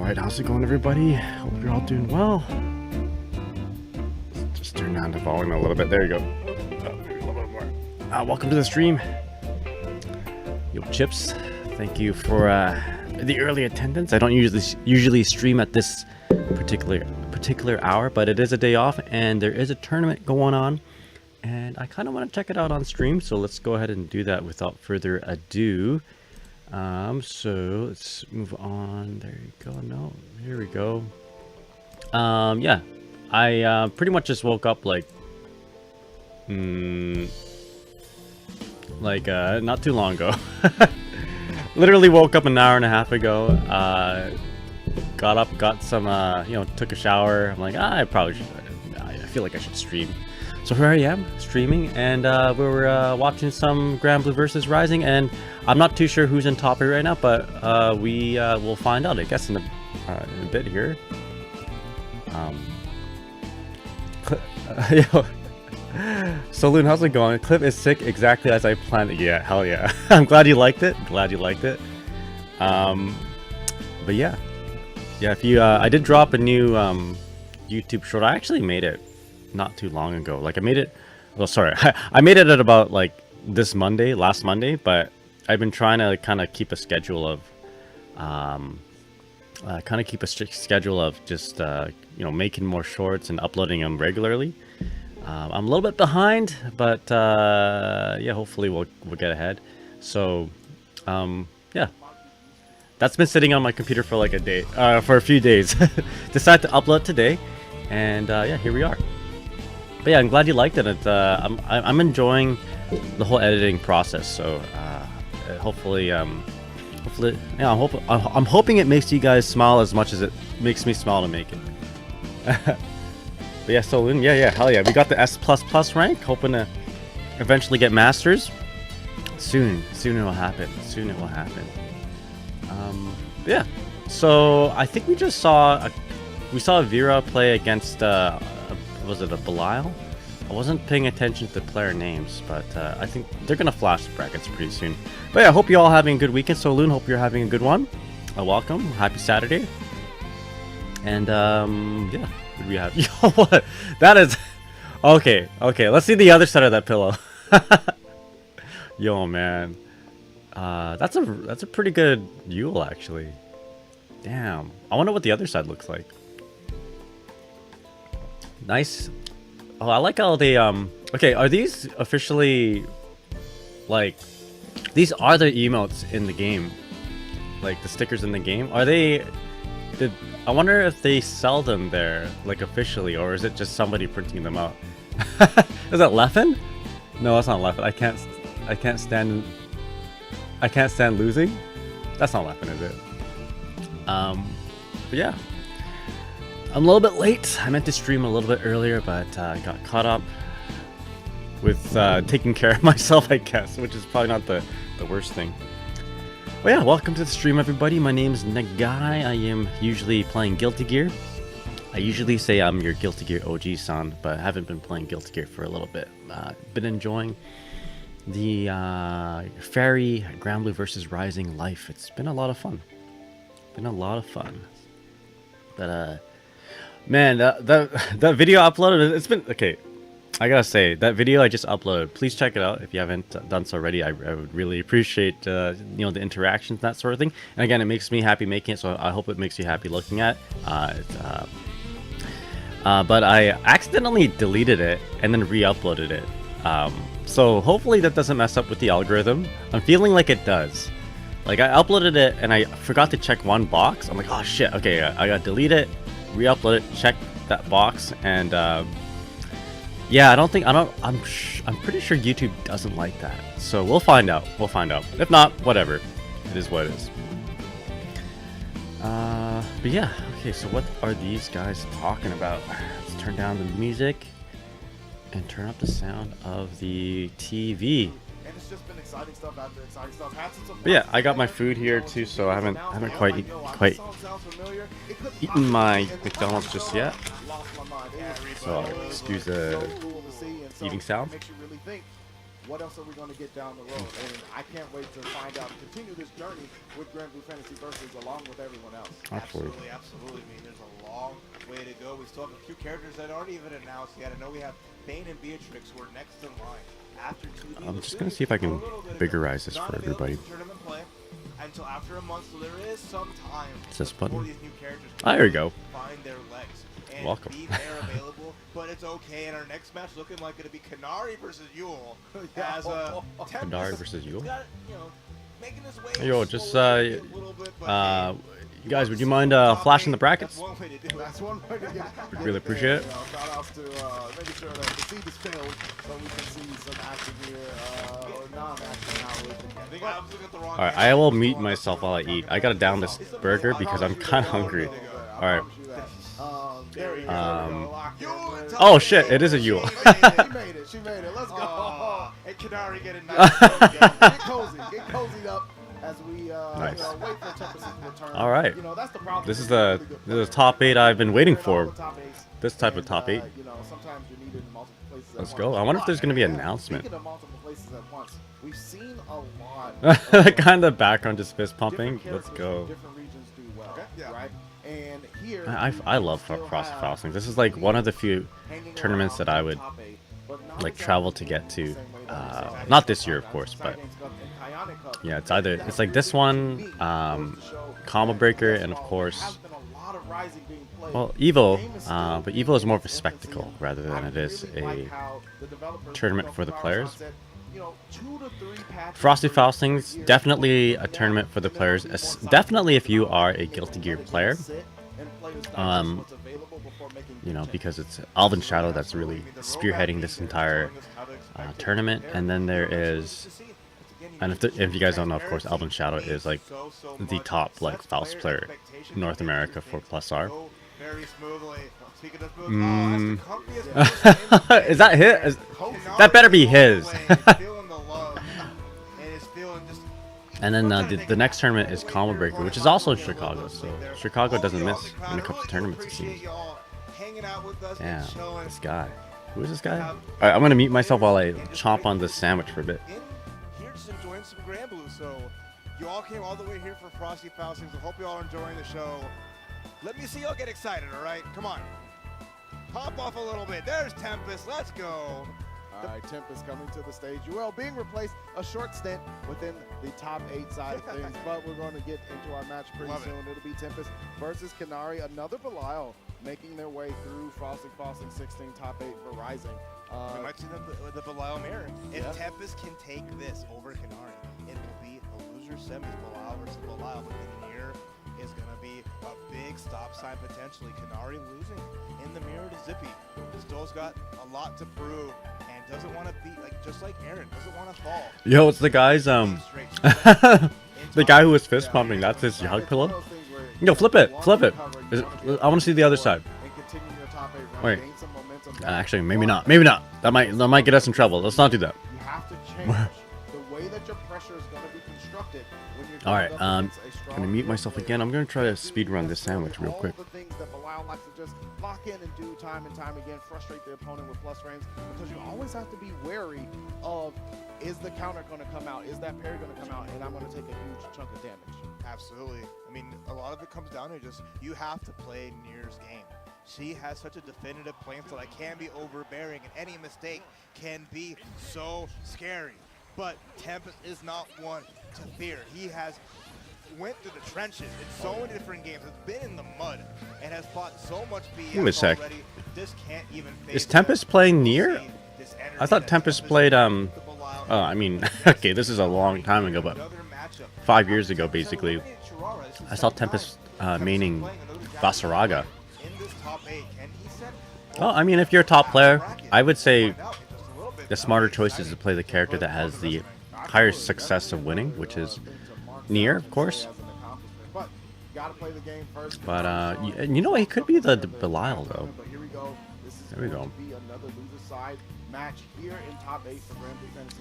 Alright, how's it going, everybody? Hope you're all doing well. Just turn down the volume a little bit. There you go. Welcome to the stream. Yo, Chips, thank you for the early attendance. I don't usually stream at this particular hour, but it is a day off and there is a tournament going on, and I kind of want to check it out on stream. So let's go ahead and do that without further ado. So let's move on. There you go. No, here we go. Yeah, I pretty much just woke up like not too long ago. Literally woke up an hour and a half ago. Got up, got some took a shower. I'm like, I probably should, I feel like I should stream. So here I am streaming, and we were watching some Grand Blue versus Rising, and I'm not too sure who's in top right now, but we will find out, I guess, in a bit here. Yo, Saloon, how's it going? Clip is sick, exactly as I planned it. Yeah, hell yeah. I'm glad you liked it. Glad you liked it. But yeah, if you I did drop a new YouTube short. I actually made it not too long ago. Like I made it, well, sorry, I made it at about like last Monday, but I've been trying to kind of keep a schedule of just making more shorts and uploading them regularly. I'm a little bit behind, but yeah, hopefully we'll get ahead. So yeah, that's been sitting on my computer for like for a few days. Decided to upload today, and yeah, here we are. But yeah, I'm glad you liked it. I'm enjoying the whole editing process. So hopefully, yeah, I'm hoping it makes you guys smile as much as it makes me smile to make it. But yeah, so yeah, hell yeah, we got the S++ rank. Hoping to eventually get masters. Soon it will happen. Soon it will happen. Yeah. So I think we just saw Vera play against was it a Belial? I wasn't paying attention to the player names, but I think they're gonna flash the brackets pretty soon. But yeah, I hope you all having a good weekend. So Loon, hope you're having a good one. Welcome, happy Saturday. And yeah, what do we have? Yo, what? That is okay. Let's see the other side of that pillow. Yo, man, that's a pretty good Yule actually. Damn, I wonder what the other side looks like. Nice. Oh, I like how they okay, are these officially, like, these are the emotes in the game, like the stickers in the game? Are they, I wonder if they sell them there, like, officially, or is it just somebody printing them out? Is that Leffen? No, that's not Leffen. I can't stand losing. That's not Leffen, is it? But yeah, I'm a little bit late. I meant to stream a little bit earlier, but I got caught up with taking care of myself, I guess, which is probably not the worst thing. Well, yeah, welcome to the stream, everybody. My name is Nagai. I am usually playing Guilty Gear. I usually say I'm your Guilty Gear OG son, but I haven't been playing Guilty Gear for a little bit. Been enjoying the Ferry Grand Blue versus Rising life. It's been a lot of fun. But man, that video uploaded, it's been okay. I gotta say, that video I just uploaded, please check it out if you haven't done so already. I would really appreciate the interactions, that sort of thing. And again, it makes me happy making it, so I hope it makes you happy looking at. But I accidentally deleted it and then re-uploaded it. So hopefully that doesn't mess up with the algorithm. I'm feeling like it does. Like, I uploaded it and I forgot to check one box. I'm like, oh shit, okay, I gotta delete it, re-upload it, check that box, and yeah, I'm pretty sure YouTube doesn't like that. So we'll find out. If not, whatever. It is what it is. But yeah, okay, so what are these guys talking about? Let's turn down the music and turn up the sound of the TV. And it's just been exciting stuff after exciting stuff. But yeah, I got my food here too, so I haven't quite eaten my McDonald's just yet. So excuse the eating sound. What else are we going to get down the road? And I can't wait to find out and continue this journey with Grand Blue Fantasy Versus along with everyone else. Absolutely. I mean, there's a long way to go. We still have a few characters that aren't even announced yet. I know we have Bane and Beatrix who are next in line. after 2D I'm was just gonna finished see if I for a can little bit ago. biggerize this Not for available everybody. for tournament play until after a month, so there is some time It's this before button. these new characters Ah, there we go. find their legs. And Welcome. be fair available, but it's okay. And our next match looking like it'll be Canary versus Yule. As Tempest Canary versus Yule? got, you know, making his way Yo, just slowly a little bit, but hey, you guys, would you mind flashing the brackets? that's one way to do it. That's one way to get Really appreciate it. You know, shout outs to making sure that the seed is filled so we can see some action here, or non-action now with the I think I was looking at the wrong Alright, hand. I will mute myself while I eat. I gotta down this burger because I'm kind of hungry. Alright. There you go. Oh shit, it is a Yule. She made it. She made it. Let's go. Oh, and Canary getting nice. Get cozy. Get cozied up as we Nice. you know, wait for Tempest's return. All right. You know, that's the problem. This is Really the good top 8 I've been waiting for. Top eights. This type of top 8. You know, sometimes you're needed in multiple places at Let's once. go. I wonder if there's gonna be an Yeah, announcement. Speaking of multiple places at once, we've seen a lot. Kind of background just fist pumping. different Let's characters go. from different regions do well, Okay, yeah. right? And here I love Frosty Faustings. This is like one of the few tournaments that I would like travel to get to. Not this year, of course, but yeah, it's like this one, Combo Breaker, and of course, well, Evo. But Evo is more of a spectacle rather than it is a tournament for the players. Frosty Faustings, definitely a tournament for the players. Definitely if you are a Guilty Gear player. You know, because it's Alvin Shadow that's really spearheading this entire tournament. And then there is, and if you guys don't know, of course, Alvin Shadow is like the top like Faust player in North America for Plus R. Very smoothly. Speaking of smooth, that's the comfiest Is that his? That better be his. feeling the love, and is feeling just. And then the next tournament is Combo Breaker, which is also in Chicago. So Chicago doesn't miss when it comes to tournaments, it seems. Yeah, this guy. Who is this guy? Alright, I'm gonna mute myself while I chomp on this sandwich for a bit. Here just enjoying some Grand Blue. So you all came all the way here for Frosty Faustings. I hope you all are enjoying the show. Let me see y'all get excited, all right? Come on. Pop off a little bit. There's Tempest. Let's go. All right, Tempest coming to the stage. Well, being replaced a short stint within the top 8 side of things, but we're going to get into our match pretty soon. It'll be Tempest versus Canary, another Belial making their way through Frosty Fausting 16 top 8 for Rising. We might see the Belial mirror. If Yeah. Tempest can take this over Canary, it will be a loser semis Belial versus Belial. But the mirror is going to be a big stop sign potentially. Canary losing in the mirror to Zippy. Still's got a lot to prove and doesn't want to be like just like Aaron doesn't want to fall. Yo, it's the guy's the guy who was fist pumping. That's his hug pillow. Yo, flip it, flip it. I want to see the other side. Wait. Actually, maybe not. Maybe not. That might get us in trouble. Let's not do that. You have to change the way that your pressure is going to be constructed when you're All right. going up against a I'm strong gonna mute myself again. I'm gonna try to speed run this sandwich real quick. All the things that Belial likes to just lock in and do time and time again, frustrate the opponent with plus frames, because you always have to be wary of, is the counter going to come out? Is that parry going to come out? And I'm going to take a huge chunk of damage. Absolutely. I mean, a lot of it comes down to just you have to play Nier's game. She has such a definitive playing style that can be overbearing, and any mistake can be so scary. But Tempest is not one to fear. He has went through the trenches in so many different games, has been in the mud, and has fought so much Wait a BS sec. already. This can't even Is Tempest playing Nier? I thought Tempest played I mean, okay, this is a long time ago, but 5 years ago, basically, I saw Tempest maining Basaraga. Well, I mean, if you're a top player, I would say the smarter choice is to play the character that has the higher success of winning, which is Nier, of course. But you know, he could be the Belial though. There we go.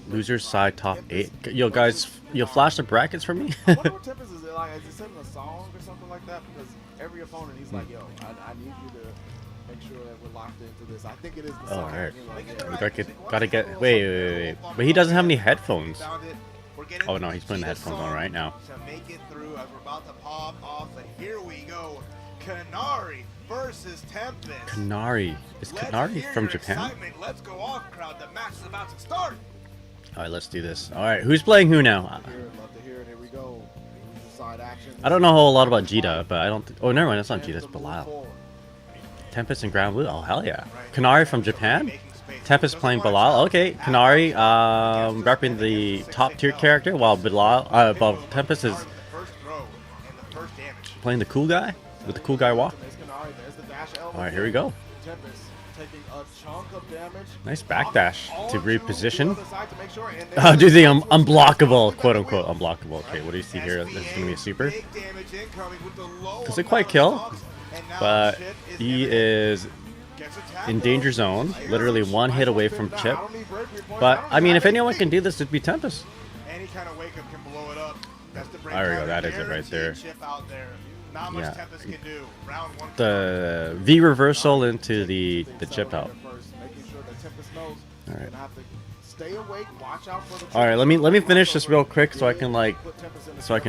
Loser side top 8. Yo, guys, you'll flash the brackets for me. I wonder what Tempest is like. Is he sending a song or something like that? Because every opponent, he's like, yo, I need you to make sure that we're locked into this. I think it is the song. Alright. Like, We gotta get. Wait. But he doesn't have any headphones. Oh no, he's putting the headphones on right now. To make it through as we're about to pop off, and here we go. Canary versus Tempest. Canary. Is Canary from Japan? Let's go off, crowd. The match is about to start. All right, let's do this. All right, who's playing who now? Love to hear it. Here we go. Side action. I don't know a whole lot about Jita, but I don't. Oh, never mind. That's not Jita. It's Bilal. Tempest and Ground Blue. Oh, hell yeah. Kanari from Japan. Tempest playing Bilal. Okay, Kanari repping the top tier character, while Bilal, while Tempest is playing the cool guy with the cool guy walk. All right, here we go. Nice backdash to reposition. Oh, do the unblockable, quote unquote unblockable. Okay, what do you see here? This is gonna be a super. Does it quite kill? But he is in danger zone, literally one hit away from chip. But I mean, if anyone can do this, it'd be Tempest. Any kind of wake up can blow it up. That's the There we go. That is it right there. Not much Tempest can do. Round one. The V reversal into the chip out. All right. All right. Let me finish this real quick so I can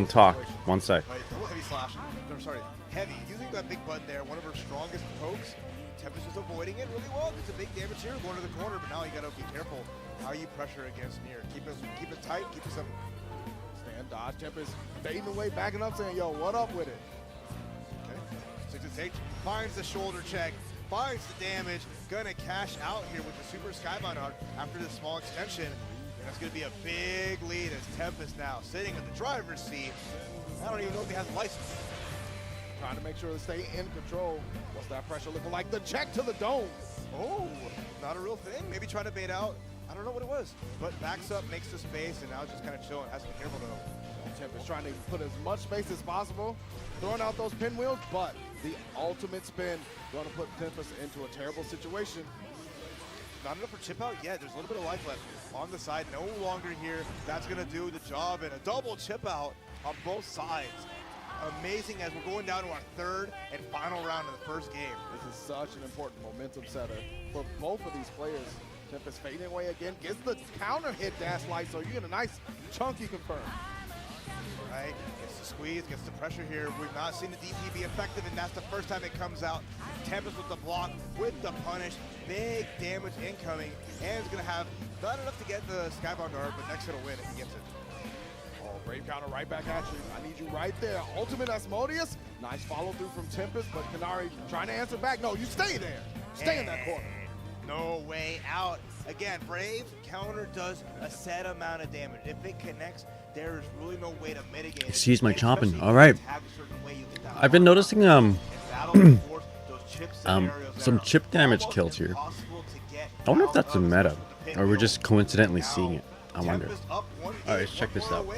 talk. One sec. Heavy slash. I'm sorry. Heavy. Using that big button there, one of her strongest pokes. Tempest is avoiding it really well. It's a big damage here, going to the corner, but now you gotta be careful how you pressure against Nier. Keep it tight, keep it simple. Stand dodge. Tempest fading away, backing up, saying, "Yo, what up with it?" Okay. 6-8 finds the shoulder check, finds the damage. Gonna cash out here with the super skybound art after this small extension. And that's gonna be a big lead as Tempest now sitting in the driver's seat. I don't even know if he has a license. Trying to make sure to stay in control. What's that pressure looking like? The check to the dome. Oh, not a real thing. Maybe trying to bait out. I don't know what it was. But backs up, makes the space, and now just kind of chilling. Has to be careful though. Tempest trying to put as much space as possible. Throwing out those pinwheels, but the ultimate spin going to put Tempest into a terrible situation. Not enough for chip out yet. There's a little bit of life left on the side. No longer here. That's going to do the job. And a double chip out on both sides. Amazing as we're going down to our third and final round of the first game. This is such an important momentum setter for both of these players. Tempest fading away again, gets the counter hit dash light, so you get a nice chunky confirm. Right, gets the squeeze, gets the pressure here. We've not seen the DP be effective, and that's the first time it comes out. Tempest with the block, with the punish, big damage incoming, and is gonna have not enough to get the skybound dart, but next it'll win if he gets it. Oh, brave counter right back at you. I need you right there. Ultimate Asmodeus. Nice follow through from Tempest, but Kanari trying to answer back. No, you stay there. Stay in that corner. No way out. Again, Brave counter does a set amount of damage. If it connects, there is really no way to mitigate it. Excuse my chomping. All right. I've been noticing some chip damage kills here. I wonder if that's a meta, or we're just coincidentally seeing it. I wonder. All right, let's check this out. Oh,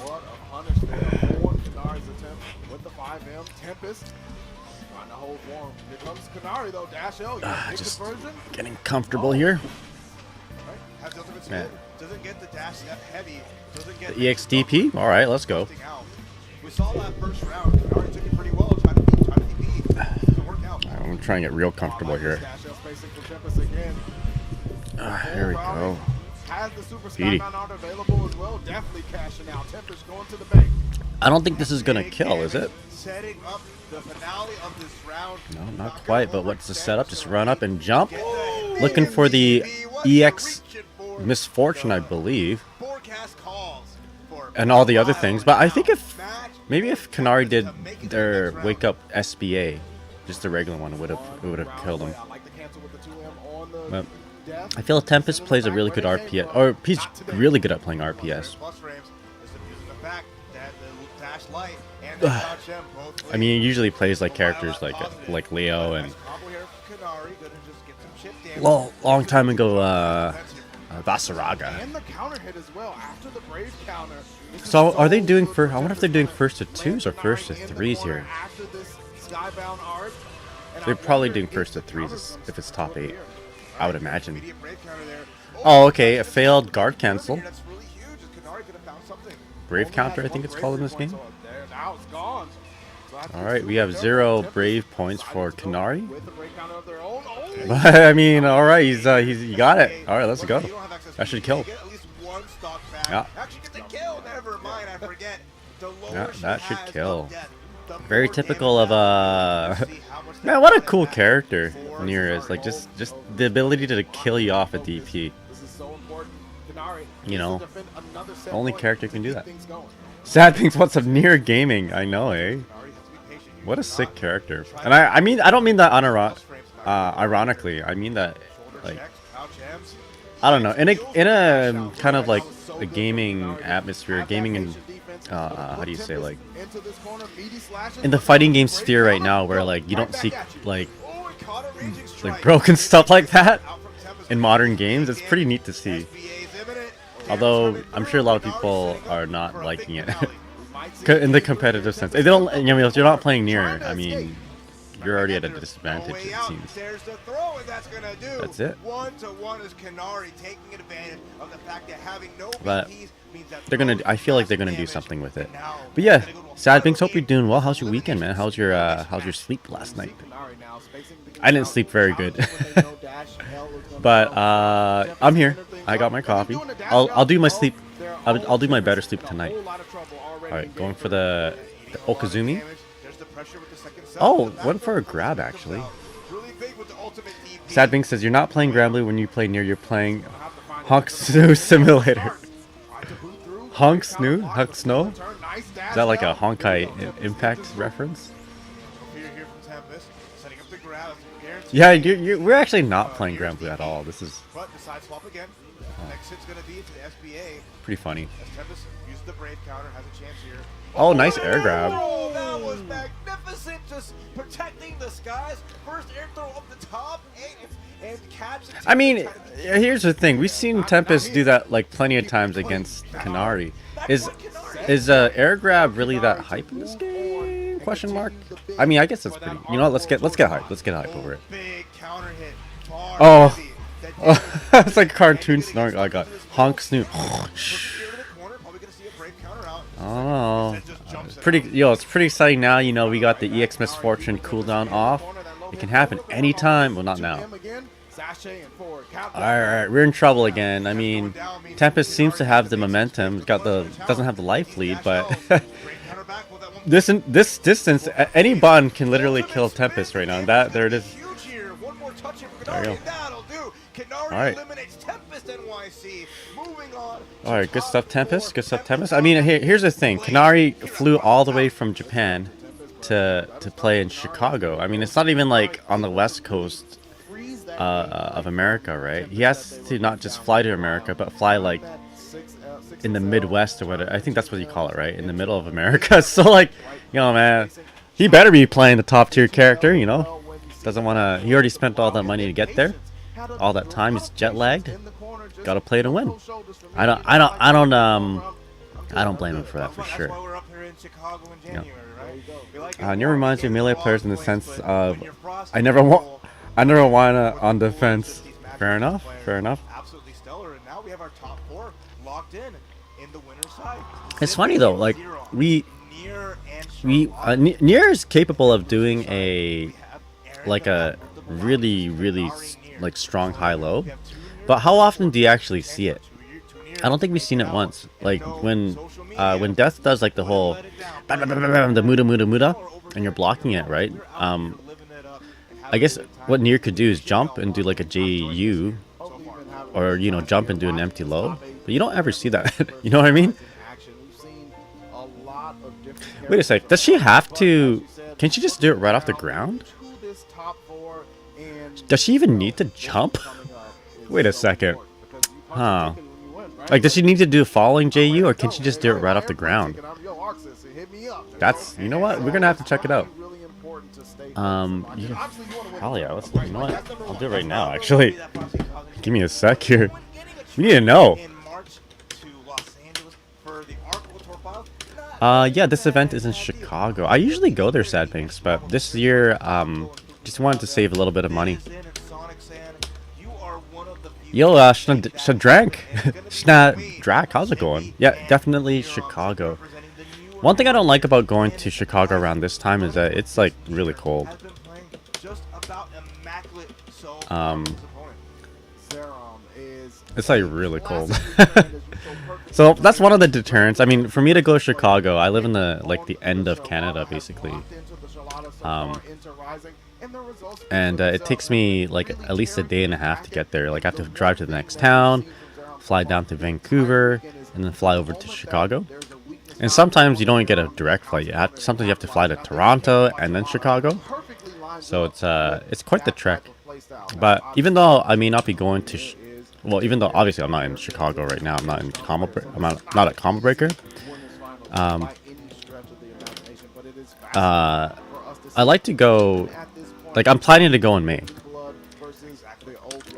what a punish there. Kanari's attempt with the 5M. Tempest trying to hold warm. Here comes Kanari though. Dash L. Just getting comfortable here. Has the ultimate spin. Doesn't get the dash that heavy. Doesn't get the EXDP. All right, let's go. We saw that first round. Kanari took it pretty well. Trying to DP. Doesn't work out. I'm trying to get real comfortable here. Here we go. Has the super skybound art available as well. Definitely cashing out. Tempest going to the bank. I don't think this is gonna kill, is it? Setting up the finale of this round. No, not quite. But what's the setup? Just run up and jump. Looking for the EX misfortune, I believe, and all the other things. But I think if Kanari did their wake up SBA, just the regular one, it would have killed him. But I feel Tempest plays a really good RPS, or he's really good at playing RPS. I mean, he usually plays like characters like Leo and long time ago Vasaraga. And the counter hit as well after the brave counter. So are they doing first? I wonder if they're doing first to twos or first to threes here. They're probably doing first to threes if it's top 8. I would imagine. Oh, okay. A failed guard cancel. Brave counter, I think it's called in this game. All right, we have 0 brave points for Kanari. I mean, all right, he got it. All right, let's go. That should kill. Yeah. Yeah, that should kill. Very typical of man, what a cool character Nier is. Like just the ability to kill you off a DP. You know, only character can do that. Sad things what's up Nier gaming. I know, eh? What a sick character. And I mean I don't mean that ironically. I mean that like I don't know, in a kind of like a gaming atmosphere, gaming and how do you say, like in the fighting game sphere right now, where like you don't see like broken stuff like that in modern games. It's pretty neat to see. Although I'm sure a lot of people are not liking it in the competitive sense. If they don't, you know, if you're not playing Nier, I mean, you're already at a disadvantage, it seems. That's it. But they're gonna. I feel like they're gonna do something with it. But yeah, Sad Binks, hope you're doing well. How's your weekend, man? How's your sleep last night? I didn't sleep very good. But I'm here. I got my coffee. I'll do my sleep. I'll do my better sleep tonight. All right, going for the Okazumi. Oh, went for a grab actually. Sad Bing says you're not playing Granblue when you play Nier. You're playing Honk Snow Simulator. Honk Snow? Honk Snow? Is that like a Honkai Impact reference? Yeah, we're actually not playing Granblue at all. This is pretty funny. Oh, nice air grab. Oh, that was magnificent. Just protecting the skies. First air throw up the top and catch. I mean, here's the thing. We've seen Tempest do that like plenty of times against Kanari. Is air grab really that hype in this game? Question mark. I mean, I guess it's pretty. You know what? Let's get hype. Let's get hype over it. Oh, it's like a cartoon snoring. Oh, I got Honk Snoot. Oh, it's pretty exciting now. You know, we got the EX Misfortune cooldown off. It can happen anytime. Well, not now. Alright, we're in trouble again. I mean, Tempest seems to have the momentum. Doesn't have the life lead, but this distance, any button can literally kill Tempest right now. And there it is. There you go. Alright. Alright, good stuff, Tempest. Good stuff, Tempest. I mean, here's the thing. Kanari flew all the way from Japan to play in Chicago. I mean, it's not even like on the west coast of America, right? He has to not just fly to America, but fly like in the Midwest or whatever. I think that's what you call it, right? In the middle of America. So like, you know, man, he better be playing the top tier character, you know? Doesn't want to. He already spent all that money to get there. All that time, he's jet lagged. Got to play to win. I don't blame him for that for sure. Yeah. Nier reminds me of melee players in the sense of I never want on defense. Fair enough. Fair enough. Absolutely stellar, and now we have our top 4 locked in the winner's side. It's funny though, like Nier is capable of doing a really like strong high-low, but how often do you actually see it? I don't think we've seen it once. Like when Death does like the whole the muda, and you're blocking it, right? I guess what Nier could do is jump and do like a JU, or you know, jump and do an empty low, but you don't ever see that. You know what I mean? Wait a sec. Does she have to? Can she just do it right off the ground? Does she even need to jump? Wait a second. Huh. Like, does she need to do falling JU, or can she just do it right off the ground? That's, you know what? We're gonna have to check it out. Hell yeah, you know what? I'll do it right now, actually. Give me a sec here. We need to know. Yeah, this event is in Chicago. I usually go there, Sad Pinks, but this year, just wanted to save a little bit of money. Yo, Shadrank. Shadrak, how's it going? Yeah, definitely Chicago. One thing I don't like about going to Chicago around this time is that it's like really cold. It's like really cold. So that's one of the deterrents. I mean, for me to go to Chicago, I live in the end of Canada, basically. And it takes me like at least a day and a half to get there. Like I have to drive to the next town, fly down to Vancouver, and then fly over to Chicago. And sometimes you don't get a direct flight. Sometimes you have to fly to Toronto and then Chicago. So it's quite the trek. But even though I may not be going to, well, even though obviously I'm not in Chicago right now, I'm not in I'm not at Combo Breaker. I like to go. Like I'm planning to go in May.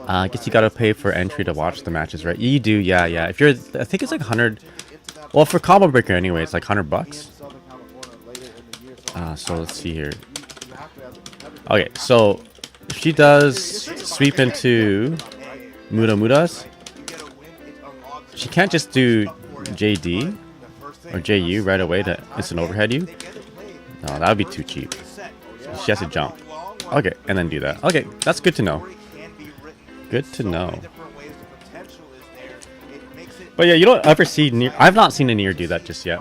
I guess you gotta pay for entry to watch the matches, right? You do, yeah. If you're, I think it's like 100. Well, for Combo Breaker anyway, it's like $100. So let's see here. Okay, so if she does sweep into Mudas, she can't just do JD or JU right away to instant overhead you. No, that would be too cheap. She has to jump. Okay, and then do that. Okay, that's good to know. Good to know. But yeah, you don't ever see Nier. I've not seen a Nier do that just yet.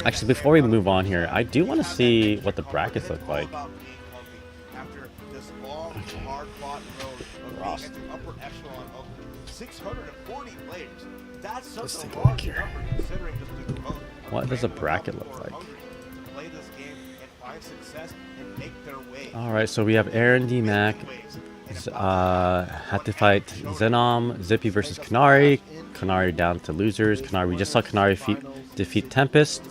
Actually, before we move on here, I do want to see what the brackets look like. Let's take a look here. What does a bracket look like? Alright, so we have Aaron D. Mac. Had to fight Zenom, Zippy versus Kanari. Kanari down to losers. We just saw Kanari defeat Tempest.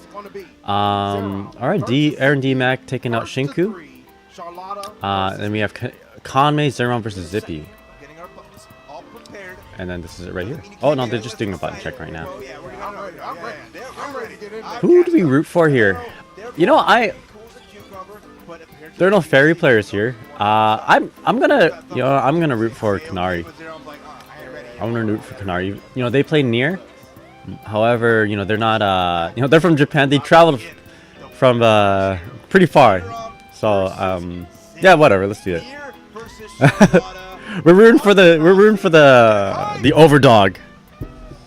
Alright, Aaron D. Mac taking out Shinku. Then we have Conmay, Zeron versus Zippy. And then this is it right here. Oh no, they're just doing a button check right now. Who do we root for here? You know, there are no Ferry players here. I'm gonna root for Kanari. I'm gonna root for Kanari. You know, they play Nier. However, you know, they're not they're from Japan. They traveled from pretty far. So yeah, whatever, let's do it. we're rooting for the overdog.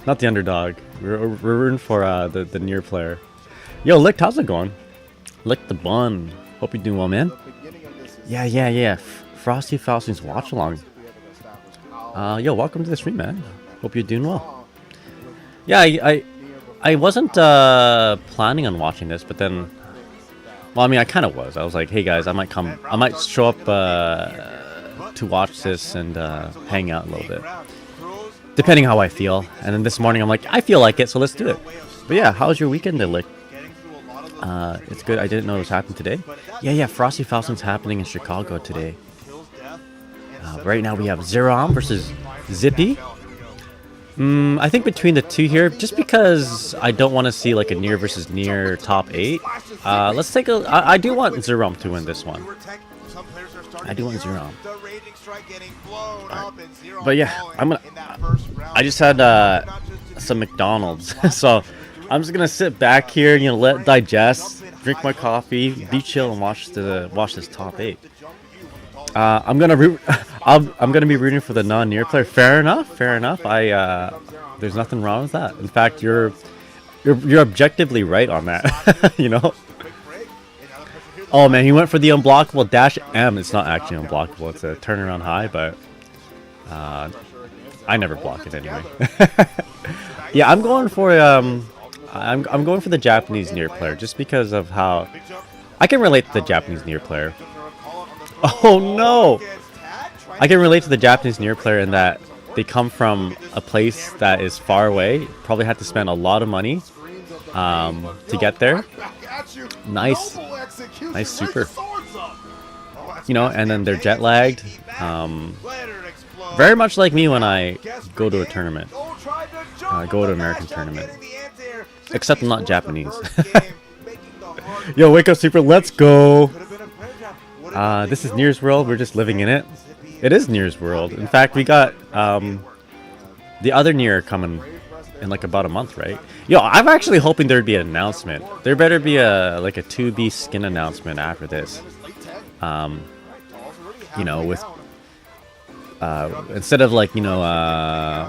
Not the underdog. We're rooting for the Nier player. Yo, Lick, how's it going? Lick the bun. Hope you're doing well, man. Yeah. Frosty Faustings watch along. Yo, welcome to the stream, man. Hope you're doing well. Yeah, I wasn't planning on watching this, but then, well, I mean, I kind of was. I was like, hey guys, I might show up to watch this and hang out a little bit, depending how I feel. And then this morning, I'm like, I feel like it, so let's do it. But yeah, how's your weekend, Lick? It's good. I didn't know it was happening today. Yeah. Frosty Faustings happening in Chicago today. Right now we have Zerom versus Zippy. I think between the two here, just because I don't want to see like a Nier versus Nier top 8. Let's take a. I do want Zerom to win this one. I do want Zerom. Right. But yeah, I just had some McDonald's, so. I'm just gonna sit back here, you know, let it digest, drink my coffee, be chill, and watch this top 8. I'm gonna be rooting for the non-Nier player. Fair enough. There's nothing wrong with that. In fact, you're objectively right on that. You know. Oh man, he went for the unblockable dash M. It's not actually unblockable. It's a turnaround high, but I never block it anyway. Yeah, I'm going for I'm going for the Japanese Nier player just because of how I can relate to the Japanese Nier player. Oh no! I can relate to the Japanese Nier player in that they come from a place that is far away, probably had to spend a lot of money to get there. Nice super. You know, and then they're jet lagged. Very much like me when I go to a tournament. Go to an American tournament. Except I'm not Japanese. Yo, wake up, Super. Let's go. This is Nier's World. We're just living in it. It is Nier's World. In fact, we got the other Nier coming in like about a month, right? Yo, I'm actually hoping there'd be an announcement. There better be a 2B skin announcement after this. You know, with instead of like, you know,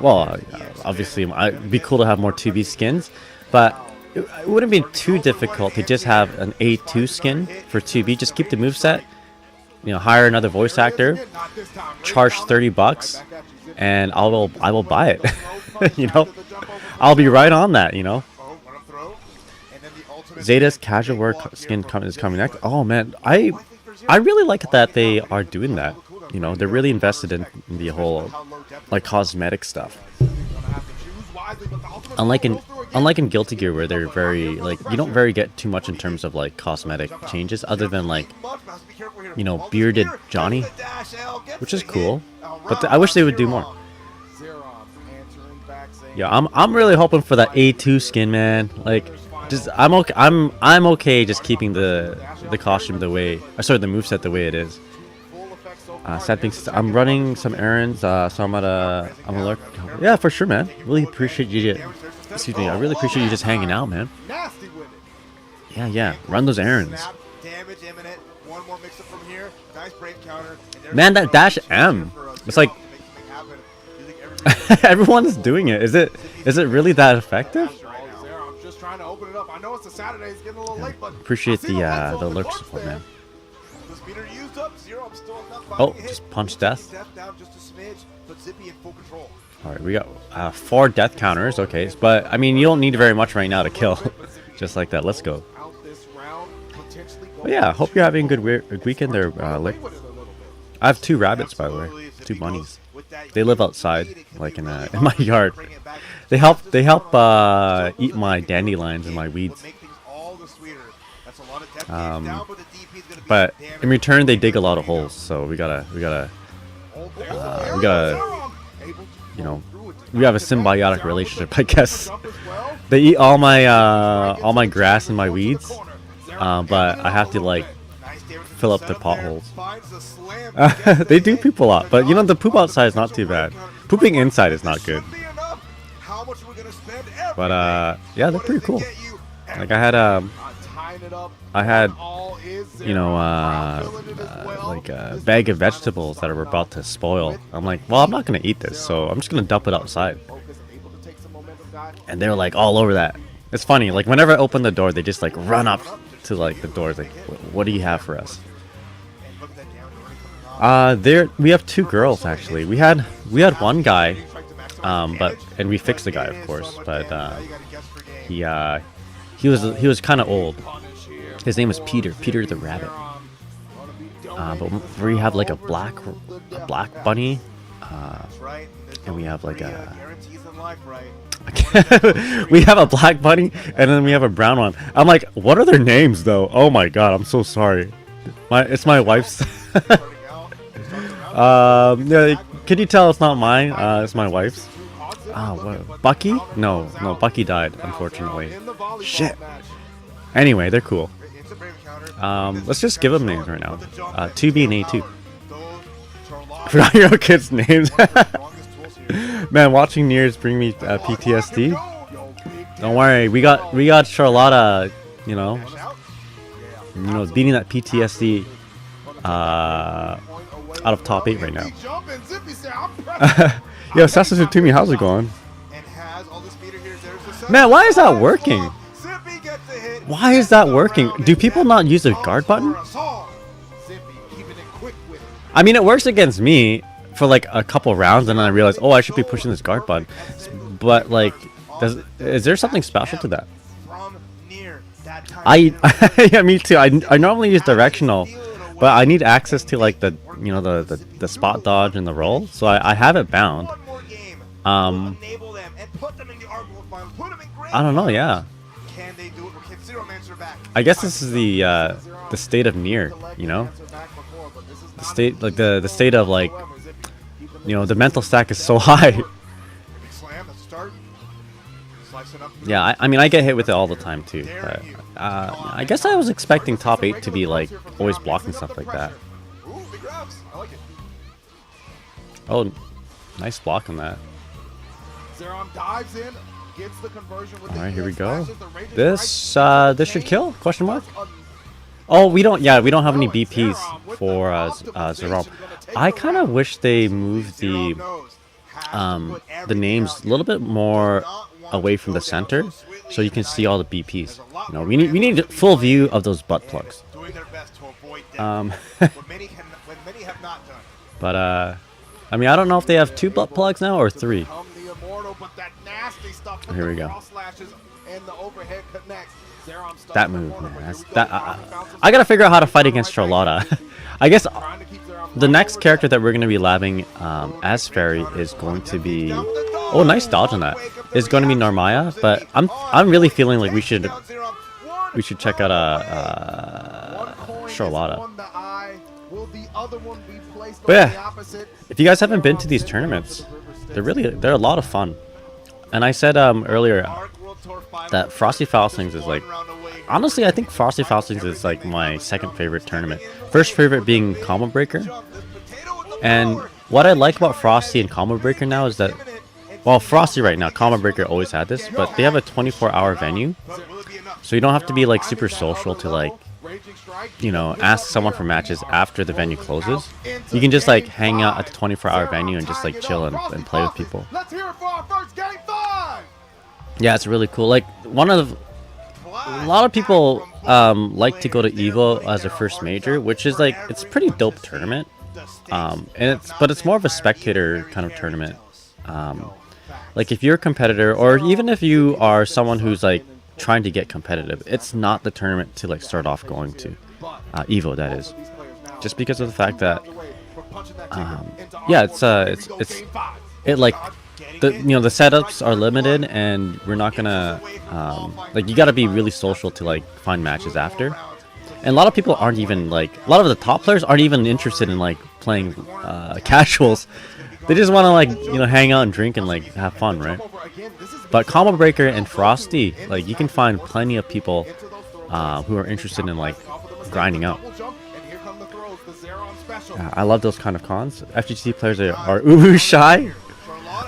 well, obviously it'd be cool to have more 2B skins, but it wouldn't be too difficult to just have an A2 skin for 2B. Just keep the moveset, you know, hire another voice actor, charge $30, and I will buy it. You know, I'll be right on that, you know. Zeta's casual wear skin is coming next. Oh man, I really like that they are doing that. You know, they're really invested in the whole like cosmetic stuff. Unlike in Guilty Gear, where they're very like, you don't very get too much in terms of like cosmetic changes, other than like, you know, bearded Johnny, which is cool. But I wish they would do more. Yeah, I'm really hoping for that A2 skin, man. Like, just I'm okay just keeping the costume the way, sorry, the moveset the way it is. Sad things. I'm running some errands, so I'm alert. Yeah, for sure, man. Really appreciate you. Excuse me. I really appreciate you just hanging out, man. Yeah. Run those errands. Man, that dash M. It's like everyone's doing it. Is it really that effective? Appreciate the alert support, man. Oh, just punch death. Alright, we got 4 death counters. Okay, but I mean, you don't need very much right now to kill. Just like that. Let's go. But yeah, hope you're having a good weekend there, Lick. I have 2 rabbits, by the way. 2 bunnies. They live outside, like in my yard. They help eat my dandelions and my weeds. But in return, they dig a lot of holes. So we gotta, you know, we have a symbiotic relationship, I guess. They eat all my grass and my weeds, but I have to like fill up their potholes. They do poop a lot, but you know, the poop outside is not too bad. Pooping inside is not good. But yeah, they're pretty cool. Like I had you know, like a bag of vegetables that are about to spoil. I'm like, well, I'm not gonna eat this, so I'm just gonna dump it outside. And they're like all over that. It's funny, like whenever I open the door, they just like run up to like the doors, like, what do you have for us? We have 2 girls actually. We had one guy, and we fixed the guy, of course, but he was kind of old. His name was Peter the rabbit. But we have like a black bunny, and we have like we have a black bunny, and then we have a brown one. I'm like, what are their names though? Oh my god, I'm so sorry. It's my wife's. Yeah, can you tell it's not mine? It's my wife's. What? Bucky? No, Bucky died, unfortunately. Shit. Anyway, they're cool. Let's just give them names right now. 2B and A2. I forgot your kids' names. Man, watching Niers bring me PTSD. Don't worry, we got Charlotta, you know, beating that PTSD out of top 8 right now. Yo, Sasasu Toomey, how's it going? Man, why is that working? Why is that working? Do people not use the guard button? I mean, it works against me for like a couple rounds, and then I realize, oh, I should be pushing this guard button. But like, is there something special to that? Yeah, me too. I normally use directional, but I need access to like the the spot dodge and the roll, so I have it bound. I don't know. Yeah. I guess this is the state of Nier, you know, the state like the state of like, you know, the mental stack is so high. Yeah, I mean, I get hit with it all the time too, but I guess I was expecting top 8 to be like always blocking stuff like that. Oh, nice block on that. Alright, here we go. This should kill? Question mark? Oh, we don't. Yeah, we don't have any BPs for Zerom. I kind of wish they moved the names a little bit more away from the center, so you can see all the BPs. You know, we need a full view of those butt plugs. But I mean, I don't know if they have 2 butt plugs now or 3. Here we go. That move, man. I gotta figure out how to fight against Charlotta. I guess the next character that we're gonna be labbing as Ferry is going to be. Oh, nice dodge on that. Is going to be Narmaya, but I'm really feeling like we should check out Charlotta. But yeah, if you guys haven't been to these tournaments, they're a lot of fun. And I said earlier that Frosty Faustings is like, honestly, I think Frosty Faustings is like my second favorite tournament. First favorite being Combo Breaker. And what I like about Frosty and Combo Breaker now is that, well, Frosty right now, Combo Breaker always had this, but they have a 24-hour venue. So you don't have to be like super social to like, you know, ask someone for matches after the venue closes. You can just like hang out at the 24-hour venue and just like chill and play with people. Yeah, it's really cool. Like a lot of people like to go to Evo as a first major, which is like, it's a pretty dope tournament. And it's more of a spectator kind of tournament. Like if you're a competitor, or even if you are someone who's like trying to get competitive, it's not the tournament to like start off going to. Evo, that is. Just because of the fact that yeah, it like the setups are limited, and we're not gonna like, you gotta be really social to like find matches after. And a lot of people aren't even like, a lot of the top players aren't even interested in like playing casuals. They just want to like, you know, hang out and drink and like have fun, right? But Combo Breaker and Frosty, like, you can find plenty of people who are interested in like grinding out. I love those kind of cons. FGC players are ooh shy.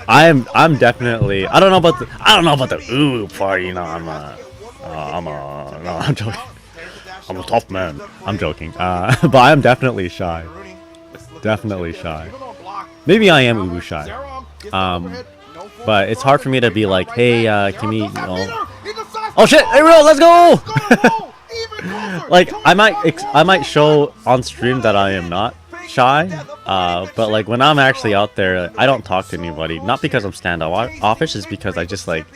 I'm definitely, I don't know about the ooh part, you know. No, I'm joking. I'm a tough man. I'm joking. But I'm definitely shy. Definitely shy. Maybe I am ubu shy. But it's hard for me to be like, hey, can we, you know... Oh shit! Hey, real, let's go! Like, I might show on stream that I am not shy. But like, when I'm actually out there, I don't talk to anybody. Not because I'm standoffish, it's because I just like,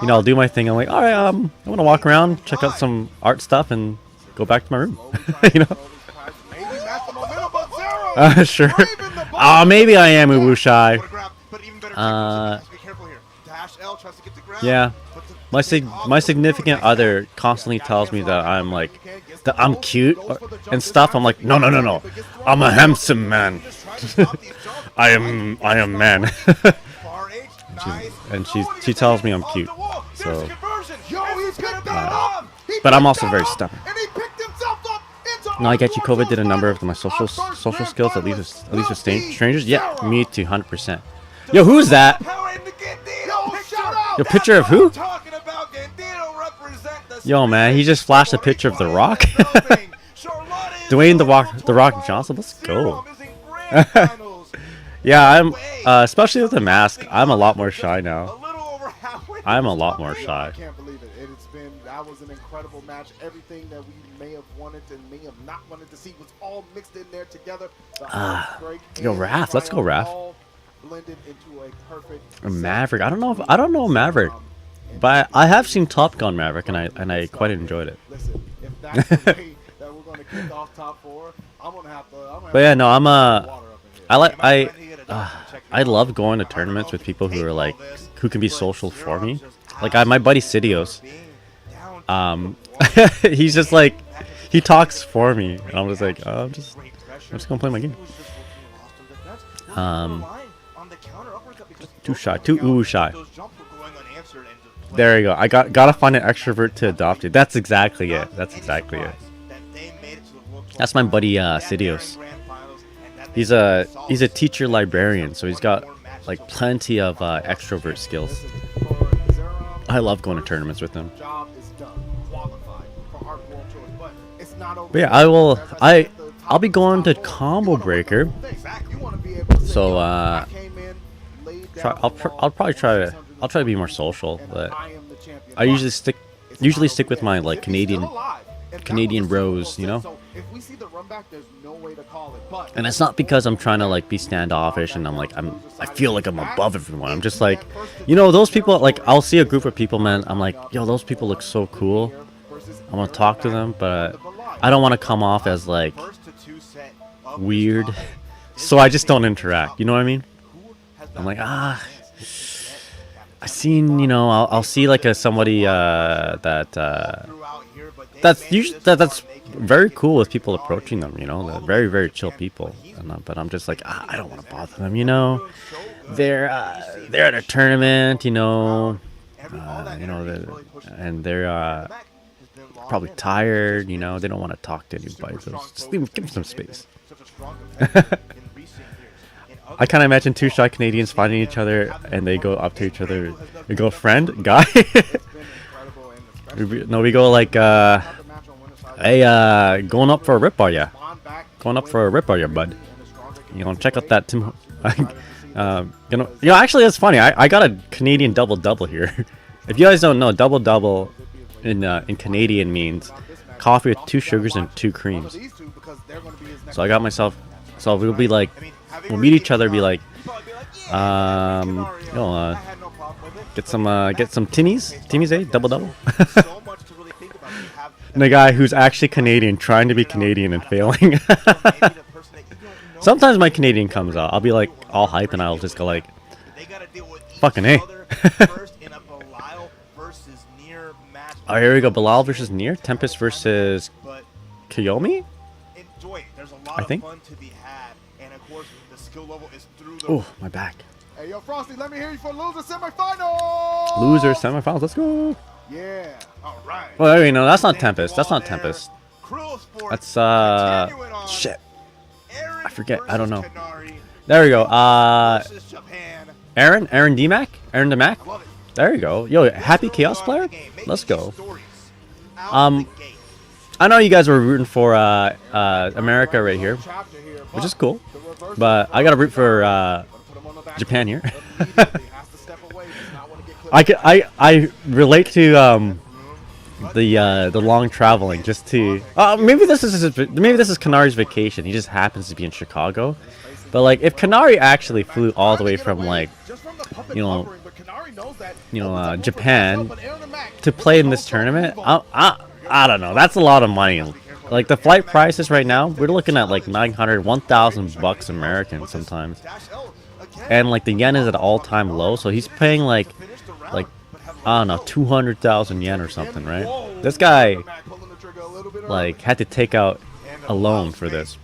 you know, I'll do my thing. I'm like, all right, I want to walk around, check out some art stuff, and go back to my room. You know. Sure. Maybe I am ubu shy. Yeah. My significant other constantly tells me that I'm like, that I'm cute and stuff. I'm like, no. I'm a handsome man. I am man. and she tells me I'm cute. So, but I'm also very stubborn. No, I get you. COVID did a number of my social skills, at least with strangers. Yeah, me too, 100%. Yo, who's that? Yo, picture of who? Yo, man, he just flashed a picture of The Rock. Dwayne the Rock Johnson. Let's go. Yeah, I'm especially with the mask. I'm a lot more shy now. I'm a lot more shy. I can't believe it. That was an incredible match. Everything that we may have wanted and may have not wanted to see was all mixed in there together. Yo, Raph, let's go, Raph. Blended into a perfect Maverick. I don't know Maverick, but I have seen Top Gun Maverick, and I quite enjoyed it. Listen, if that's the way that we're gonna kick off top 4, I'm gonna have to. But yeah, no, I love going to tournaments with people who are like, who can be social for me. Like my buddy Sidios. He's just like, he talks for me, and I'm just like, I'm just gonna play my game. Too shy, too shy. There you go. I gotta find an extrovert to adopt it. That's exactly it. That's my buddy Sidios. He's a teacher librarian, so he's got like plenty of extrovert skills. I love going to tournaments with him. But yeah, I'll be going to Combo Breaker. So I'll probably try to be more social, but I usually stick with my like Canadian bros, you know. And it's not because I'm trying to like be standoffish and I feel like I'm above everyone. I'm just like, you know, those people, like I'll see a group of people, man. I'm like, yo, those people look so cool. I want to talk to them, but I don't want to come off as like weird. So I just don't interact. You know what I mean? I'm like, I seen, you know, I'll see like somebody that's very cool with people approaching them, you know, they're very, very chill people. But I'm just like, I don't want to bother them, you know. They're at a tournament, you know, and they're probably tired, you know. They don't want to talk to anybody. So just give them some space. I kind of imagine two shy Canadians finding each other, and they go up to each other. We go, friend, guy. No, we go like, hey, going up for a rip, are ya? Going up for a rip, are ya, bud? You know, check out that Tim. Actually, that's funny. I got a Canadian double here. If you guys don't know, double in Canadian means coffee with 2 sugars and 2 creams. So I got myself. So we'll be like, we'll meet each other, be like, get some Timmies, eh? Double. And the guy who's actually Canadian trying to be Canadian and failing. Sometimes my Canadian comes out. I'll be like all hype and I'll just go like, fucking A. Oh, here we go. Bilal versus Nier. Tempest versus Kiyomi? I think. Oh, my back. Hey, yo, Frosty, let me hear you for loser semifinals. Loser semifinals. Let's go. Yeah. All right. Well, wait, no, that's not Tempest. That's not Tempest. That's shit. I forget. I don't know. There we go. Aaron DMac. Aaron DMac. There you go. Yo, happy Chaos player. Let's go. I know you guys were rooting for America right here, which is cool. But I gotta root for Japan here. I relate to the long traveling just to maybe this is Kanari's vacation. He just happens to be in Chicago. But like if Kanari actually flew all the way from like Japan to play in this tournament, I don't know. That's a lot of money. Like the flight prices right now, we're looking at like 900, 1,000 bucks American sometimes. And like the yen is at an all-time low, so he's paying like I don't know, 200,000 yen or something, right? This guy like had to take out a loan for this.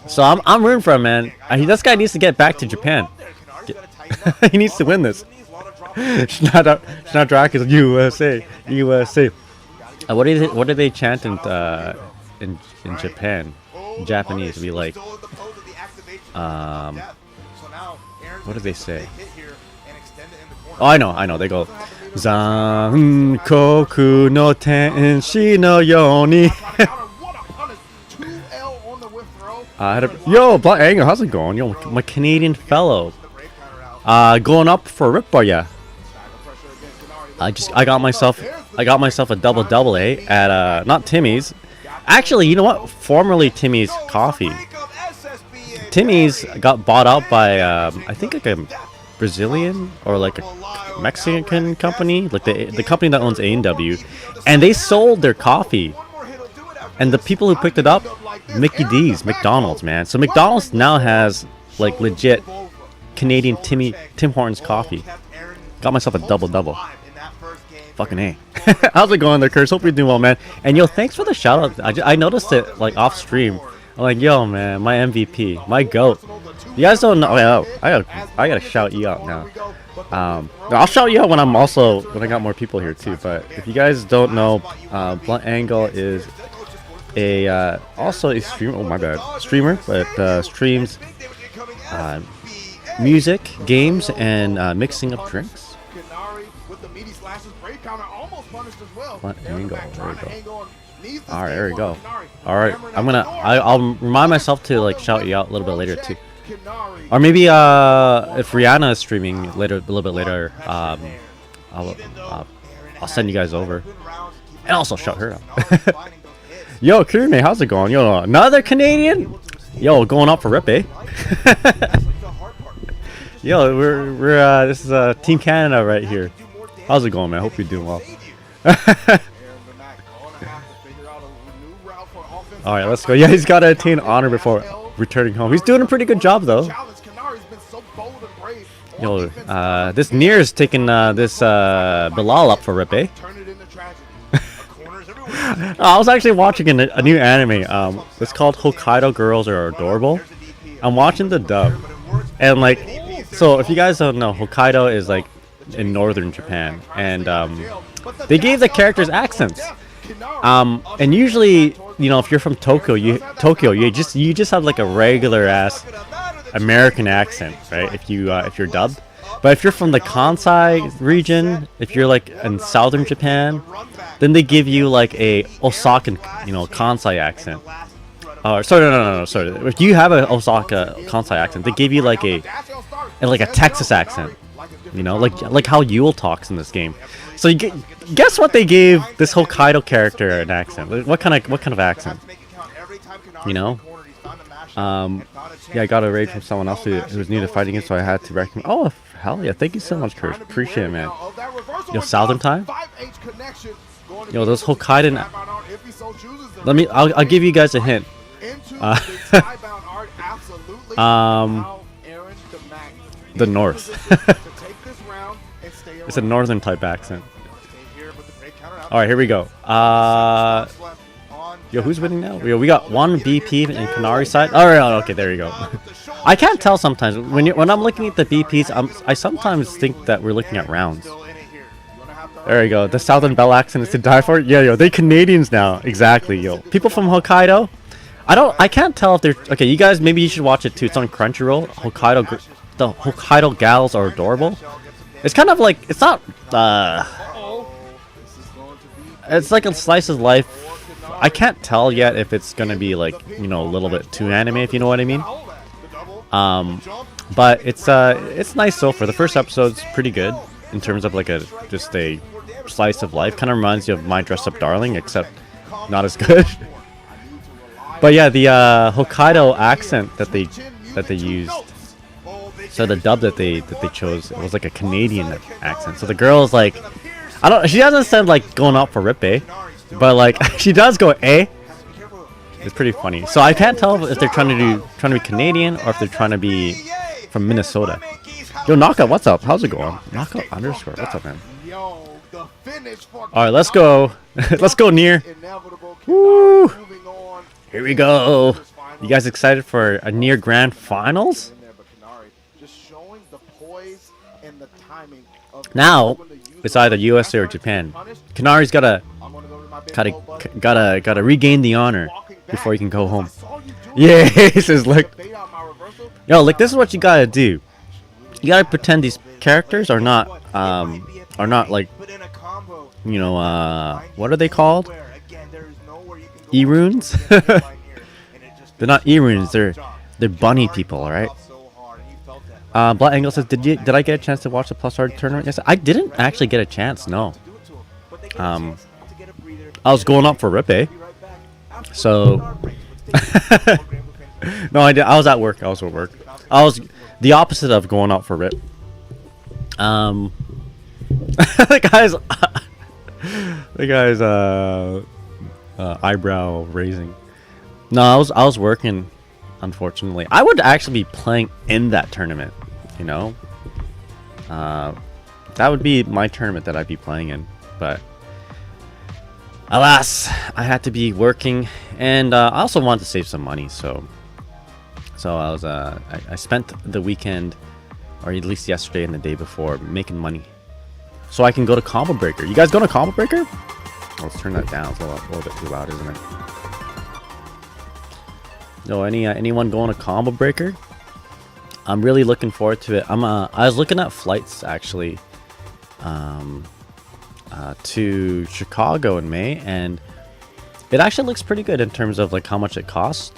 So I'm rooting for him, man. This guy needs to get back to Japan. He needs to win this. Snapdragon is USA. What do they chant in Japan? In Japanese, be like, what do they say? Oh, I know. They go, Zankoku no tenshi no yoni. Yo, Black Anger, how's it going? Yo, my Canadian fellow. Going up for a rip, are ya? I got myself a double A at not Timmy's. Actually, you know what? Formerly Timmy's Coffee. Timmy's got bought out by I think like a Brazilian or like a Mexican company, like the company that owns A&W, and they sold their coffee. And the people who picked it up, Mickey D's, McDonald's, man. So McDonald's now has like legit Canadian Tim Hortons coffee. Got myself a double. Fucking A. How's it going there, Curse? Hope you're doing well, man. And yo, thanks for the shout out. I noticed it like off stream. I'm like, yo, man, my MVP, my GOAT. You guys don't know. Oh, I gotta shout you out now. I'll shout you out when I got more people here too. But if you guys don't know, Blunt Angle is also a streamer. Oh my bad, streamer, but streams music, games, and mixing up drinks. flashes. Brave counter almost punished as well. What Aaron angle? back There we trying to go. hang on. Needs this All right, game there we for go. Kinari. All right, Hammering I'm at gonna. the door. I'll remind myself to like shout you out a little bit later too. Or maybe if Rihanna is streaming later, a little bit later, I'll send you guys over, and also shout her out. Yo, Kirime, how's it going? Yo, another Canadian? Yo, going up for Rip, eh? Yo, we're this is Team Canada right here. How's it going, man? Hope you're doing well. All right, let's go. Yeah, he's got to attain honor before returning home. He's doing a pretty good job though. Yo, this Nier is taking this Bilal up for Rip, eh? I was actually watching a new anime. It's called Hokkaido Girls Are Adorable. I'm watching the dub, and like, so if you guys don't know, Hokkaido is like in northern Japan, and they gave the characters accents. And usually, you know, if you're from Tokyo, you just have like a regular ass American accent, right? If you're dubbed. But if you're from the Kansai region, if you're like in southern Japan, then they give you like a Osakan, you know, Kansai accent. Sorry, no. If you have a Osaka Kansai accent, they give you like a Texas accent. You know, like how Yule talks in this game. So guess what they gave this Hokkaido character an accent? What kind of accent? You know? Yeah, I got a raid from someone else who was new to fighting it, so I had to recommend. Oh, hell yeah! Thank you so much, Kurt. Appreciate it, man. Yo, Southern time. Yo, those Hokkaido. I'll give you guys a hint. The north. It's a northern type accent. All right, here we go. Yo, who's winning now? Yo, we got one BP in Kanari side. All right, okay, there you go. I can't tell sometimes when I'm looking at the BPs. I sometimes think that we're looking at rounds. There you go. The Southern Belle accent is to die for. Yeah, yo, they Canadians now. Exactly, yo. People from Hokkaido. I can't tell if they're okay. You guys, maybe you should watch it too. It's on Crunchyroll. The Hokkaido gals are adorable. It's kind of like it's not. It's like a slice of life. I can't tell yet if it's gonna be like, you know, a little bit too anime, if you know what I mean. But it's nice so far. The first episode's pretty good in terms of like just a slice of life. Kind of reminds you of My Dress Up Darling, except not as good. But yeah, the Hokkaido accent that they used. So the dub that they chose, it was like a Canadian accent. So the girl is like, she doesn't sound like going out for Rip, eh? But like she does go, eh? It's pretty funny. So I can't tell if they're trying to be Canadian or if they're trying to be from Minnesota. Yo, Knockout, what's up? How's it going? Knockout _ what's up, man? All right, let's go. Let's go Nier. Woo! Here we go. You guys excited for a Nier Grand Finals? Now it's either USA or Japan. Kanari's gotta regain the honor before he can go home. Yeah, he says, look. Yo, like this is what you gotta do. You gotta pretend these characters are not like, you know, what are they called? E-runes? They're not E-runes, they're bunny people, alright? Black Angle says, did I get a chance to watch the Plus Hard tournament? Yes, I didn't actually get a chance, no. I was going up for Rip, eh? So no, I was at work. I was the opposite of going out for Rip. the guy's eyebrow raising. No, I was working, unfortunately. I would actually be playing in that tournament, you know. That would be my tournament that I'd be playing in, but alas, I had to be working, and I also wanted to save some money, so I was I spent the weekend, or at least yesterday and the day before, making money, so I can go to Combo Breaker. You guys going to Combo Breaker? Let's turn that down. It's a little bit too loud, isn't it? No, anyone going to Combo Breaker? I'm really looking forward to it. I was looking at flights actually. to Chicago in May, and it actually looks pretty good in terms of like how much it costs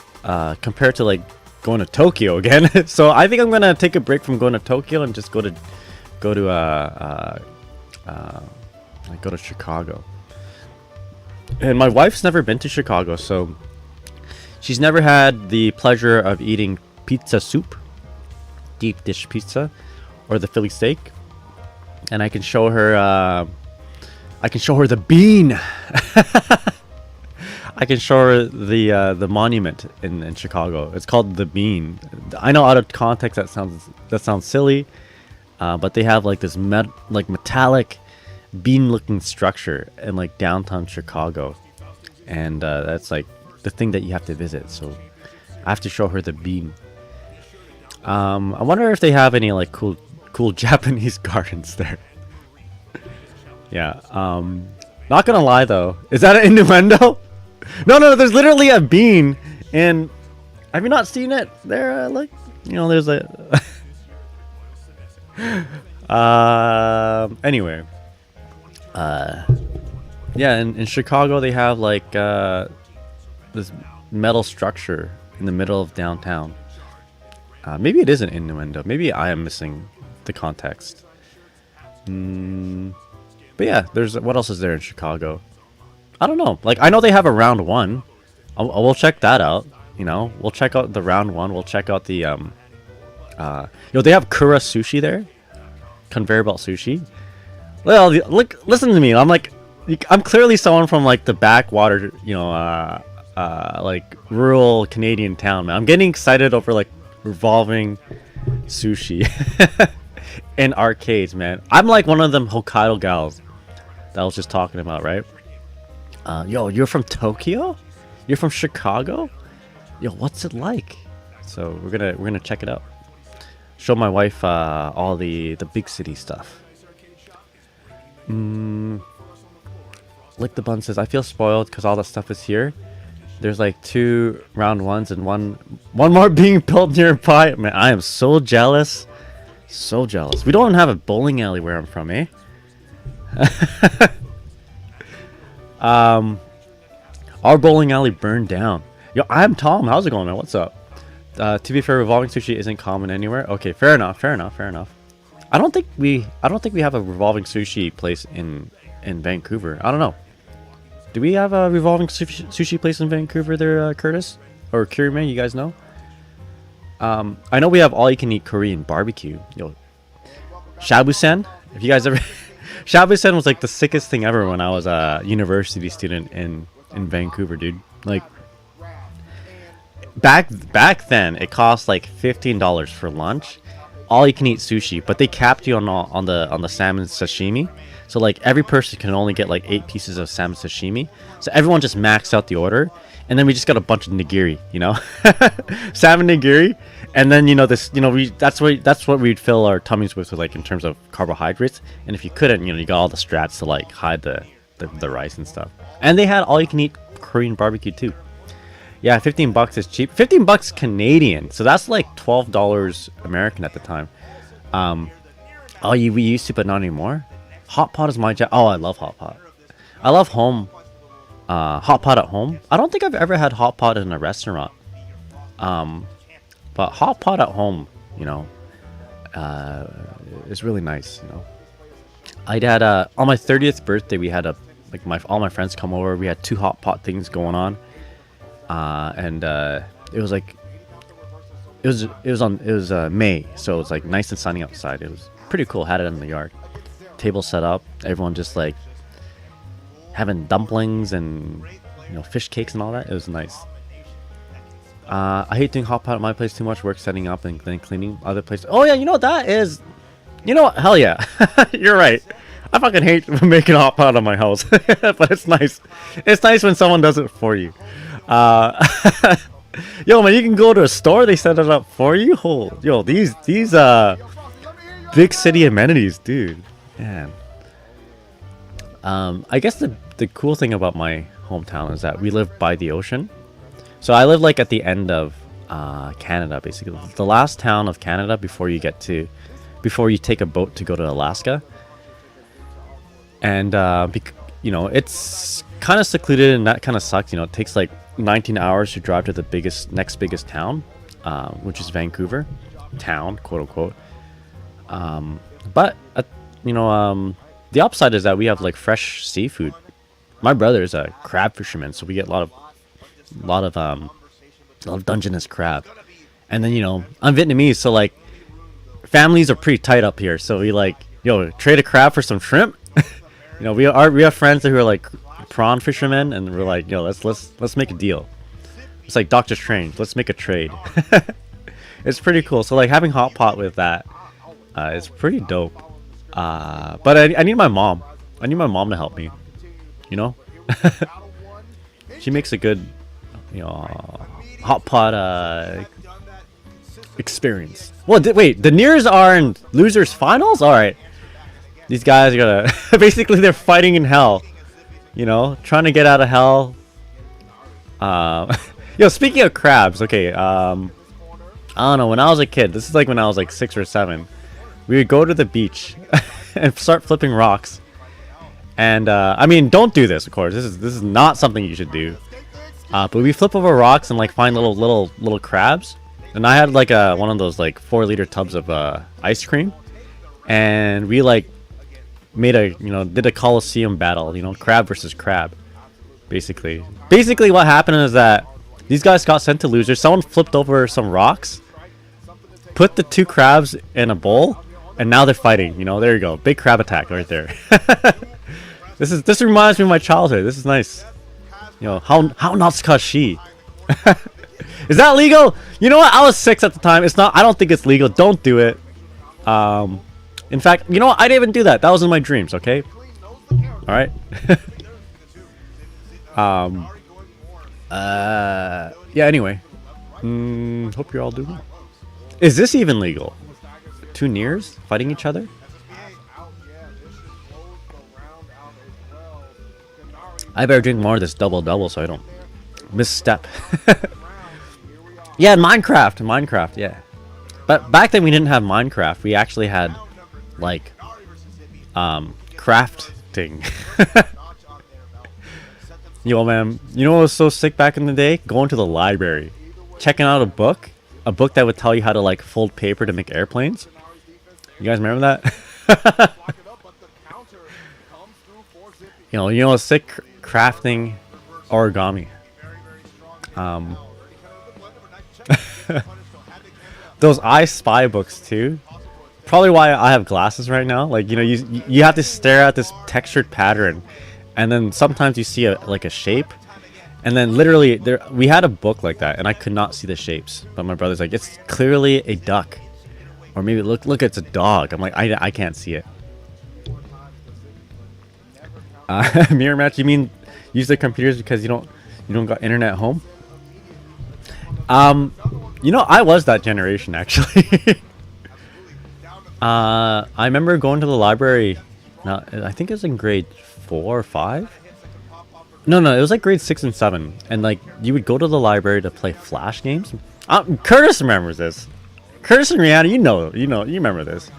compared to like going to Tokyo again. So I think I'm gonna take a break from going to Tokyo and just go to Chicago. And my wife's never been to Chicago, so she's never had the pleasure of eating pizza soup, deep dish pizza, or the Philly steak. And I can show her the bean. I can show her the monument in Chicago. It's called the Bean. I know out of context that sounds silly, but they have like this metallic bean-looking structure in like downtown Chicago, and that's like the thing that you have to visit. So I have to show her the Bean. I wonder if they have any like cool Japanese gardens there. Yeah. Not gonna lie though, is that an innuendo? No, there's literally a bean, and have you not seen it? There, like, you know, there's a. Anyway. Yeah, in Chicago they have like this metal structure in the middle of downtown. Maybe it is an innuendo. Maybe I am missing the context. But yeah, there's what else is there in Chicago? I don't know. Like, I know they have a round one. We'll check that out. You know, we'll check out the round one. We'll check out the they have Kura sushi there, conveyor belt sushi. Well, look, listen to me. I'm clearly someone from like the backwater, like rural Canadian town, man. I'm getting excited over like revolving sushi in arcades, man. I'm like one of them Hokkaido gals that I was just talking about, right? Yo, you're from Tokyo? You're from Chicago? Yo, what's it like? So we're gonna check it out. Show my wife all the big city stuff. Lick the Bun says, I feel spoiled because all that stuff is here. There's like 2 round ones and one more being built nearby. Man, I am so jealous. So jealous. We don't even have a bowling alley where I'm from, eh? Our bowling alley burned down. Yo, I'm Tom. How's it going, man? What's up? To be fair, revolving sushi isn't common anywhere. Okay, fair enough. I don't think we have a revolving sushi place in Vancouver. I don't know. Do we have a revolving sushi place in Vancouver there, Curtis? Or Kirime, you guys know? I know we have all-you-can-eat Korean barbecue. Yo, Shabu-sen? If you guys ever... Shabu-sen was like the sickest thing ever when I was a university student in Vancouver, dude. Like, back then, it cost like $15 for lunch. All-you-can-eat sushi, but they capped you on the salmon sashimi. So like every person can only get like 8 pieces of salmon sashimi. So everyone just maxed out the order, and then we just got a bunch of nigiri, you know, salmon nigiri, and then that's what we'd fill our tummies with like in terms of carbohydrates. And if you couldn't, you got all the strats to like hide the rice and stuff. And they had all you can eat Korean barbecue too. Yeah, $15 is cheap. $15 Canadian, so that's like $12 American at the time. We used to, but not anymore. Hot pot is my jam. Oh, I love hot pot. I love home. Hot pot at home. I don't think I've ever had hot pot in a restaurant. But hot pot at home, is really nice. I had on my 30th birthday, we had all my friends come over. We had 2 hot pot things going on, and it was like it was May, so it was like nice and sunny outside. It was pretty cool. Had it in the yard. Table set up, everyone just like having dumplings and fish cakes and all that. It was nice. I hate doing hot pot at my place. Too much work setting up and then cleaning other places. Oh yeah, hell yeah. You're right. I fucking hate making a hot pot at my house. But it's nice. It's nice when someone does it for you. Yo man, you can go to a store, they set it up for you. These big city amenities, dude. Man. I guess the cool thing about my hometown is that we live by the ocean. So I live like at the end of Canada, basically the last town of Canada before you take a boat to go to Alaska. And you know, it's kind of secluded, and that kind of sucks. You know, it takes like 19 hours to drive to the next biggest town, which is Vancouver town, quote unquote. But you know, the upside is that we have like fresh seafood. My brother is a crab fisherman, so we get a lot of Dungeness crab. And then, you know, I'm Vietnamese, so like families are pretty tight up here. So we like, yo, trade a crab for some shrimp. You know, we have friends who are like prawn fishermen, and we're like, yo, let's make a deal. It's like Doctor Strange. Let's make a trade. It's pretty cool. So like having hot pot with that is pretty dope. But I need my mom. I need my mom to help me. You know, she makes a good, you know, hot pot experience. Well, wait, the Nears are in losers finals. All right, these guys are gonna basically they're fighting in hell. You know, trying to get out of hell. Yo, speaking of crabs, okay. I don't know. When I was a kid, this is like when I was like 6 or 7, we would go to the beach and start flipping rocks. And I mean, don't do this, of course. This is not something you should do. But we flip over rocks and like find little crabs. And I had like one of those like 4-liter tubs of ice cream, and we like made did a Coliseum battle. You know, crab versus crab. Basically, what happened is that these guys got sent to losers. Someone flipped over some rocks, put the 2 crabs in a bowl, and now they're fighting. You know, there you go, big crab attack right there. This reminds me of my childhood. This is nice. You know, how not Kashi? Is that legal? You know what? I was 6 at the time. It's not. I don't think it's legal. Don't do it. In fact, you know what? I didn't even do that. That was in my dreams. Okay. All right. Yeah. Anyway. Hope you're all doing well. Is this even legal? 2 Nears fighting each other? I better drink more of this double so I don't misstep. Yeah, Minecraft, yeah. But back then we didn't have Minecraft. We actually had like crafting. Yo, man, you know what was so sick back in the day? Going to the library, checking out a book that would tell you how to like fold paper to make airplanes. You guys remember that? you know, sick crafting origami. Those I Spy books too. Probably why I have glasses right now. Like, you know, you have to stare at this textured pattern, and then sometimes you see a shape, and then literally we had a book like that, and I could not see the shapes. But my brother's like, it's clearly a duck, or maybe look, it's a dog. I'm like, I can't see it. Mirror match? You mean use the computers because you don't got internet at home? You know, I was that generation actually. I remember going to the library. Now, I think it was in grade 4 or 5. No, it was like grade 6 and 7, and like you would go to the library to play Flash games. Curtis remembers this. Curtis and Rihanna, you remember this.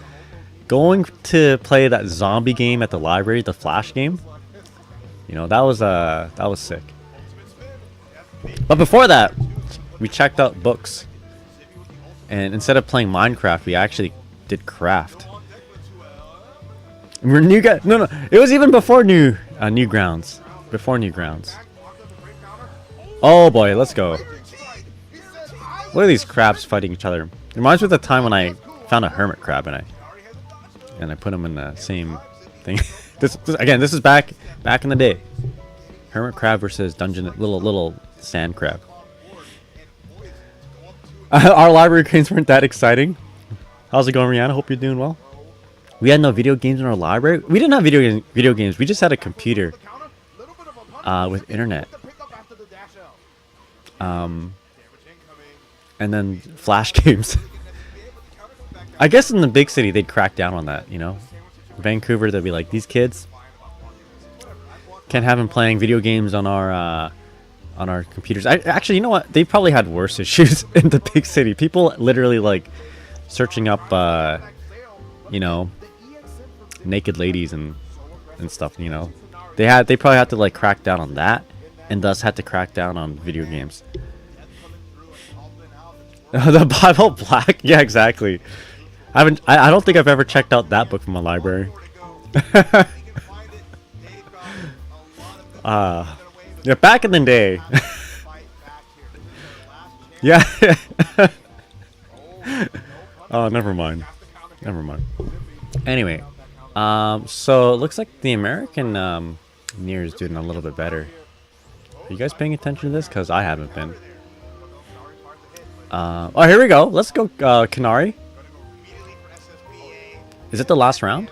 Going to play that zombie game at the library, the Flash game. You know, that was sick. But before that, we checked out books, and instead of playing Minecraft, we actually did craft. We're new guys. No, it was even before Newgrounds. Before Newgrounds. Oh boy, let's go. Look at these crabs fighting each other. It reminds me of the time when I found a hermit crab and I put them in the same thing. This is back in the day. Hermit crab versus dungeon little sand crab. Our library games weren't that exciting. How's it going, Rihanna? Hope you're doing well. We had no video games in our library. We didn't have video games. We just had a computer with internet. And then Flash games. I guess in the big city they'd crack down on that, you know. Vancouver, they'd be like, these kids can't have them playing video games on our computers. Actually, you know what? They probably had worse issues in the big city. People literally like searching up, you know, naked ladies and and stuff. You know, they probably had to like crack down on that, and thus had to crack down on video games. The Bible Black, yeah, exactly. I don't think I've ever checked out that book from a library. Yeah, back in the day. Yeah. Oh, never mind. Never mind. Anyway, so it looks like the American Nier is doing a little bit better. Are you guys paying attention to this? Because I haven't been. Oh, here we go. Let's go, Kanari. Is it the last round?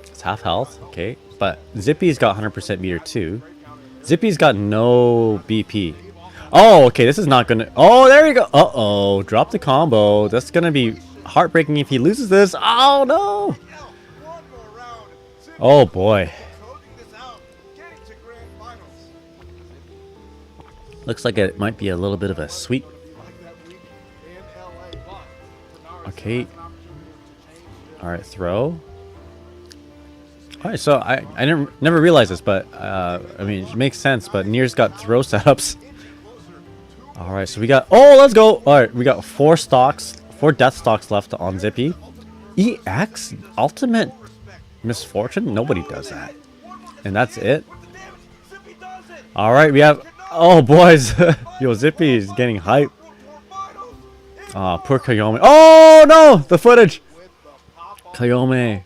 It's half health, okay. But Zippy's got 100% meter too. Zippy's got no BP. Oh, okay, this is not gonna... Oh, there you go. Uh-oh, drop the combo. That's gonna be heartbreaking if he loses this. Oh, no. Oh, boy. Looks like it might be a little bit of a sweep. Okay. Alright, throw. Alright, so I never realized this, but I mean, it makes sense, but Nier's got throw setups. Alright, so we got... Oh, let's go! Alright, we got 4 death stocks left on Zippy. EX? Ultimate Misfortune? Nobody does that. And that's it? Alright, we have... Oh, boys! Yo, Zippy is getting hype. Ah, poor Kayome. Oh, no! The footage! Kayome.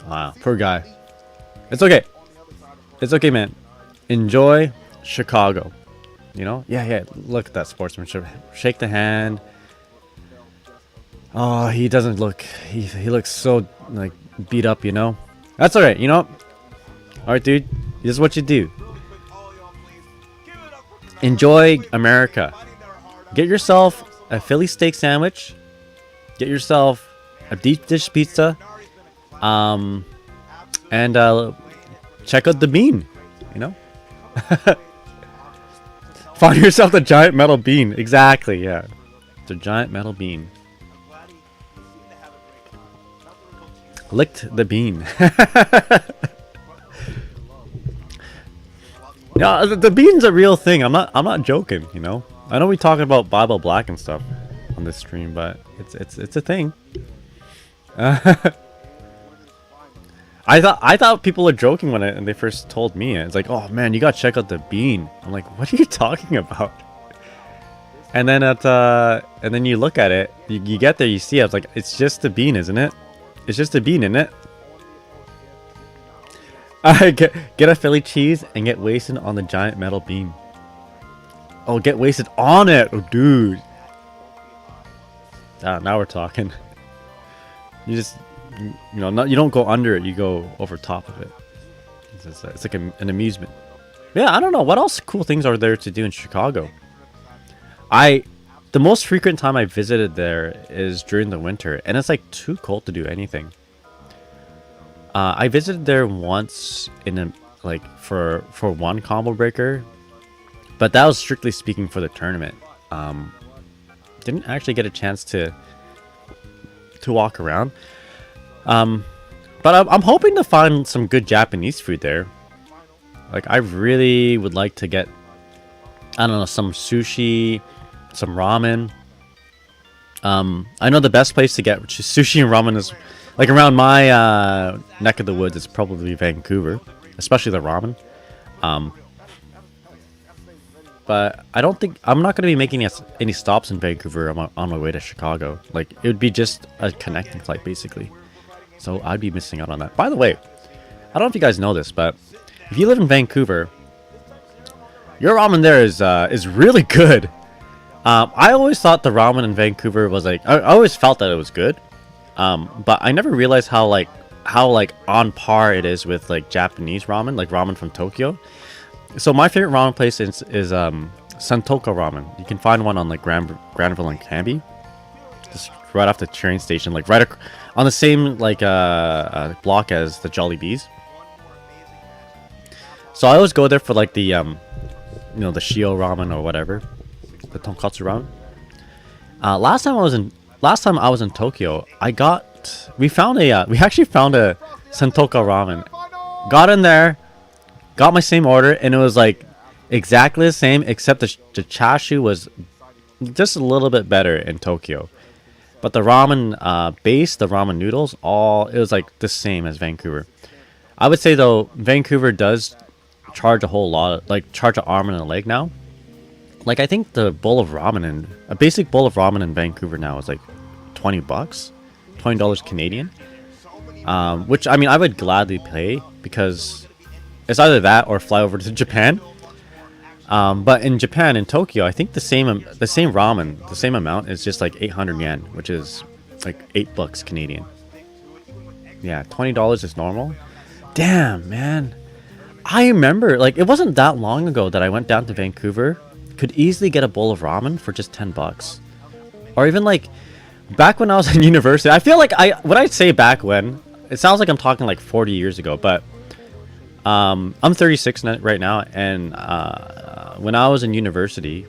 Wow, poor guy. It's okay. It's okay, man. Enjoy Chicago. You know? Yeah, yeah. Look at that sportsmanship. Shake the hand. Oh, he doesn't look... He looks so, like, beat up, you know? That's alright, you know? Alright, dude. This is what you do. Enjoy America. Get yourself a Philly steak sandwich. Get yourself a deep dish pizza. And check out the bean. You know? Find yourself the giant metal bean. Exactly, yeah. The giant metal bean. Licked the bean. Yeah, the bean's a real thing. I'm not joking, you know. I know we talk about Bible Black and stuff on this stream, but it's a thing. I thought people were joking when they first told me. It's like, oh man, you gotta check out the bean. I'm like, what are you talking about? And then and then you look at it, you get there, you see it. I was like, it's just a bean, isn't it? It's just a bean, isn't it? Get a Philly cheese and get wasted on the giant metal bean. Oh, get wasted on it, oh dude. Now we're talking. You just, you know, you don't go under it, you go over top of it. It's like an amusement. Yeah, I don't know what else cool things are there to do in Chicago. The most frequent time I visited there is during the winter, and it's like too cold to do anything. I visited there once for one combo breaker, but that was strictly speaking for the tournament. Didn't actually get a chance to walk around. But I'm hoping to find some good Japanese food there. Like, I really would like to get, I don't know, some sushi, some ramen. I know the best place to get sushi and ramen is, like, around my neck of the woods, it's probably Vancouver, especially the ramen. But I don't think, I'm not going to be making any stops in Vancouver on my way to Chicago. Like, it would be just a connecting flight, basically. So I'd be missing out on that. By the way, I don't know if you guys know this, but if you live in Vancouver, your ramen there is really good. I always thought the ramen in Vancouver was like, I always felt that it was good. But I never realized how on par it is with like Japanese ramen, like ramen from Tokyo. So my favorite ramen place is Santoko Ramen. You can find one on like Granville and Canby, just right off the train station, like right on the same like block as the Jollibees. So I always go there for like the you know, the Shio ramen or whatever, the tonkatsu ramen. Last time I was in last time I was in Tokyo, we actually found a Sentoka ramen. Got in there, got my same order, and it was like exactly the same, except the chashu was just a little bit better in Tokyo. But the ramen base, the ramen noodles, it was like the same as Vancouver. I would say though, Vancouver does charge a whole lot, like charge an arm and a leg now. Like I think a basic bowl of ramen in Vancouver now is like $20, $20 Canadian. Which I mean I would gladly pay because it's either that or fly over to Japan. But in Japan, in Tokyo, I think the same ramen, the same amount is just like 800 yen, which is like $8 Canadian. Yeah, $20 is normal. Damn, man. I remember, like, it wasn't that long ago that I went down to Vancouver, could easily get a bowl of ramen for just $10. Or even like, back when I was in university, I feel like when I say back when, it sounds like I'm talking like 40 years ago, but I'm 36 right now, and when I was in university,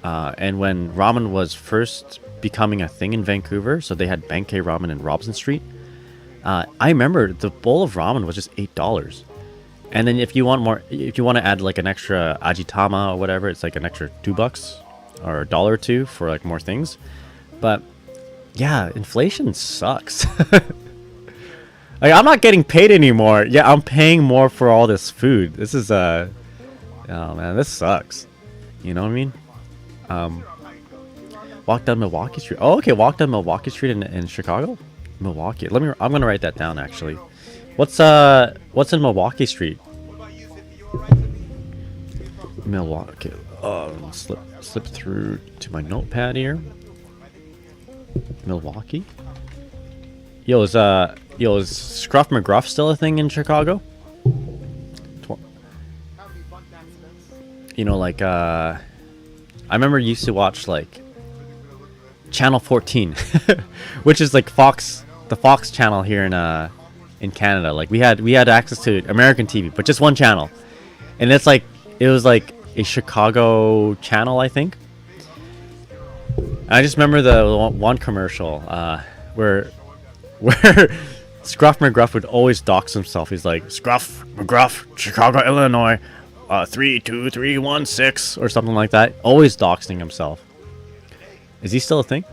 and when ramen was first becoming a thing in Vancouver, so they had Benkei ramen in Robson Street, I remember the bowl of ramen was just $8. And then if you want to add like an extra ajitama or whatever, it's like an extra $2 or $1 or $2 for like more things. But yeah, inflation sucks. Like I'm not getting paid anymore. Yeah, I'm paying more for all this food. This is oh man, this sucks. You know what I mean? Walk down Milwaukee Street. Oh, okay, walk down Milwaukee Street in Chicago. Milwaukee. I'm gonna write that down actually. What's in Milwaukee Street? Milwaukee. Slip through to my notepad here. Milwaukee. Yo, is Scruff McGruff still a thing in Chicago? You know, like I remember used to watch like Channel 14, which is like the Fox channel here in Canada. Like we had access to American TV, but just one channel, and it was like a Chicago channel, I think. I just remember the one commercial where Scruff McGruff would always dox himself. He's like, Scruff McGruff, Chicago, Illinois, 32316 or something like that. Always doxing himself. Is he still a thing?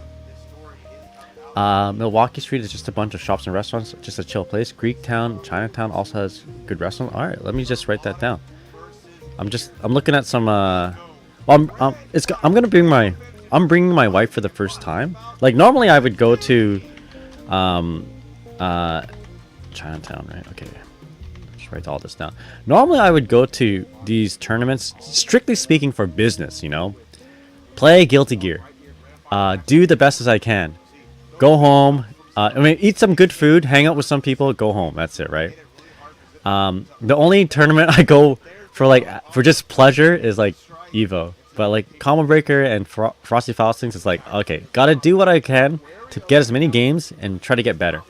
Milwaukee Street is just a bunch of shops and restaurants, just a chill place. Greektown, Chinatown also has good restaurants. All right, let me just write that down. I'm looking at some. I'm bringing my wife for the first time. Like normally I would go to, Chinatown, right? Okay, just write all this down. Normally I would go to these tournaments, strictly speaking, for business. You know, play Guilty Gear, do the best as I can. Go home. Eat some good food, hang out with some people, go home. That's it, right? The only tournament I go for just pleasure is like Evo. But like Combo Breaker and Frosty Faustings, it's like, okay, gotta do what I can to get as many games and try to get better.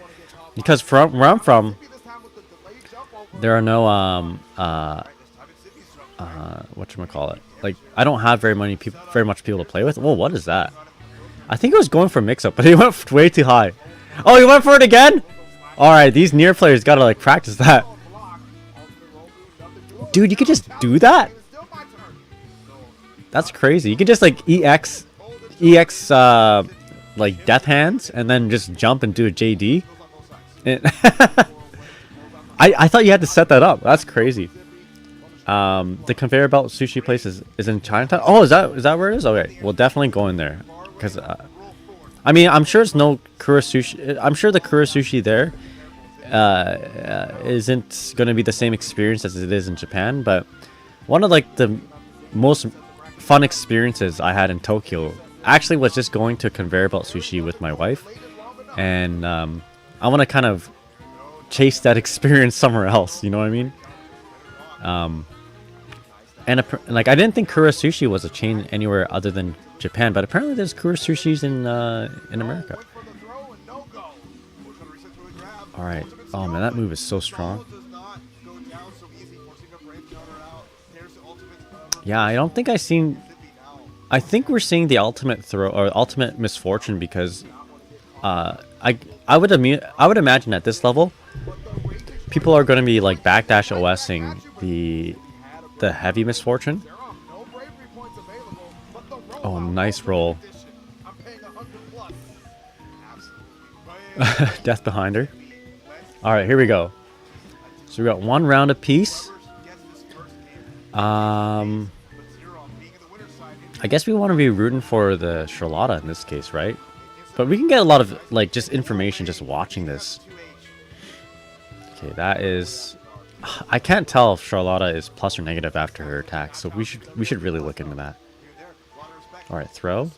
Because from where I'm from, there are no whatchamacallit. Like I don't have very much people to play with. Whoa, what is that? I think I was going for mix-up, but he went way too high. Oh, he went for it again? Alright, these near players gotta like practice that. Dude, you could just do that? That's crazy. You could just like EX like death hands and then just jump and do a JD. I thought you had to set that up. That's crazy. The conveyor belt sushi place is in Chinatown. Oh, is that where it is? Okay, we'll definitely go in there. Because, I mean, I'm sure it's no Kura Sushi. I'm sure the Kura Sushi there isn't going to be the same experience as it is in Japan. But one of, like, the most fun experiences I had in Tokyo actually was just going to conveyor belt sushi with my wife. And I want to kind of chase that experience somewhere else. You know what I mean? And like, I didn't think Kura Sushi was a chain anywhere other than Japan, but apparently there's Kura Sushis in America. All right. Oh man, that move is so strong. Yeah, I don't think I think we're seeing the ultimate throw or ultimate misfortune because I would imagine at this level, people are going to be like backdash OSing the heavy misfortune. Oh, nice roll. Death behind her. All right, here we go. So we got 1 round apiece. I guess we want to be rooting for the Charlotta in this case, right? But we can get a lot of like just information just watching this. Okay, that is. I can't tell if Charlotta is plus or negative after her attack, so we should really look into that. All right, throw.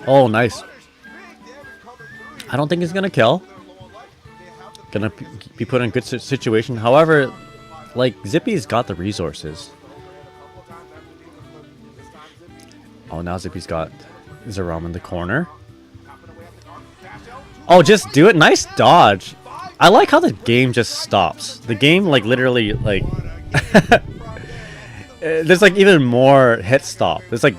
Oh, nice. I don't think he's gonna kill. Gonna be put in a good situation. However, like Zippy's got the resources. Oh, now Zippy's got Zerom in the corner. Oh, just do it. Nice dodge. I like how the game just stops. The game like literally like there's like even more hit stop. There's like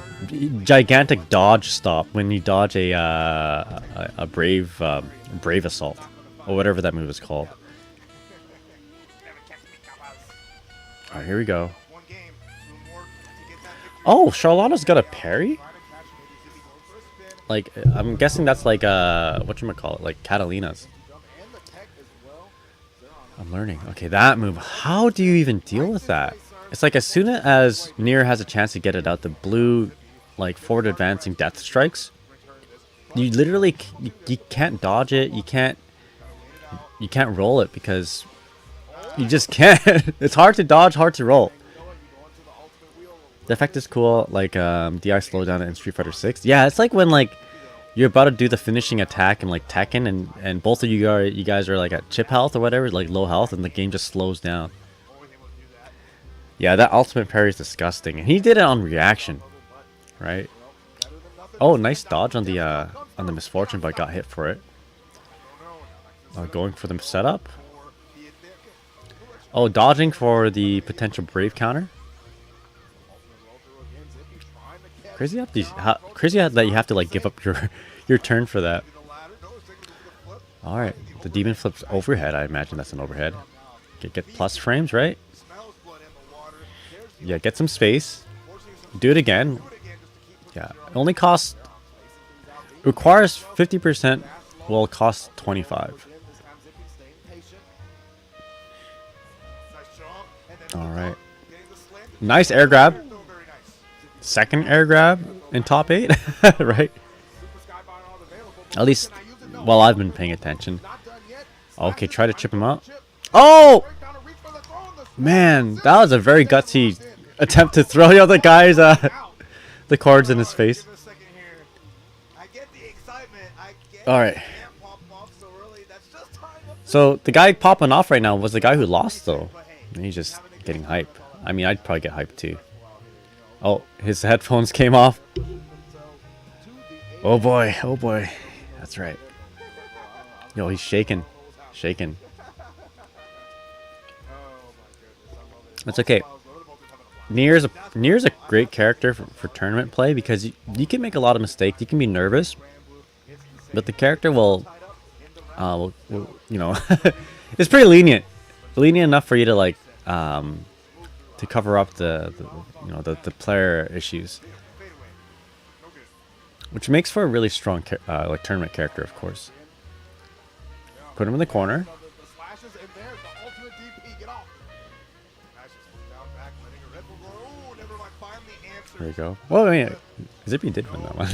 gigantic dodge stop when you dodge a brave assault or whatever that move is called. All right, here we go. Oh, Charlotta's got a parry? Like, I'm guessing that's like, whatchamacallit, like Catalina's. I'm learning. Okay, that move. How do you even deal with that? It's like as soon as Nier has a chance to get it out, the blue, like, forward advancing death strikes, you literally, you can't dodge it, you can't roll it because you just can't. It's hard to dodge, hard to roll. The effect is cool, like DI slowdown in Street Fighter 6. Yeah, it's like when like you're about to do the finishing attack in like Tekken, and both of you guys are like at chip health or whatever, like low health, and the game just slows down. Yeah, that ultimate parry is disgusting, and he did it on reaction, right? Oh, nice dodge on the misfortune, but got hit for it. Going for the setup. Oh, dodging for the potential brave counter. Crazy that you have to like give up your turn for that. All right, the demon flips overhead. I imagine that's an overhead. Get plus frames, right? Yeah, get some space. Do it again. Yeah, it only costs. Requires 50%. Will cost 25. All right. Nice air grab. Second air grab in top 8, right? At least while I've been paying attention. Okay, try to chip him up. Oh! Man, that was a very gutsy attempt to throw the other guy's the cards in his face. Alright. So the guy popping off right now was the guy who lost though. He's just getting hype. I mean, I'd probably get hyped too. Oh, his headphones came off. Oh boy, oh boy. That's right. Yo, he's shaking. Shaking. That's okay. Nier's a great character for tournament play because you can make a lot of mistakes. You can be nervous. But the character will you know, it's pretty lenient. Lenient enough for you to like to cover up the player issues, which makes for a really strong like tournament character, of course. Put him in the corner. There you go. Well, I mean, Zippy did win that one.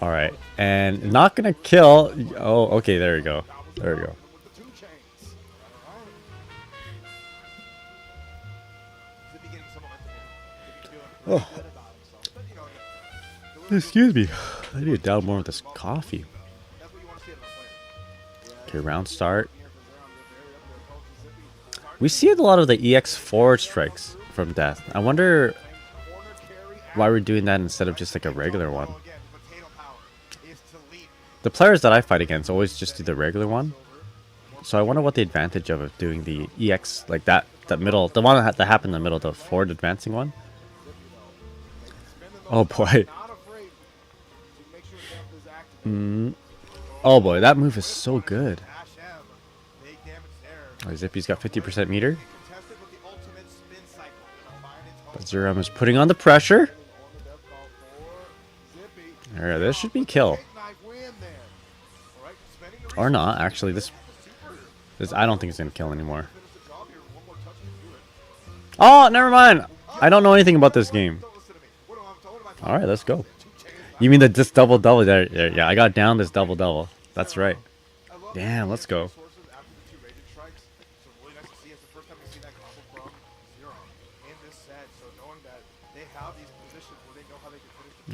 All right, and not gonna kill. Oh, okay. There you go. There you go. Oh. Excuse me. I need to down more of this coffee. Okay, round start. We see a lot of the EX forward strikes from Death. I wonder why we're doing that instead of just like a regular one. The players that I fight against always just do the regular one. So I wonder what the advantage of doing the EX, like that middle, the one that happened in the middle, the forward advancing one. Oh boy. Not afraid to make sure Depth is active. Oh boy, that move is so good. Ash M, big damage there. Oh, Zippy's got 50% meter. Contested with the ultimate spin cycle. Gonna find its home. But Zeram is putting on the pressure. On the death call for Zippy. Alright, this should be kill. Big knife win there. All right, spending the Or not, actually. This I don't think it's gonna kill anymore. finish the job here. One more touch to do it. Oh, never mind. I don't know anything about this game. Don't listen to me. What am I Alright, let's go. You mean this double-double there? Yeah, I got down this double-double. That's right. Damn, let's go.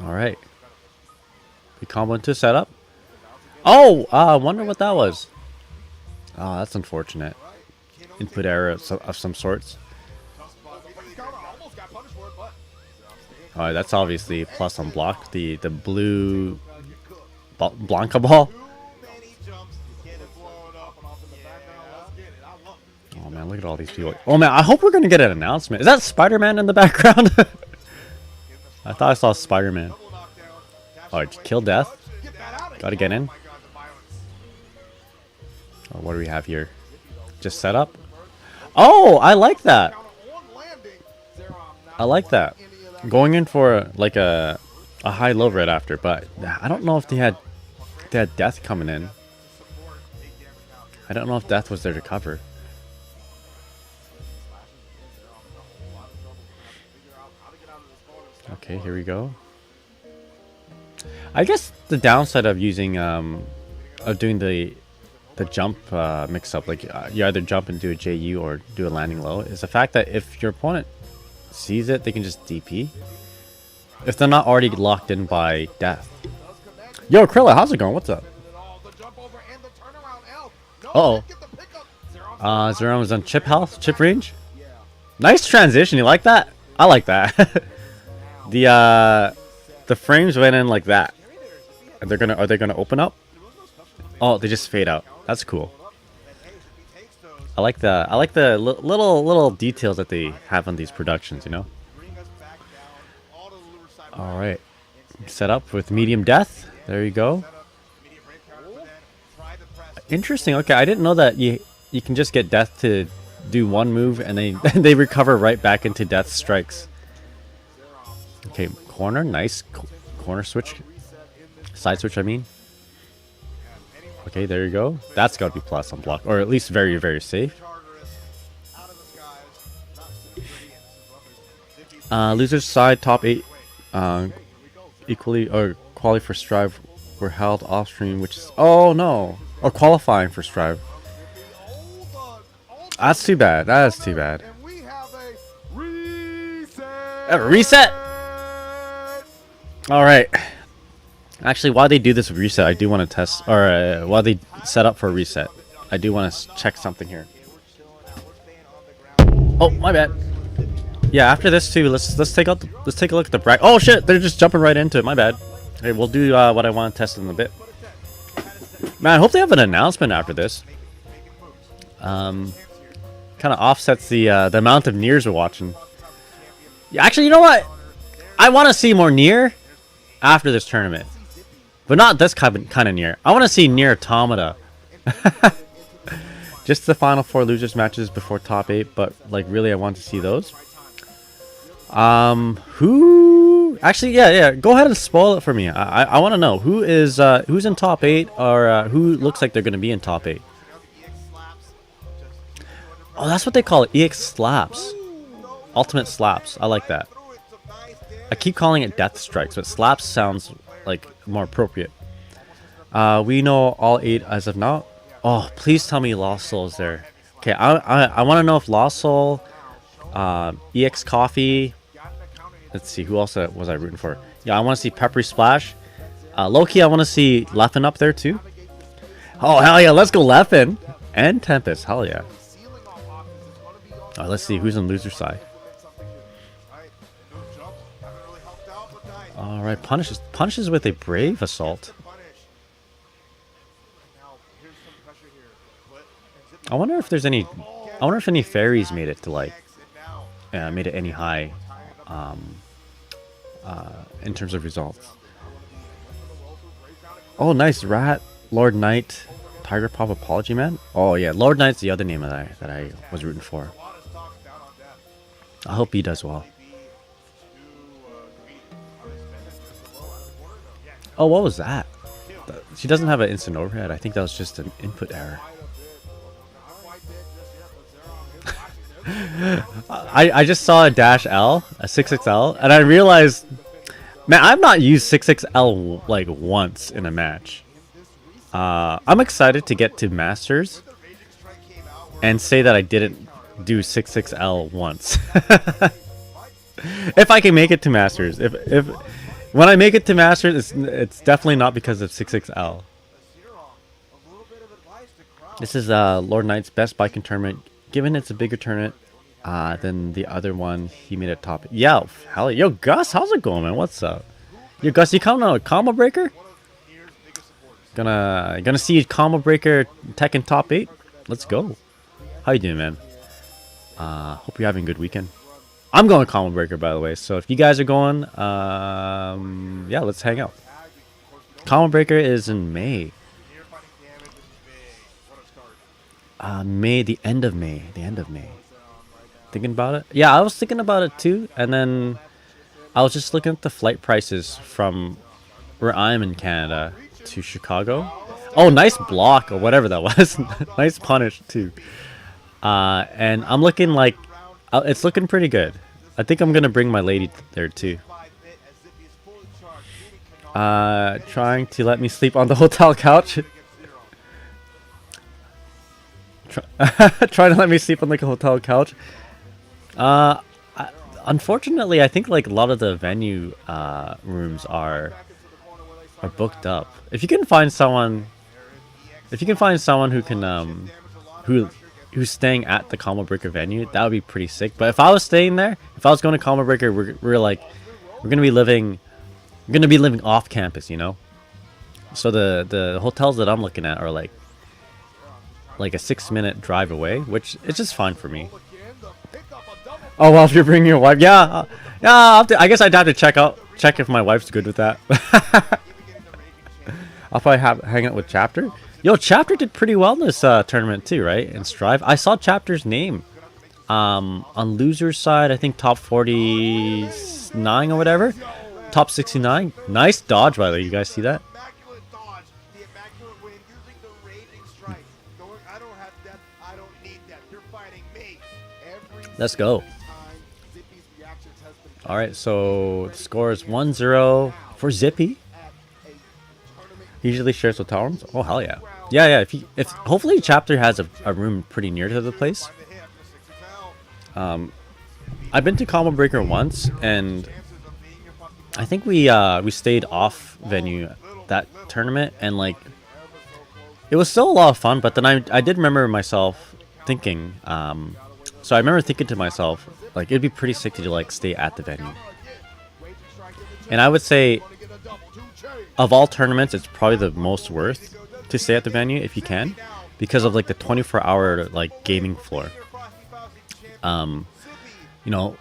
Alright. We combo into setup. Oh, I wonder what that was. Oh, that's unfortunate. Input error of some sorts. Alright, that's obviously plus on block. The blue Blanca ball. Oh man, look at all these people. Oh man, I hope we're gonna get an announcement. Is that Spider-Man in the background? I thought I saw Spider-Man. Alright, kill death. Gotta get in. Oh, what do we have here? Just set up. Oh, I like that. I like that. Going in for like a high low right after, but I don't know if they had death coming in. I don't know if death was there to cover. Okay, here we go. I guess the downside of using of doing the jump mix up, like you either jump and do a JU or do a landing low, is the fact that if your opponent sees it, they can just DP. If they're not already locked in by death. Yo, Krilla, how's it going? What's up? Uh-oh. Zerom is on chip health, chip range. Nice transition. You like that? I like that. The frames went in like that. Are they gonna open up? Oh, they just fade out. That's cool. I like the little details that they have on these productions, you know. All right, set up with medium death. There you go. Interesting. Okay, I didn't know that you can just get death to do one move and they recover right back into death strikes. Okay, corner, nice corner switch, side switch. I mean. Okay, there you go. That's got to be plus on block, or at least very, very safe. Losers side top 8 equally or qualify for Strive were held off stream, which is or qualifying for Strive. That's too bad. That is too bad. Reset. All right. Actually, while they do this reset, I do want to test, or while they set up for a reset, I do want to check something here. Oh, my bad. Yeah, after this too, let's take a look at the bracket. Oh shit, they're just jumping right into it. My bad. Hey, we'll do what I want to test in a bit. Man, I hope they have an announcement after this. Kind of offsets the amount of Niers we're watching. Yeah, actually, you know what? I want to see more Nier after this tournament. But not this kind of Nier. I want to see Nier Automata. Just the final 4 losers matches before top 8, but like really I want to see those. Who actually yeah, go ahead and spoil it for me. I want to know who's in top 8 or who looks like they're going to be in top 8. Oh, that's what they call it. EX slaps. Ultimate slaps. I like that. I keep calling it death strikes, but slaps sounds like more appropriate. We know all 8 as of now. Oh, please tell me Lost Soul is there. Okay, I want to know if Lost Soul, EX Coffee. Let's see, who else was I rooting for? Yeah, I want to see Peppery Splash. Loki, I want to see Leffen up there too. Oh, hell yeah, let's go Leffen. And Tempest, hell yeah. Let's see who's on loser side. Alright, punishes with a Brave Assault. I wonder if there's any. I wonder if any fairies made it to like, made it any high. in terms of results. Oh, nice rat, Lord Knight, Tiger Pop Apology Man. Oh yeah, Lord Knight's the other name that I was rooting for. I hope he does well. Oh, what was that? She doesn't have an instant overhead. I think that was just an input error. I just saw a dash L, a 6XL, and I realized, man, I've not used 6XL like once in a match. I'm excited to get to Masters and say that I didn't do 6XL once. If I can make it to Masters, if when I make it to Masters, it's definitely not because of 6XL. This is Lord Knight's best biking tournament. Given it's a bigger tournament than the other one, he made a top. Yeah, hell, yo Gus, how's it going, man? What's up? Yo Gus, you coming on a combo breaker? Gonna see combo breaker Tekken top 8. Let's go. How you doing, man? Hope you're having a good weekend. I'm going combo breaker, by the way. So if you guys are going, yeah, let's hang out. Combo breaker is in May. May, the end of May. Thinking about it? Yeah, I was thinking about it too. And then I was just looking at the flight prices from where I'm in Canada to Chicago. Oh, nice block or whatever that was. Nice punish too. And I'm looking like it's looking pretty good. I think I'm gonna bring my lady there too. Trying to let me sleep on the hotel couch. Trying to let me sleep on like a hotel couch. Unfortunately, I think like a lot of the venue rooms are booked up. If you can find someone who can who's staying at the Combo Breaker venue, that would be pretty sick. But if I was staying there, if I was going to Combo Breaker, we're gonna be living off campus, you know. So the hotels that I'm looking at are like a 6-minute drive away, which is just fine for me. Oh well, if you're bringing your wife, yeah, I guess I'd have to check if my wife's good with that. I'll probably hang out with Chapter. Yo, Chapter did pretty well in this tournament too, right? In Strive, I saw Chapter's name on loser's side. I think top 49 or whatever, top 69. Nice dodge, by the way. You guys see that? Let's go. All right, so the score is 1-0 for Zippy. He usually shares with Tolerance. Oh hell yeah, yeah. If hopefully Chapter has a room pretty near to the place. I've been to Combo Breaker once, and I think we stayed off venue that tournament, and like it was still a lot of fun. But then I did remember myself thinking. So I remember thinking to myself, like, it'd be pretty sick to like stay at the venue. And I would say, of all tournaments, it's probably the most worth to stay at the venue if you can, because of like the 24-hour like gaming floor. You know,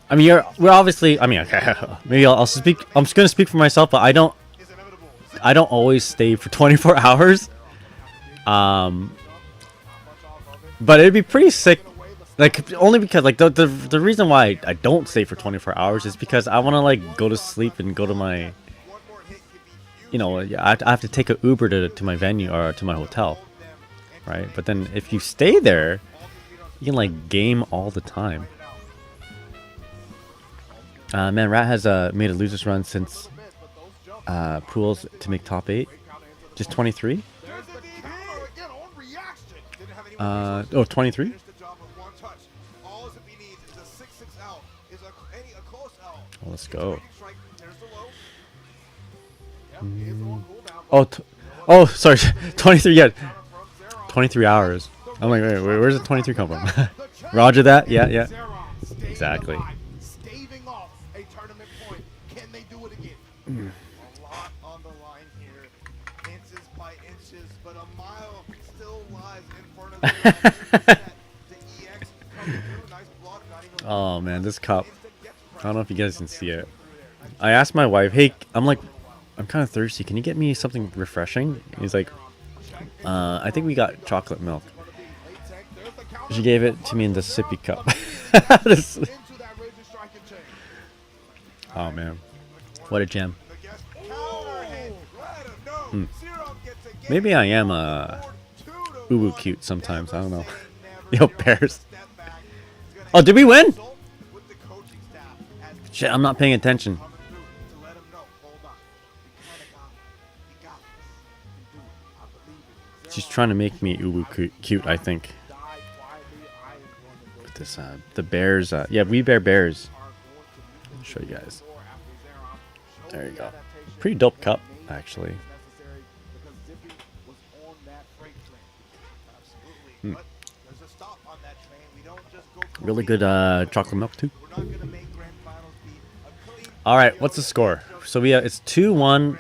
I mean, we're obviously. I mean, okay, maybe I'll speak. I'm just gonna speak for myself, but I don't always stay for 24 hours. But it'd be pretty sick. Like, only because, like, the reason why I don't stay for 24 hours is because I want to, like, go to sleep and go to my, you know, I have to take an Uber to my venue or to my hotel, right? But then if you stay there, you can, like, game all the time. Man, Rat has made a loser's run since pools to make top 8. Just 23? 23? Well, let's go. Oh, sorry. 23, yeah. 23 hours. I'm like, wait, where's the 23 come from? Roger that? Yeah. Exactly. Oh man, this cup. I don't know if you guys can see it. I asked my wife, hey, I'm kind of thirsty. Can you get me something refreshing? He's like, I think we got chocolate milk. She gave it to me in the sippy cup. Oh man, what a gem. Maybe I am uwu cute sometimes. I don't know. Yo, Bears. Oh, did we win? Shit, I'm not paying attention. She's trying to make me uwu cute, I think. With this, the Bears. Yeah, we bear bears. I'll show you guys. There you go. Pretty dope cup, actually. Really good chocolate milk too. All right, what's the score? So it's 2-1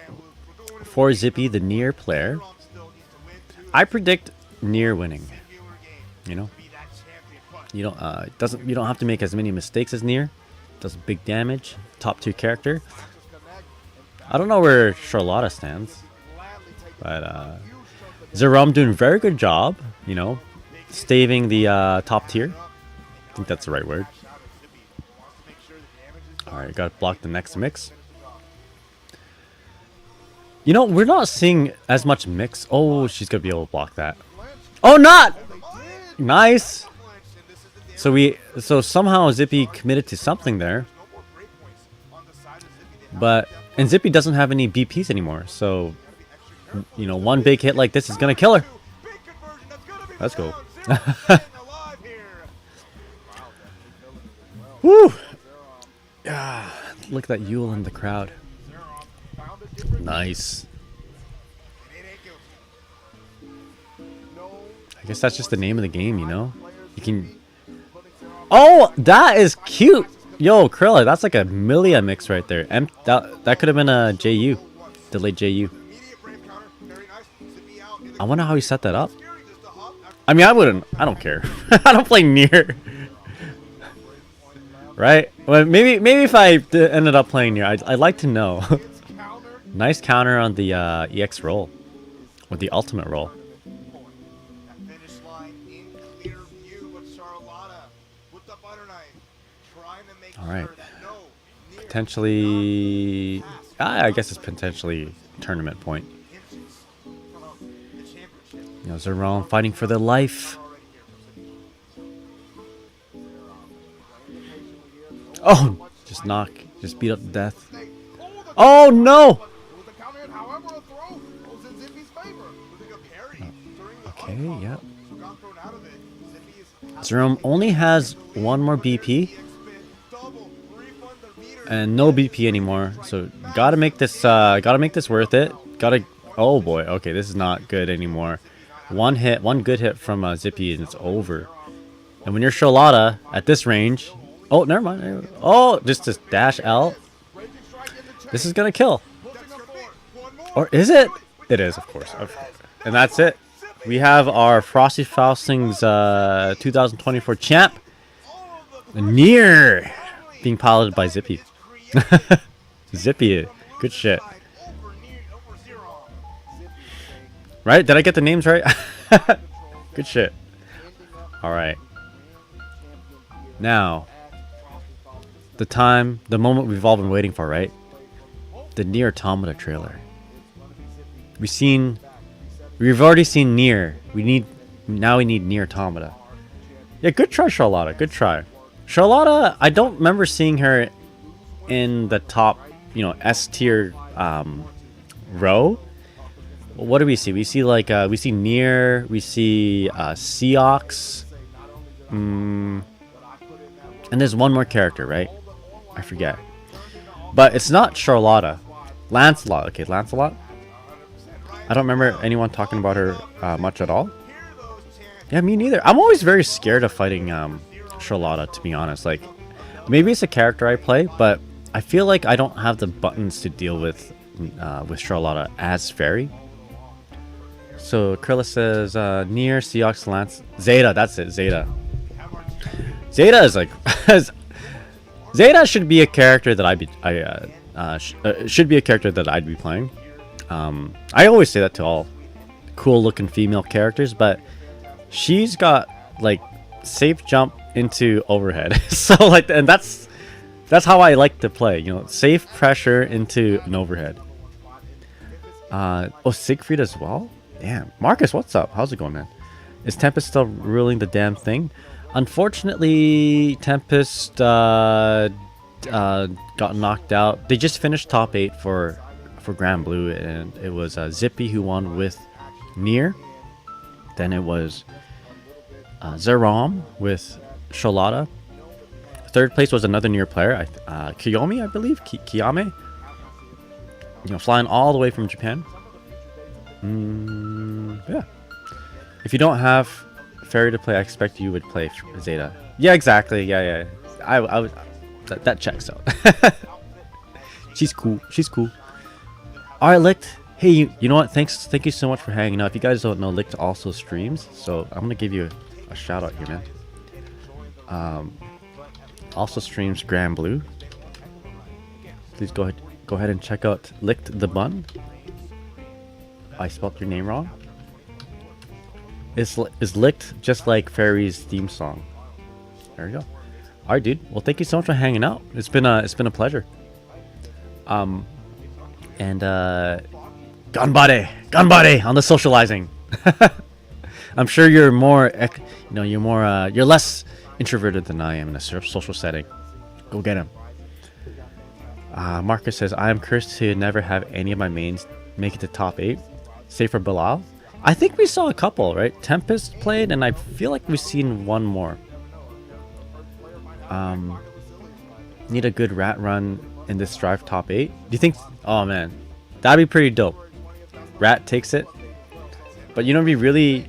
for Zippy, the Nier player. I predict Nier winning. You know, you don't have to make as many mistakes as Nier. Does big damage. Top 2 character. I don't know where Charlotta stands, but Zerom doing a very good job. You know, staving the top tier. I think that's the right word. Alright, gotta block the next mix. You know, we're not seeing as much mix. Oh, she's gonna be able to block that. Oh, not! Nice! So somehow Zippy committed to something there. And Zippy doesn't have any BPs anymore, so you know, one big hit like this is gonna kill her. Let's go. Woo! Yeah, look at that Yule in the crowd. Nice. I guess that's just the name of the game, you know? You can... Oh, that is cute! Yo, Krilla, that's like a Milia mix right there. That could have been a JU. Delayed JU. I wonder how he set that up. I mean, I don't care. I don't play Nier. Right? Well, maybe if I ended up playing Nier, I'd like to know. Nice counter on the EX roll. Or the ultimate roll. Alright. Potentially... I guess it's potentially tournament point. You know, Zeron fighting for their life. Oh! Just beat up to death. Oh no! Okay, yep. Zerom only has one more BP. And no BP anymore. So gotta make this worth it. Oh boy, okay, this is not good anymore. One good hit from Zippy and it's over. And when you're Charlotta at this range, oh, never mind. Oh, just dash L. This is gonna kill. Or is it? It is, of course. And that's it. We have our Frosty Faustings 2024 champ, Nier, being piloted by Zippy. Zippy, good shit. Right? Did I get the names right? Good shit. Alright. Now, the moment we've all been waiting for, right? The Nier Automata trailer. We've already seen Nier. Now we need Nier Automata. Yeah, good try, Charlotta. Good try. Charlotta, I don't remember seeing her in the top, S tier row. What do we see? We see we see Nier, we see Seox, and there's one more character, right? I forget. But it's not Charlotta. Lancelot. Okay, Lancelot. I don't remember anyone talking about her much at all. Yeah, me neither. I'm always very scared of fighting Charlotta, to be honest. Like, maybe it's a character I play, but I feel like I don't have the buttons to deal with Charlotta as Ferry. So Krilla says Nier, Seox, Lance, Zeta. That's it, Zeta. Zeta is like Zeta should be a character that should be a character that I'd be playing. I always say that to all cool looking female characters, but she's got like safe jump into overhead. So like, and that's how I like to play, you know, safe pressure into an overhead. Oh, Siegfried as well? Damn. Marcus, what's up? How's it going, man? Is Tempest still ruling the damn thing? Unfortunately, Tempest got knocked out. They just finished top 8 for Grand Blue, and it was Zippy who won with Nier. Then it was Zerom with Sholada. Third place was another Nier player, Kiyomi, I believe, Kiyame. You know, flying all the way from Japan. Yeah. If you don't have Ferry to play, I expect you would play Zeta. Yeah, exactly. Yeah. I would. That checks out. She's cool. She's cool. All right, Licked. Hey, you know what? Thank you so much for hanging out. If you guys don't know, Licked also streams, so I'm gonna give you a shout out here, man. Also streams Grand Blue. Please go ahead and check out Licked the Bun. I spelled your name wrong. Is Licked just like Ferry's theme song? There we go. All right, dude. Well, thank you so much for hanging out. It's been a pleasure. And Gunbody on the socializing. I'm sure you're more, you're less introverted than I am in a social setting. Go get him. Marcus says, I am cursed to never have any of my mains make it to top 8, save for Bilal. I think we saw a couple, right? Tempest played, and I feel like we've seen one more. Need a good rat run in this drive top 8. Do you think? Oh man, that'd be pretty dope. Rat takes it, but you know, it'd be really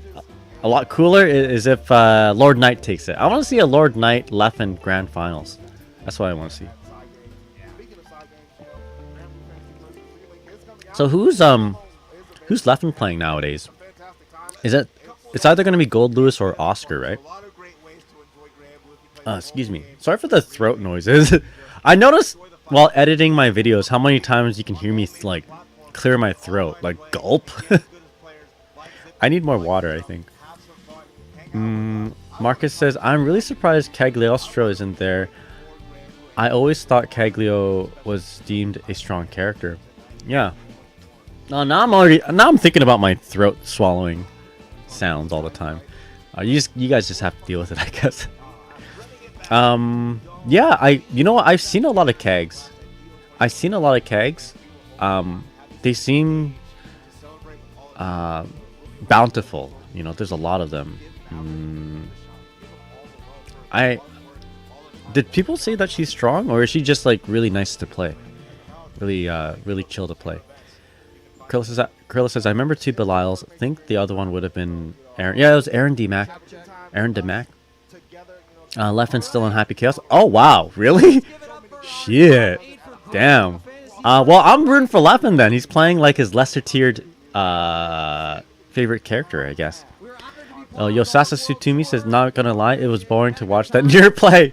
a lot cooler is if Lord Knight takes it. I want to see a Lord Knight Leffen Grand Finals. That's what I want to see. So who's Leffen playing nowadays? It's either gonna be Gold Lewis or Oscar, right? Excuse me. Sorry for the throat noises. I noticed while editing my videos how many times you can hear me like clear my throat, like gulp. I need more water, I think. Marcus says, I'm really surprised Cagliostro isn't there. I always thought Caglio was deemed a strong character. Yeah. No, now I'm thinking about my throat swallowing sounds all the time. You guys just have to deal with it, I guess. Yeah, you know what? I've seen a lot of kegs. They seem bountiful. You know, there's a lot of them. Did people say that she's strong, or is she just like really nice to play? Really chill to play. Curly says, I remember 2 Belials. I think the other one would have been Aaron. Yeah, it was Aaron DeMac. Leffen's still in Happy Chaos. Oh wow, really? Shit. Damn. Well, I'm rooting for Leffen then. He's playing like his lesser tiered favorite character, I guess. Oh, Yosasa Sutumi says, not gonna lie, it was boring to watch that Nier play.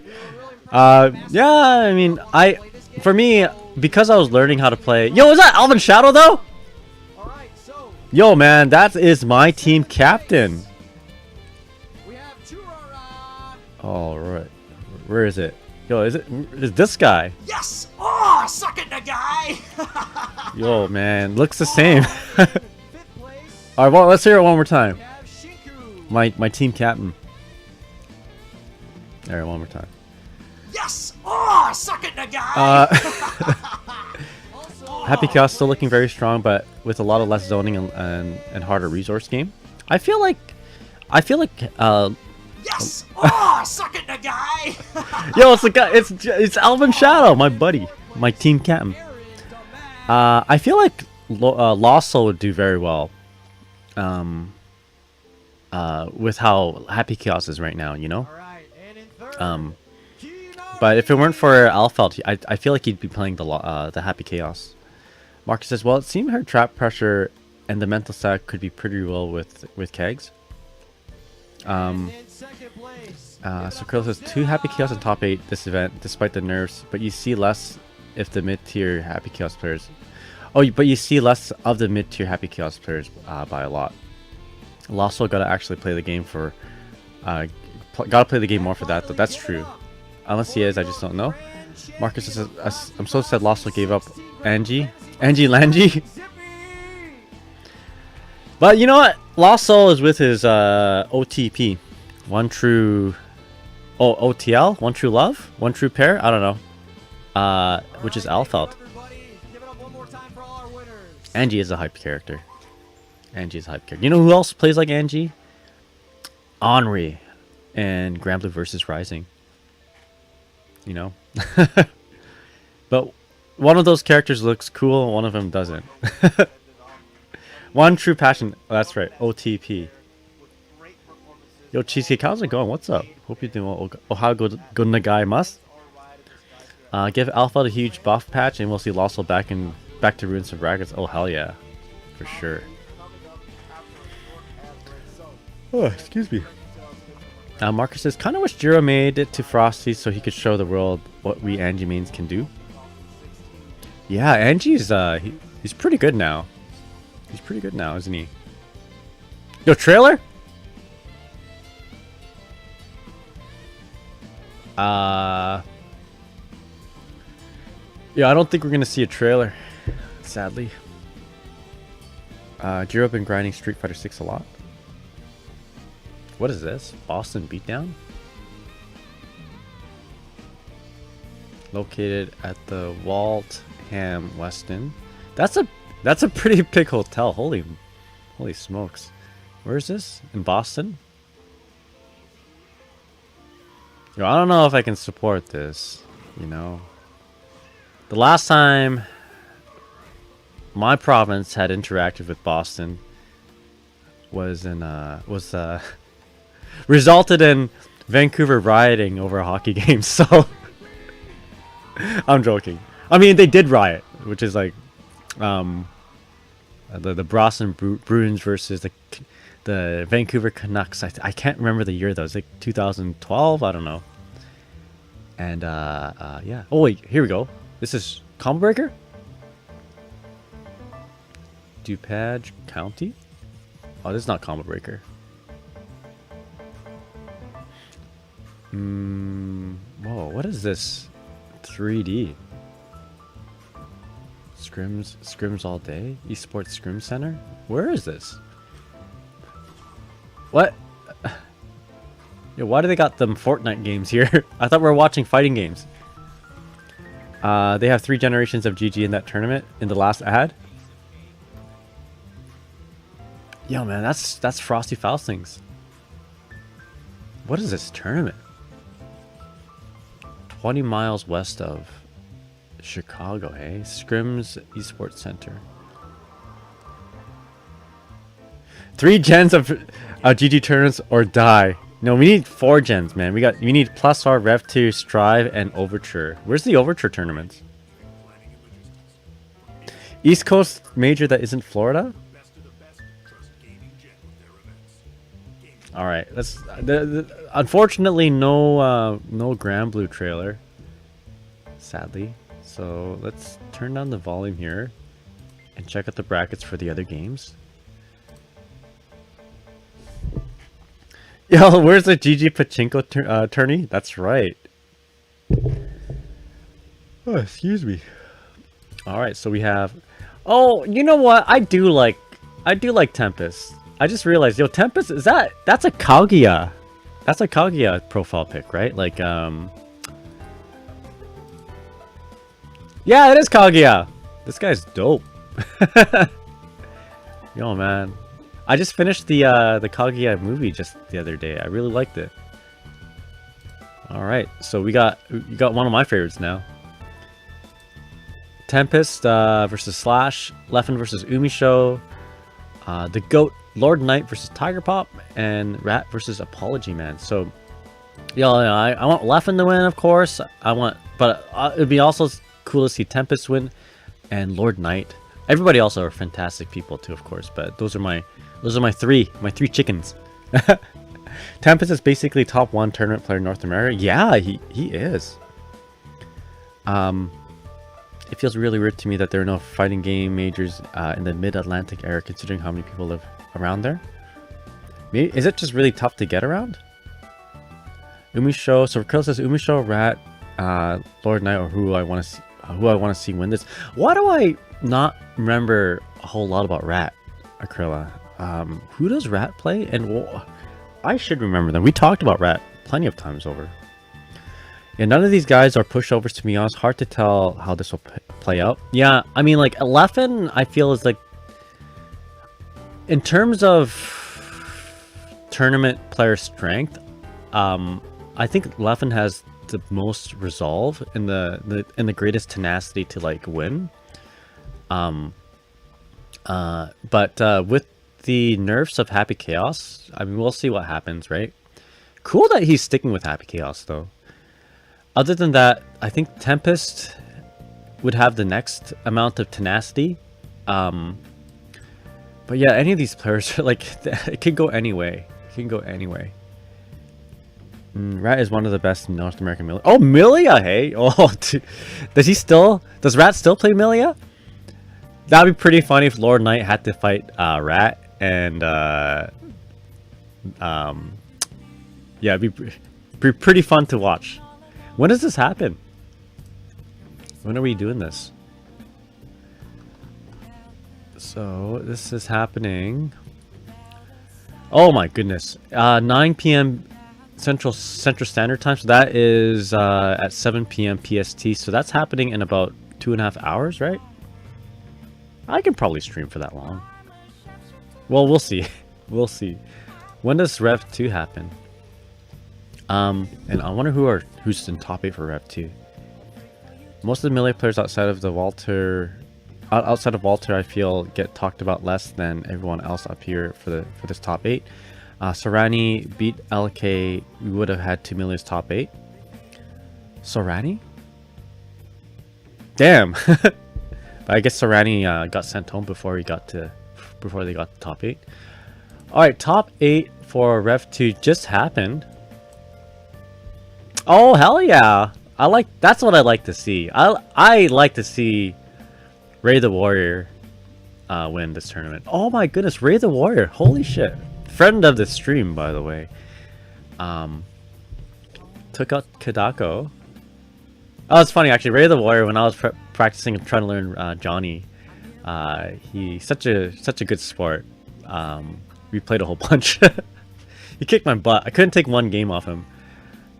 Yeah, I mean, for me, because I was learning how to play. Yo, is that Alvin Shadow though? Yo, man, that is my team captain. All right, where is it? Yo, is this guy? Yes! Oh, suck it, the guy! Yo, man, looks the same. All right, well, let's hear it one more time. My team captain. All right, one more time. Yes! Oh, suck it, the guy! Happy Chaos still looking very strong, but with a lot of less zoning and harder resource game. I feel like yes! Oh, suck it, the guy! Yo, it's the guy. It's Alvin Shadow, my buddy, my team captain. I feel like Lost Soul would do very well. With how Happy Chaos is right now, you know. But if it weren't for Alfeld, I feel like he'd be playing the Happy Chaos. Marcus says, well, it seemed her trap pressure and the mental stack could be pretty well with kegs. So Curl says 2 Happy Chaos in top 8 this event, despite the nerfs, but you see less if the mid-tier Happy Chaos players. Oh, but you see less of the mid-tier Happy Chaos players by a lot. Lasso gotta actually play the game for. Gotta play the game more for that, though. That's true. Unless he is, I just don't know. Marcus says, I'm so sad Lasso gave up Angie Langi. But you know what? Lasso is with his OTP. One true. Oh, OTL? One true love? One true pair? I don't know. Which is Alfeld. Angie is a hype character. Angie is a hype character. You know who else plays like Angie? Henri and Granblue versus Rising. You know? But one of those characters looks cool, one of them doesn't. One true passion. Oh, that's right. OTP. Yo, Cheesecake, how's it going? What's up? Hope you're doing well. Oh, how good the guy must. Give Alpha a huge buff patch, and we'll see Lasso back to Ruins of Brackets. Oh, hell yeah. For sure. Oh, excuse me. Marcus says, kind of wish Jiro made it to Frosty so he could show the world what we Angie mains can do. Yeah, Angie's, he's pretty good now. He's pretty good now, isn't he? Yo, trailer? Yeah, I don't think we're gonna see a trailer, sadly. Jiro been grinding Street Fighter 6 a lot. What is this? Boston Beatdown? Located at the Waltham Weston. That's a pretty big hotel. Holy smokes. Where is this? In Boston? Yo, I don't know if I can support this, you know. The last time my province had interacted with Boston was resulted in Vancouver rioting over a hockey game. So I'm joking. I mean, they did riot, which is like the Boston Bruins versus the Vancouver Canucks. I can't remember the year though. It's like 2012. I don't know. And yeah. Oh wait, here we go. This is Combo Breaker. DuPage County. Oh, this is not Combo Breaker. Whoa, what is this? 3D. Scrims all day? Esports Scrim Center? Where is this? What? Yo, why do they got them Fortnite games here? I thought we were watching fighting games. They have 3 generations of GG in that tournament in the last ad. Yo, man, that's Frosty Faustings. What is this tournament? 20 miles west of Chicago, hey? Scrims Esports Center. 3 gens of GG tournaments or die. No, we need 4 gens, man. We need Plus R, Rev 2, Strive, and Overture. Where's the Overture tournaments? East Coast major that isn't Florida? All right, let's. Unfortunately, no Granblue trailer. Sadly, so let's turn down the volume here and check out the brackets for the other games. Yo, where's the GG Pachinko tourney? That's right. Oh, excuse me. All right, so we have. Oh, you know what? I do like Tempest. I just realized, yo, Tempest, that's a Kaguya. That's a Kaguya profile pic, right? Like, yeah, it is Kaguya. This guy's dope. Yo, man. I just finished the Kaguya movie just the other day. I really liked it. All right, so you got one of my favorites now. Tempest versus Slash, Leffen versus Umisho, the GOAT Lord Knight versus Tiger Pop, and Rat versus Apology Man. So, I want Leffen to win, of course. But it'd be also cool to see Tempest win and Lord Knight. Everybody also are fantastic people too, of course. But those are my three chickens. Tempest is basically top 1 tournament player in North America. Yeah, he is. It feels really weird to me that there are no fighting game majors in the mid-Atlantic area, considering how many people live around there. Maybe, is it just really tough to get around? Umisho, so Krill says Umisho, Rat, Lord Knight, or who I want to see win this. Why do I not remember a whole lot about Rat, Akrilla? Who does Rat play? And I should remember them. We talked about Rat plenty of times over. Yeah, none of these guys are pushovers, to be honest. Hard to tell how this will play out. Yeah, I mean, like, Leffen, I feel is like, in terms of tournament player strength, I think Leffen has the most resolve and the greatest tenacity to like win. But with the nerfs of Happy Chaos, I mean, we'll see what happens, right? Cool that he's sticking with Happy Chaos, though. Other than that, I think Tempest would have the next amount of tenacity. But yeah, any of these players are like, it could go anyway. It can go anyway. Rat is one of the best in North American Milia. Oh, Milia, hey! Oh, does Rat still play Milia? That'd be pretty funny if Lord Knight had to fight Rat and yeah, it'd be pretty fun to watch. When does this happen? When are we doing this? So this is happening. Oh my goodness! 9 p.m. Central Standard Time. So that is at 7 p.m. PST. So that's happening in about 2.5 hours, right? I can probably stream for that long. Well, we'll see. We'll see. When does Rev 2 happen? And I wonder who's in top 8 for Rev 2. Most of the melee players outside of Walter, I feel get talked about less than everyone else up here for this top 8. Sorani beat LK. We would have had 2 millions top 8. Sorani? Damn. But I guess Sorani got sent home before they got to top 8. All right, top 8 for Rev 2 just happened. Oh hell yeah! That's what I like to see. I like to see Ray the Warrior win this tournament. Oh my goodness, Ray the Warrior! Holy shit! Friend of the stream, by the way. Took out Kadako. Oh, it's funny actually. Ray the Warrior, when I was practicing and trying to learn Johnny, he's such a good sport. We played a whole bunch. He kicked my butt. I couldn't take one game off him.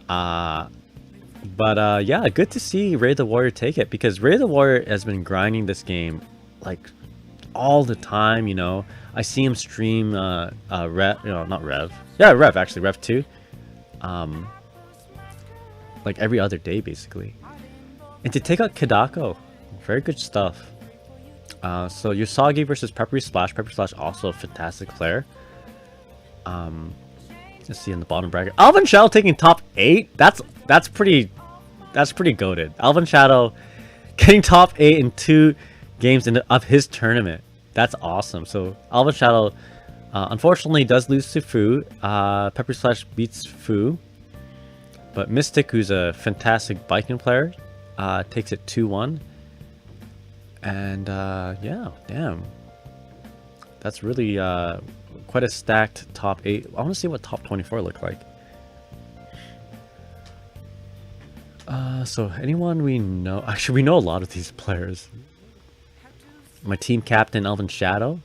But yeah, good to see Ray the Warrior take it, because Ray the Warrior has been grinding this game like all the time, you know. I see him stream Rev, not Rev. Yeah, Rev actually, Rev 2. Like every other day basically. And to take out Kadako, very good stuff. So Yusagi versus Peppery Splash. Peppery Splash also a fantastic player. Let's see in the bottom bracket. Alvin Shadow taking top 8. That's pretty goated. Alvin Shadow getting top 8 in 2 games of his tournament. That's awesome. So Alvin Shadow unfortunately does lose to Fu. Peppery Splash beats Fu. But Mystic, who's a fantastic biking player, takes it 2-1. And yeah, damn. That's really quite a stacked top 8. I want to see what top 24 look like. So anyone we know? Actually, we know a lot of these players. My team captain, Alvin Shadow.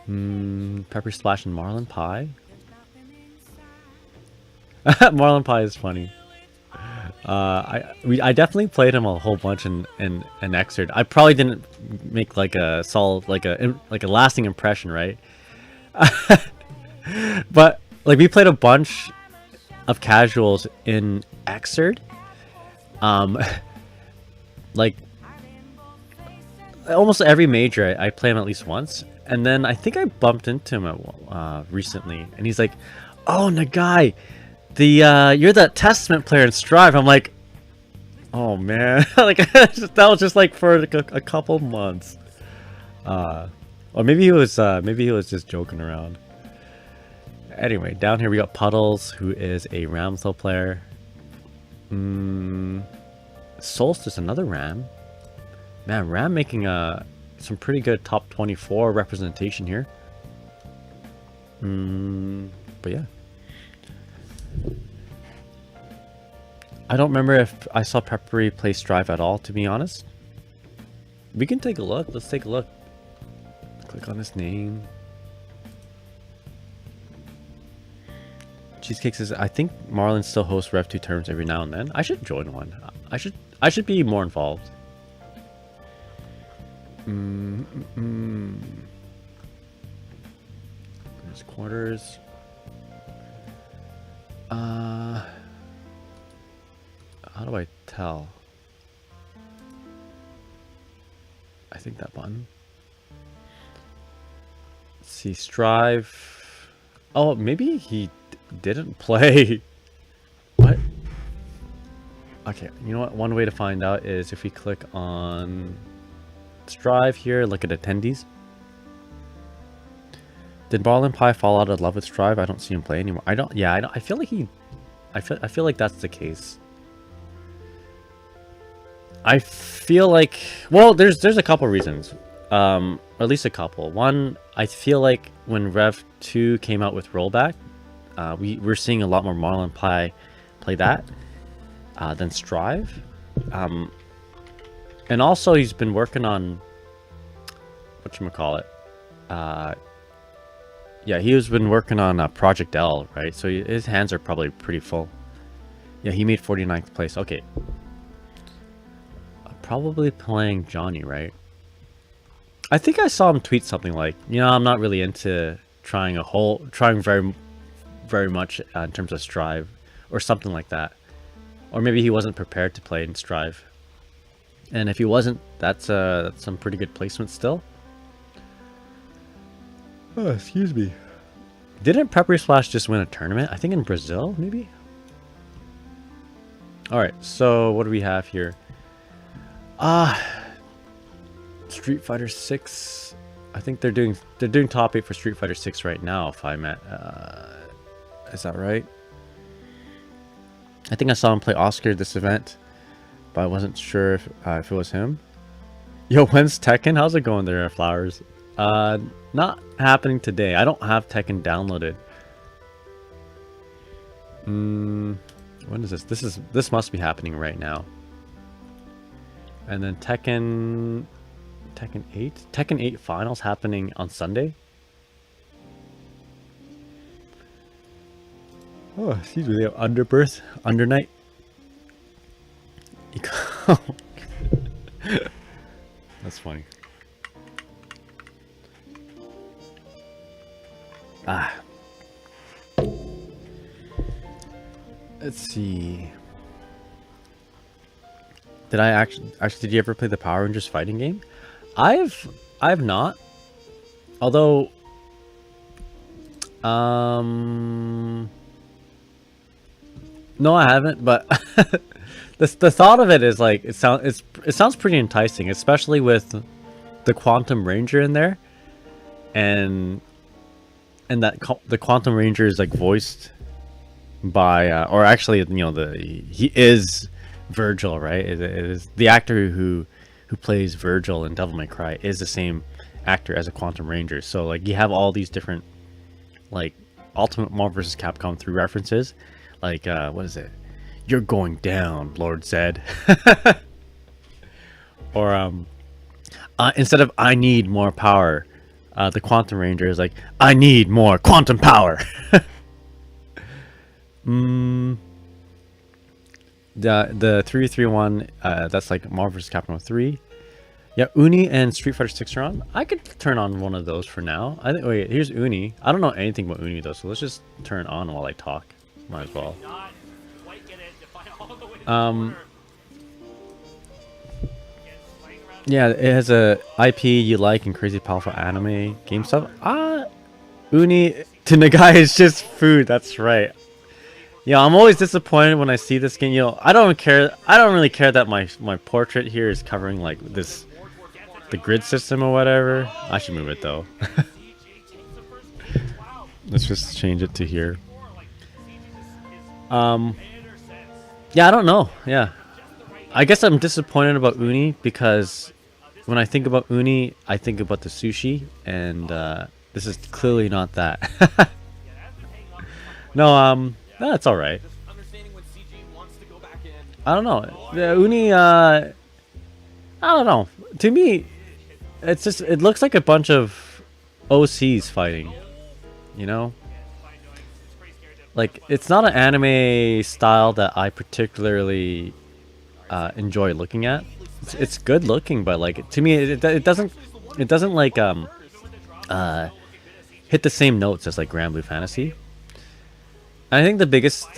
Pepper Splash and Marlon Pie. Marlon Pie is funny. I definitely played him a whole bunch in Xrd. I probably didn't make like a solid like a lasting impression, right? But like we played a bunch of casuals in Xrd. Like almost every major I play him at least once, and then I think I bumped into him recently, and he's like, "Oh, Nagai, you're the Testament player in Strive." I'm like, oh man. Like that was just like for like a couple months. Or maybe he was just joking around. Anyway, down here we got Puddles, who is a Ramsel player. Solstice, another Ram. Man, Ram making some pretty good top 24 representation here. But yeah. I don't remember if I saw Peppery play Strive at all, to be honest. We can take a look. Let's take a look. Click on his name. Cheesecake says, I think Marlon still hosts Rev 2 tournaments every now and then. I should join one. I should be more involved. There's quarters. How do I tell? I think that button. Let's see, Strive. Oh, maybe he didn't play. What? Okay, you know what? One way to find out is if we click on Strive here, look at attendees. Did Marlon Pie fall out of love with Strive? I don't see him play anymore. I feel like he. I feel like that's the case. I feel like, well, there's a couple reasons, or at least a couple. One, I feel like when Rev 2 came out with rollback, we're seeing a lot more Marlon Pie play that than Strive, and also he's been working on whatchamacallit. Yeah, he has been working on Project L, right? So his hands are probably pretty full. Yeah, he made 49th place. Okay. Probably playing Johnny, right? I think I saw him tweet something like, you know, I'm not really into trying very much in terms of Strive, or something like that. Or maybe he wasn't prepared to play in Strive. And if he wasn't, that's some pretty good placement still. Oh, excuse me. Didn't Peppery Splash just win a tournament? I think in Brazil, maybe? Alright, so what do we have here? Street Fighter 6. I think they're doing top 8 for Street Fighter 6 right now, if I'm at is that right? I think I saw him play Oscar this event, but I wasn't sure if it was him. Yo, when's Tekken? How's it going there, Flowers? Not happening today. I don't have Tekken downloaded. When is this? This must be happening right now. And then Tekken 8? Tekken 8 finals happening on Sunday? Oh, excuse me, they have Underbirth, Undernight. That's funny. Let's see. Did I actually did you ever play the Power Rangers fighting game? I've not. Although no, I haven't, but the thought of it is like it sounds pretty enticing, especially with the Quantum Ranger in there, and that the Quantum Ranger is like voiced by or actually, you know, he is Virgil, right? It is the actor who plays Virgil in Devil May Cry is the same actor as a Quantum Ranger. So like you have all these different like Ultimate Marvel vs. Capcom 3 references. Like what is it? You're going down, Lord Zed. Or instead of I need more power, the Quantum Ranger is like I need more quantum power. The 331, that's like Marvel vs. Capcom 3. Yeah, Uni and Street Fighter 6 are on. I could turn on one of those for now. I think. Wait, here's Uni. I don't know anything about Uni though, so let's just turn it on while I talk. Might as well. Yeah, it has a IP you like and crazy powerful anime game stuff. Uni to Nagai is just food. That's right. Yeah, I'm always disappointed when I see this game. You know, I don't really care that my portrait here is covering like the grid system or whatever. I should move it though. Let's just change it to here. Yeah, I don't know. Yeah, I guess I'm disappointed about uni because when I think about uni, I think about the sushi, and this is clearly not that. No, that's all right. I don't know. The uni, I don't know. To me, it's just it looks like a bunch of OCs fighting. You know, like it's not an anime style that I particularly enjoy looking at. It's good looking, but like to me, it doesn't like hit the same notes as like Grand Blue Fantasy. I think the biggest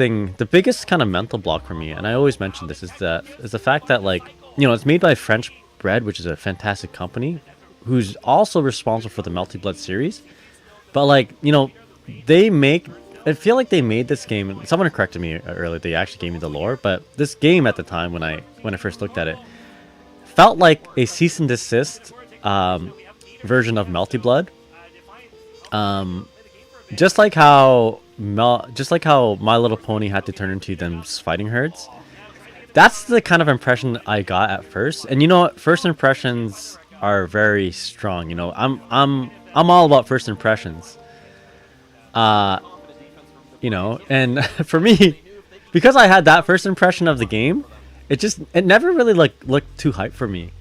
kind of mental block for me, and I always mention this, is the fact that, like, you know, it's made by French Bread, which is a fantastic company, who's also responsible for the Melty Blood series. But like, you know, I feel like they made this game. And someone corrected me earlier. They actually gave me the lore, but this game at the time when I first looked at it felt like a cease and desist version of Melty Blood. Just like how My Little Pony had to turn into them fighting herds. That's the kind of impression I got at first. And you know what? First impressions are very strong. You know, I'm all about first impressions. You know, and for me, because I had that first impression of the game, it never really like looked too hype for me.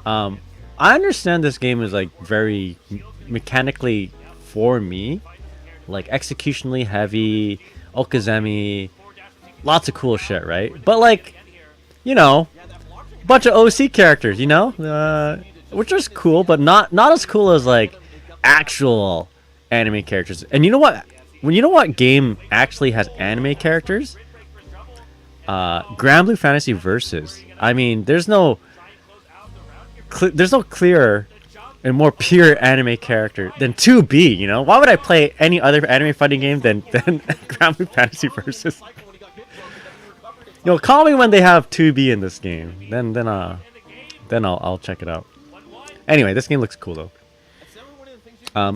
I understand this game is like very mechanically for me, like executionally heavy, Okazemi, lots of cool shit, right? But like, you know, bunch of OC characters, you know, which is cool, but not as cool as like actual anime characters. And you know what? When you know what game actually has anime characters? Grand Blue Fantasy Versus. I mean, there's no clearer and more pure anime character than 2B, you know? Why would I play any other anime fighting game than Grand Blue Fantasy Versus? You know, call me when they have 2B in this game. Then I'll check it out. Anyway, this game looks cool though.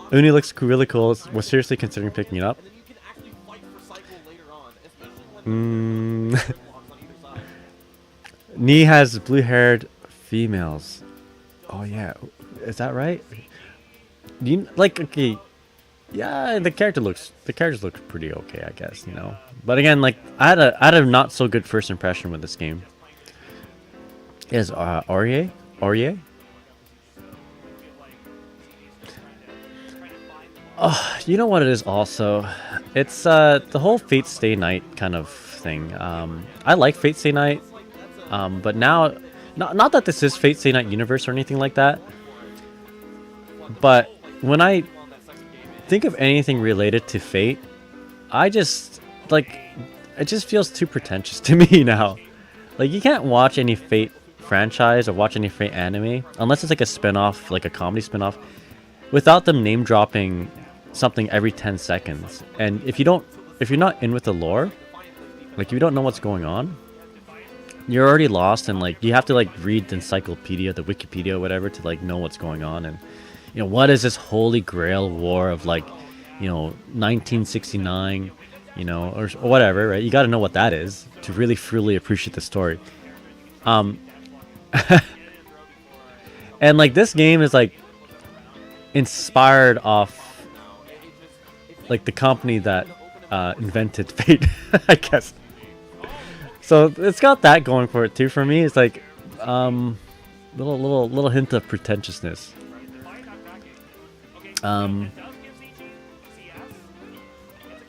Uni looks really cool. Was seriously considering picking it up. Knee has blue-haired females. Oh yeah, is that right? You like, okay? Yeah, the characters look pretty okay, I guess, you know. But again, like I had a not so good first impression with this game. Is Aurier? Oh, you know what it is also? It's the whole Fate Stay Night kind of thing. I like Fate Stay Night, but now, not that this is Fate Stay Night universe or anything like that, but when I think of anything related to Fate, I just, like, it just feels too pretentious to me now. Like, you can't watch any Fate franchise or watch any Fate anime, unless it's like a spin-off, like a comedy spin-off, without them name dropping something every 10 seconds. And if you're not in with the lore, like if you don't know what's going on, you're already lost, and like you have to like read the encyclopedia, the Wikipedia, whatever, to like know what's going on. And you know, what is this holy grail war of like, you know, 1969, you know, or whatever, right? You got to know what that is to really fully appreciate the story. And like this game is like inspired off like the company that invented Fate, I guess. So it's got that going for it too. For me, it's like little hint of pretentiousness.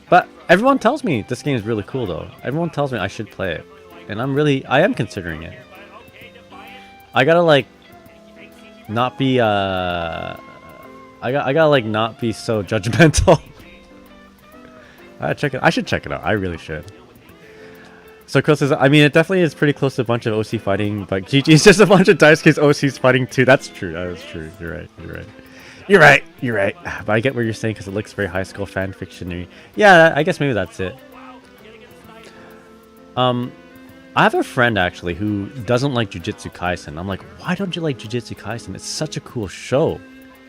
But everyone tells me this game is really cool though. Everyone tells me I should play it, and I am considering it. I gotta like not be I gotta like not be so judgmental. I should check it out. I really should. So Chris says, I mean, it definitely is pretty close to a bunch of OC fighting, but GG is just a bunch of Dice Case OCs fighting too. That's true. That is true. You're right. But I get what you're saying because it looks very high school fan fiction-y. Yeah, I guess maybe that's it. I have a friend actually who doesn't like Jujutsu Kaisen. I'm like, why don't you like Jujutsu Kaisen? It's such a cool show.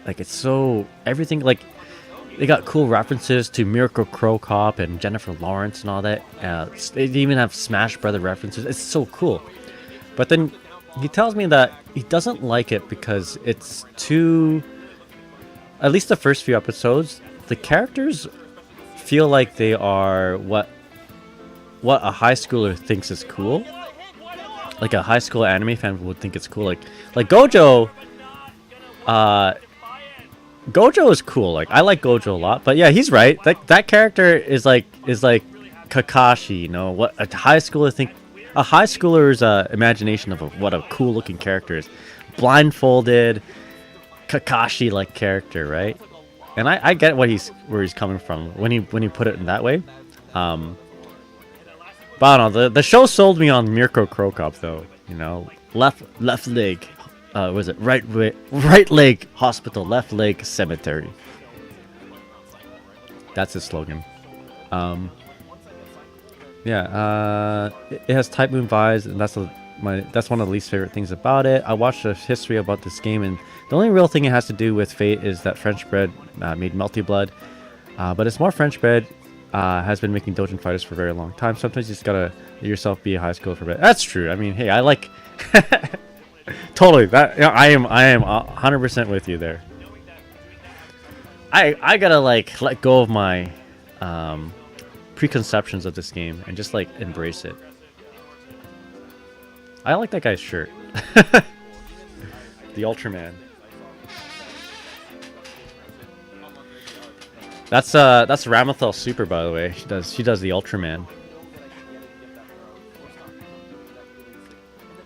Like, it's so everything. Like, they got cool references to Miracle Crow Cop and Jennifer Lawrence and all that. They even have Smash Brother references. It's so cool. But then he tells me that he doesn't like it because it's too... At least the first few episodes, the characters feel like they are what a high schooler thinks is cool. Like a high school anime fan would think it's cool. Like Gojo... Gojo is cool. Like I like Gojo a lot, but yeah, he's right. That character is like Kakashi. You know what a high schooler's imagination of what a cool looking character is. Blindfolded, Kakashi like character, right? And I get where he's coming from when he put it in that way. But I don't know. The show sold me on Mirko Crow Cop though. You know, left leg. Was it right leg hospital, left leg cemetery? That's his slogan. Yeah, it has Type Moon vibes, and that's one of the least favorite things about it. I watched a history about this game, and the only real thing it has to do with Fate is that French bread made Melty Blood, but it's more French bread. Has been making Dojin fighters for a very long time. Sometimes you just gotta let yourself be a high schooler for a bit. That's true. I mean, hey, I like. Totally, that I am 100% with you there. I gotta like let go of my preconceptions of this game and just like embrace it. I like that guy's shirt. The Ultraman. That's Ramathel Super, by the way. She does the Ultraman.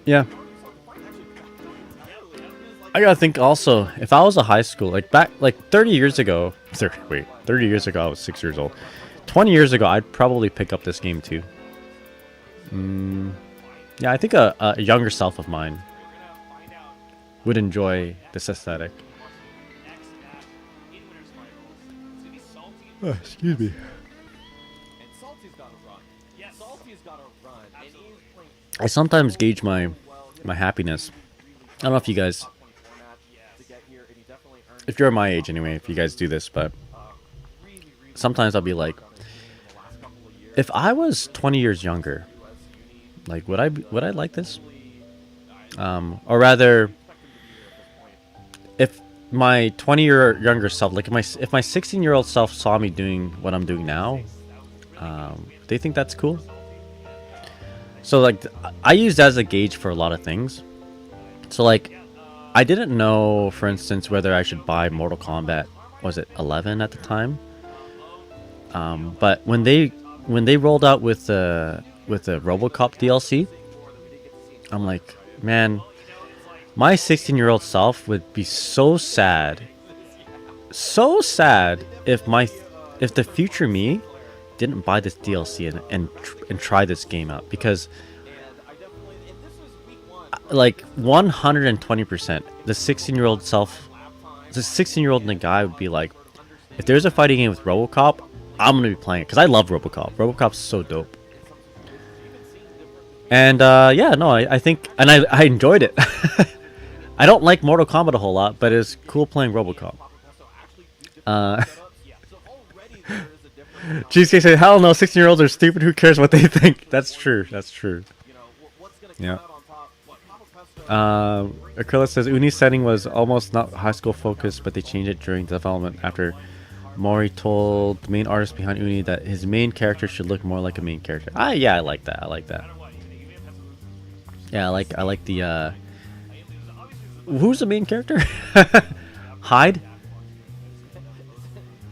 Yeah. I gotta think also, if I was a high school, like 30 years ago, 30 years ago I was 6 years old. 20 years ago, I'd probably pick up this game too. Yeah, I think a younger self of mine would enjoy this aesthetic. Oh, excuse me. I sometimes gauge my happiness. I don't know if you guys... If you're my age anyway, if you guys do this, but sometimes I'll be like, if I was 20 years younger, like would I like this? Or rather, if my 20-year younger self, like if my 16-year-old self saw me doing what I'm doing now, they think that's cool. So like I use that as a gauge for a lot of things. So like I didn't know, for instance, whether I should buy Mortal Kombat, was it 11 at the time? But when they rolled out with the RoboCop DLC, I'm like, man, my 16-year-old self would be so sad if the future me didn't buy this DLC and try this game out, because like 120%, the 16-year-old self, the 16-year-old Nagai would be like, if there's a fighting game with RoboCop, I'm gonna be playing it because I love RoboCop. RoboCop's so dope. And yeah, no, I think, and I enjoyed it. I don't like Mortal Kombat a whole lot, but it's cool playing RoboCop. Cheesecake said, hell no, 16-year-olds are stupid. Who cares what they think? That's true. That's true. Yeah. Acrylic says Uni's setting was almost not high school focused, but they changed it during development after Mori told the main artist behind Uni that his main character should look more like a main character. Yeah, I like that. I like that. Yeah, I like the who's the main character? Hyde?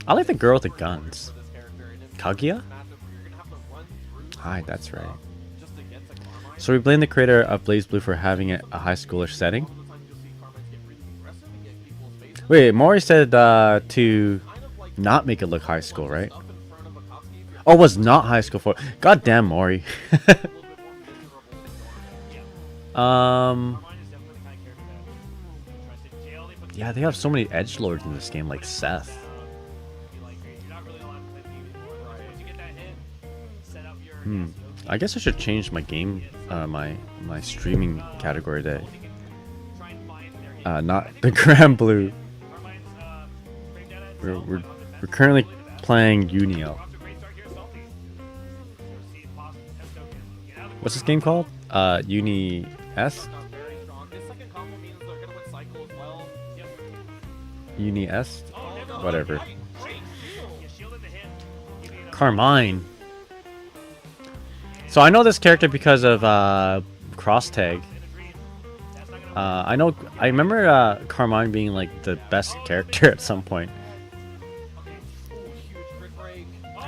I like the girl with the guns. Kaguya? Hyde, that's right. So we blame the creator of Blaze Blue for having it a high schoolish setting. Wait, Mori said to not make it look high school, right? Oh, it was not high school for... God damn, Mori. Yeah, they have so many edgelords in this game, like Seth. I guess I should change my game, my streaming category to not the Grand Blue. We're currently playing Unio. What's this game called? Uni S? Uni S? Whatever. Carmine. So I know this character because of cross tag. I remember Carmine being like the best character at some point.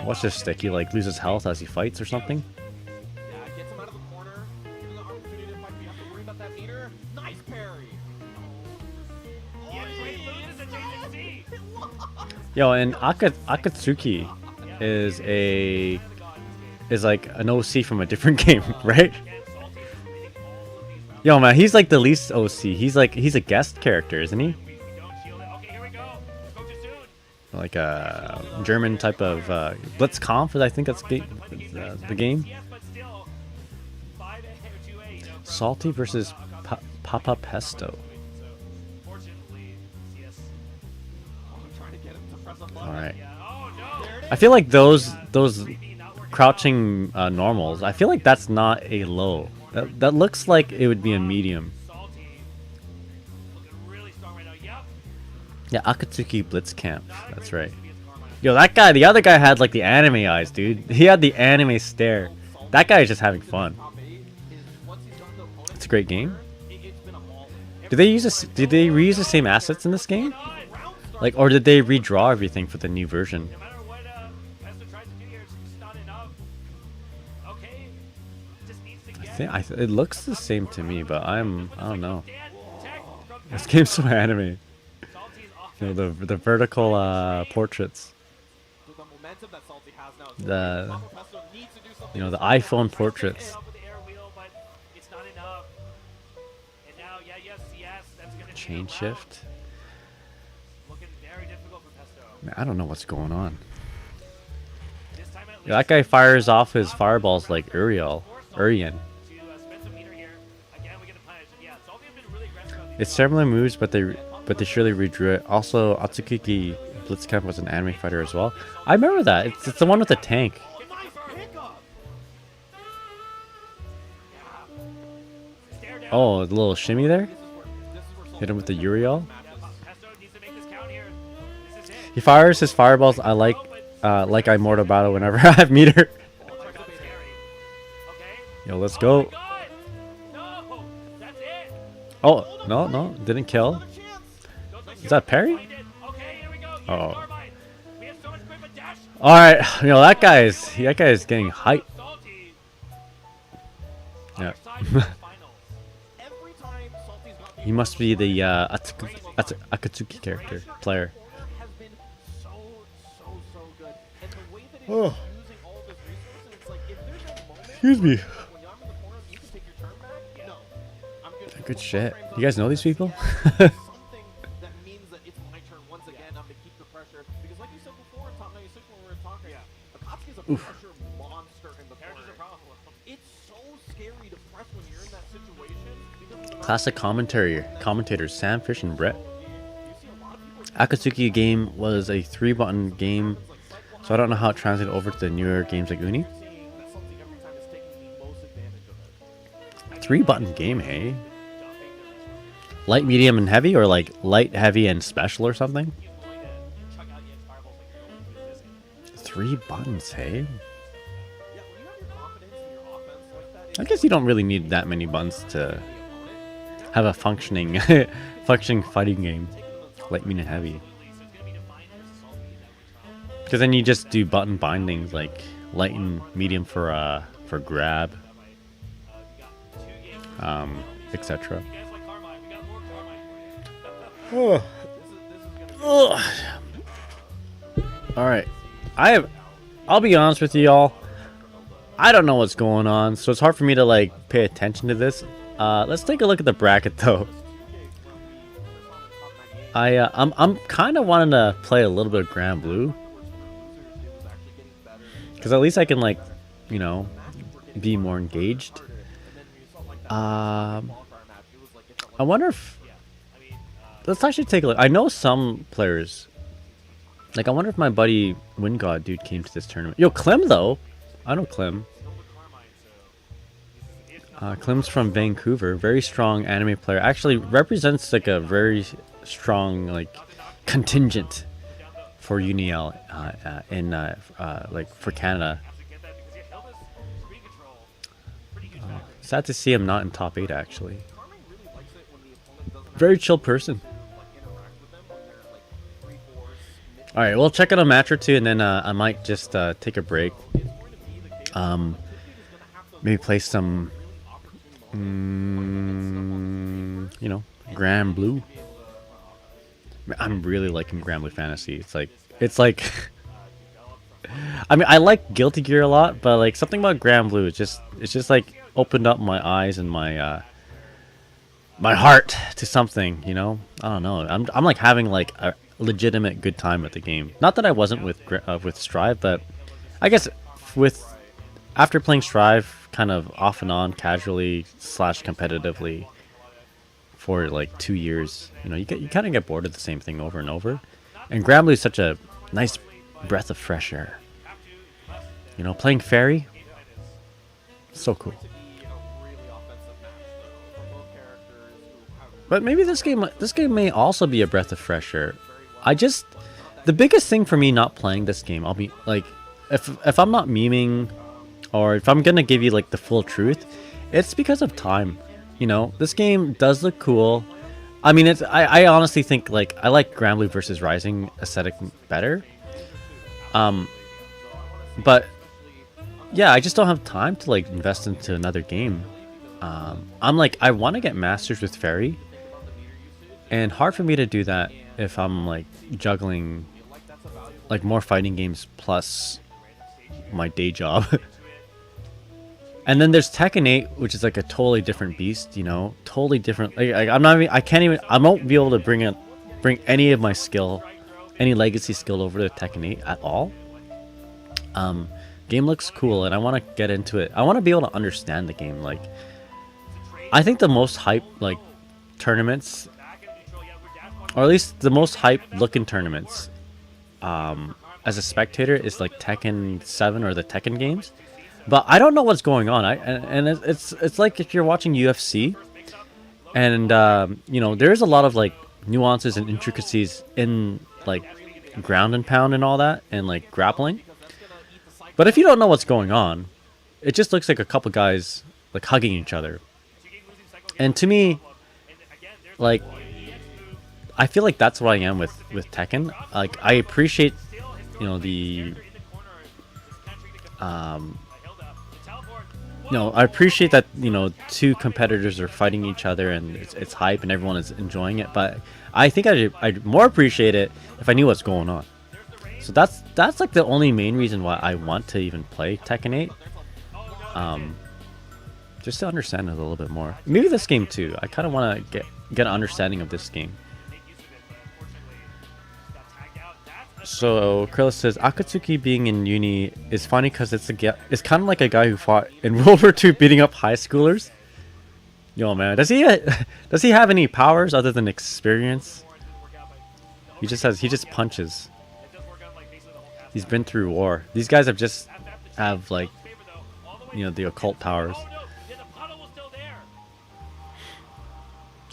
Watch this stick. He like loses health as he fights or something. Yo, and Akatsuki is like an OC from a different game, right? Yo, man, he's like the least OC. He's a guest character, isn't he? Like a German type of Blitzkampf, I think that's the game. Salty versus Papa Pesto. Alright. I feel like those crouching normals, I feel like that's not a low. That looks like it would be a medium. Yeah, Akatsuki Blitzkampf. That's right. Yo, that guy, the other guy had like the anime eyes, dude. He had the anime stare. That guy is just having fun. It's a great game. Did they reuse the same assets in this game? Like, or did they redraw everything for the new version? It looks the same to me, but I don't know. This game's so anime. You know, the vertical portraits. The iPhone portraits. Chain shift. Man, I don't know what's going on. Yeah, that guy fires off his fireballs like Urian. It's similar moves, but they surely redrew it. Also, Atsuki Blitzkampf was an anime fighter as well. I remember that. It's the one with the tank. Oh, the little shimmy there. Hit him with the Uriel. He fires his fireballs. I like I Mortal Battle whenever I have meter. Yo, let's go. Oh, no, didn't kill. Is that Perry? Oh. Alright, you know, that guy is getting hype. Yeah. He must be the Akatsuki character player. Oh. Excuse me. Good shit. You guys know these people? Oof. Classic commentators Sam Fish and Brett. Akatsuki game was a 3-button game, so I don't know how it translated over to the newer games like Uni. 3-button game, hey? Light, medium, and heavy, or like light, heavy, and special or something? 3 buttons, hey? I guess you don't really need that many buttons to have a functioning fighting game. Light, medium, and heavy. Because then you just do button bindings like light and medium for grab, etc. Oh. All right, I'll be honest with you all. I don't know what's going on, so it's hard for me to like pay attention to this. Let's take a look at the bracket though. I'm kind of wanting to play a little bit of Grand Blue, because at least I can, like, you know, be more engaged. I wonder if, let's actually take a look. I know some players Like, I wonder if my buddy Wingod dude came to this tournament. Yo, Clem, though. I know Clem. Clem's from Vancouver. Very strong anime player. Actually represents, like, a very strong, like, contingent for UNIL like, for Canada. Sad to see him not in top 8, actually. Very chill person. Alright, we'll check out a match or two, and then I might just take a break. Maybe play some, you know, Grand Blue. I'm really liking Grand Blue Fantasy. It's like, I mean, I like Guilty Gear a lot, but like something about Grand Blue, it's just like opened up my eyes and my my heart to something, you know. I don't know. I'm like having like a legitimate good time with the game. Not that I wasn't with Strive, but I guess after playing Strive kind of off and on, casually / competitively for like 2 years, you know, you kind of get bored of the same thing over and over. And Grand Blue is such a nice breath of fresh air. You know, playing Ferry, so cool. But maybe this game may also be a breath of fresh air. The biggest thing for me not playing this game, I'll be like, if I'm not memeing, or if I'm gonna give you like the full truth, it's because of time. You know, this game does look cool. I mean, I honestly think like I like Grand Blue versus Rising aesthetic better. But yeah, I just don't have time to like invest into another game. I'm like, I want to get Masters with Ferry, and hard for me to do that if I'm like juggling like more fighting games plus my day job. And then there's Tekken 8, which is like a totally different beast, you know, totally different. Like, I won't be able to bring any of my skill, any legacy skill over to Tekken 8 at all. Game looks cool, and I want to get into it. I want to be able to understand the game. Like, I think the most hype like tournaments, or at least the most hype looking tournaments, as a spectator, is like Tekken 7 or the Tekken games. But I don't know what's going on. It's like if you're watching UFC, and you know, there's a lot of like nuances and intricacies in like ground and pound and all that, and like grappling. But if you don't know what's going on, it just looks like a couple guys like hugging each other. And to me, like, I feel like that's what I am with Tekken. Like, I appreciate, you know, I appreciate that, you know, two competitors are fighting each other and it's hype and everyone is enjoying it. But I think I'd more appreciate it if I knew what's going on. So that's like the only main reason why I want to even play Tekken 8. Just to understand it a little bit more. Maybe this game too. I kind of want to get an understanding of this game. So Krilla says Akatsuki being in uni is funny because it's kind of like a guy who fought in World War II beating up high schoolers. Yo man, does he have any powers other than experience? He just punches. He's been through war. These guys have like, you know, the occult powers.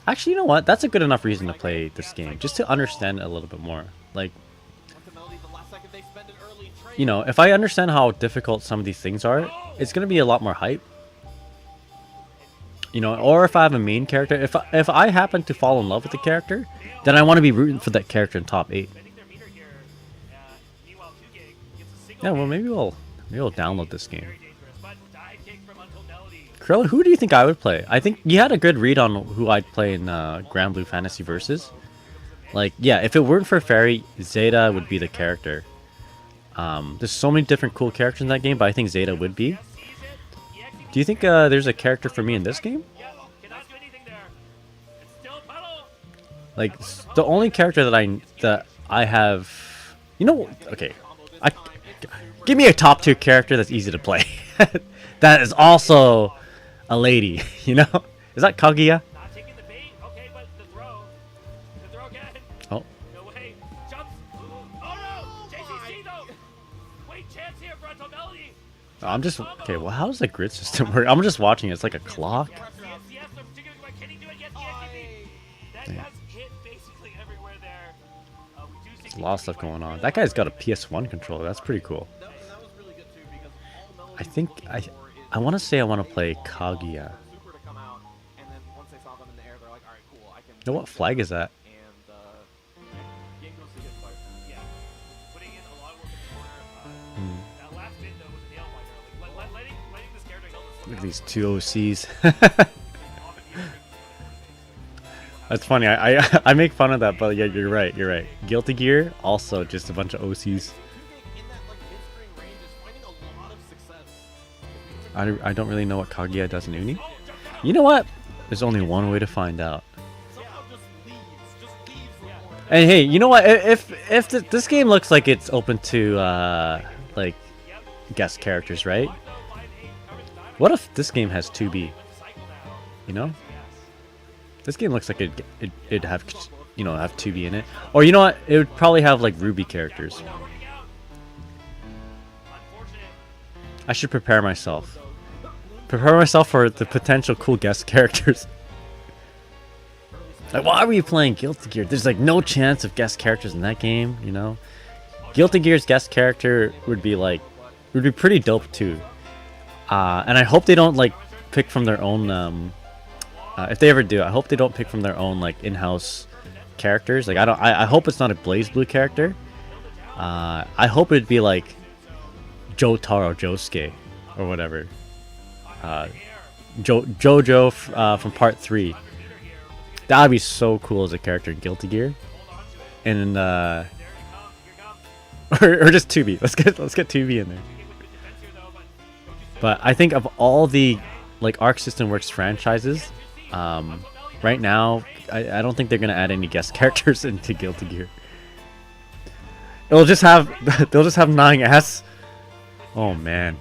Actually, you know what? That's a good enough reason to play this game, just to understand it a little bit more. Like, you know, if I understand how difficult some of these things are, it's gonna be a lot more hype. You know, or if I have a main character, if I happen to fall in love with the character, then I want to be rooting for that character in top 8. Yeah, well, maybe we'll download this game. Krilla, who do you think I would play? I think you had a good read on who I'd play in Grand Blue Fantasy Versus. Like, yeah, if it weren't for Ferry, Zeta would be the character. There's so many different cool characters in that game, but I think Zeta would be. Do you think there's a character for me in this game? Like, the only character that I have, you know, okay, give me a top 2 character that's easy to play. That is also a lady, you know? Is that Kaguya? Oh. I'm just okay. Well, how does the grid system work? I'm just watching it. It's like a clock. Yeah. There's a lot of stuff going on. That guy's got a PS1 controller. That's pretty cool. I think I want to say I want to play Kaguya. You know what flag is that? Look at these two OCs. That's funny. I make fun of that, but yeah, you're right. You're right. Guilty Gear also just a bunch of OCs. I don't really know what Kaguya does in Uni. You know what? There's only one way to find out. And hey, you know what? If this game looks like it's open to like guest characters, right? What if this game has 2B? You know? This game looks like it'd have, you know, have 2B in it. Or you know what? It would probably have like Ruby characters. I should prepare myself. Prepare myself for the potential cool guest characters. Like, why were you playing Guilty Gear? There's like no chance of guest characters in that game, you know? Guilty Gear's guest character would be pretty dope too. And I hope they don't like pick from their own if they ever do, I hope they don't pick from their own like in-house characters. Like I hope it's not a BlazBlue character. I hope it'd be like Jotaro Josuke or whatever. Jojo from part 3. That would be so cool as a character in Guilty Gear. And or just 2B. Let's get 2B in there. But I think of all the like Arc System Works franchises, right now I don't think they're gonna add any guest characters into Guilty Gear. They'll just have 9S. Oh man.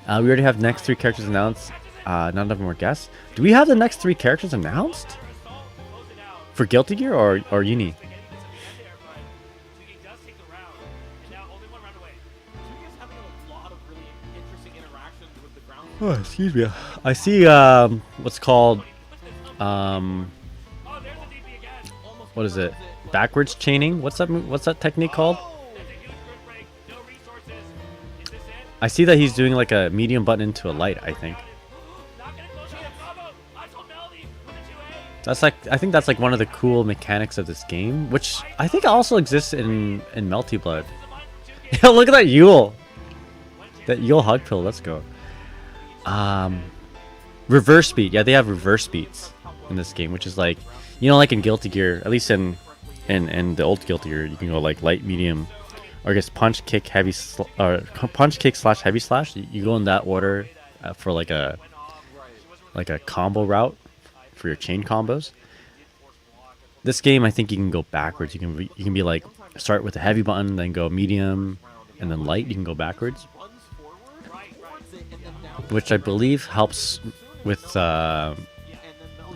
We already have next 3 characters announced. None of them were guests. Do we have the next 3 characters announced for Guilty Gear or Uni? Oh, excuse me. I see what's called what is it? Backwards chaining? What's that technique called? I see that he's doing like a medium button into a light, I think. That's like, I think that's like one of the cool mechanics of this game, which I think also exists in Melty Blood. Yo, look at that Yule. That Yule hug pill, let's go. Reverse beat. Yeah, they have reverse beats in this game, which is like, you know, like in Guilty Gear, at least in the old Guilty Gear, you can go like light, medium, or I guess punch, kick, heavy, punch, kick, slash, heavy slash. You go in that order for like a combo route for your chain combos. This game, I think you can go backwards. You can be like start with the heavy button, then go medium, and then light. You can go backwards, which I believe helps with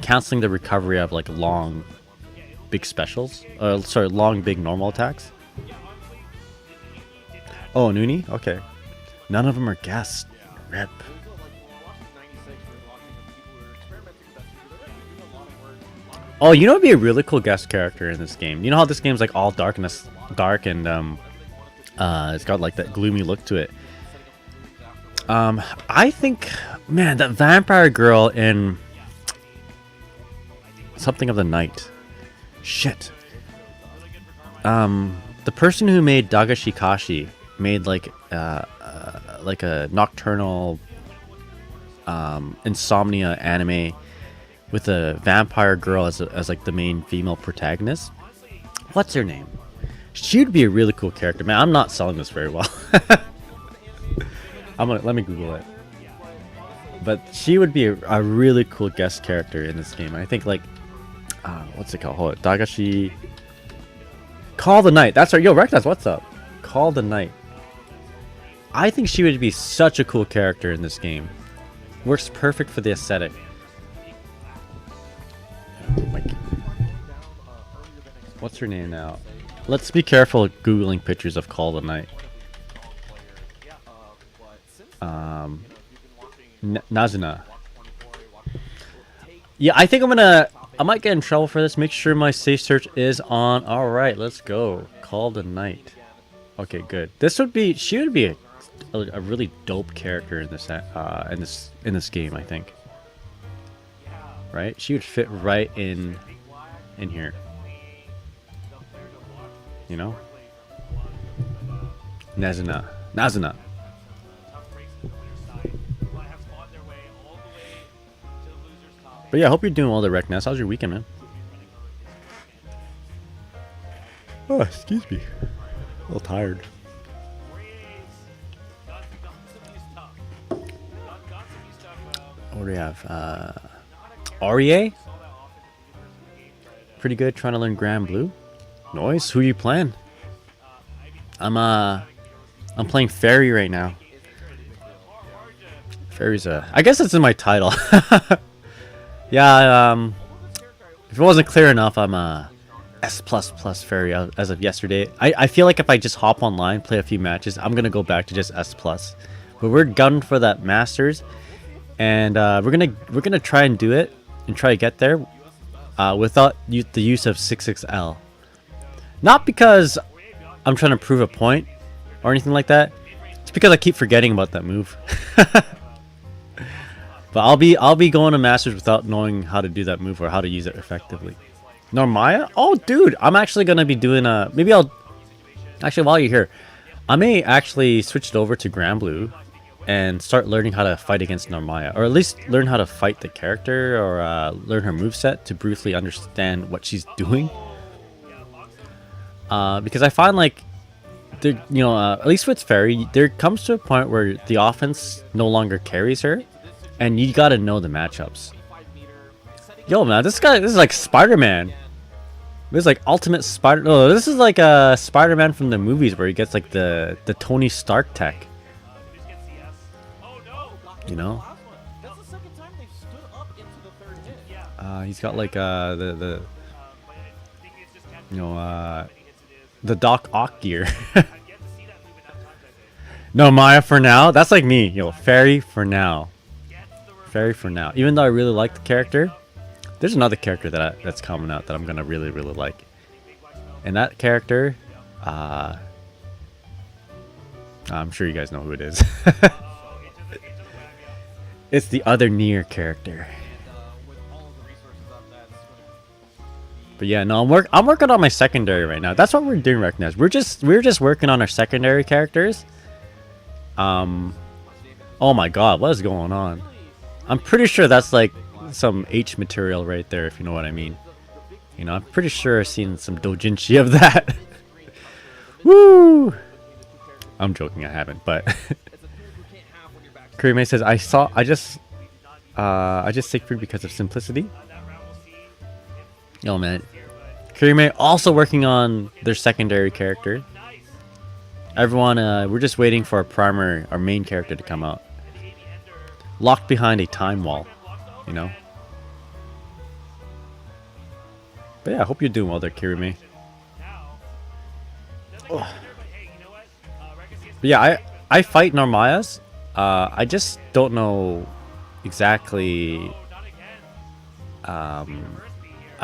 canceling the recovery of like long, big specials. Long, big normal attacks. Oh, Nuni? Okay. None of them are guests. Rip. Oh, you know what'd be a really cool guest character in this game? You know how this game's like all dark and it's got like that gloomy look to it. I think, man, that vampire girl in Something of the Night. Shit. The person who made Dagashikashi made like a nocturnal insomnia anime with a vampire girl as like the main female protagonist. What's her name? She'd be a really cool character, man. I'm not selling this very well. Let me Google it. But she would be a really cool guest character in this game. I think like what's it called? Hold it. Dagashi. Call the Night. That's right. Yo, Recognize, what's up? Call the Night. I think she would be such a cool character in this game. Works perfect for the aesthetic. What's her name now? Let's be careful Googling pictures of Call the Night. Nazuna. Yeah, I think I might get in trouble for this. Make sure my safe search is on. All right, let's go. Call the knight. Okay, good. She would be a really dope character in this game, I think. Right? She would fit right in here. You know? Nazuna. But yeah, I hope you're doing well there, Rekness. How's your weekend, man? Oh, excuse me. A little tired. What do we have? REA? Pretty good. Trying to learn Grand Blue. Nice. Who you playing? I'm playing Ferry right now. Ferry's I guess it's in my title. Yeah, if it wasn't clear enough, I'm S++ Ferry as of yesterday. I feel like if I just hop online, play a few matches, I'm gonna go back to just S+. But we're gunning for that Masters, and we're gonna try and do it and try to get there without the use of 6XL. Not because I'm trying to prove a point or anything like that. It's because I keep forgetting about that move. But I'll be going to Masters without knowing how to do that move or how to use it effectively. Narmaya? Oh, dude, I'm actually gonna be doing maybe I'll actually, while you're here, I may actually switch it over to Grand Blue and start learning how to fight against Narmaya, or at least learn how to fight the character or learn her moveset to briefly understand what she's doing. Because I find like at least with Ferry, there comes to a point where the offense no longer carries her. And you gotta know the matchups. Yo, man, this is like Spider-Man. This is like Ultimate Spider. No, this is like a Spider-Man from the movies where he gets like the Tony Stark tech. You know? He's got like the Doc Ock gear. No, Maya for now. That's like me. Yo, Ferry for now. Ferry for now. Even though I really like the character, there's another character that's coming out that I'm gonna really like. And that character, I'm sure you guys know who it is. It's the other Nier character. But yeah, no, I'm working on my secondary right now. That's what we're doing right now. We're just working on our secondary characters. Oh my god, what is going on? I'm pretty sure that's like some H material right there, if you know what I mean. You know, I'm pretty sure I've seen some doujinshi of that. Woo! I'm joking, I haven't, but Kurime says I just take free because of simplicity. Yo, man. Kurime also working on their secondary character. Everyone, we're just waiting for our main character to come out. Locked behind a time wall, you know. But yeah, I hope you're doing well there, Kirime. But yeah, I fight Narmayas. I just don't know exactly. I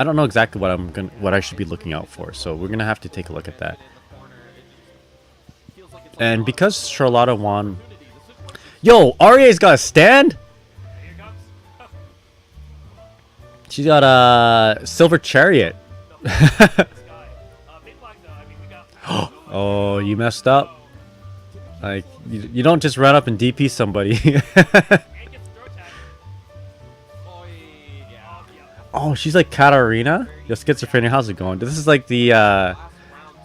don't know exactly what I should be looking out for. So we're gonna have to take a look at that. And because Charlotta won. Yo, Arya's got a stand? She's got a silver chariot. Oh, you messed up. Like, you don't just run up and DP somebody. Oh, she's like Katarina? Yo, Schizophrenia, how's it going? This is like the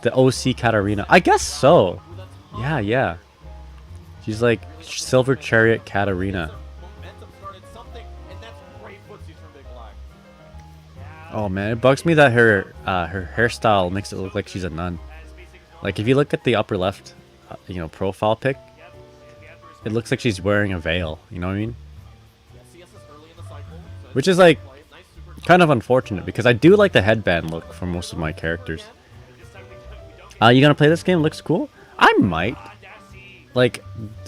OC Katarina. I guess so. Yeah. She's like Silver Chariot Katarina. Oh man, it bugs me that her hairstyle makes it look like she's a nun. Like if you look at the upper left, profile pic, it looks like she's wearing a veil. You know what I mean? Which is like kind of unfortunate because I do like the headband look for most of my characters. You gonna play this game? Looks cool. I might. like,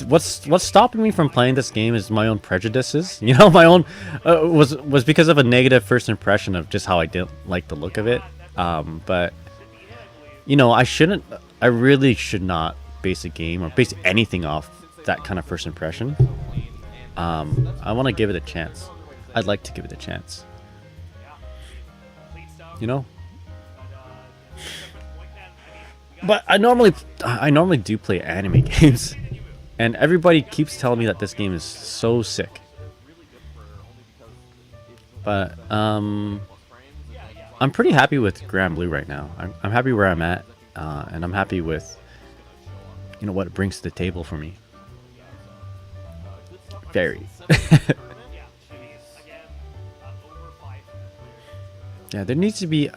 what's stopping me from playing this game is my own prejudices. You know, my own was because of a negative first impression of just how I didn't like the look of it. But you know, I really should not base a game or base anything off that kind of first impression. I want to give it a chance. I'd like to give it a chance. You know. But I normally do play anime games, and everybody keeps telling me that this game is so sick. But I'm pretty happy with Grand Blue right now. I'm happy where I'm at, and I'm happy with, you know, what it brings to the table for me. Ferry. Yeah, there needs to be.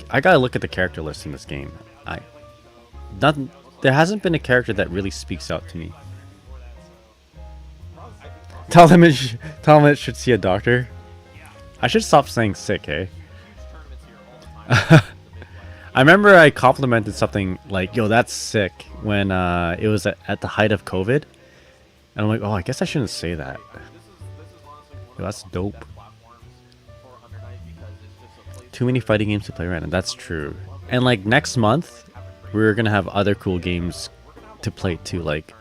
I gotta look at the character list in this game. There hasn't been a character that really speaks out to me. Tell them it should see a doctor. I should stop saying sick, hey. I remember I complimented something like, "Yo, that's sick," when it was at the height of COVID, and I'm like, "Oh, I guess I shouldn't say that." Yo, that's dope. Too many fighting games to play right now. That's true. And like next month, we're gonna have other cool games to play too, like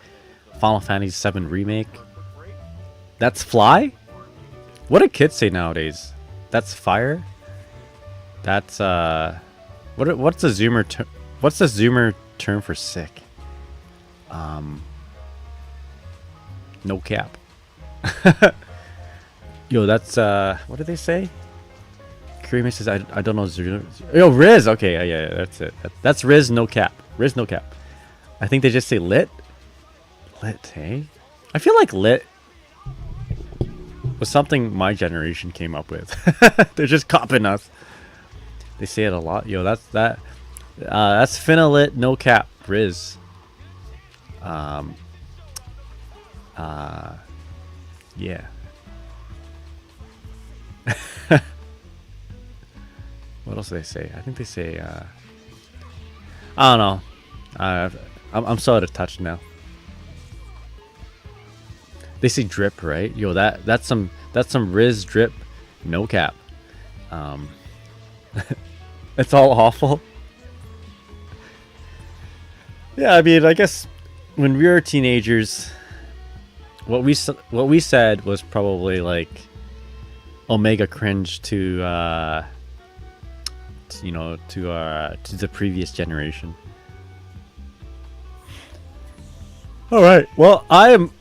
Final Fantasy VII Remake. That's fly? What do kids say nowadays? That's fire? That's what's the zoomer term for sick? No cap. Yo, that's what did they say? Kirime says I don't know. Yo, Riz. Okay, yeah, that's it. That's Riz. No cap. Riz. No cap. I think they just say lit. Lit, hey? I feel like lit was something my generation came up with. They're just copying us. They say it a lot. Yo, that's finna lit. No cap. Riz. Yeah. What else do they say? I think they say, I don't know. I'm so out of touch now. They say drip, right? Yo, that's some Riz drip, no cap. It's all awful. Yeah, I mean, I guess when we were teenagers, what we said was probably like omega cringe to you know, to the previous generation. All right. Well, I'm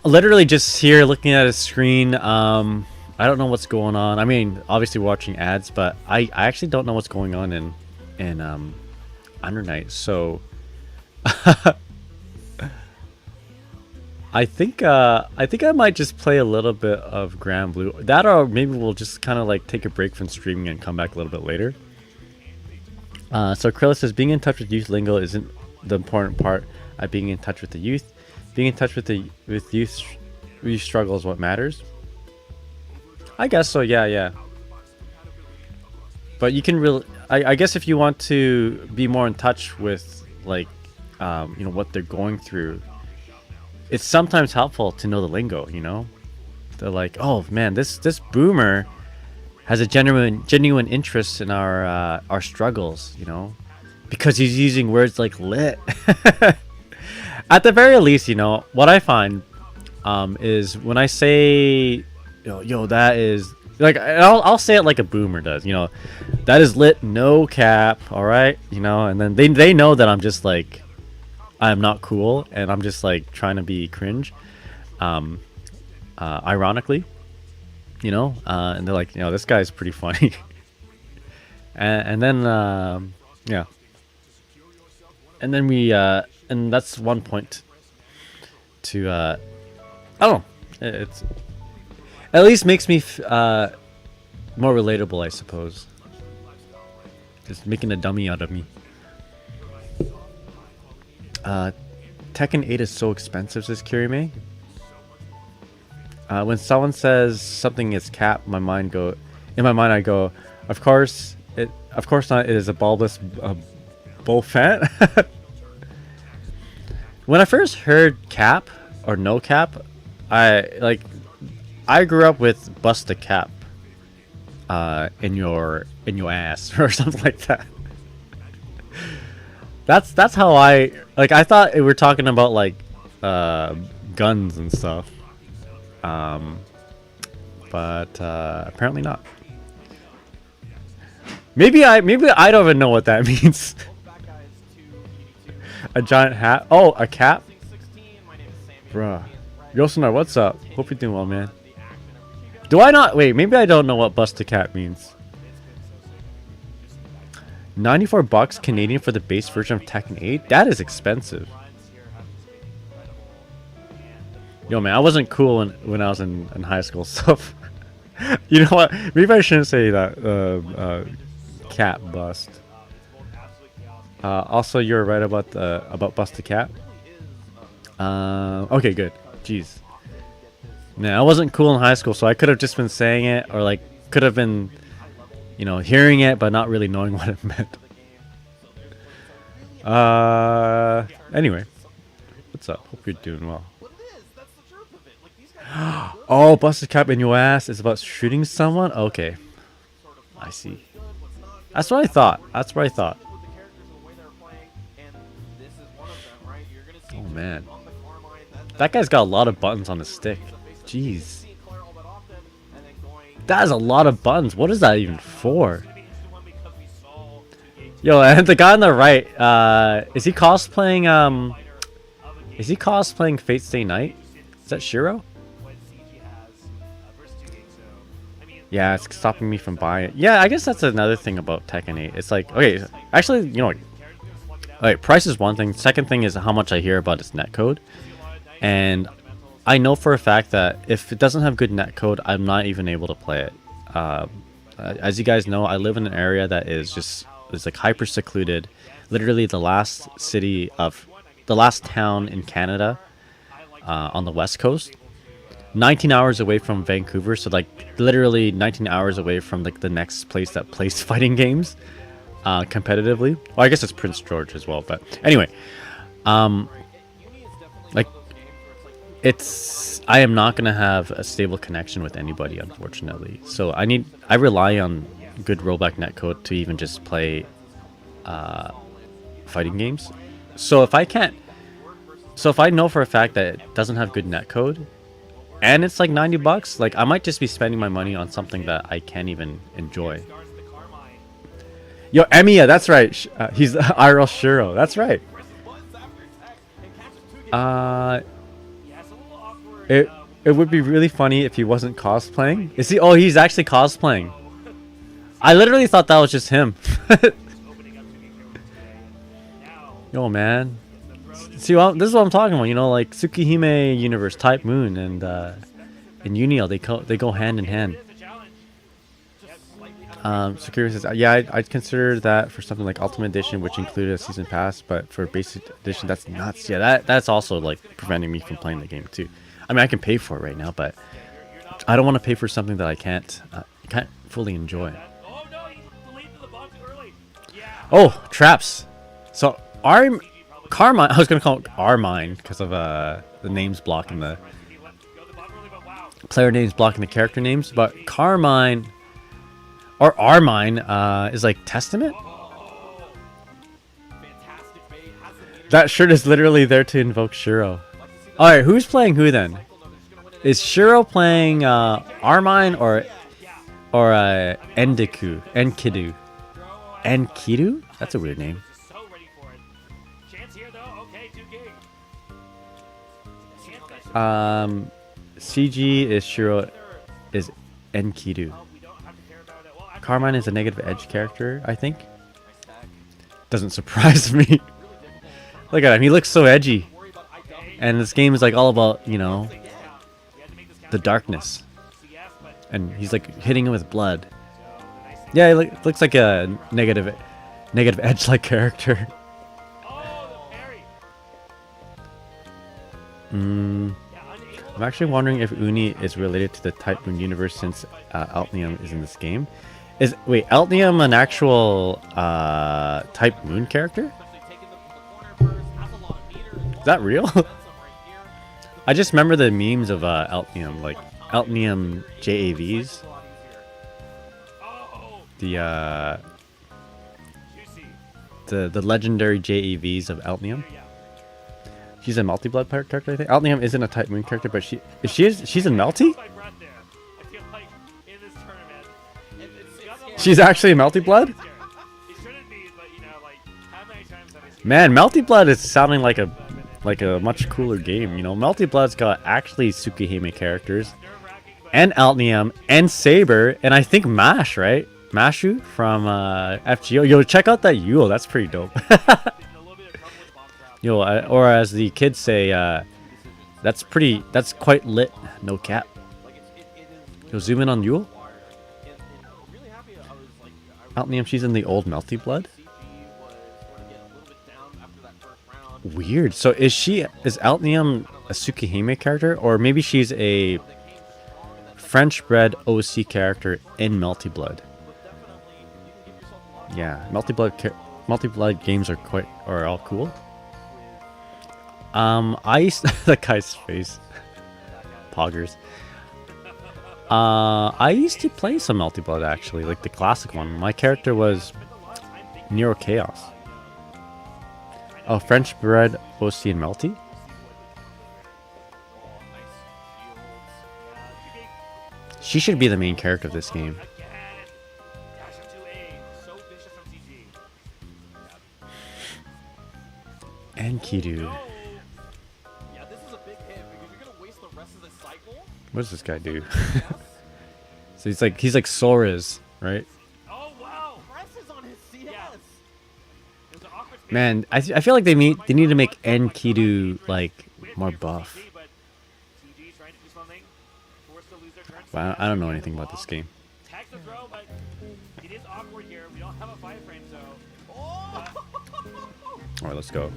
literally just here looking at a screen. I don't know what's going on. I mean, obviously watching ads, but I actually don't know what's going on in Undernight. So I think I might just play a little bit of Grand Blue. That, or maybe we'll just kind of like take a break from streaming and come back a little bit later. So Krilla says being in touch with youth lingo isn't the important part. Being in touch with the youth, being in touch with youth struggle is what matters. I guess so. Yeah. But you can really, I guess, if you want to be more in touch with like, you know, what they're going through, it's sometimes helpful to know the lingo. You know, they're like, oh man, this boomer has a genuine interest in our struggles, you know, because he's using words like lit. At the very least, you know, what I find is when I say, yo, that is like, I'll say it like a boomer does, you know, that is lit, no cap, all right, you know, and then they know that I'm just like, I'm not cool, and I'm just like trying to be cringe, ironically. You know, and they're like, you know, this guy's pretty funny. and then yeah, and then we and that's one point to I don't know, it's at least makes me more relatable, I suppose. Just making a dummy out of me. Tekken 8 is so expensive, says Kirime. When someone says something is cap, in my mind I go, of course not. It is a bulbous bull fat. When I first heard cap or no cap, I grew up with bust a cap in your ass or something like that. That's how I thought we were talking about like guns and stuff. But apparently not. Maybe I don't even know what that means. A giant hat. Oh, a cap. Bruh. Yosunar, what's up? Hope you're doing well, man. Do I not? Wait, maybe I don't know what bust a cap means. 94 bucks Canadian for the base version of Tekken 8? That is expensive. Yo, man, I wasn't cool when I was in high school, so... You know what? Maybe I shouldn't say that. Cap bust. Also, you're right about bust a cap. Okay, good. Jeez. Man, I wasn't cool in high school, so I could have just been saying it, or like could have been, you know, hearing it but not really knowing what it meant. Anyway, what's up? Hope you're doing well. Oh, busted cap in your ass is about shooting someone? Okay. I see. That's what I thought. That's what I thought. Oh, man. That guy's got a lot of buttons on his stick. Jeez. That is a lot of buttons. What is that even for? Yo, and the guy on the right, is he cosplaying, Fate Stay Night? Is that Shiro? Yeah, it's stopping me from buying it. Yeah, I guess that's another thing about Tekken 8. It's like, okay, actually, you know, like, price is one thing. Second thing is how much I hear about its netcode. And I know for a fact that if it doesn't have good netcode, I'm not even able to play it. As you guys know, I live in an area that is like hyper secluded. Literally the last town in Canada on the west coast. 19 hours away from Vancouver, so like literally 19 hours away from like the next place that plays fighting games competitively. Well, I guess it's Prince George as well, but anyway, like I am not gonna have a stable connection with anybody, unfortunately. So I rely on good rollback netcode to even just play fighting games. So if I know for a fact that it doesn't have good netcode, and it's like 90 bucks, like I might just be spending my money on something that I can't even enjoy. Yo, Emiya, that's right. He's IRL Shiro. That's right. It would be really funny if he wasn't cosplaying. Is he? Oh, he's actually cosplaying. I literally thought that was just him. Yo, man. See, this is what I'm talking about. You know, like Tsukihime Universe, Type Moon, and Unio, they go hand in hand. Security says, yeah, I'd consider that for something like Ultimate Edition, which included a season pass, but for Basic Edition, that's nuts. Yeah, that's also like preventing me from playing the game too. I mean, I can pay for it right now, but I don't want to pay for something that I can't fully enjoy. Oh, traps. So Carmine, I was gonna call it Armine because of the names blocking the player names blocking the character names, but Carmine or Armine is like Testament. That shirt is literally there to invoke Shiro. All right, who's playing who then? Is Shiro playing Armine or Enkidu? Enkidu? That's a weird name. CG is Shiro is Enkidu. Carmine is a negative edge character, I think. Doesn't surprise me. Look at him, he looks so edgy. And this game is like all about, you know, the darkness. And he's like hitting him with blood. Yeah, it looks like a negative edge like character. I'm actually wondering if Uni is related to the Type Moon universe since Altnium is in this game. Wait, Altnium an actual Type Moon character? that real? I just remember the memes of Altnium, like Altnium JAVs. The legendary JAVs of Altnium. She's a multi-blood character, I think. Altnium isn't a type moon character, but she's a multi? She's actually a multi-blood? Man, multi-blood is sounding like a much cooler game, you know. Multi-blood's got actually Tsukihime characters, and Altnium, and Saber, and I think Mash, right? Mashu from FGO. Yo, check out that Yule. That's pretty dope. Yo, or as the kids say, that's quite lit. No cap. Yo, zoom in on Yule. Altnium, she's in the old multi-blood. Weird. So is Altnium a Tsukihime character, or maybe she's a French-bred OC character in multi-blood? Yeah, multi-blood games are all cool. The guy's face. Poggers. I used to play some multi-blood actually, like the classic one. My character was Nero Chaos. Oh, French-bred OC and multi. She should be the main character of this game. And Kidu. What does this guy do? So he's like Sora's, right? Man, I feel like they need to make Enkidu like more buff. But I don't know anything about this game. Alright, let's go.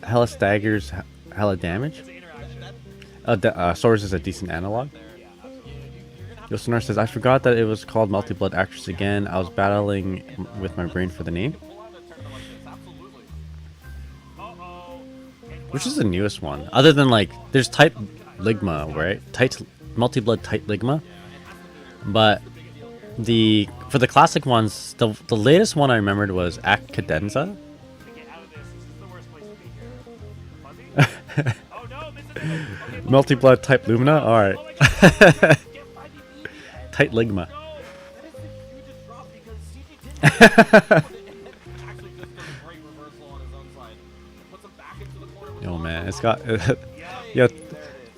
Hella staggers, hella damage. Sora's is a decent analog. Yosunar says, I forgot that it was called Multi-Blood Actress again. I was battling with my brain for the name. Which is the newest one? Other than like, there's Type Ligma, right? Multi-Blood Type Ligma. But for the classic ones, the latest one I remembered was Act Cadenza. Multi-Blood Type Lumina? Alright. Tight Ligma. Yo man, it's got yeah,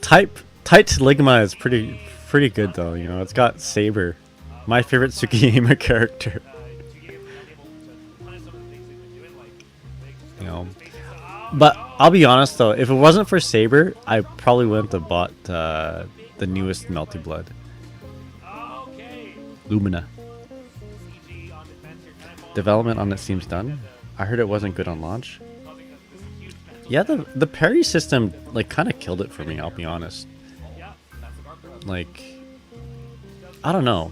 Tight Ligma is pretty good though, you know. It's got Saber, my favorite Tsukihime character. You know. But I'll be honest though, if it wasn't for Saber, I probably wouldn't have bought the newest Multi-Blood. Lumina. Development on it seems done. I heard it wasn't good on launch. Yeah, the parry system like kind of killed it for me, I'll be honest. Like, I don't know.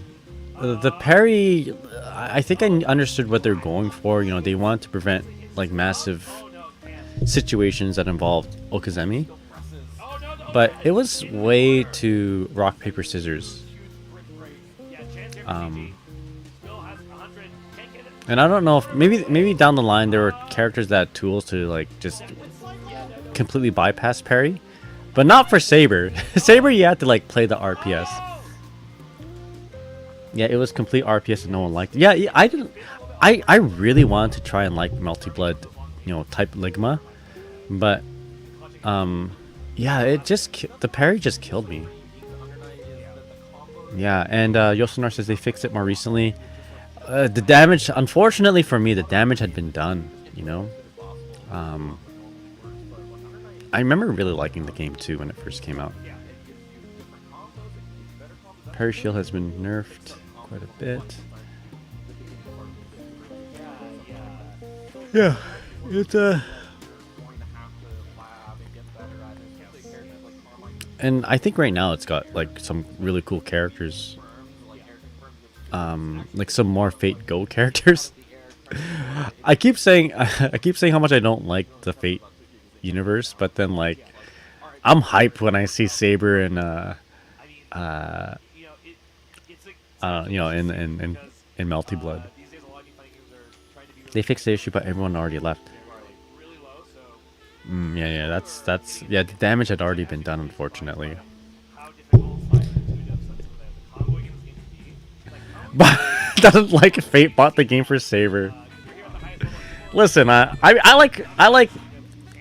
The parry, I think I understood what they're going for. You know, they wanted to prevent like massive situations that involved Okazemi. But it was way too rock, paper, scissors. And I don't know if maybe down the line there were characters that had tools to like just completely bypass parry, but not for Saber. Saber, you had to like play the RPS. Yeah, it was complete RPS and no one liked it. Yeah, I didn't. I really wanted to try and like Multi-Blood, you know, Type Ligma, but yeah, the parry just killed me. Yeah, and Yosunar says they fixed it more recently. The damage, unfortunately for me, the damage had been done, you know. I remember really liking the game too when it first came out. Parry shield has been nerfed quite a bit. Yeah, it's and I think right now it's got like some really cool characters. like some more Fate Go characters. I keep saying how much I don't like the Fate universe, but then like I'm hyped when I see Saber and in Melty Blood. They fixed the issue, but everyone already left. Yeah, that's the damage had already been done, unfortunately. But doesn't like Fate bought the game for Saber. Listen, I like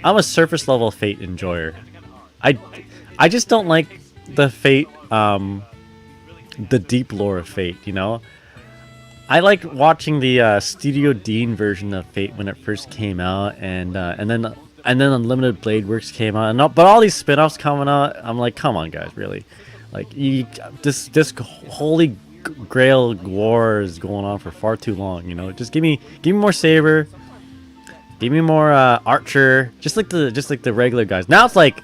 I'm a surface level Fate enjoyer. I just don't like the Fate the deep lore of Fate, you know? I liked watching the Studio Dean version of Fate when it first came out, and then Unlimited Blade Works came out, but all these spin-offs coming out, I'm like, come on, guys, really? Like, this holy grail war is going on for far too long, you know? Just give me more Saber, give me more Archer, just like the regular guys. Now it's like,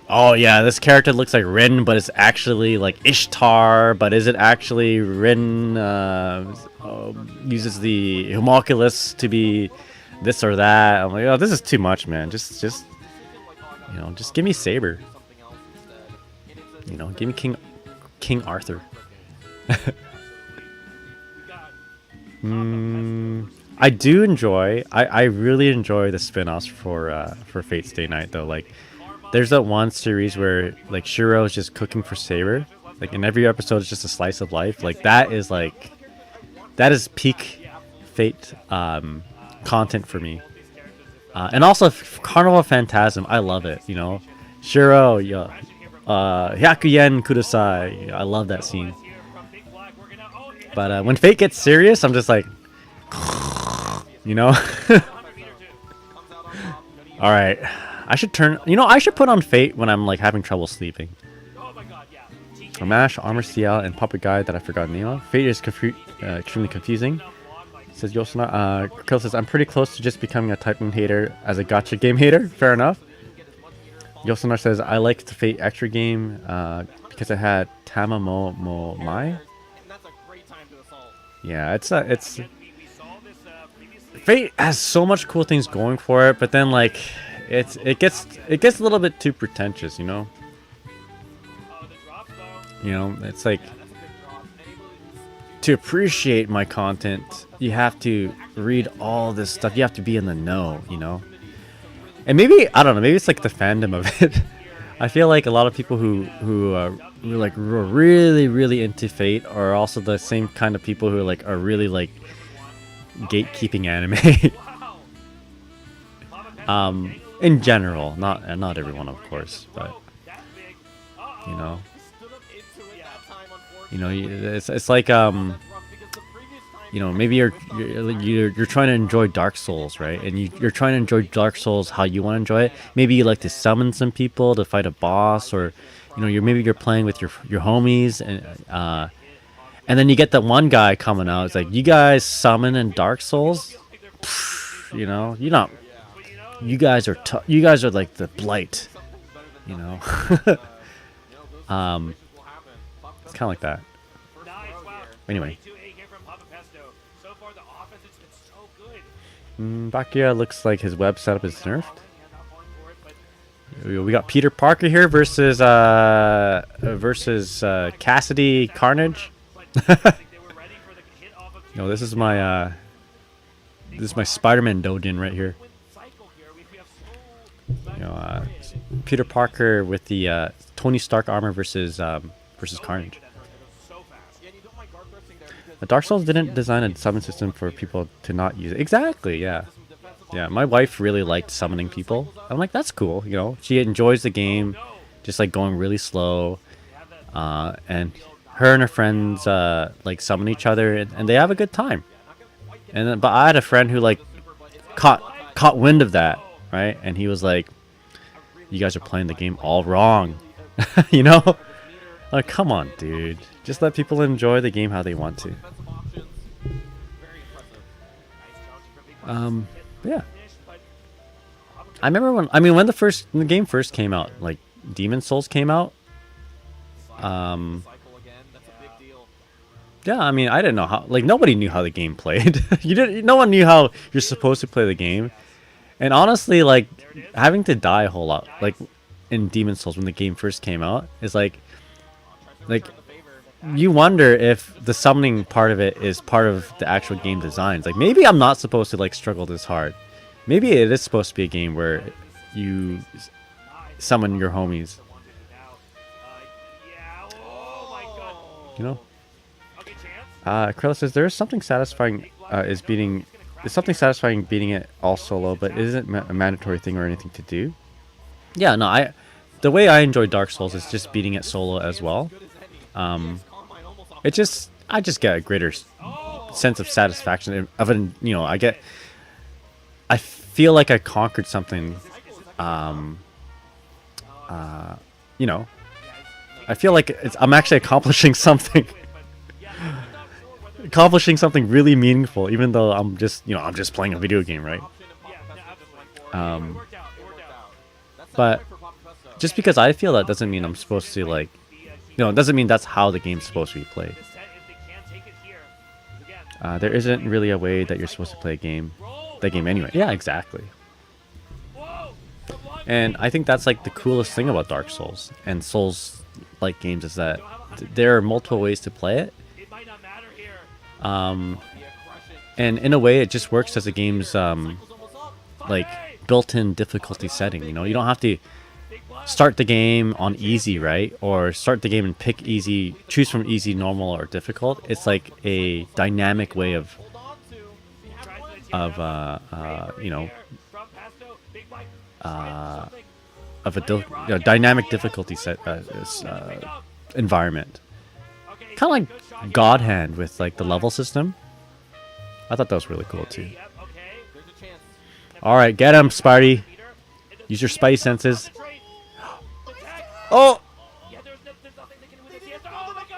oh yeah, this character looks like Rin, but it's actually like Ishtar. But is it actually Rin? Uses the homunculus to be this or that. I'm like, oh, this is too much, man. Just you know, just give me Saber. You know, give me King Arthur. I do enjoy. I really enjoy the spin-offs for Fate Stay Night though. Like, there's that one series where like Shiro is just cooking for Saber. Like, in every episode is just a slice of life. Like, that is peak Fate content for me. And also Carnival Phantasm, I love it. You know, Shiro, Hyakuyen Kudasai. I love that scene. But when Fate gets serious, I'm just like, you know. All right. I should put on Fate when I'm like having trouble sleeping. Mash, Armor CL, and Puppet Guy that I forgot the name of. Fate is extremely confusing. Says Yosuna. Krill says, I'm pretty close to just becoming a Type Moon hater as a gacha game hater. Fair enough. Yosunar says, I like the Fate extra game because it had Tama Mo Mai. Yeah, it's Fate has so much cool things going for it, but then like it gets a little bit too pretentious, you know. You know, it's like, to appreciate my content, you have to read all this stuff. You have to be in the know, you know. And maybe, I don't know, maybe it's like the fandom of it. I feel like a lot of people who are really into Fate are also the same kind of people who are really like gatekeeping anime. In general, not everyone, of course, but you know, it's like you know, maybe you're trying to enjoy Dark Souls, right? And you're trying to enjoy Dark Souls how you want to enjoy it. Maybe you like to summon some people to fight a boss, or you know, you're playing with your homies, and then you get that one guy coming out. It's like, you guys summon in Dark Souls, you know, you guys are like the blight, you know. It's kind of like that. Anyway. Bakia looks like his web setup is nerfed. We got Peter Parker here versus Cassidy Carnage. No, this is my Spider-Man Dojin right here. You know, Peter Parker with the Tony Stark armor versus Carnage. Dark Souls didn't design a summon system for people to not use it. Exactly, yeah. Yeah, my wife really liked summoning people. I'm like, that's cool, you know. She enjoys the game, just like going really slow. And her and her friends like summon each other, and they have a good time. And then, but I had a friend who like caught wind of that, right? And he was like, you guys are playing the game all wrong. You know? Like, come on, dude. Just let people enjoy the game how they want to. Yeah. I remember when the game first came out, like Demon Souls came out. Yeah, I mean, I didn't know how. Like, nobody knew how the game played. You didn't. No one knew how you're supposed to play the game. And honestly, like, having to die a whole lot, like in Demon Souls when the game first came out, is like you wonder if the summoning part of it is part of the actual game designs. Like, maybe I'm not supposed to like struggle this hard. Maybe it is supposed to be a game where you summon your homies. You know? Krilla says there's something satisfying is something satisfying beating it all solo, but it isn't a mandatory thing or anything to do. Yeah, no, the way I enjoy Dark Souls is just beating it solo as well. I just get a greater sense of satisfaction of it. You know, I feel like I conquered something. You know, I feel like I'm actually accomplishing something. Accomplishing something really meaningful, even though I'm just playing a video game, right? But just because I feel that doesn't mean I'm supposed to like, it doesn't mean that's how the game's supposed to be played. There isn't really a way that you're supposed to play the game anyway. Yeah, exactly. And I think that's like the coolest thing about Dark Souls and Souls-like games is that there are multiple ways to play it. And in a way, it just works as a game's like built-in difficulty setting. You know, you don't have to start the game on easy, right? Or start the game and pick easy, choose from easy, normal, or difficult. It's like a dynamic way of a dynamic difficulty set environment. Kind of like God Hand with like the level system. I thought that was really cool too. All right, get him, Spidey. Use your spidey senses. Oh!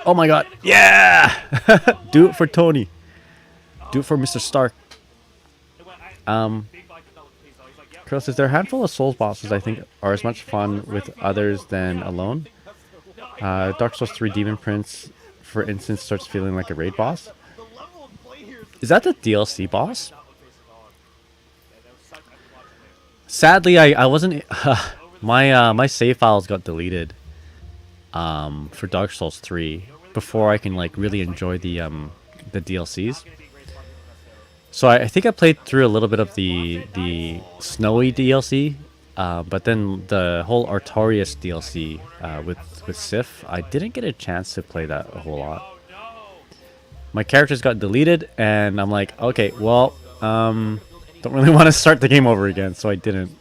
Oh my God! Yeah! Do it for Tony. Do it for Mr. Stark. Chris says there are a handful of Souls bosses I think are as much fun with others than alone. Dark Souls 3 Demon Prince, for instance, starts feeling like a raid boss. Is that the DLC boss? Sadly, I wasn't. My save files got deleted for Dark Souls 3 before I can like really enjoy the DLCs. So I think I played through a little bit of the Snowy DLC, but then the whole Artorias DLC with Sif, I didn't get a chance to play that a whole lot. My characters got deleted, and I'm like, okay, well, don't really want to start the game over again, so I didn't.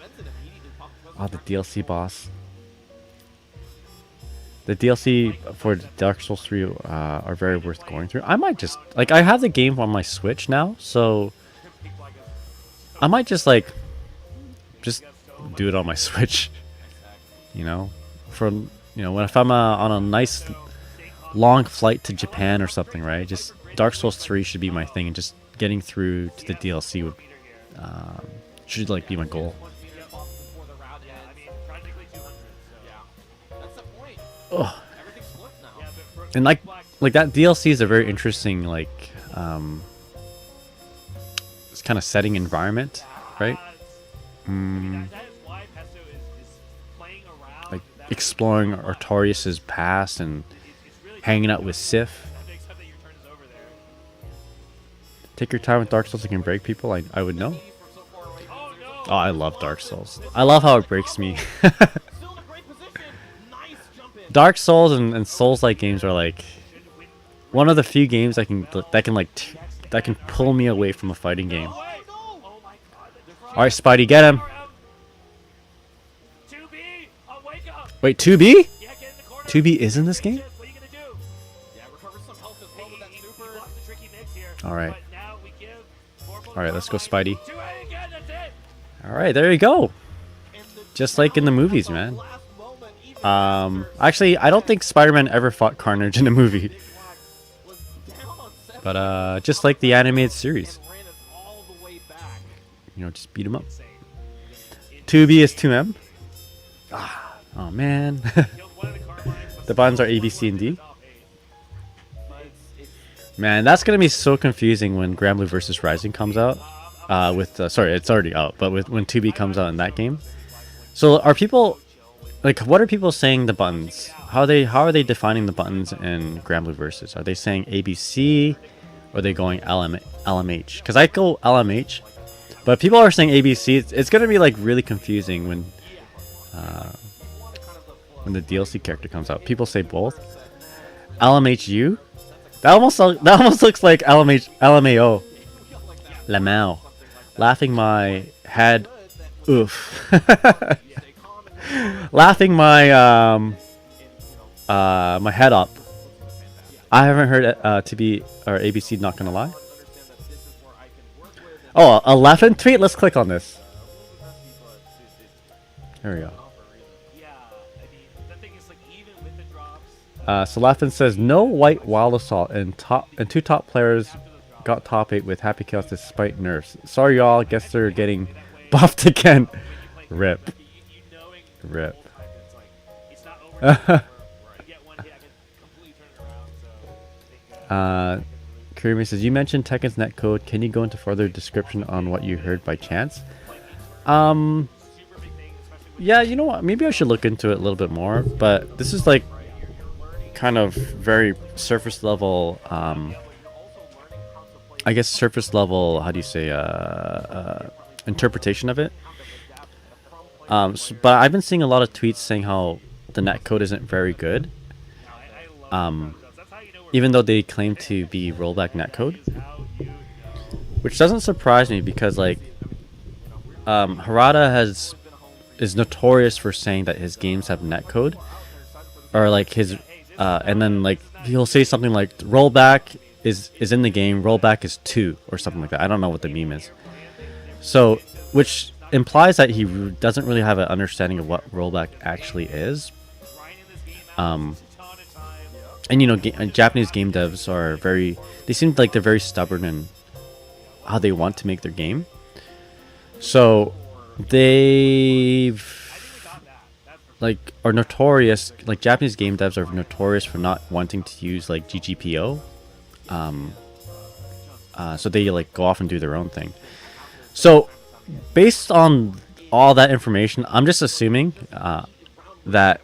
Oh, the DLC boss. The DLC for Dark Souls 3 are very worth going through. I might just, like, I have the game on my Switch now, so I might just do it on my Switch. You know, if I'm on a nice long flight to Japan or something, right? Just Dark Souls 3 should be my thing, and just getting through to the DLC should like be my goal. Oh. And like that DLC is a very interesting it's kind of setting environment, right? Like exploring Artorias' past and hanging out with Sif. Take your time with Dark Souls. It can break people. I would know. Oh, I love Dark Souls. I love how it breaks me. Dark Souls and Souls-like games are like one of the few games that can pull me away from a fighting game. All right, Spidey, get him. Wait, 2B? 2B is in this game? All right. All right, let's go, Spidey. All right, there you go. Just like in the movies, man. Actually, I don't think Spider-Man ever fought Carnage in a movie. But, just like the animated series. You know, just beat him up. 2B is 2M. Oh, man. The buttons are A, B, C, and D. Man, that's gonna be so confusing when Granblue versus Rising comes out. Sorry, it's already out, but when 2B comes out in that game. So are people like, what are people saying the buttons? How are they defining the buttons in Granblue versus? Are they saying ABC, or are they going LMH? Because I go LMH, but if people are saying ABC, it's gonna be like really confusing when the DLC character comes out. People say both. LMHU. That almost looks like LMAO. Lamau. Laughing my head. Oof. Laughing my my head up. I haven't heard TB or ABC, not gonna lie. Oh, 11 tweet. Let's click on this. There we go. So Laughing says no white wild assault and two top players got top 8 with Happy Chaos despite nerfs. Sorry y'all, guess they're getting buffed again. Rip. Rip. Kirimi says, you mentioned Tekken's netcode. Can you go into further description on what you heard by chance? Yeah, you know what? Maybe I should look into it a little bit more. But this is like kind of very surface level. I guess surface level. How do you say? Interpretation of it. But I've been seeing a lot of tweets saying how the netcode isn't very good. Even though they claim to be rollback netcode, which doesn't surprise me because like Harada is notorious for saying that his games have netcode, or like his and then like he'll say something like rollback is in the game, rollback is 2 or something like that. I don't know what the meme is. So which implies that he doesn't really have an understanding of what rollback actually is. And you know, Japanese game devs are they seem like they're very stubborn in how they want to make their game. So they've are notorious, like Japanese game devs are notorious for not wanting to use like GGPO. So they like go off and do their own thing. So based on all that information, I'm just assuming that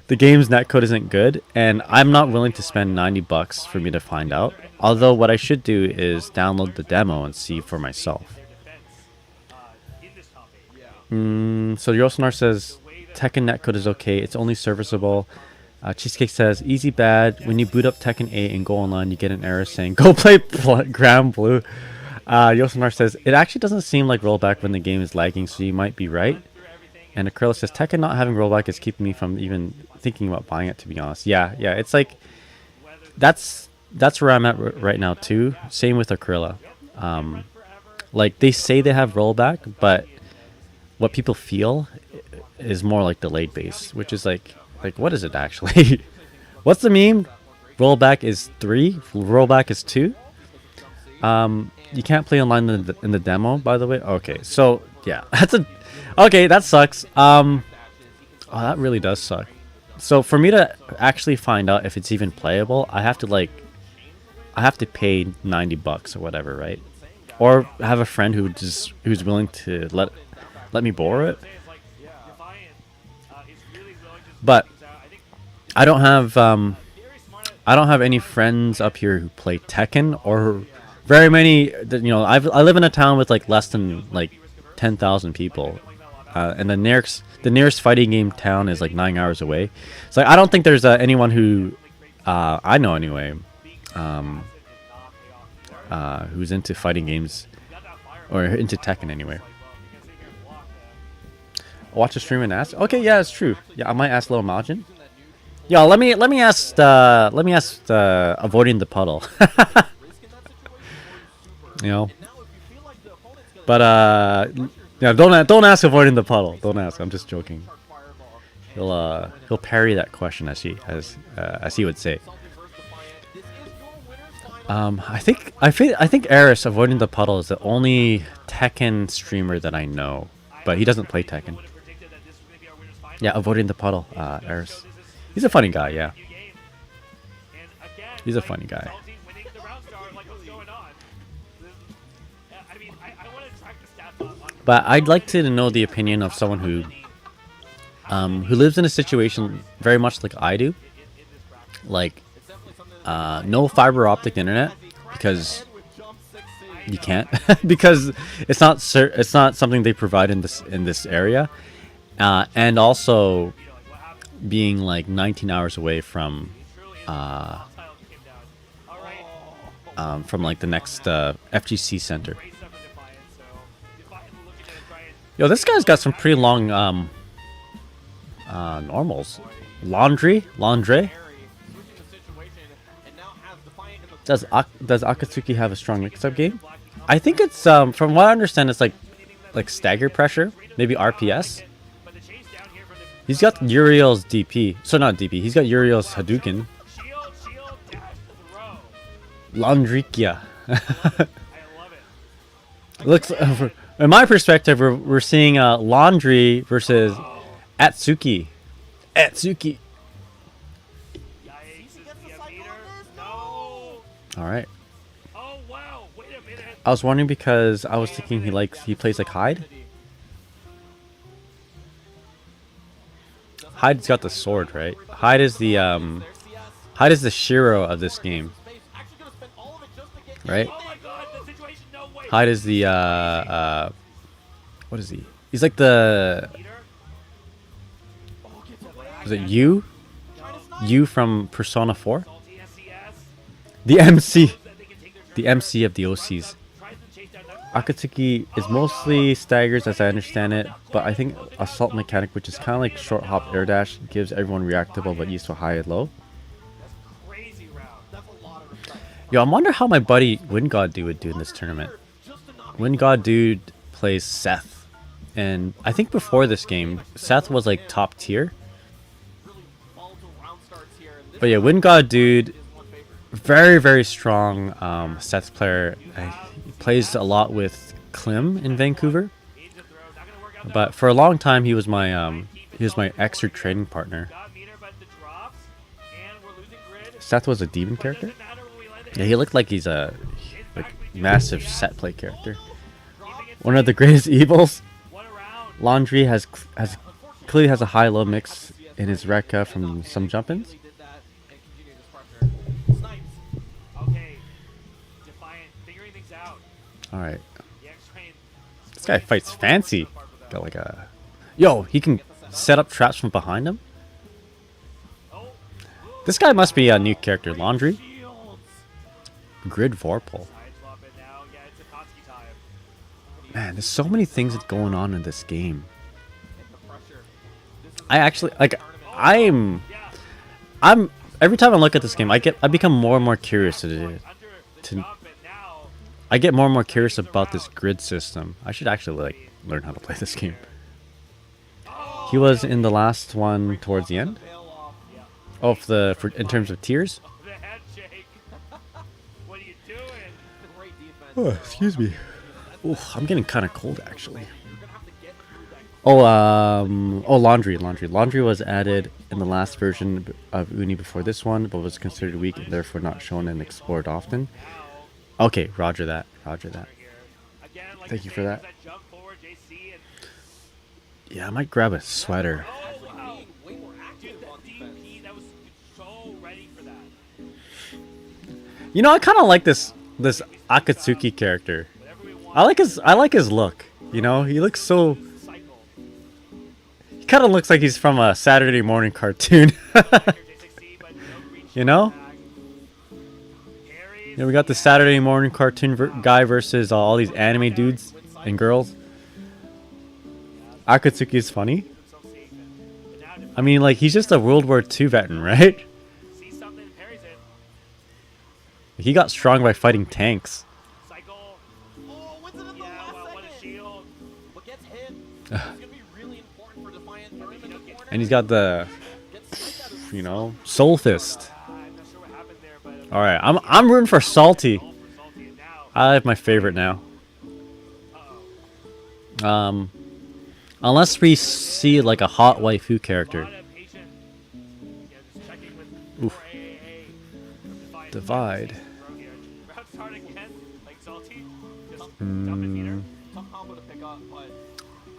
the game's netcode isn't good, and I'm not willing to spend $90 for me to find out. Although what I should do is download the demo and see for myself. So Yosonar says Tekken netcode is okay, it's only serviceable. Cheesecake says easy bad. When you boot up Tekken 8 and go online, you get an error saying go play Granblue. Yosonar says it actually doesn't seem like rollback when the game is lagging, so you might be right. And Acrylic says Tekken not having rollback is keeping me from even thinking about buying it, to be honest. Yeah, it's like that's where I'm at right now too. Same with Acryla. Like they say they have rollback, but what people feel is more like delayed base, which is like what is it actually? What's the meme? Rollback is 3, rollback is 2. You can't play online in the demo, by the way. Okay, so yeah, okay, that sucks. Oh, that really does suck. So for me to actually find out if it's even playable, I have to pay $90 or whatever, right? Or have a friend who's willing to let me borrow it. But I don't have any friends up here who play Tekken, or very many. You know, I live in a town with like less than like 10,000 people, and the nearest fighting game town is like 9 hours away. So I don't think there's anyone who I know anyway, who's into fighting games or into Tekken anyway. Watch a stream and ask. Okay, yeah, it's true. Yeah, I might ask Little Majin. Yo, let me ask avoiding the puddle. You know. But yeah, don't ask avoiding the puddle. Don't ask. I'm just joking. He'll parry that question as he would say. I think Eris avoiding the puddle is the only Tekken streamer that I know, but he doesn't play Tekken. Yeah, avoiding the puddle, Eris. He's a funny guy, yeah. He's a funny guy. But I'd like to know the opinion of someone who lives in a situation very much like I do, like no fiber optic internet because you can't because it's not something they provide in this area, and also being like 19 hours away from like the next FGC center. Yo, this guy's got some pretty long normals. Laundry. Does Akatsuki have a strong mix-up game? I think it's from what I understand, it's like stagger pressure, maybe RPS. He's got Uriel's DP, so not DP. He's got Uriel's Hadouken. Laundrikia. Looks, in my perspective, we're seeing Laundry versus Atsuki. All right. I was wondering because I was thinking he plays like Hyde. Hyde's got the sword, right? Hyde is the Shiro of this game, right? Hyde is the what is he? He's like the, is it you from Persona 4? The MC of the OCs. Akatsuki is mostly staggers as I understand it, but I think assault mechanic, which is kind of like short hop air dash, gives everyone reactable but used to high and low. Yo, I wonder how my buddy Wind God Dude would do in this tournament. Wind God Dude plays Seth, and I think before this game Seth was like top tier. But yeah, Wind God Dude, very strong Seth player. He plays a lot with Klim in Vancouver, but for a long time he was my extra training partner. Seth was a demon character. Yeah, he looked like he's a massive set play character. One of the greatest evils. Laundry clearly has a high-low mix in his Rekka from some jump-ins. Alright. This guy fights fancy. Got like a... Yo, he can set up traps from behind him? This guy must be a new character. Laundry? Grid Vorpal. Man, there's so many things going on in this game. I actually... Like, I'm... Every time I look at this game, I become more and more curious I get more and more curious about this grid system. I should actually like learn how to play this game. He was in the last one towards the end. Oh, in terms of tiers. Oh, excuse me. Ooh, I'm getting kind of cold actually. Laundry. Laundry was added in the last version of Uni before this one, but was considered weak and therefore not shown and explored often. Okay, roger that. Thank you for that. Yeah, I might grab a sweater. You know, I kind of like this Akatsuki character. I like his look. You know, he looks so... He kind of looks like he's from a Saturday morning cartoon. You know? Yeah, we got the Saturday morning cartoon guy versus all these anime dudes and girls. Akatsuki is funny. I mean, like, he's just a World War II veteran, right? He got strong by fighting tanks. And he's got the, you know, Soul Fist. All right, I'm rooting for Salty. I have my favorite now. Unless we see like a hot waifu character. Oof. Divide.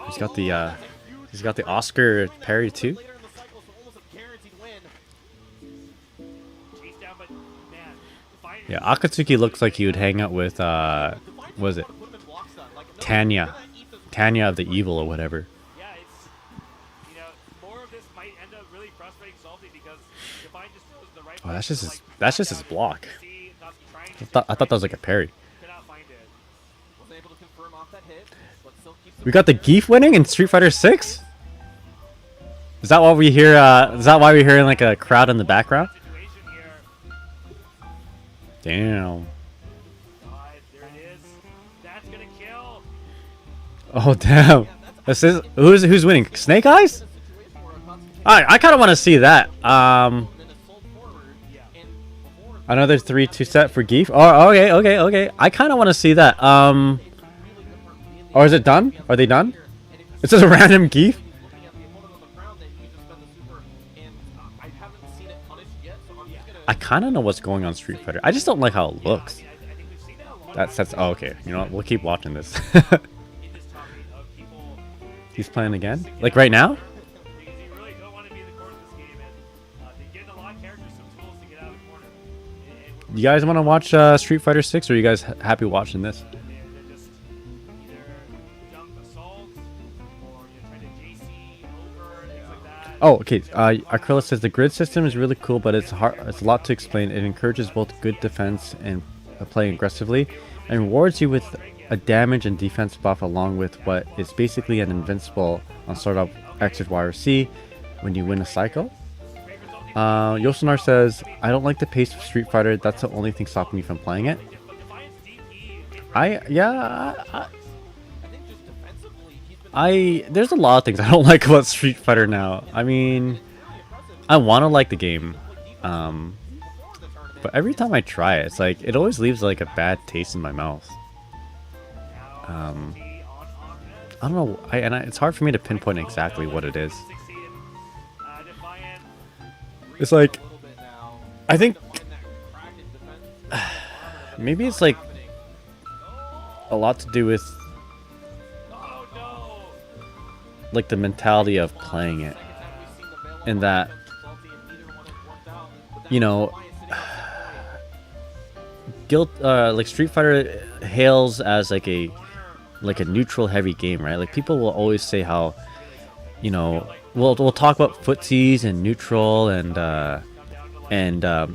He's got the Oscar parry too. Yeah, Akatsuki looks like he would hang out with what was it? Tanya of the Evil or whatever. Yeah, it's, you know, more of this might end up really frustrating Salty because Divine just was the right. Oh, that's just his block. I thought that was like a parry. We got the Geef winning in Street Fighter 6? Is that why we hear is that why we're hearing like a crowd in the background? Damn. Oh damn. This is who's winning? Snake Eyes? I kind of want to see that. Another 3-2 set for Geef. Oh, okay. I kind of want to see that. Or is it done? Are they done? It's just a random Geef. I kind of know what's going on Street Fighter. I just don't like how it looks. That's oh, okay. You know what? We'll keep watching this. He's playing again? Like right now? You guys want to watch Street Fighter 6, or are you guys happy watching this? Oh, okay. Acryla says the grid system is really cool, but it's hard. It's a lot to explain. It encourages both good defense and playing aggressively, and rewards you with a damage and defense buff along with what is basically an invincible on sort of X or Y or C when you win a cycle. Yosunar says, I don't like the pace of Street Fighter. That's the only thing stopping me from playing it. There's a lot of things I don't like about Street Fighter now. I mean, I want to like the game, but every time I try it, it's like it always leaves like a bad taste in my mouth. I don't know, it's hard for me to pinpoint exactly what it is. It's like, I think maybe it's like a lot to do with like the mentality of playing it, and that, you know, like Street Fighter hails as like a neutral heavy game, right? Like people will always say how, you know, we'll talk about footsies and neutral and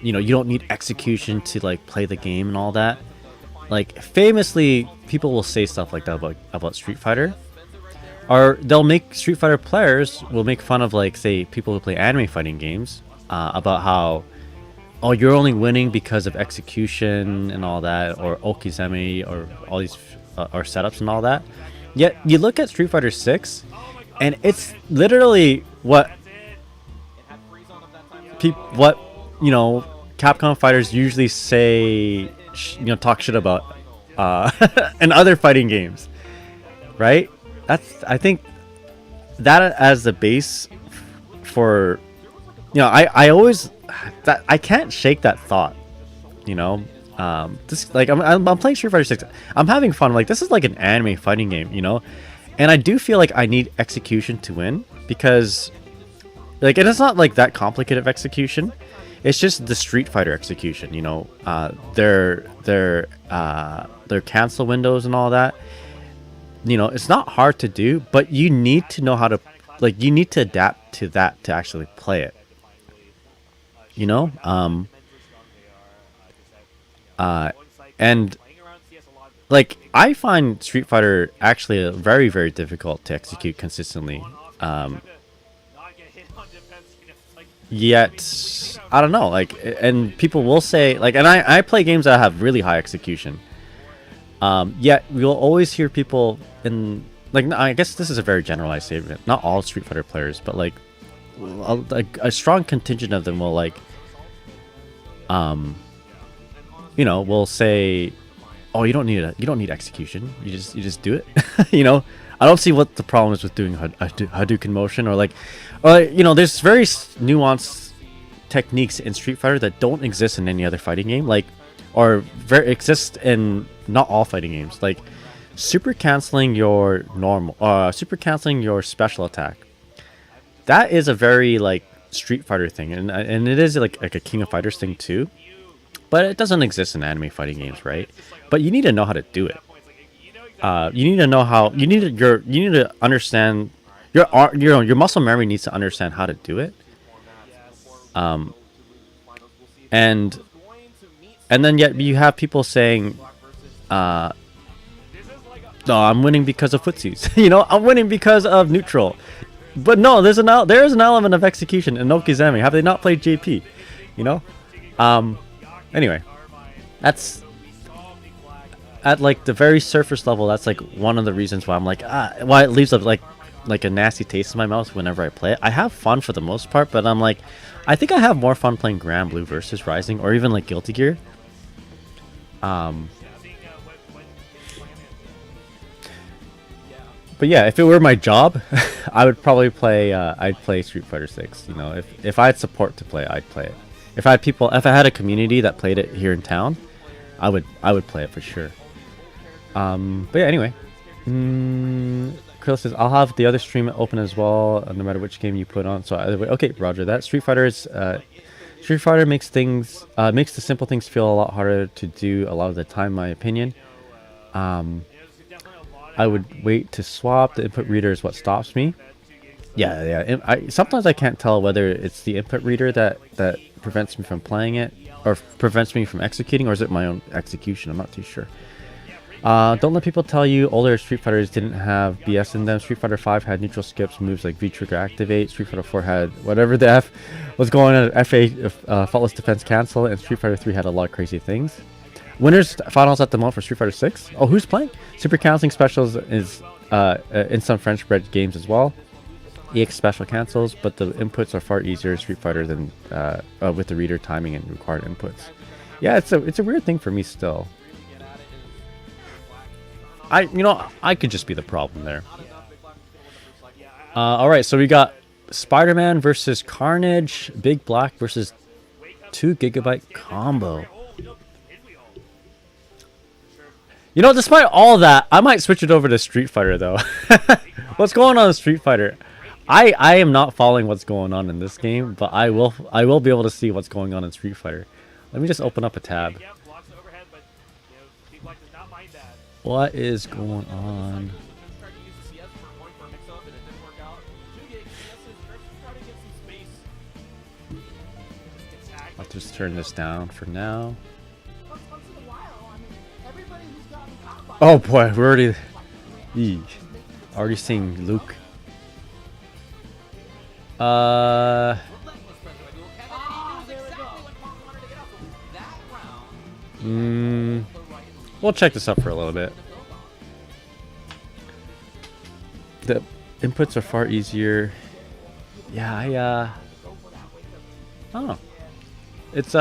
you know, you don't need execution to like play the game and all that. Like famously, people will say stuff like that about Street Fighter. Or they'll make Street Fighter players will make fun of, like, say, people who play anime fighting games about how, oh, you're only winning because of execution and all that, or okizeme, or all these or setups and all that. Yet you look at Street Fighter 6, and it's literally what you know, Capcom fighters usually say, you know, talk shit about in other fighting games, right? I think that as the base for, you know, I always, that I can't shake that thought, you know. This, like, I'm playing Street Fighter 6. I'm having fun. I'm like, this is like an anime fighting game, you know. And I do feel like I need execution to win, because, like, and it's not like that complicated of execution. It's just the Street Fighter execution, you know. Their cancel windows and all that. You know, it's not hard to do, but you need to know how to, like, you need to adapt to that to actually play it. You know, and like, I find Street Fighter actually very, very difficult to execute consistently. Yet, I don't know, like, and people will say, like, and I play games that have really high execution. Yet we'll always hear people in, like, I guess this is a very generalized statement. Not all Street Fighter players, but like a strong contingent of them will, like, you know, will say, "Oh, you don't need execution. You just do it." You know, I don't see what the problem is with doing Hadouken motion, or you know, there's very nuanced techniques in Street Fighter that don't exist in any other fighting game, like, or exist in not all fighting games. Like, super canceling your super canceling your special attack. That is a very like Street Fighter thing, and it is like a King of Fighters thing too. But it doesn't exist in anime fighting games, right? But you need to know how to do it. You need to know how. You need to understand your muscle memory needs to understand how to do it. And then yet you have people saying, "No, I'm winning because of footsies." You know, I'm winning because of neutral. But no, there is an element of execution in Okizeme. Have they not played JP? You know. Anyway, that's at like the very surface level. That's like one of the reasons why I'm like why it leaves like a nasty taste in my mouth whenever I play it. I have fun for the most part, but I'm like, I think I have more fun playing Grand Blue versus Rising or even like Guilty Gear. But yeah, if it were my job, I would probably play. I'd play Street Fighter 6. You know, if I had support to play, I'd play it. If I had a community that played it here in town, I would play it for sure. But yeah, anyway, Krill says I'll have the other stream open as well, no matter which game you put on. So either way, okay, Roger that. Street Fighter makes the simple things feel a lot harder to do a lot of the time, in my opinion. I would wait to swap. The input reader is what stops me. Yeah. Sometimes I can't tell whether it's the input reader that prevents me from playing it or prevents me from executing, or is it my own execution? I'm not too sure. Don't let people tell you older Street Fighters didn't have BS in them. Street Fighter 5 had neutral skips, moves like V-trigger activate. Street Fighter 4 had whatever the F was going on. FA faultless defense cancel, and Street Fighter 3 had a lot of crazy things. Winners finals at the moment for Street Fighter 6. Oh, who's playing? Super canceling specials is in some French-bred games as well. EX special cancels, but the inputs are far easier in Street Fighter than with the reader timing and required inputs. Yeah, it's a weird thing for me still. I could just be the problem there. All right, so we got Spider-Man versus Carnage, Big Black versus 2 GB combo. You know, despite all that, I might switch it over to Street Fighter though. What's going on in Street Fighter? I am not following what's going on in this game, but I will be able to see what's going on in Street Fighter. Let me just open up a tab. What is going on? I'll just turn this down for now. Oh boy, we're already seeing Luke. We'll check this out for a little bit. The inputs are far easier. Yeah, I don't know. It's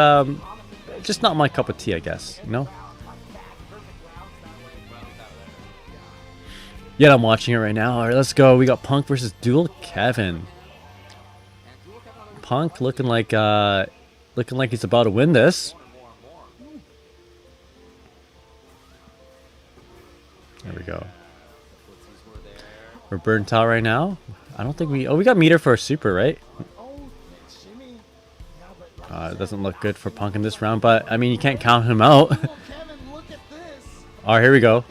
just not my cup of tea, I guess, you know? Yeah, I'm watching it right now. All right, let's go. We got Punk versus Dual Kevin. Punk looking like he's about to win this. There we go. We're burnt out right now. I don't think we got meter for a super, right? It doesn't look good for Punk in this round, but I mean, you can't count him out. All right, here we go.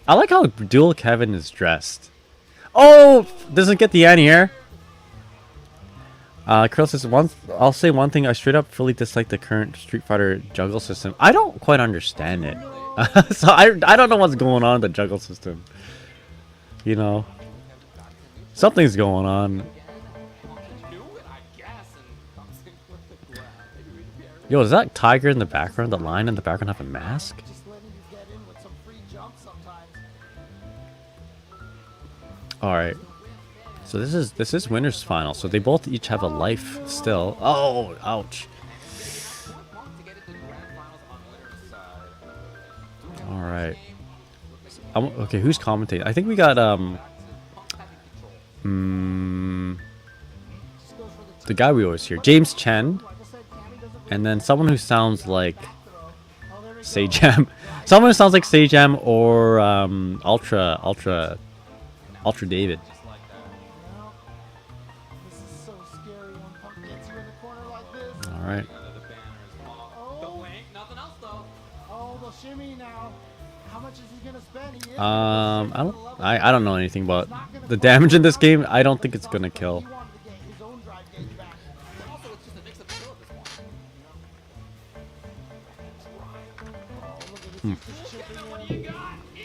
I like how Dual Kevin is dressed. Oh, doesn't get the anti-air. Curl says I'll say one thing. I straight up fully dislike the current Street Fighter juggle system. I don't quite understand it. So I don't know what's going on in the juggle system. You know, something's going on. Yo, is that Tiger in the background? The lion in the background have a mask? All right. So this is winners final. So they both each have a life still. Oh, ouch. All right. Okay, who's commentating? I think we got the guy we always hear, James Chen, and then someone who sounds like Sajam. Someone sounds like Sajam or Ultra David. This is so scary when Punk gets you in the corner like this. All right. Oh, the shimmy now. How much is he gonna spend? He is I don't know anything about the damage in this game. I don't think it's gonna kill. He wanted to get his own drive gauge back.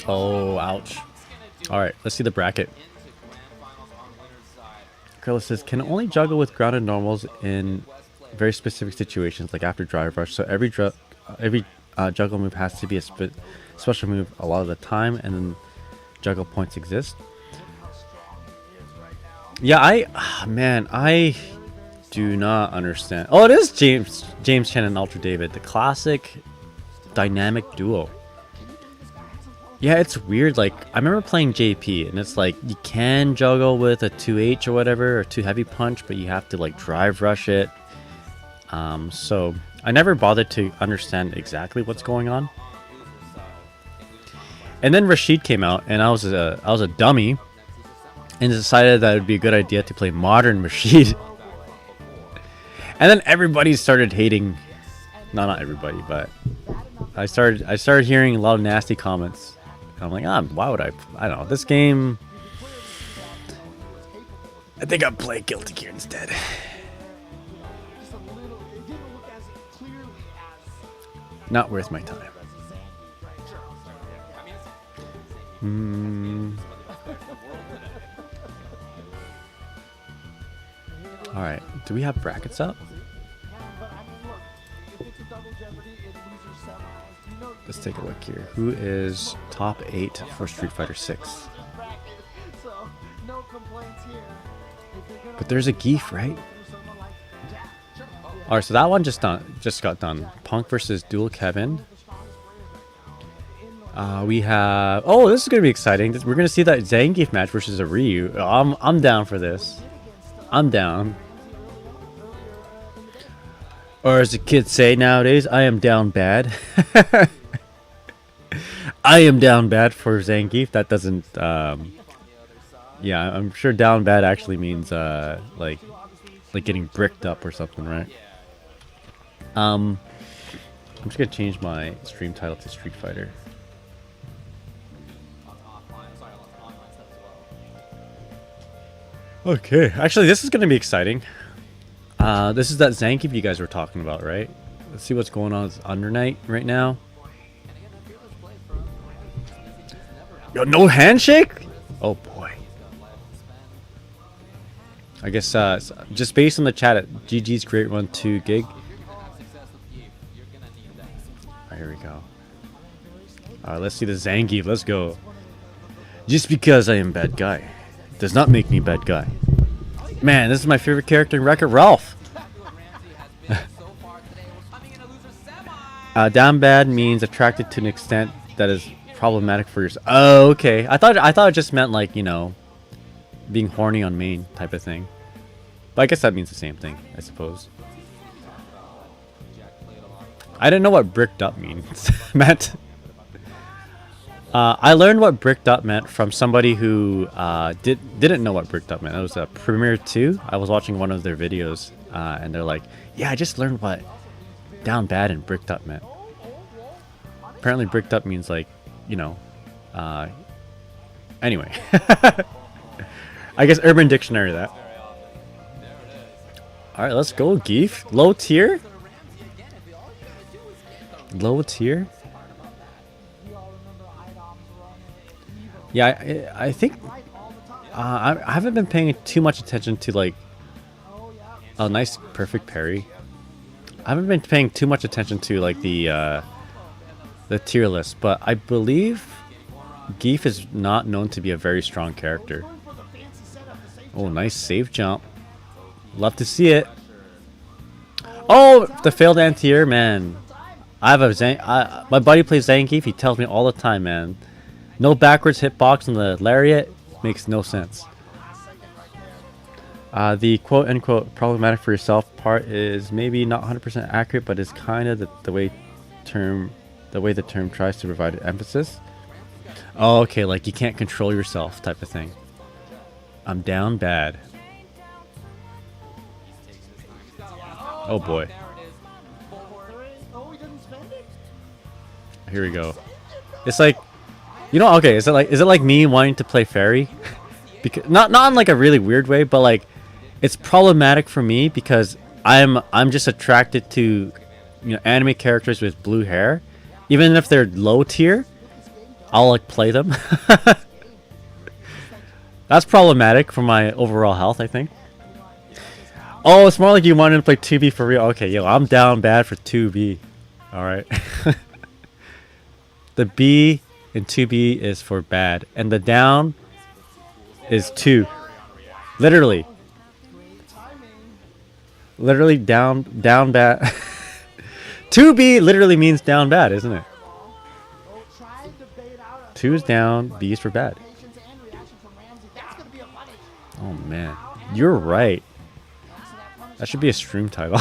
Oh, ouch. All right, let's see the bracket. Gorilla says can only juggle with grounded normals in very specific situations, like after drive rush. So every juggle move has to be a special move a lot of the time, and then juggle points exist. Yeah, I do not understand. Oh, it is James Chen and Ultra David, the classic dynamic duo. Yeah, it's weird. Like, I remember playing JP, and it's like you can juggle with a 2H or whatever, or 2 heavy punch, but you have to like drive rush it. So I never bothered to understand exactly what's going on. And then Rashid came out, and I was a dummy, and decided that it would be a good idea to play modern Rashid. And then everybody started hating. No, not everybody, but I started hearing a lot of nasty comments. And I'm like, why would I don't know. This game, I think I'll play Guilty Gear instead. Not worth my time. Alright, do we have brackets up? Let's take a look here. Who is top 8 for Street Fighter 6? But there's a Geef, right? Alright, so that one just got done. Punk versus Dual Kevin. We have... Oh, this is going to be exciting. We're going to see that Zangief match versus a Ryu. I'm down for this. I'm down. Or as the kids say nowadays, I am down bad. I am down bad for Zangief. That doesn't... yeah, I'm sure down bad actually means like getting bricked up or something, right? I'm just going to change my stream title to Street Fighter. Okay, actually this is going to be exciting. This is that Zangief you guys were talking about, right? Let's see what's going on with Under Night right now. Yo, no handshake? Oh boy. I guess just based on the chat at GG's Great Run 2 Gig. Alright, here we go. Alright, let's see the Zangief. Let's go. Just because I am bad guy does not make me bad guy. Man, this is my favorite character in Wreck-It Ralph. Down bad means attracted to an extent that is problematic for yourself. Oh, okay. I thought it just meant like, you know, being horny on main type of thing. But I guess that means the same thing, I suppose. I didn't know what bricked up means meant. I learned what bricked up meant from somebody who didn't know what bricked up meant. It was a Premiere 2. I was watching one of their videos, and they're like, "Yeah, I just learned what down bad and bricked up meant." Apparently, bricked up means like, you know. Anyway, I guess Urban Dictionary that. All right, let's go, Geef. Low tier. Low tier. Yeah, I think I haven't been paying too much attention to like a nice perfect parry. I haven't been paying too much attention to like the tier list, but I believe Geef is not known to be a very strong character. Oh, nice safe jump. Love to see it. Oh, the failed anti-air, man. I have my buddy plays Zangief. He tells me all the time, man. No backwards hitbox on the lariat makes no sense. The quote-unquote problematic for yourself part is maybe not 100% accurate, but is kind of the way term The way the term tries to provide emphasis. Oh, okay, like you can't control yourself type of thing. I'm down bad. Oh boy. Here we go. It's like, you know, okay, is it like me wanting to play Ferry? Because not in like a really weird way, but like it's problematic for me because I'm just attracted to, you know, anime characters with blue hair. Even if they're low tier, I'll like play them. That's problematic for my overall health, I think. Oh, it's more like you wanted to play 2B for real. Okay, yo, I'm down bad for 2B. Alright. The B in 2B is for bad. And the down is 2. Literally. Literally down bad. 2B literally means down bad, isn't it? 2 is down, B is for bad. Oh man, you're right. That should be a stream title.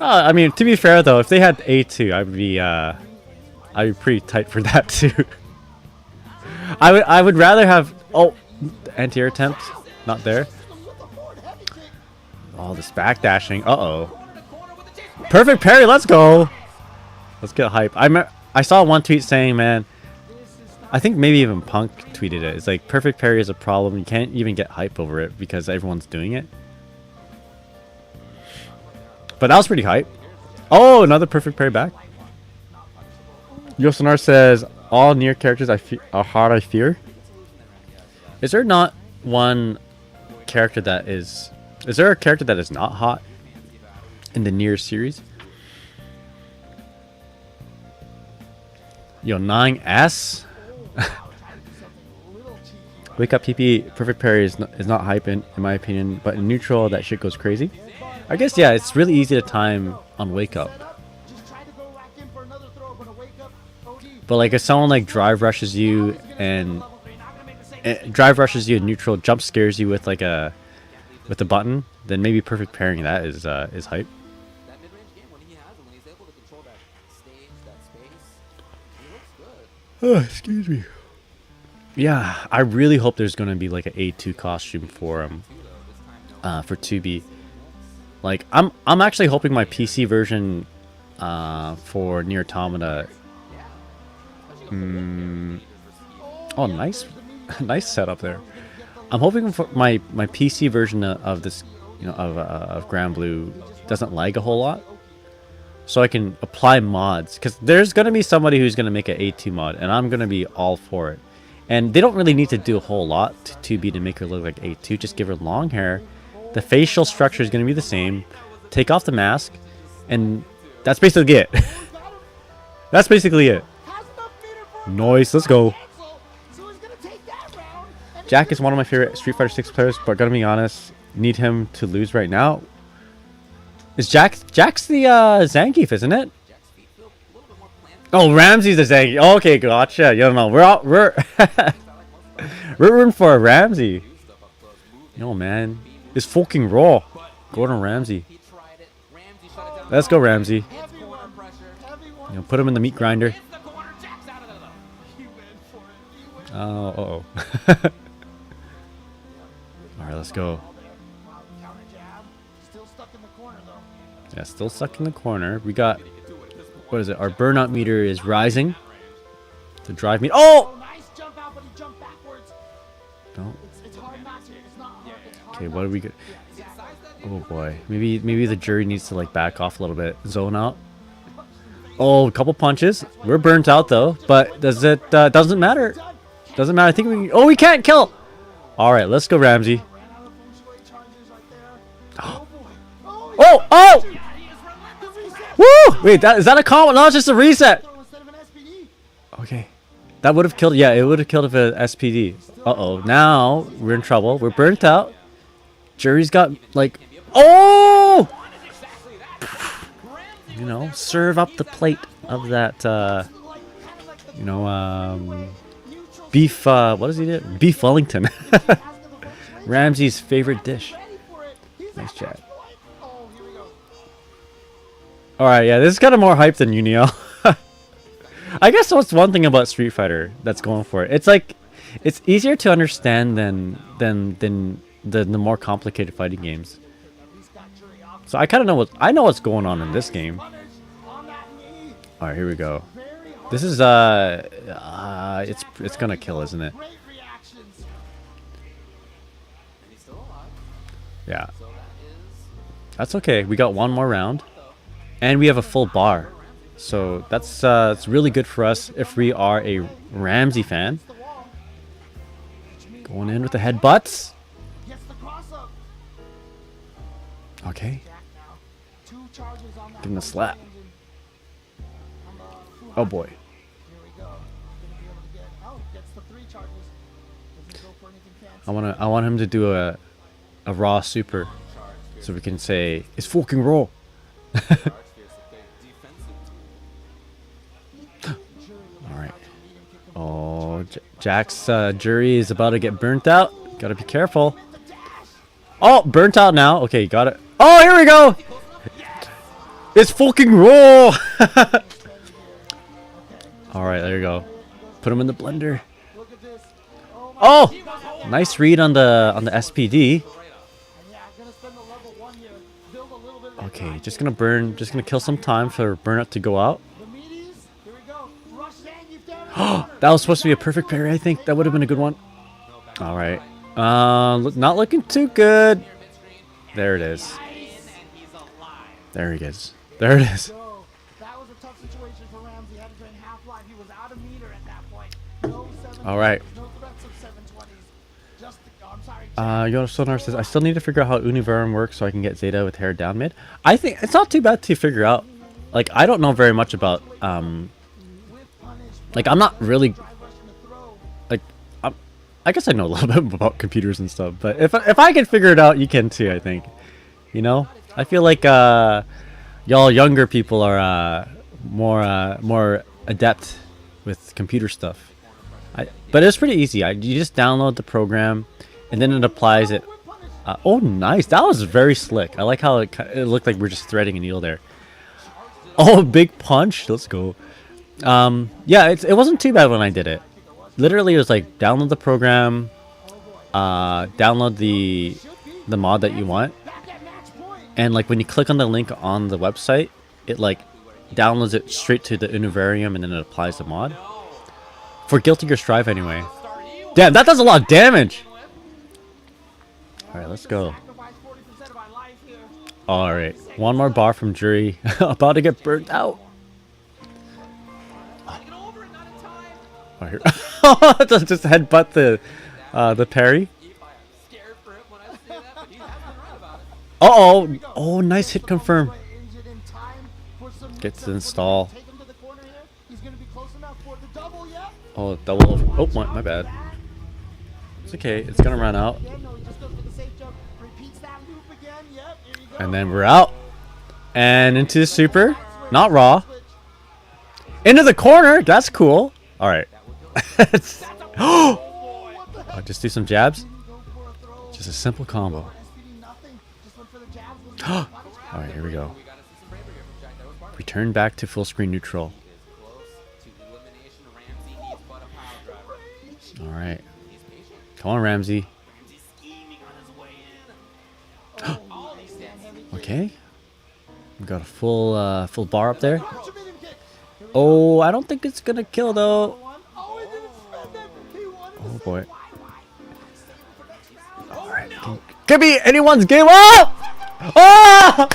I mean, to be fair though, if they had A2, I'd be pretty tight for that too. I would rather have anti-air attempt, not there. Oh, this backdashing. Uh-oh. Perfect parry, let's go. Let's get hype. I saw one tweet saying, man, I think maybe even Punk tweeted it. It's like perfect parry is a problem. You can't even get hype over it because everyone's doing it. But that was pretty hype. Oh, another perfect parry back. Yosonar says, all near characters are hard I fear. Is there not one character that is... Is there a character that is not hot in the near series? Yo, 9S? Wake up PP, perfect parry is not hype in my opinion, but in neutral that shit goes crazy. I guess, yeah, it's really easy to time on wake up. But like if someone like drive rushes you and neutral, jump scares you with like a button, then maybe perfect pairing that is hype. Oh, excuse me. Yeah, I really hope there's gonna be like an A2 costume for 2B. Like I'm actually hoping my PC version for Nier Automata. Oh, nice setup there. I'm hoping for my PC version of this, you know, of Grand Blue doesn't lag a whole lot, so I can apply mods. Because there's gonna be somebody who's gonna make an A2 mod, and I'm gonna be all for it. And they don't really need to do a whole lot to 2B to make her look like A2. Just give her long hair. The facial structure is gonna be the same. Take off the mask, and that's basically it. That's basically it. Nice, let's go. Jack is one of my favorite Street Fighter 6 players, but gotta be honest, need him to lose right now. Is Jack's the Zangief, isn't it? Oh, Ramsey's the Zangief. Oh, okay, gotcha. You don't know. We're rooting for a Ramsey. Yo, man, it's fucking raw. Gordon Ramsay. Let's go, Ramsey. You know, put him in the meat grinder. Oh, Alright, let's go. Yeah, still stuck in the corner. We got, what is it? Our burnout meter is rising. To drive me. Oh! No. Okay, what do we get? Oh boy, maybe the jury needs to like back off a little bit. Zone out. Oh, a couple punches. We're burnt out though, but doesn't matter. Doesn't matter. I think we. Oh, we can't kill. All right, let's go, Ramsey. Oh! Woo! Wait, is that a combo? No, it's just a reset. Okay, that would have killed. Yeah, it would have killed if it was SPD. Uh-oh, now we're in trouble. We're burnt out. Jury's got like. Oh! You know, serve up the plate of that. You know, beef. What does he do? Beef Wellington. Ramsey's favorite dish. Nice chat. Alright, yeah, this is kind of more hype than Unio. I guess that's one thing about Street Fighter that's going for it. It's like, it's easier to understand than the more complicated fighting games. So I kind of know I know what's going on in this game. Alright, here we go. This is it's gonna kill, isn't it? Yeah. That's okay. We got one more round, and we have a full bar, so that's it's really good for us if we are a Ramsey fan. Going in with the headbutts. Okay. Give him a slap. Oh boy. I want him to do a raw super, so we can say it's fucking raw. Alright. Oh, Jack's jury is about to get burnt out. Gotta be careful. Oh, burnt out now. Okay, got it. Oh, here we go. It's fucking raw. Alright, there you go. Put him in the blender. Oh! Nice read on the SPD. Okay, just gonna kill some time for burnout to go out. That was supposed to be a perfect parry, I think. That would have been a good one. Alright. Not looking too good. There it is. There he is. There it is. Alright. Yoda says, I still need to figure out how Univerum works so I can get Zeta with hair down mid. I think it's not too bad to figure out. Like, I don't know very much about, like, I'm not really, like, I guess I know a little bit about computers and stuff, but if I can figure it out, you can too, I think. You know? I feel like, y'all younger people are, more adept with computer stuff. But it's pretty easy. You just download the program, and then it applies it. Oh, nice. That was very slick. I like how it looked like we're just threading a needle there. Oh, big punch. Let's go. Yeah, it wasn't too bad when I did it. Literally, it was like download the program, download the mod that you want, and like when you click on the link on the website, it like downloads it straight to the Univarium, and then it applies the mod. For Guilty Gear Strive, anyway. Damn, that does a lot of damage! Alright, let's go. Alright, one more bar from Jury. About to get burnt out. Oh, here. Just headbutt the parry. Uh-oh! Oh, nice hit confirm. Gets to install. Oh, double over. Oh, my bad. It's okay. It's gonna run out. And then we're out. And into the super. Not raw. Into the corner. That's cool. Alright. Oh, just do some jabs. Just a simple combo. Alright, here we go. Return back to full screen neutral. Alright. Come on, Ramsey. Okay. We got a full bar up there. Oh, I don't think it's gonna kill though. Oh boy. Alright. Could be anyone's game up! Oh!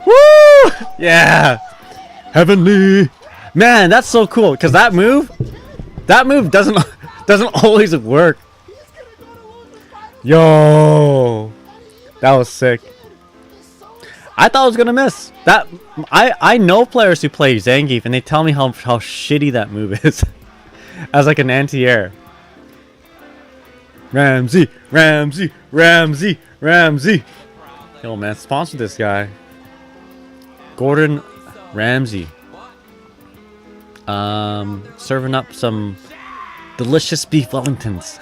Woo! Yeah! Heavenly! Man, that's so cool, because that move doesn't always work. Yo! That was sick. I thought I was gonna miss. That I know players who play Zangief and they tell me how shitty that move is. As like an anti-air. Ramsey, Ramsey, Ramsey, Ramsey. Yo man, sponsor this guy. Gordon Ramsay. Serving up some delicious beef Wellingtons.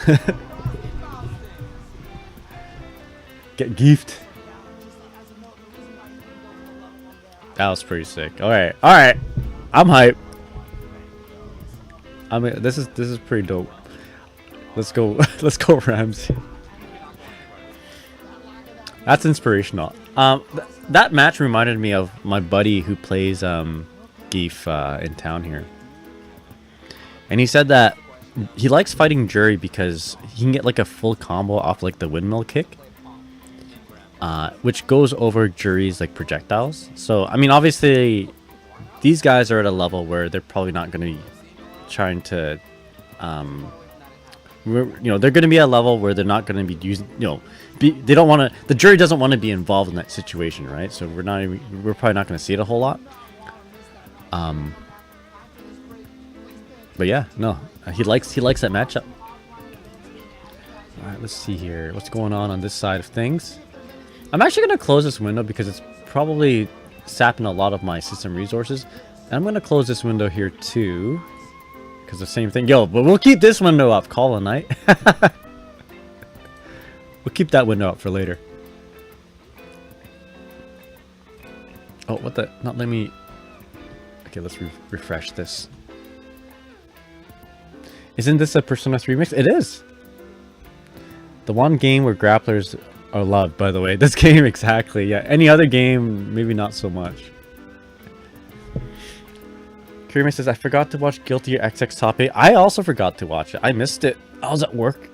Get gift. That was pretty sick. All right, all right. I'm hype. I mean, this is pretty dope. Let's go. Let's go, Ramsey. That's inspirational. That match reminded me of my buddy who plays Geef in town here, and he said that he likes fighting Jury because he can get like a full combo off like the windmill kick, which goes over Jury's like projectiles. So I mean, obviously, these guys are at a level where they're probably not going to be trying to, they're going to be at a level where they're not going to be using, they don't want to. The Jury doesn't want to be involved in that situation, right? So we're probably not going to see it a whole lot. But yeah, no, he likes that matchup. All right, let's see here. What's going on this side of things? I'm actually going to close this window because it's probably sapping a lot of my system resources. And I'm going to close this window here too. Because the same thing. Yo, but we'll keep this window up. Call a night. We'll keep that window up for later. Oh, what the? Not let me... Okay, let's refresh this. Isn't this a Persona 3 mix? It is! The one game where grapplers are loved, by the way. This game, exactly. Yeah, any other game, maybe not so much. Kirima says, I forgot to watch Guilty Gear XX Top 8. I also forgot to watch it. I missed it. I was at work.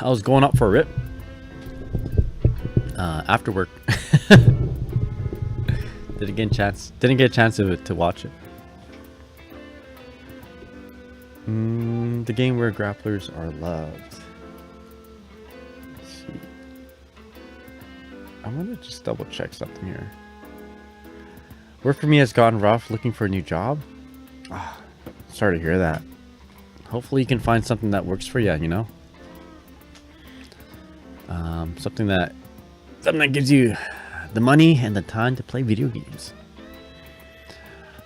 I was going up for a rip. After work. Didn't get a chance to watch it. The game where grapplers are loved. Let's see. I'm gonna just double check something here. Work for me has gotten rough. Looking for a new job. Sorry to hear that. Hopefully you can find something that works for you. Something that gives you the money and the time to play video games.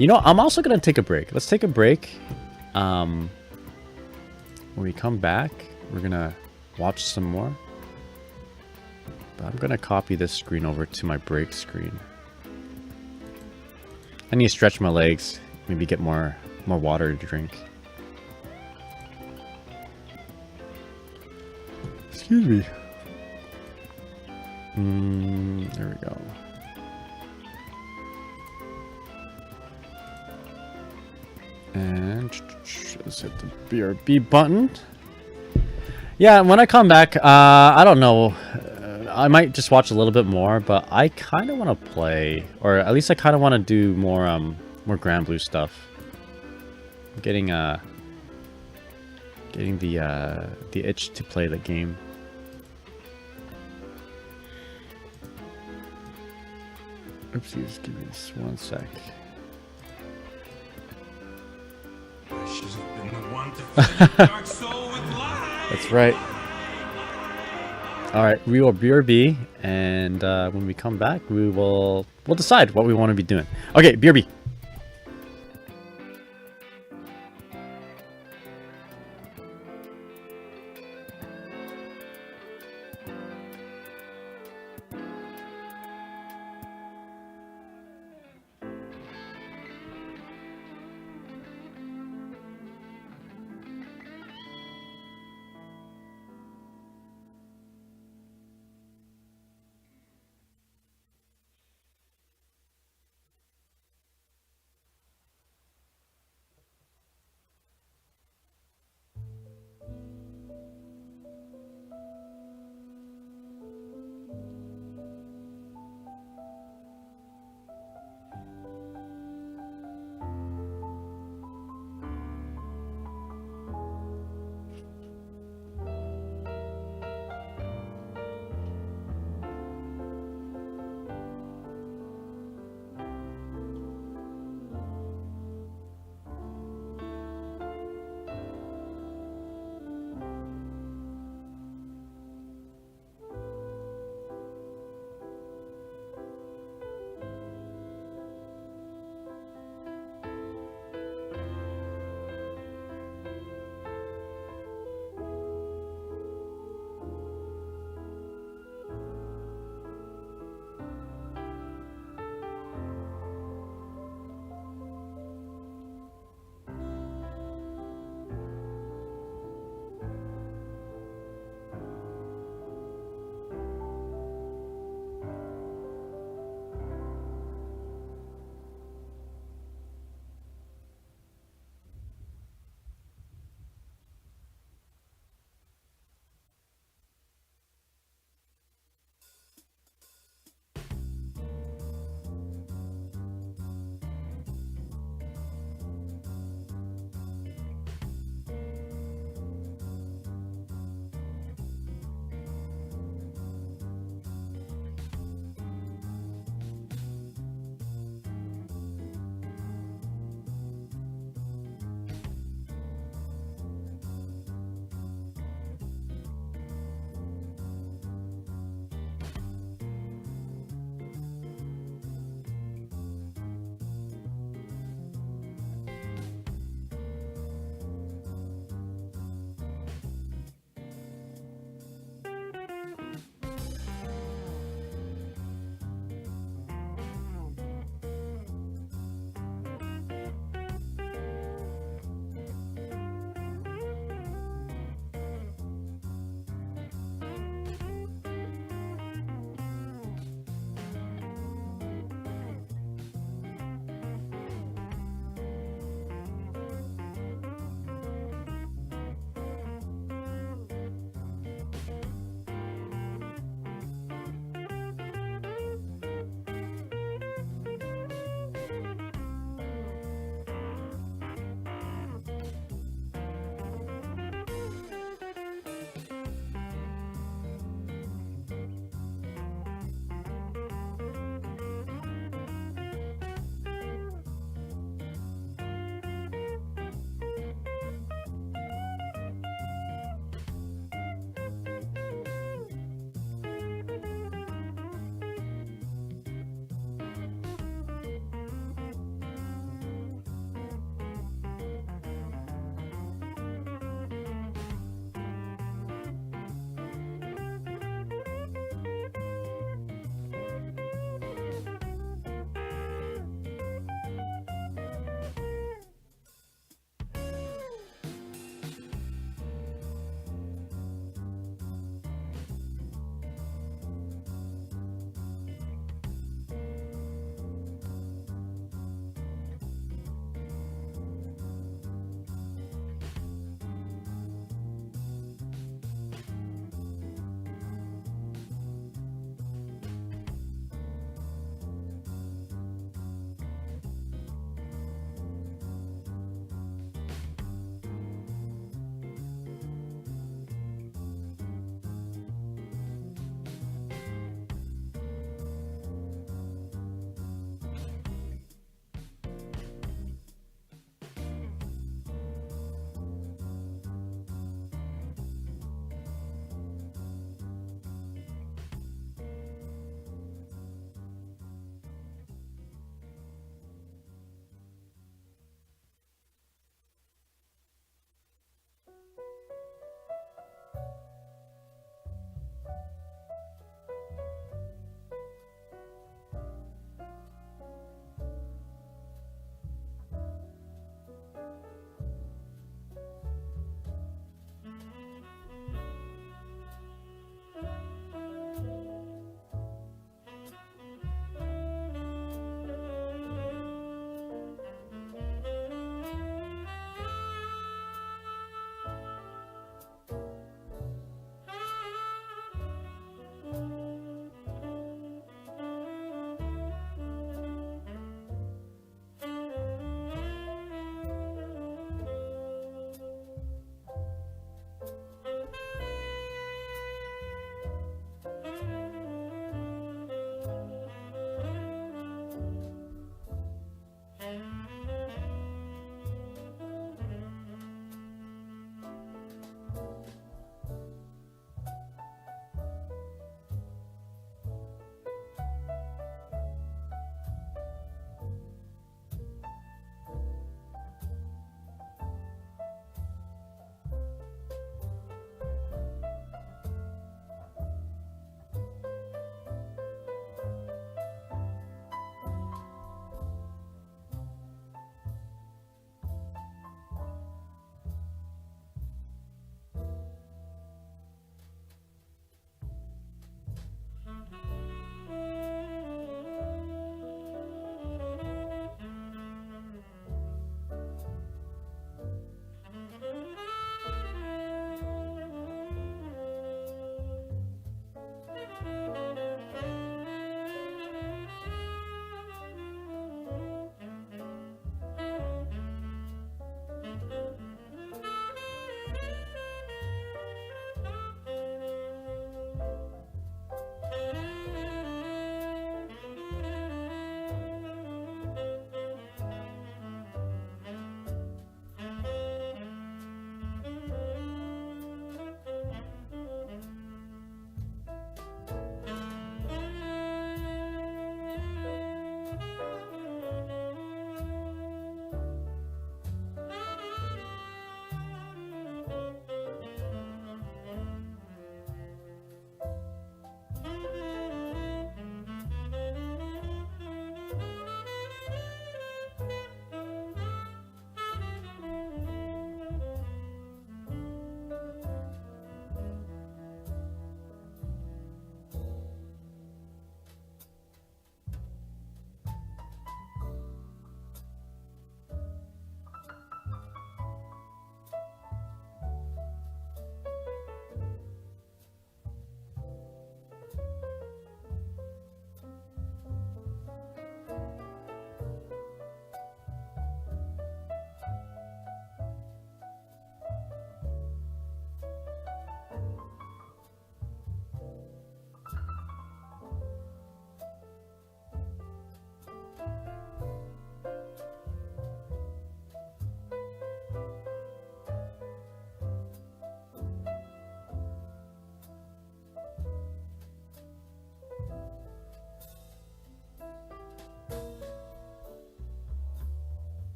I'm also gonna take a break. Let's take a break. When we come back, we're gonna watch some more. But I'm gonna copy this screen over to my break screen. I need to stretch my legs, maybe get more water to drink. Excuse me. There we go. And let's hit the BRB button. Yeah, when I come back, I don't know. I might just watch a little bit more, but I kind of want to play, or at least I kind of want to do more Grand Blue stuff. I'm getting the itch to play the game. Oopsies, give me this one sec. That's right. All right, we will BRB, and when we come back, we'll decide what we want to be doing. Okay, BRB.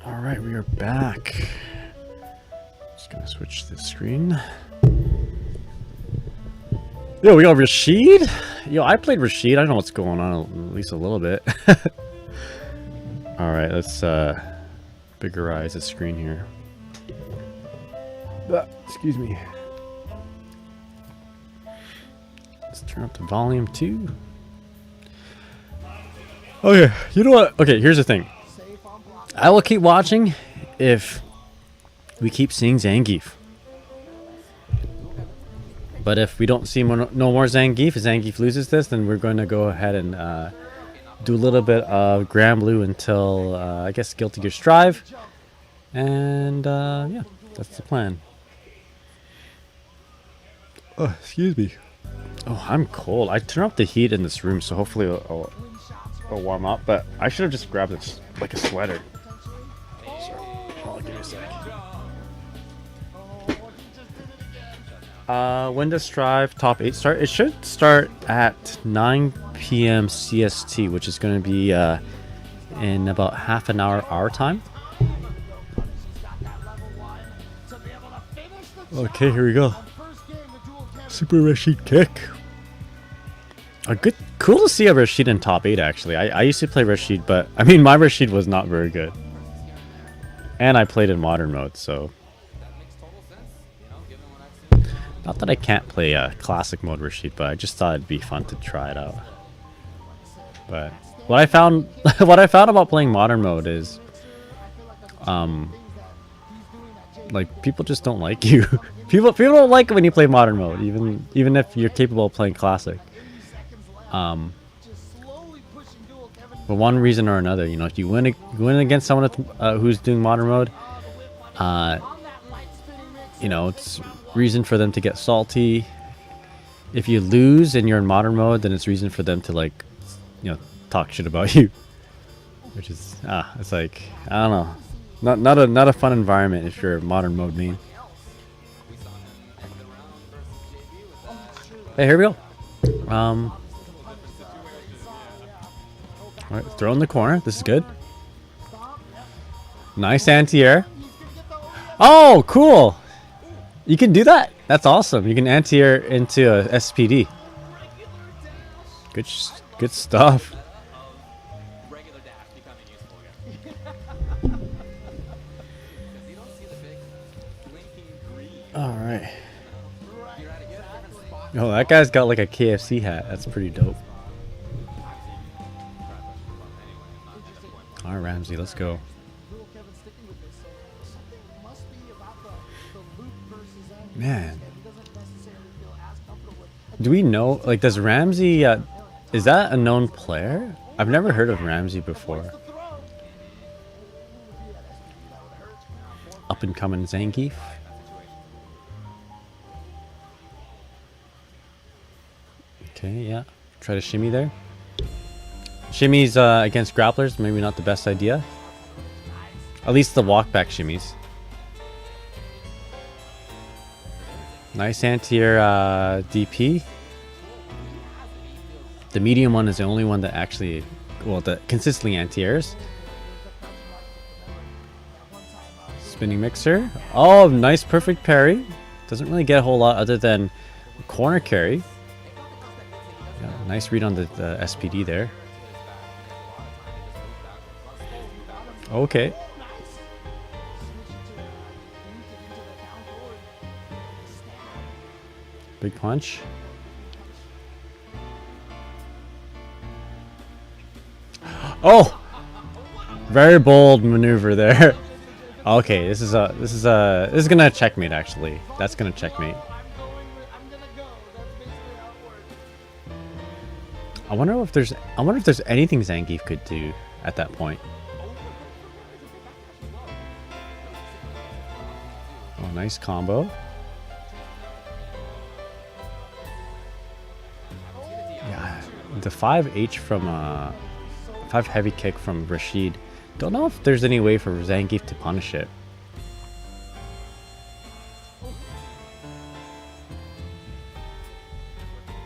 All right, we are back. Just gonna switch the screen. Yo, we got Rashid. Yo, I played Rashid. I know what's going on at least a little bit. All right, let's biggerize the screen here. Excuse me. Let's turn up the volume too. Okay, you know what? Okay, here's the thing. I will keep watching if we keep seeing Zangief. But if we don't see no more Zangief, if Zangief loses this, then we're going to go ahead and do a little bit of Grand Blue until, I guess, Guilty Gear Strive. And, yeah, that's the plan. Oh, excuse me. Oh, I'm cold. I turned up the heat in this room, so hopefully it'll warm up. But I should have just grabbed this, like a sweater. Sorry. Oh, give me a sec. When does Strive top 8 start? It should start at 9 p.m. CST, which is going to be in about half an hour our time. Okay, here we go. Super Rashid kick. Cool to see a Rashid in top 8 actually. I used to play Rashid, but I mean my Rashid was not very good. And I played in modern mode, so. Not that I can't play classic mode Rashid, but I just thought it'd be fun to try it out. But what I found about playing modern mode is like people just don't like you. people don't like it when you play modern mode, even if you're capable of playing classic. For one reason or another, you know, if you win against someone who's doing modern mode, you know, it's reason for them to get salty. If you lose and you're in modern mode, then it's reason for them to, like, you know, talk shit about you. Which is it's like, I don't know, not a fun environment if you're modern mode main. Hey, here we go. All right, throw in the corner. This is good. Nice anti-air. Oh, cool. You can do that? That's awesome. You can anti-air into a SPD. Good stuff. All right. Oh, that guy's got like a KFC hat. That's pretty dope. All right, Ramsey, let's go. Man, do we know, like, does Ramsey, is that a known player? I've never heard of Ramsey before. Up and coming Zangief. Okay, yeah. Try to shimmy there. Shimmies against grapplers, maybe not the best idea. At least the walk back shimmies. Nice anti-air DP. The medium one is the only one that actually, well, that consistently anti-airs. Spinning mixer. Oh, nice perfect parry. Doesn't really get a whole lot other than corner carry. Yeah, nice read on the SPD there. Okay. Big punch. Oh, very bold maneuver there. Okay, this is gonna checkmate actually. That's gonna checkmate. I wonder if there's anything Zangief could do at that point. Oh, nice combo. Yeah, the 5H from 5 heavy kick from Rashid. Don't know if there's any way for Zangief to punish it.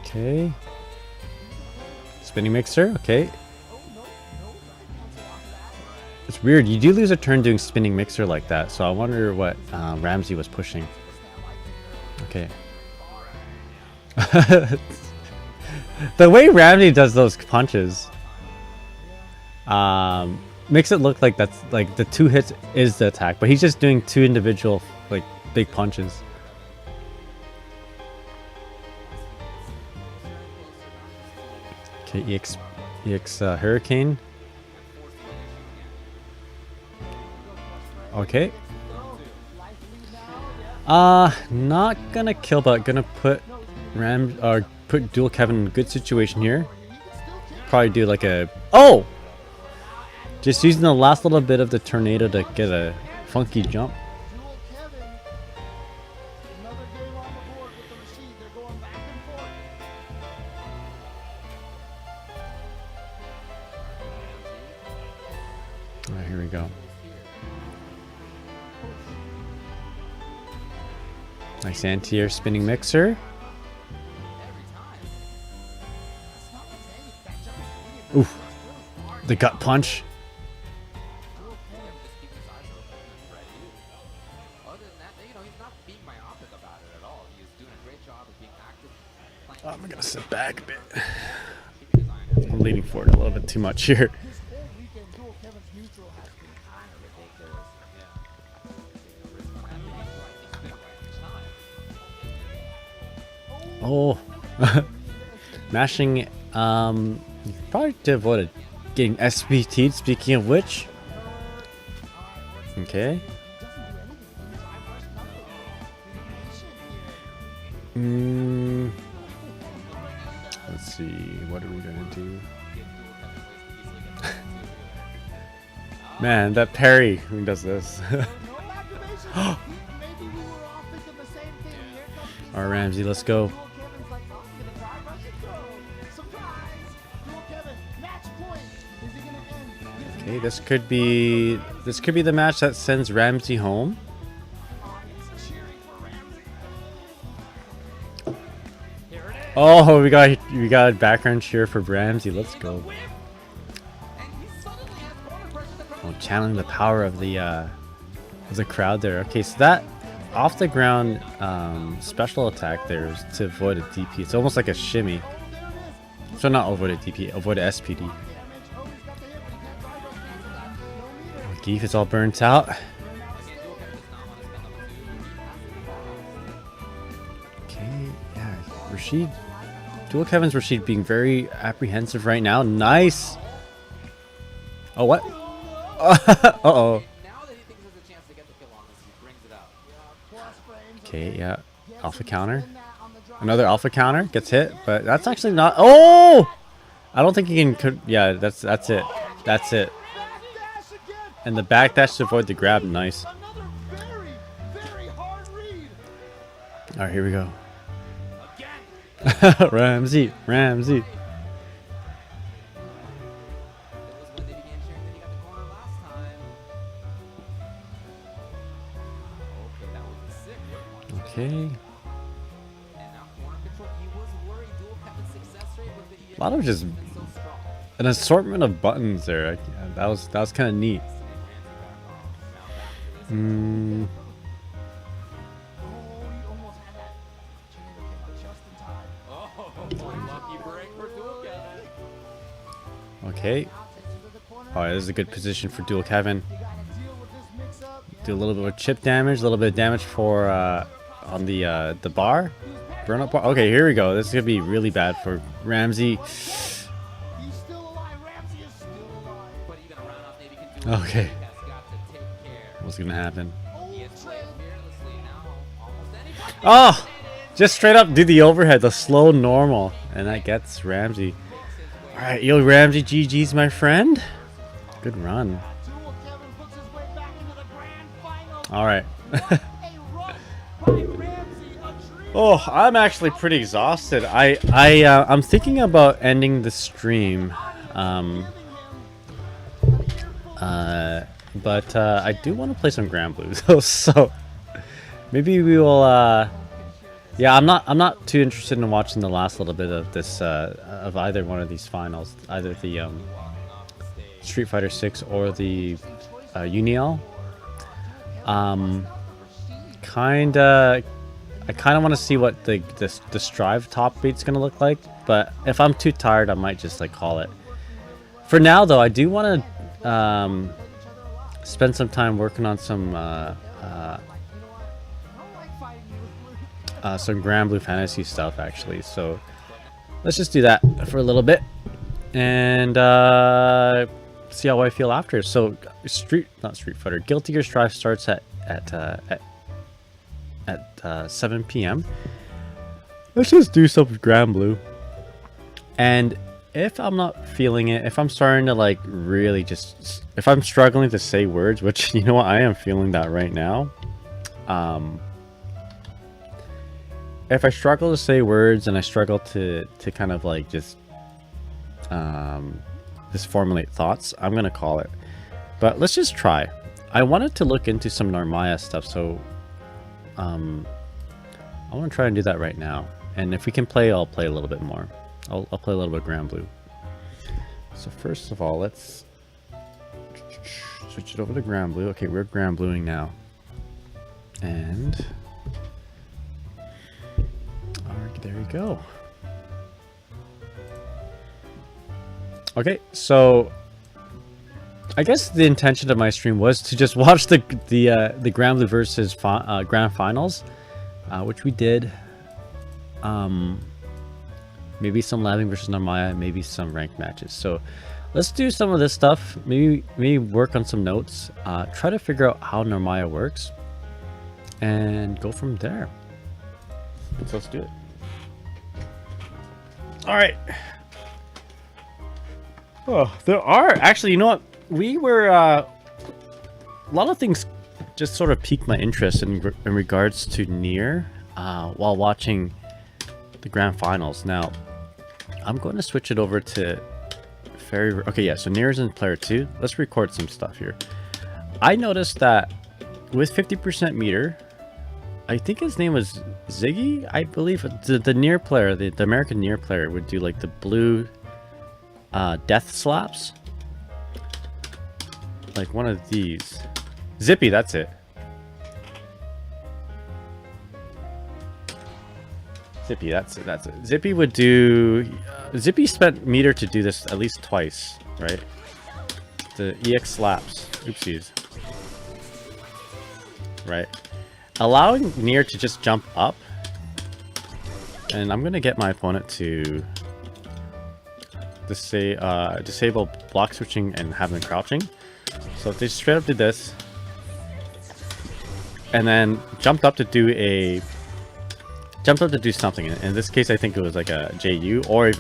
Okay. Spinning mixer, okay. It's weird. You do lose a turn doing spinning mixer like that, so I wonder what Ramsey was pushing. Okay. The way Ramsey does those punches makes it look like that's like the 2 hits is the attack, but he's just doing 2 individual like big punches. Okay, EX Hurricane. Okay. Not gonna kill, but gonna put put Dual Kevin in a good situation here. Probably do like a just using the last little bit of the tornado to get a funky jump. Alright, here we go. Nice anti-air spinning mixer. Oof. The gut punch. I'm gonna sit back a bit. I'm leaning forward a little bit too much here. Oh, mashing. Probably to avoid getting SPT'd. Speaking of which, okay. Let's see. What are we gonna do? Man, that parry who does this. Alright, Ramsey, let's go. Okay, this could be the match that sends Ramsey home. Oh, we got a background cheer for Ramsey. Let's go. Oh, channeling the power of the crowd there. Okay, so that off the ground special attack there is to avoid a DP. It's almost like a shimmy. So not avoid a DP, avoid a SPD. Geef is all burnt out. Okay, yeah, Rashid. Dual Kevin's Rashid being very apprehensive right now. Nice. Oh, what? Uh-oh. Okay, yeah. Alpha counter. Another alpha counter gets hit, but that's actually not. Oh! I don't think he can. Yeah, that's it. That's it. And the backdash to avoid the grab. Nice. Alright, here we go. Ramsey. Okay. A lot of just an assortment of buttons there. That was kind of neat. Okay. Alright, this is a good position for Dual Kevin. Do a little bit of chip damage, a little bit of damage for on the bar. Burn up bar. Okay, here we go. This is gonna be really bad for Ramsey. Okay. What's gonna happen? Oh! Just straight up do the overhead, the slow normal. And that gets Ramsey. Alright, yo Ramsey, GG's my friend. Good run. Alright. Oh, I'm actually pretty exhausted. I'm thinking about ending the stream. But I do want to play some Grand Blues, so maybe we will. Yeah, I'm not too interested in watching the last little bit of this of either one of these finals, either the Street Fighter 6 or the Uniel. I kind of want to see what the Strive top beat's gonna look like, but if I'm too tired, I might just like call it. For now, though, I do want to spend some time working on some Grand Blue Fantasy stuff, actually. So let's just do that for a little bit and see how I feel after. So not Street Fighter, Guilty Gear Strive starts at 7 p.m. Let's just do some Grand Blue. And if I'm not feeling it, if I'm starting to like really just, if I'm struggling to say words, which you know what, I am feeling that right now. If I struggle to say words and I struggle to kind of like just formulate thoughts, I'm gonna call it. But let's just try. I wanted to look into some Narmaya stuff, so I want to try and do that right now. And if we can play, I'll play a little bit more. I'll play a little bit of Grand Blue. So first of all, let's switch it over to Grand Blue. Okay, we're Grand Bluing now. And alright, there we go. Okay, so I guess the intention of my stream was to just watch the Grand Blue versus Grand Finals, which we did. Maybe some Labbing versus Narmaya, maybe some ranked matches. So let's do some of this stuff. Maybe work on some notes. Try to figure out how Narmaya works, and go from there. So let's do it. All right. Oh, there are actually. You know what? We were a lot of things just sort of piqued my interest in regards to Nier while watching the Grand Finals. Now, I'm going to switch it over to Ferry. Okay, yeah, so Nier's in player 2. Let's record some stuff here. I noticed that with 50% meter, I think his name was Ziggy, I believe. The Nier player, the American Nier player, would do like the blue death slaps. Like one of these. Zippy, that's it. Zippy, that's it. Zippy would do... Zippy spent meter to do this at least twice, right? The EX slaps. Oopsies. Right. Allowing Nier to just jump up. And I'm going to get my opponent to disable block switching and have them crouching. So if they straight up did this, and then jumped up to do something. In this case, I think it was like a JU or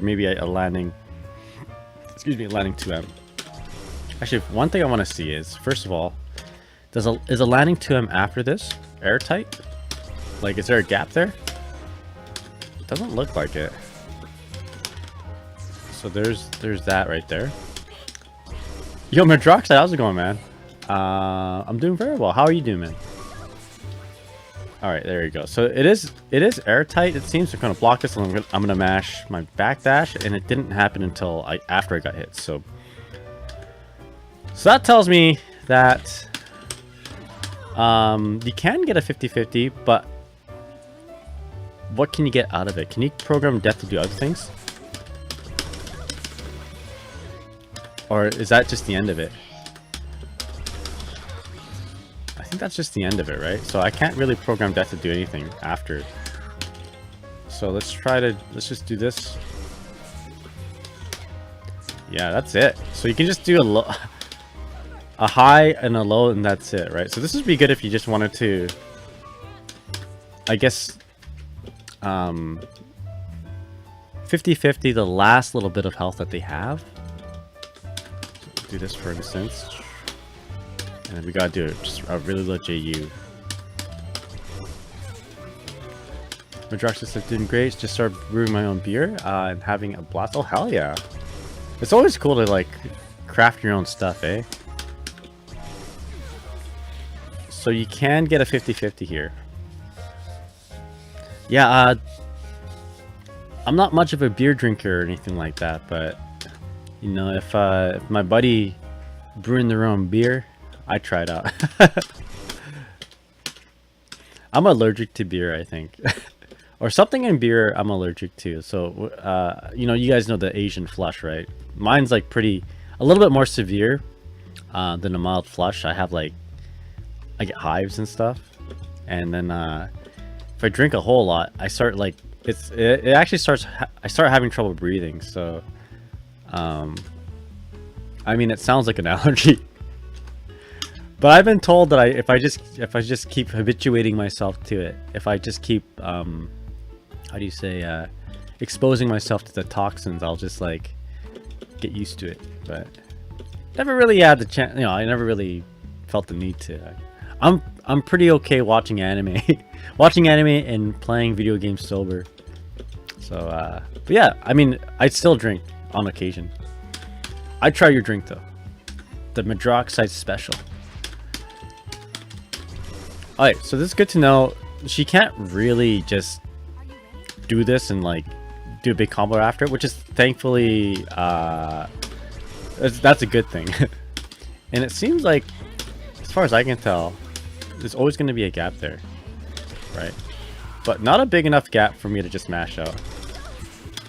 maybe a landing. Excuse me, landing 2M. Actually, one thing I want to see is, first of all, is a landing 2M after this airtight? Like, is there a gap there? It doesn't look like it. So there's that right there. Yo, Madroxide, how's it going, man? I'm doing very well. How are you doing, man? All right, there you go. So it is airtight. It seems to kind of block this. I'm gonna mash my backdash, and it didn't happen until after I got hit. So that tells me that you can get a 50-50, but what can you get out of it? Can you program death to do other things? Or is that just the end of it? I think that's just the end of it, right? So I can't really program death to do anything after. So let's just do this. Yeah, that's it. So you can just do a high and a low, and that's it, right? So this would be good if you just wanted to, I guess, 50-50 the last little bit of health that they have. Do this for instance, and then we gotta do it just a really low JU. Madroxis is doing great. Just started brewing my own beer and having a blast. Oh hell yeah! It's always cool to like craft your own stuff, eh? So you can get a 50-50 here. Yeah, I'm not much of a beer drinker or anything like that, but You know, if my buddy brewing their own beer, I try it out. I'm allergic to beer, I think. Or something in beer I'm allergic to. So, you know, you guys know the Asian flush, right? Mine's like a little bit more severe than a mild flush. I get hives and stuff. And then if I drink a whole lot, I start like, it actually starts, I start having trouble breathing. So, I mean, it sounds like an allergy. But I've been told that if I just keep habituating myself to it, if I just keep how do you say exposing myself to the toxins, I'll just like get used to it. But never really had the chance, you know, I never really felt the need to. I'm pretty okay watching anime, watching anime and playing video games sober. So but yeah, I mean, I'd still drink on occasion. I'd try your drink though, the Madroxide Special. Alright, so this is good to know. She can't really just do this and like do a big combo after it, which is thankfully that's a good thing. And it seems like, as far as I can tell, there's always going to be a gap there, right? But not a big enough gap for me to just mash out.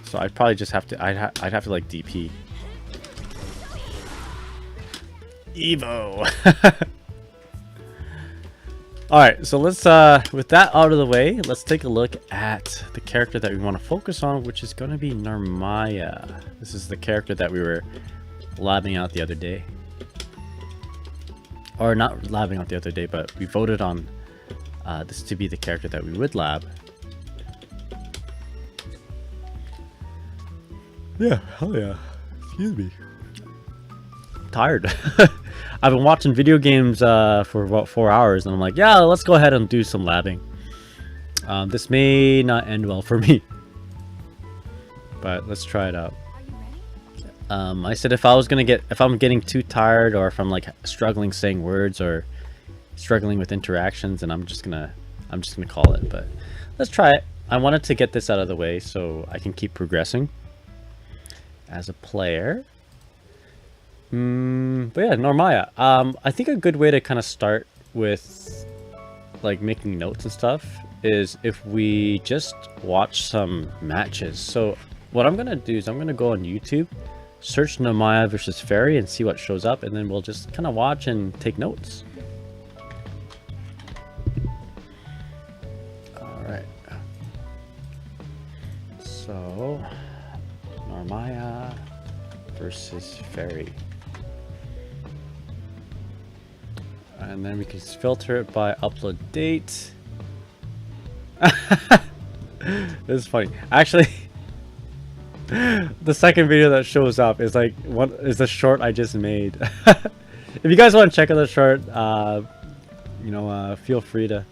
So I'd probably just have to, I'd have to like DP. Evo. Alright, so let's, with that out of the way, let's take a look at the character that we want to focus on, which is going to be Narmaya. This is the character that we were labbing out the other day. Or not labbing out the other day, but we voted on this to be the character that we would lab. Yeah, hell yeah. Excuse me. I'm tired. I've been watching video games for about 4 hours, and I'm like, yeah, let's go ahead and do some labbing. This may not end well for me, but let's try it out. I said if I'm getting too tired, or if I'm like struggling saying words or struggling with interactions, and I'm just gonna call it. But let's try it. I wanted to get this out of the way so I can keep progressing as a player. But yeah, Narmaya. I think a good way to kind of start with like making notes and stuff is if we just watch some matches. So what I'm gonna do is I'm gonna go on YouTube, search Narmaya versus Ferry, and see what shows up, and then we'll just kind of watch and take notes. Alright. So Narmaya versus Ferry. And then we can filter it by upload date. This is funny. Actually, the second video that shows up is like the short I just made. If you guys want to check out the short, you know, feel free to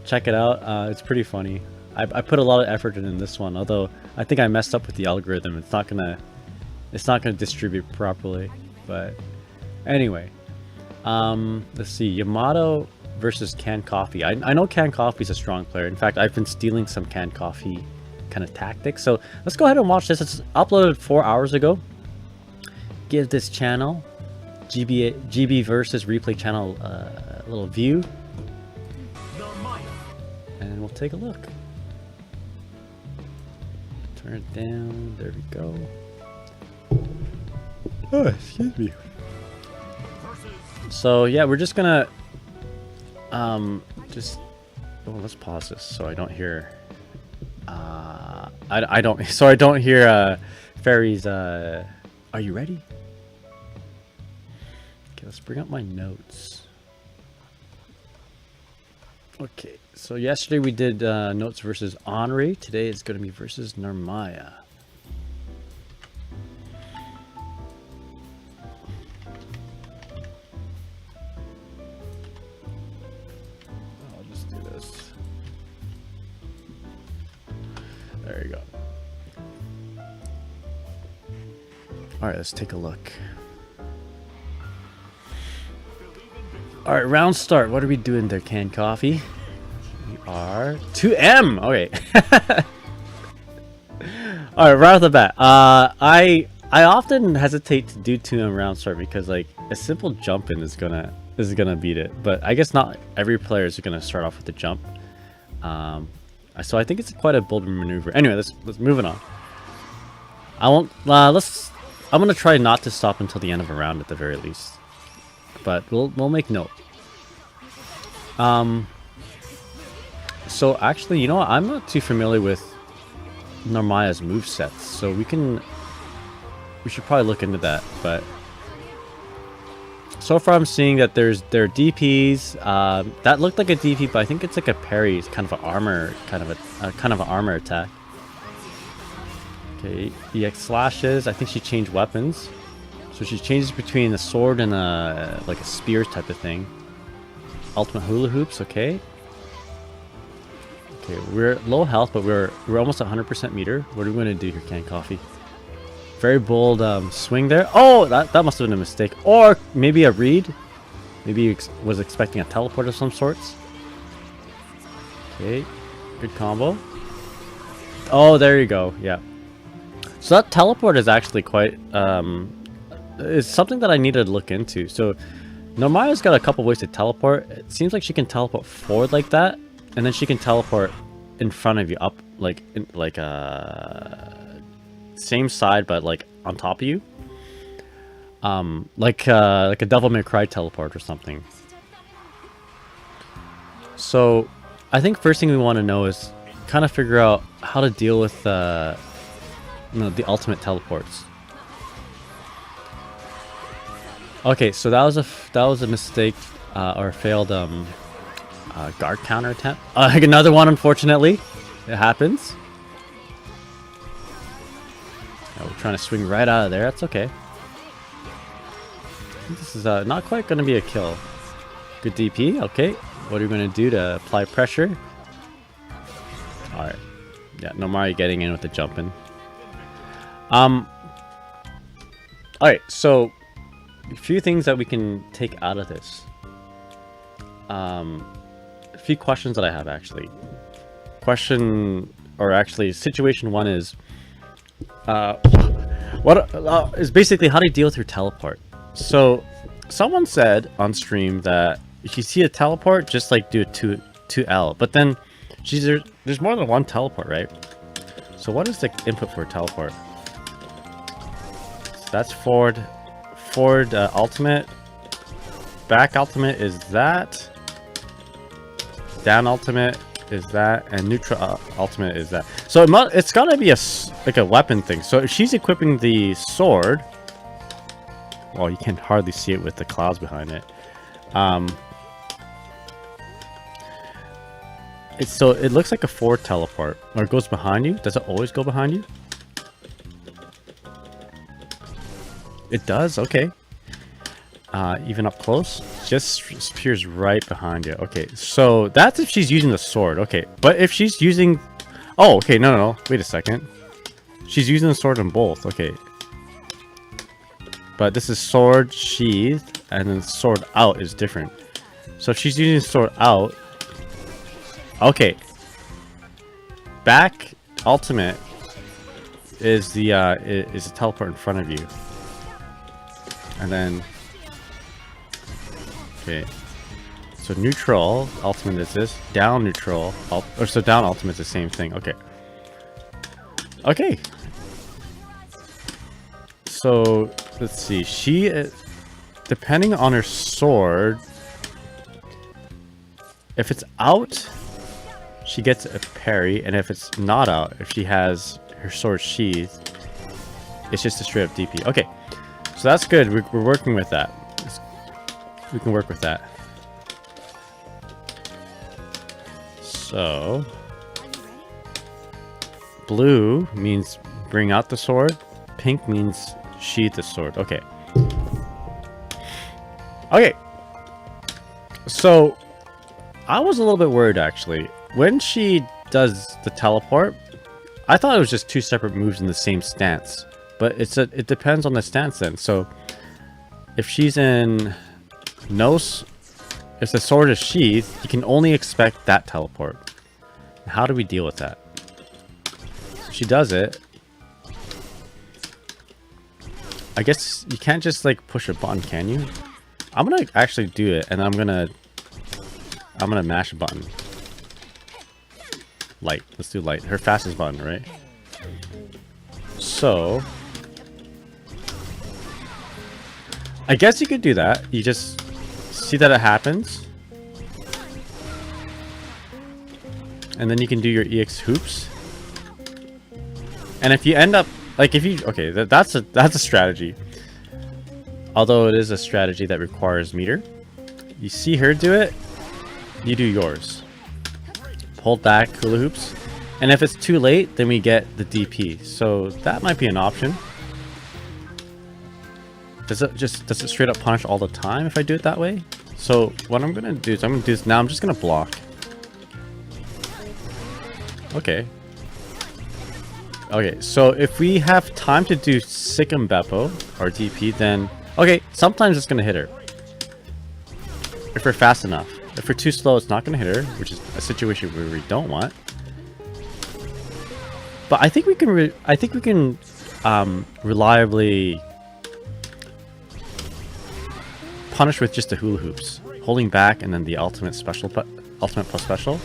check it out. It's pretty funny. I put a lot of effort in this one, although I think I messed up with the algorithm. It's not gonna distribute properly. But anyway. Let's see, Yamato versus Canned Coffee. I know Canned Coffee is a strong player. In fact, I've been stealing some Canned Coffee kind of tactics. So let's go ahead and watch this. It's uploaded 4 hours ago. Give this channel, GB versus replay channel, a little view. And we'll take a look. Turn it down. There we go. Oh, excuse me. So yeah, we're just gonna let's pause this so I don't hear I don't hear Ferry's are you ready? Okay, let's bring up my notes. Okay, so yesterday we did notes versus Henri. Today it's gonna be versus Narmaya. There you go. Alright, let's take a look. Alright, round start. What are we doing there, Canned Coffee? We are 2M! Okay. Alright, right off the bat. I I often hesitate to do 2 round start because like a simple jump in is gonna beat it. But I guess not every player is gonna start off with a jump. So I think it's quite a bold maneuver. Anyway, let's move it on. I won't. I'm gonna try not to stop until the end of a round at the very least. But we'll make note. So actually, you know what? I'm not too familiar with Narmaya's movesets, so we should probably look into that. But so far, I'm seeing that there are DPs. That looked like a DP, but I think it's like a parry. It's kind of an armor, kind of an armor attack. Okay, EX slashes. I think she changed weapons, so she changes between a sword and like a spear type of thing. Ultimate hula hoops. Okay. Okay, we're low health, but we're almost 100% meter. What are we going to do here, Canned Coffee? Very bold swing there. Oh, that must have been a mistake. Or maybe a read. Maybe he was expecting a teleport of some sorts. Okay, good combo. Oh, there you go. Yeah. So that teleport is actually quite... is something that I need to look into. So Narmaya's got a couple ways to teleport. It seems like she can teleport forward like that. And then she can teleport in front of you, up same side, but like on top of you. Like a Devil May Cry teleport or something. So I think first thing we want to know is kind of figure out how to deal with the ultimate teleports. Okay, so that was a mistake or failed guard counter attempt. Another one, unfortunately. It happens. Oh, we're trying to swing right out of there. That's okay. This is not quite going to be a kill. Good DP. Okay. What are we going to do to apply pressure? Alright. Yeah, Narmaya getting in with the jumping. Alright, so a few things that we can take out of this. A few questions that I have actually. Situation 1 is what is basically how do you deal with your teleport? So someone said on stream that if you see a teleport, just like do a 2L, but then there's more than one teleport, right? So what is the input for a teleport? So that's forward ultimate. Back ultimate is that. Down ultimate is that, and neutral ultimate is that. So it's gotta be like a weapon thing. So if she's equipping the sword, well, you can hardly see it with the clouds behind it. So it looks like a forward teleport, or it goes behind you. Does it always go behind you? It does. Okay. Even up close, just appears right behind you. Okay, so that's if she's using the sword. Okay, but if she's using... Oh, okay, no. Wait a second. She's using the sword on both. Okay. But this is sword sheathed, and then sword out is different. So if she's using sword out... Okay. Back ultimate is the is a teleport in front of you. And then... Okay, so neutral ultimate is this. Down neutral, so down ultimate is the same thing. Okay. Okay. So let's see. She is, depending on her sword, if it's out, she gets a parry, and if it's not out, if she has her sword sheathed, it's just a straight up DP. Okay, so that's good. We're working with that. We can work with that. So blue means bring out the sword. Pink means sheath the sword. Okay. Okay. So I was a little bit worried actually. When she does the teleport, I thought it was just 2 separate moves in the same stance. But it depends on the stance then. So if she's in if the sword is sheathed, you can only expect that teleport. How do we deal with that? So she does it. I guess you can't just like push a button, can you? I'm gonna actually do it, and I'm gonna mash a button. Light. Let's do light. Her fastest button, right? So I guess you could do that. You just see that it happens, and then you can do your EX hoops. And if you end up like okay, that's a strategy. Although it is a strategy that requires meter. You see her do it, you do yours. Hold back hula hoops, and if it's too late, then we get the DP. So that might be an option. Does it straight up punish all the time if I do it that way? So what I'm gonna do is I'm just gonna block. Okay, so if we have time to do Sikkim Beppo or DP, then okay, sometimes it's gonna hit her. If we're fast enough. If we're too slow, it's not gonna hit her, which is a situation where we don't want. But I think we can reliably punish with just the hula hoops, holding back, and then the ultimate plus special.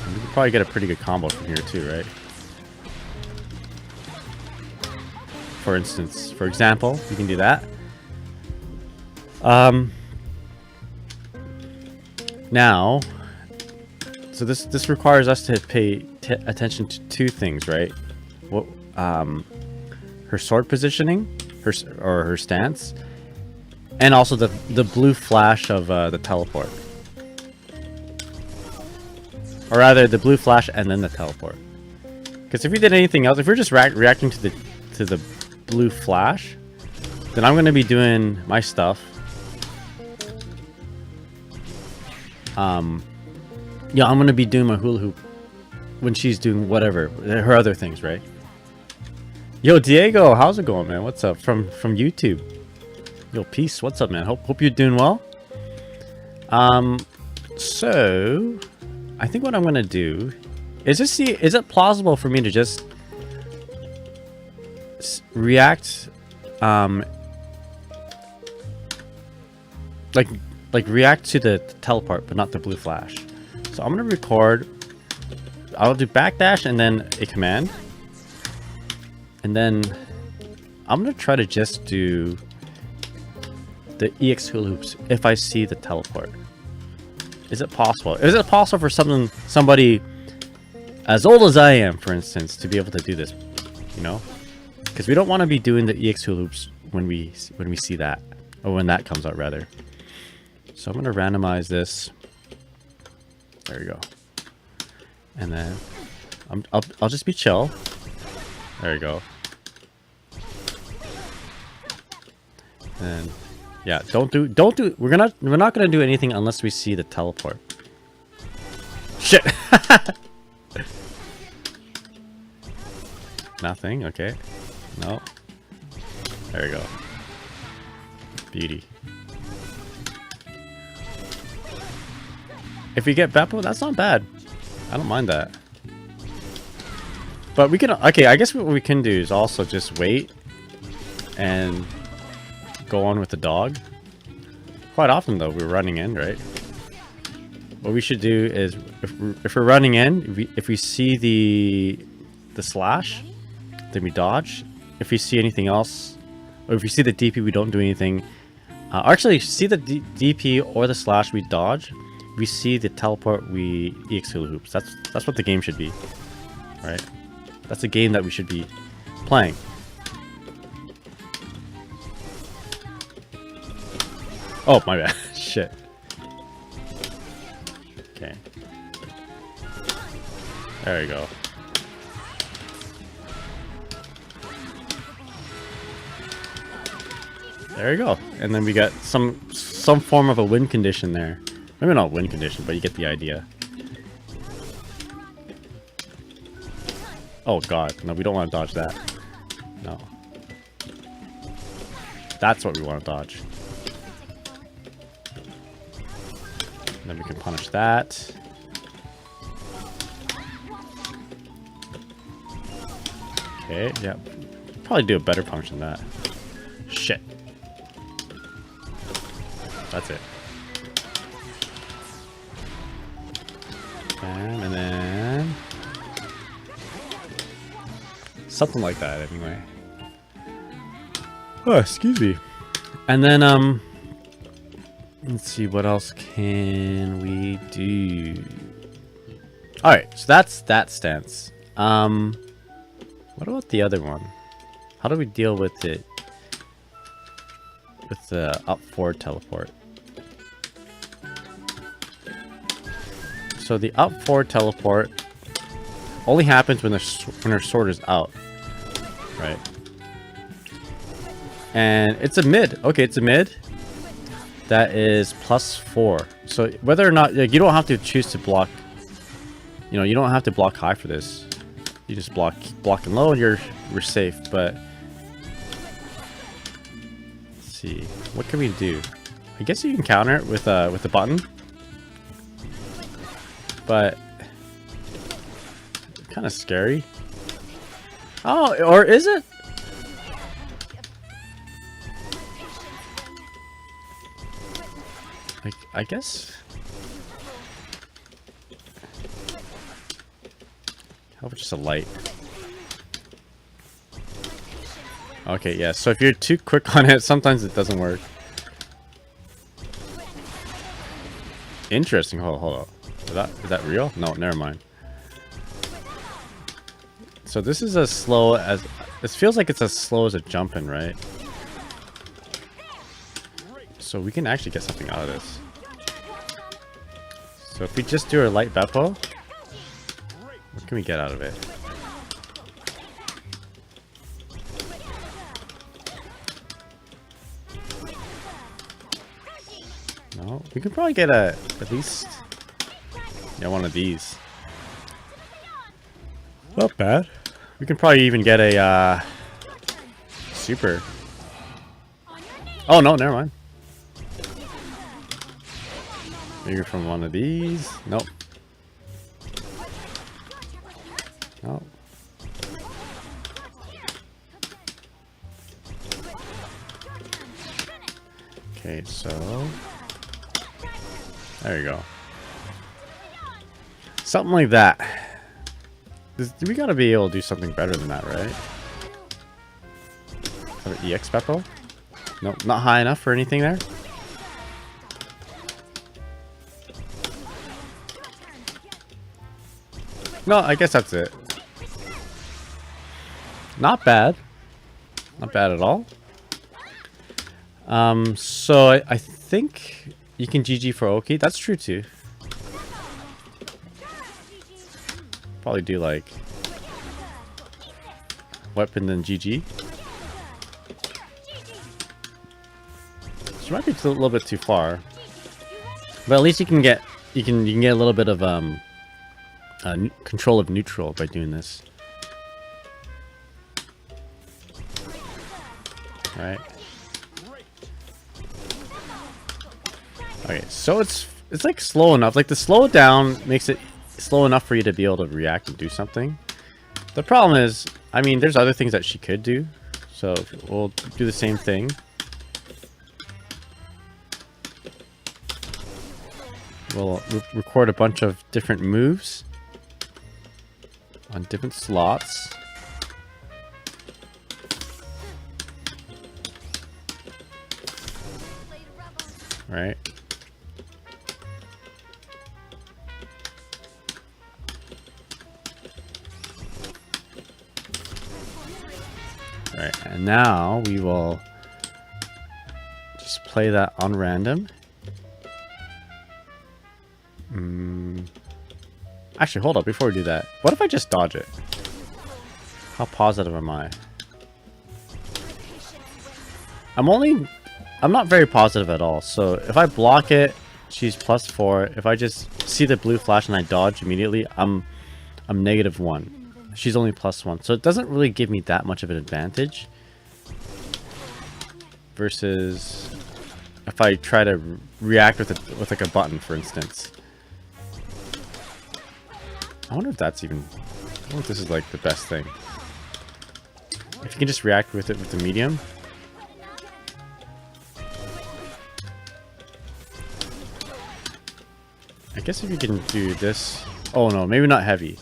And we can probably get a pretty good combo from here too, right? For example, we can do that. Now, so this requires us to pay attention to two things, right? What, her sword positioning, her stance, and also the blue flash of the teleport, or rather the blue flash and then the teleport. Because if we did anything else, if we're just reacting to the blue flash, then I'm gonna be doing my stuff. Yeah, I'm gonna be doing my hula hoop when she's doing whatever her other things, right? Yo, Diego, how's it going, man? What's up from YouTube? Yo, peace. What's up, man? Hope you're doing well. So I think what I'm gonna do is just see, is it plausible for me to just react, like react to the teleport, but not the blue flash. So I'm gonna record. I'll do backdash and then a command, and then I'm gonna try to just do the EX hula hoops if I see the teleport. Is it possible? Is it possible for somebody as old as I am, for instance, to be able to do this? You know, because we don't want to be doing the EX hula hoops when we see that, or when that comes out rather. So I'm gonna randomize this. There we go. And then I'll just be chill. There you go. And yeah, don't do. We're not gonna do anything unless we see the teleport. Shit. Nothing. Okay. No. There we go. Beauty. If we get Beppo, that's not bad. I don't mind that. But we can... Okay, I guess what we can do is also just wait and go on with the dog. Quite often, though, we're running in, right? What we should do is, if we're running in, if we see the slash, then we dodge. If we see anything else, or if we see the DP, we don't do anything. Actually, see the DP or the slash, we dodge. We see the teleport, we EX hula hoops. That's what the game should be, right? That's a game that we should be playing. Oh, my bad. Shit. Okay. There we go. There you go. And then we got some form of a win condition there. Maybe not win condition, but you get the idea. Oh god, no, we don't want to dodge that. No. That's what we want to dodge. And then we can punish that. Okay, yeah. probably do a better function than that. Shit. That's it. Bam, and then something like that anyway. Oh, excuse me. And then let's see, what else can we do? Alright, so that's that stance. What about the other one? How do we deal with it? With the up forward teleport. So the up forward teleport only happens when her sword is out, right? And it's a mid. Okay, it's a mid. That is +4. So whether or not, like, you don't have to choose to block. You know, you don't have to block high for this. You just blocking low, and we're safe. But let's see, what can we do? I guess you can counter it with the button, but kind of scary. Oh, or is it? Like, I guess. How about just a light? Okay, yeah. So if you're too quick on it, sometimes it doesn't work. Interesting. Hold up. Is that real? No, never mind. So this is as slow as. This feels like it's as slow as a jumping, right? So we can actually get something out of this. So if we just do our light Beppo, what can we get out of it? No, we can probably get at least one of these. Not bad. We can probably even get a super. Oh no, never mind. Maybe from one of these. Nope. Nope. Okay, so there you go. Something like that. We gotta be able to do something better than that, right? Have an EX Beppo? Nope, not high enough for anything there. No, I guess that's it. Not bad. Not bad at all. So I think you can GG for Oki. That's true too. Probably do like weapon then GG. She might be a little bit too far, but at least you can get a little bit of control of neutral by doing this. Right. Okay, so it's like slow enough. Like the slow it down makes it slow enough for you to be able to react and do something. The problem is, I mean, there's other things that she could do. So we'll do the same thing. We'll record a bunch of different moves on different slots. Right. Right, and now we will just play that on random. Actually, hold up, before we do that. What if I just dodge it? How positive am I? I'm not very positive at all. So if I block it, she's +4. If I just see the blue flash and I dodge immediately, I'm -1. She's only +1. So it doesn't really give me that much of an advantage. Versus if I try to react with like a button, for instance. I wonder if that's even... I wonder if this is like the best thing. If you can just react with it with the medium. I guess if you can do this... Oh no, maybe not heavy.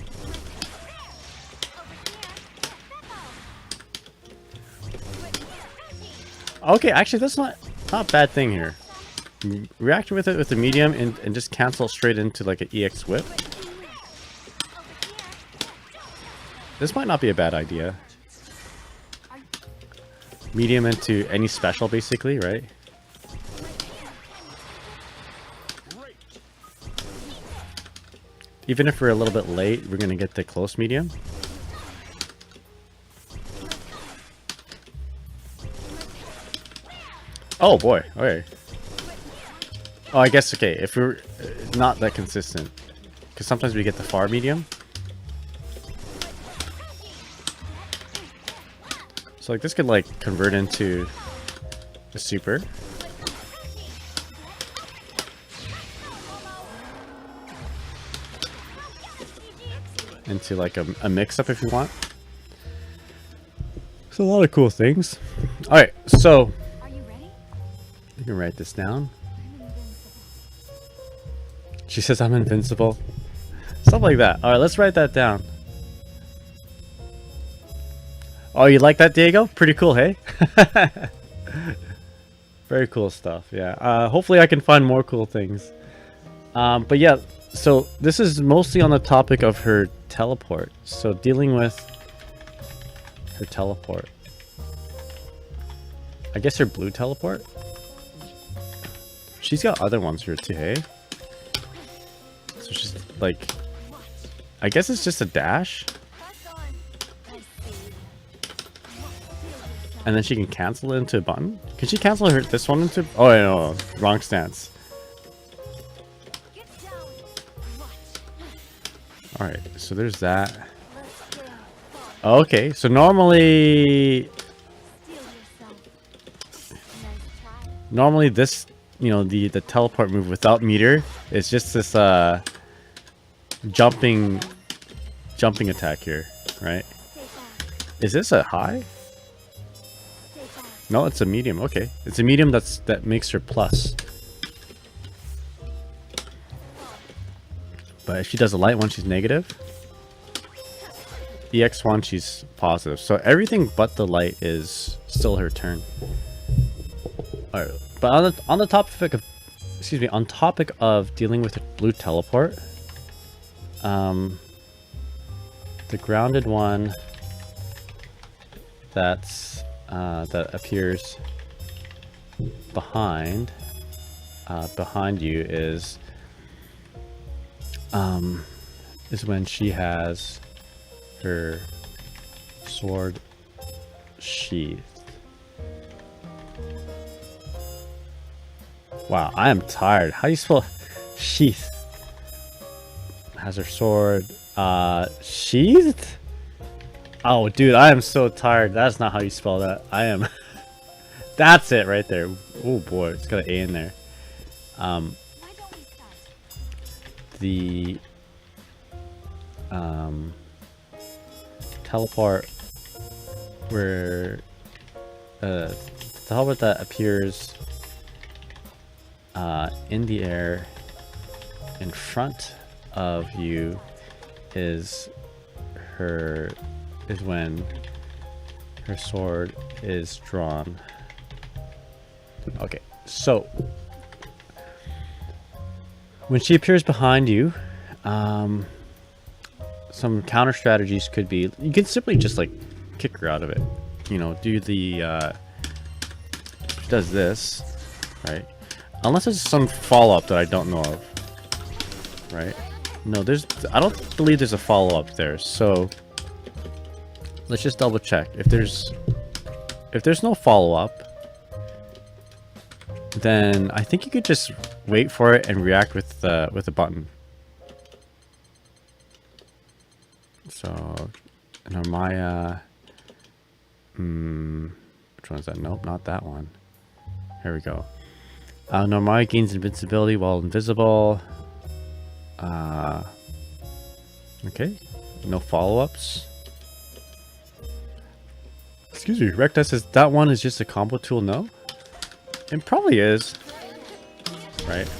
Okay, actually that's not a bad thing here. React with it with the medium and just cancel straight into like an EX whip. This might not be a bad idea. Medium into any special basically, right? Even if we're a little bit late, we're gonna get the close medium. Oh boy, okay. Oh, I guess, okay, if we're not that consistent. Because sometimes we get the far medium. So like this could like convert into a super. Into like a mix-up if you want. There's a lot of cool things. Alright, so Are you ready? you can write this down. She says I'm invincible. Something like that. Alright, let's write that down. Oh, you like that, Diego? Pretty cool, hey? Very cool stuff, yeah. Hopefully I can find more cool things. But yeah, so this is mostly on the topic of her teleport. So dealing with her teleport. I guess her blue teleport? She's got other ones here too, hey? So she's like... I guess it's just a dash? And then she can cancel it into a button? Can she cancel this one into... Oh, no, wrong stance. Alright, so there's that. Okay, so normally this, you know, the teleport move without meter is just this jumping attack here, right? Is this a high? No, it's a medium. Okay, it's a medium that makes her plus. But if she does a light one, she's negative. EX one, she's positive. So everything but the light is still her turn. Alright, but on the topic of, excuse me, on topic of dealing with a blue teleport, the grounded one that appears behind you is when she has her sword sheathed. Wow, I am tired. How do you spell sheath? Has her sword sheathed? Oh, dude, I am so tired. That's not how you spell that. I am. That's it right there. Oh boy, it's got an A in there. The teleport where the teleport that appears in the air in front of you is when her sword is drawn. Okay, so when she appears behind you, some counter strategies could be, you can simply just like kick her out of it, you know, do the she does this, right? Unless there's some follow-up that I don't know of, right? No, I don't believe there's a follow-up there, so let's just double check. If there's no follow-up, then I think you could just wait for it and react with the button. So Narmaya, which one is that? Nope, not that one. Here we go. Narmaya gains invincibility while invisible. Okay, no follow-ups. excuse me. Recta says that one is just a combo tool. No, it probably is, right?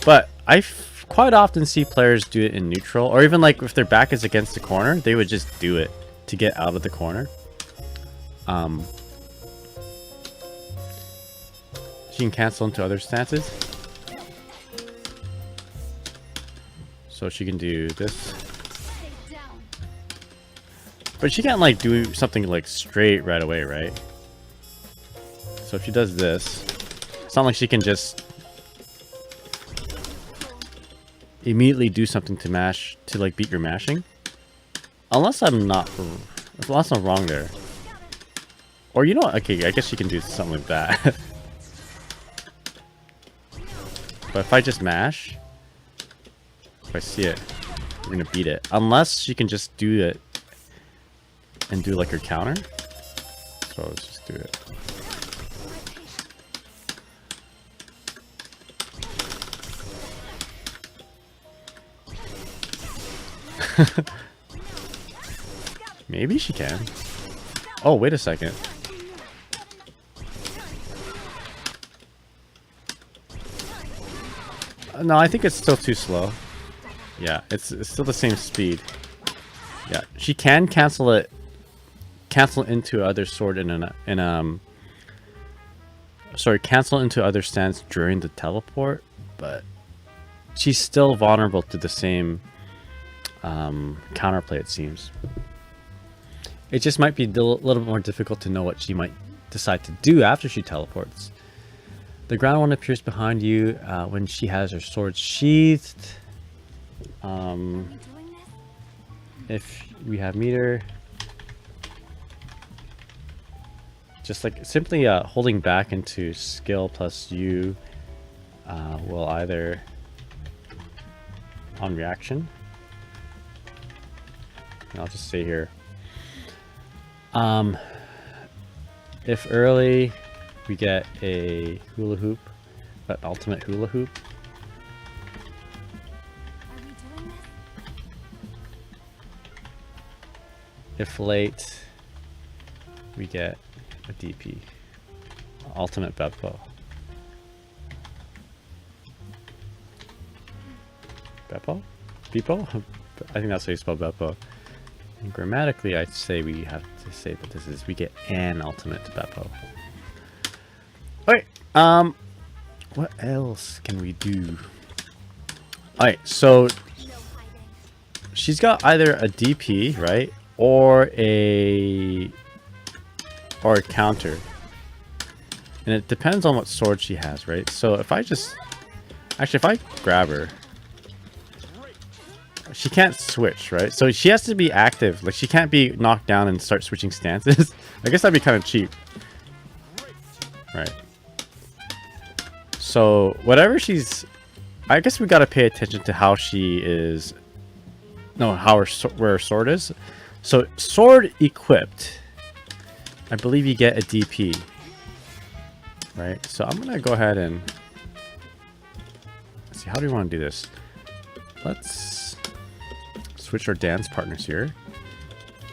But I quite often see players do it in neutral, or even like if their back is against the corner, they would just do it to get out of the corner. She can cancel into other stances. So she can do this. But she can't like do something like straight right away, right? So if she does this, it's not like she can just immediately do something to mash, to like beat your mashing. Unless I'm wrong there. Or you know what? Okay, I guess she can do something like that. But if I just mash, if I see it, we're gonna beat it. Unless she can just do it and do like her counter. So let's just do it. Maybe she can. Oh, wait a second. No, I think it's still too slow. Yeah, it's still the same speed. Yeah, she can cancel into other sword cancel into other stance during the teleport, but she's still vulnerable to the same counterplay, it seems. It just might be a little bit more difficult to know what she might decide to do after she teleports. The ground one appears behind you when she has her sword sheathed. If we have meter, just like simply holding back into skill plus U will either on reaction. And I'll just say here. If early, we get a hula hoop, an ultimate hula hoop. If late, we get a DP, ultimate Beppo. Beppo? Beppo? I think that's how you spell Beppo. And grammatically, I'd say we have to say that this is, we get an ultimate Beppo. Alright, what else can we do? Alright, so she's got either a DP, right? Or a counter. And it depends on what sword she has, right? So if I just, actually if I grab her, she can't switch, right? So she has to be active. Like she can't be knocked down and start switching stances. I guess that'd be kind of cheap. Right. So whatever she's, I guess we got to pay attention to how she is, no, how her, where her sword is. So sword equipped, I believe you get a DP, right? So I'm gonna go ahead and let's see, how do we want to do this? Let's switch our dance partners here.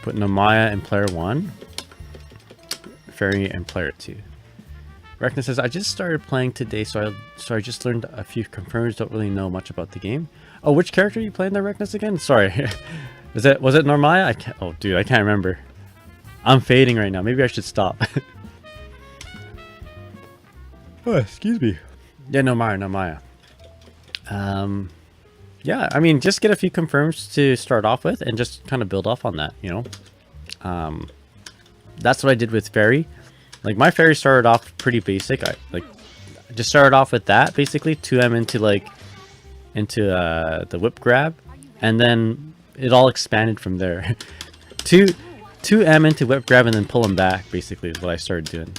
Put Narmaya in player 1, Ferry in player 2. Reckna says, I just started playing today, so I just learned a few confirms, don't really know much about the game. Oh, which character are you playing there, Reckness, again? Sorry. Was it Narmaya? I can't, oh dude, I can't remember. I'm fading right now. Maybe I should stop. Oh, excuse me. Yeah, Narmaya. Yeah, I mean, just get a few confirms to start off with and just kind of build off on that, you know? That's what I did with Ferry. Like, my Ferry started off pretty basic. I just started off with that, basically, 2M into the whip grab, and then it all expanded from there. 2M into whip grab and then pull him back, basically, is what I started doing.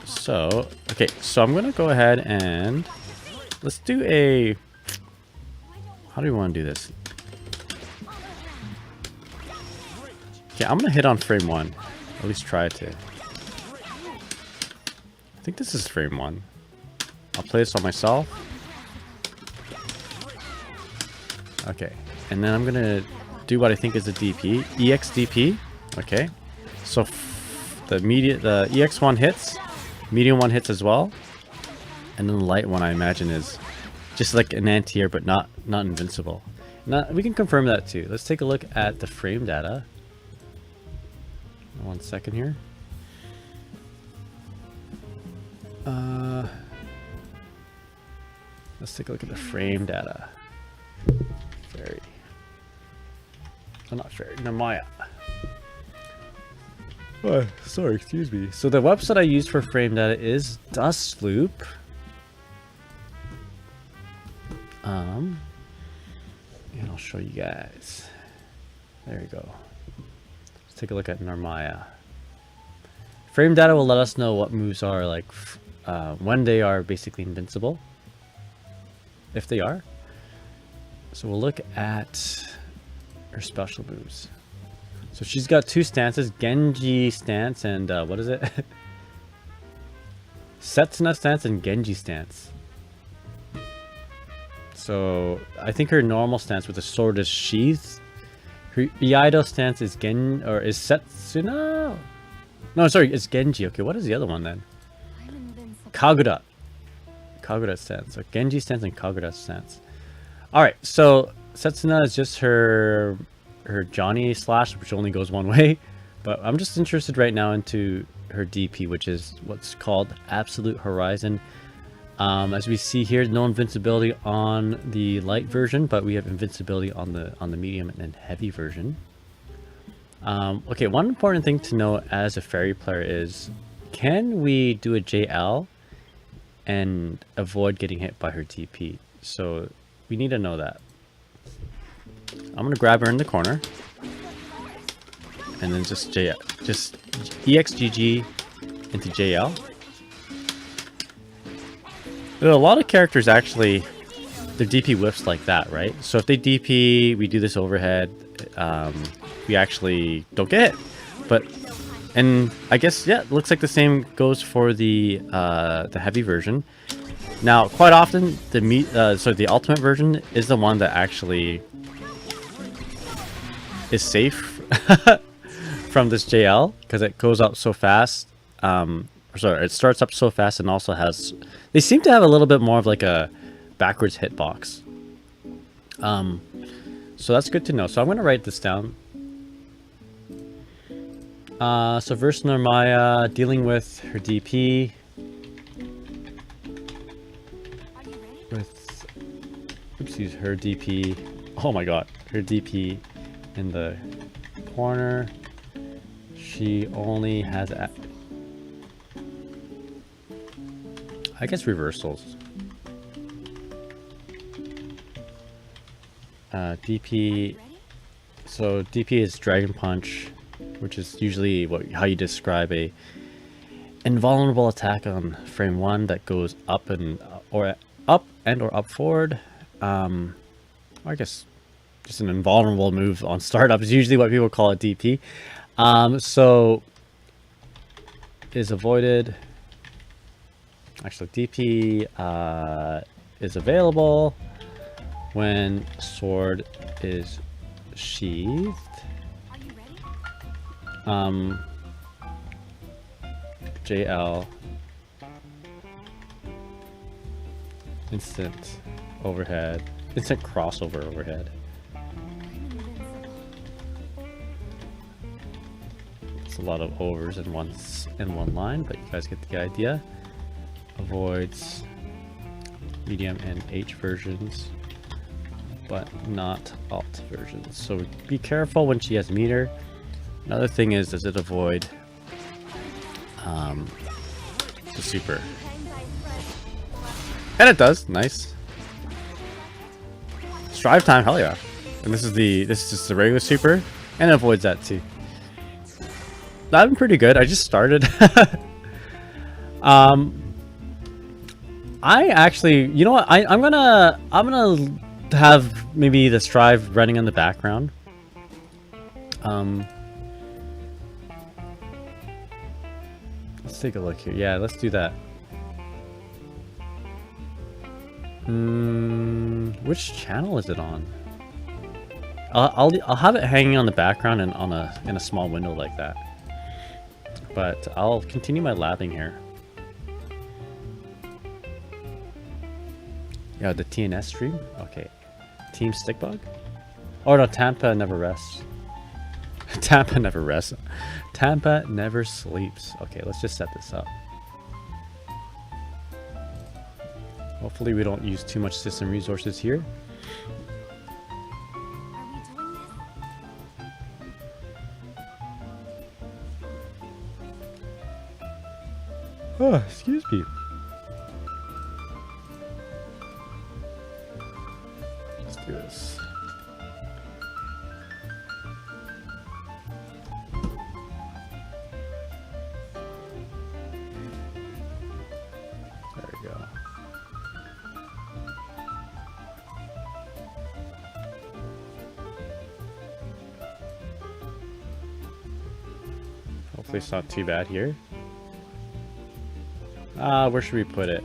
So, okay, so I'm gonna go ahead and let's do a, how do we want to do this? Okay, I'm gonna hit on frame 1. At least try to. I think this is frame 1. I'll play this on myself. Okay, and then I'm gonna do what I think is a DP. EX DP. Okay. So the EX1 hits, medium one hits as well, and then the light one I imagine is just like an anti-air, but not invincible. Now we can confirm that too. Let's take a look at the frame data. 1 second here. Let's take a look at the frame data. Ferry. Oh, not Ferry. Narmaya. Oh, sorry, excuse me. So the website I use for frame data is Dustloop. And I'll show you guys. There you go. Let's take a look at Narmaya. Frame data will let us know what moves are like when they are basically invincible. If they are. So we'll look at her special moves. So she's got 2 stances, Genji stance and what is it? Setsuna stance and Genji stance. So I think her normal stance with the sword is sheathed. Her Iaido stance is Setsuna? No, sorry, it's Genji. Okay, what is the other one then? Kagura. Kagura stance. So Genji stance and Kagura stance. Alright, so Setsuna is just her Johnny slash, which only goes one way. But I'm just interested right now into her DP, which is what's called Absolute Horizon. As we see here, no invincibility on the light version, but we have invincibility on the medium and heavy version. Okay, one important thing to know as a Ferry player is, can we do a JL and avoid getting hit by her TP? So we need to know that. I'm gonna grab her in the corner and then just EXGG into JL. There are a lot of characters actually, their DP whiffs like that, right? So if they DP, we do this overhead, we actually don't get hit. And I guess, yeah, it looks like the same goes for the heavy version. Now, quite often, the ultimate version is the one that actually is safe from this JL, because it goes up so fast. Sorry, it starts up so fast and also has... They seem to have a little bit more of like a backwards hitbox. So that's good to know. So I'm going to write this down. So versus Narmaya, dealing with her DP. With... Oopsies, her DP. Oh my god. Her DP in the corner. She only has... I guess reversals. DP. So DP is Dragon Punch, which is usually how you describe a invulnerable attack on frame 1 that goes up or up forward. I guess just an invulnerable move on startup is usually what people call a DP. So is avoided. Actually, DP is available when sword is sheathed. JL. Instant overhead. Instant crossover overhead. It's a lot of overs in one line, but you guys get the idea. Avoids medium and H versions, but not alt versions. So be careful when she has meter. Another thing is, does it avoid the super? And it does. Nice. Strive time, hell yeah. And this is just the regular super, and it avoids that too. That's been pretty good. I just started. I actually, you know what? I'm gonna have maybe the Strive running in the background. Let's take a look here. Yeah, let's do that. Which channel is it on? I'll have it hanging on the background and in a small window like that. But I'll continue my labbing here. Yeah, the TNS stream? Okay. Team Stickbug? Oh no, Tampa never rests. Tampa never rests. Tampa never sleeps. Okay, let's just set this up. Hopefully we don't use too much system resources here. Oh, excuse me. Let's do this. There we go. Hopefully it's not too bad here. Where should we put it?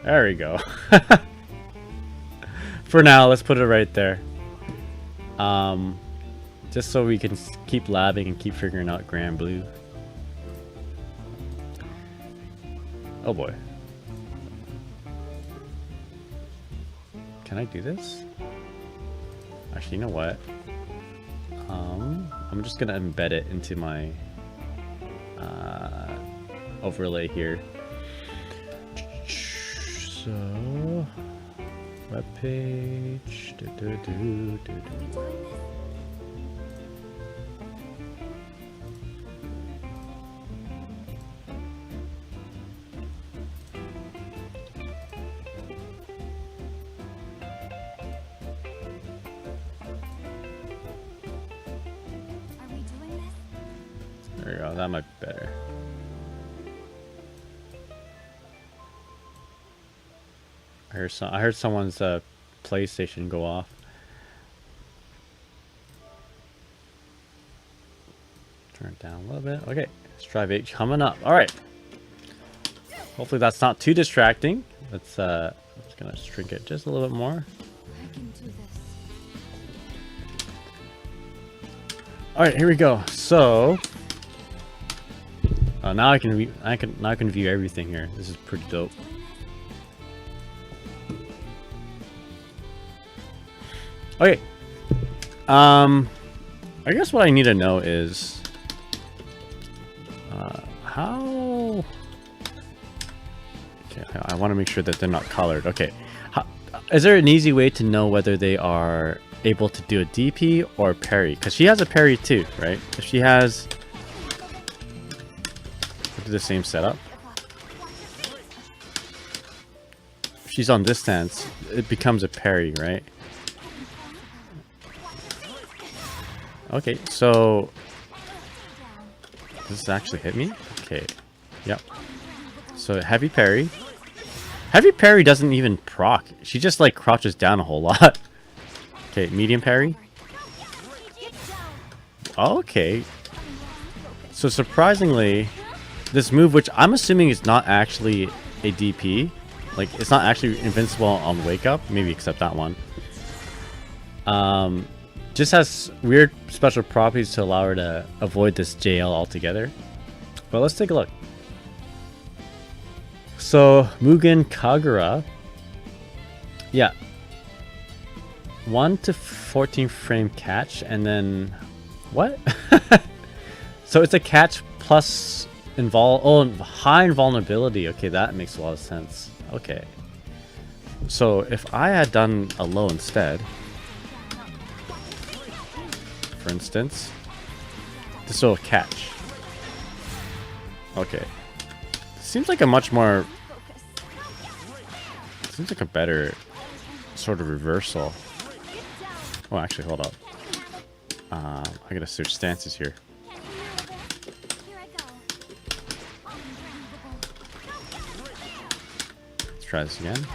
There we go. For now, let's put it right there. Just so we can keep labbing and keep figuring out Grand Blue. Oh boy. Can I do this? Actually, you know what? I'm just gonna embed it into my overlay here. So, web page. There we go, that might be better. I heard someone's PlayStation go off. Turn it down a little bit. Okay, Strive 8 coming up. All right. Hopefully that's not too distracting. Let's I'm just gonna shrink it just a little bit more. I can do this. All right, here we go. So now I can view everything here. This is pretty dope. Okay. I guess what I need to know is how. Okay, I want to make sure that they're not colored. Okay. Is there an easy way to know whether they are able to do a DP or parry? Because she has a parry too, right? If she has the same setup. If she's on this stance, it becomes a parry, right? Okay, so does this actually hit me? Okay, yep. So heavy parry. Heavy parry doesn't even proc. She just like crouches down a whole lot. Okay, medium parry. Okay. So surprisingly, this move, which I'm assuming is not actually a DP, like it's not actually invincible on wake up, maybe except that one. Just has weird special properties to allow her to avoid this JL altogether. But let's take a look. So Mugen Kagura, yeah, 1 to 14 frame catch, and then what? So it's a catch plus high invulnerability. Okay, that makes a lot of sense. Okay, so if I had done a low instead, for instance, this will catch. Okay, seems like a much more, seems like a better sort of reversal. Oh, actually, hold up. I gotta switch stances here. Let's try this again.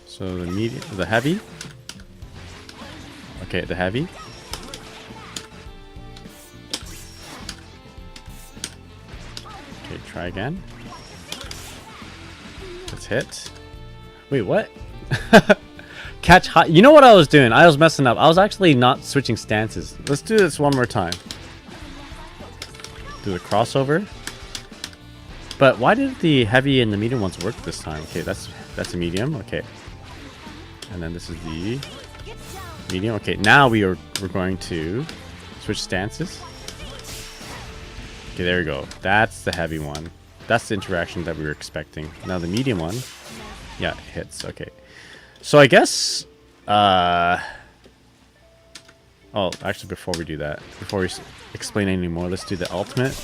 So the medium, the heavy. Okay, the heavy. Okay, try again. Let's hit. Wait, what? Catch high. You know what I was doing? I was messing up. I was actually not switching stances. Let's do this one more time. Do the crossover. But why did the heavy and the medium ones work this time? Okay, that's a medium. Okay. And then this is the medium. Okay, now we're going to switch stances. Okay, there we go. That's the heavy one. That's the interaction that we were expecting. Now the medium one, yeah, hits. Okay. So I guess, oh, actually before we do that, before we explain any more, let's do the ultimate.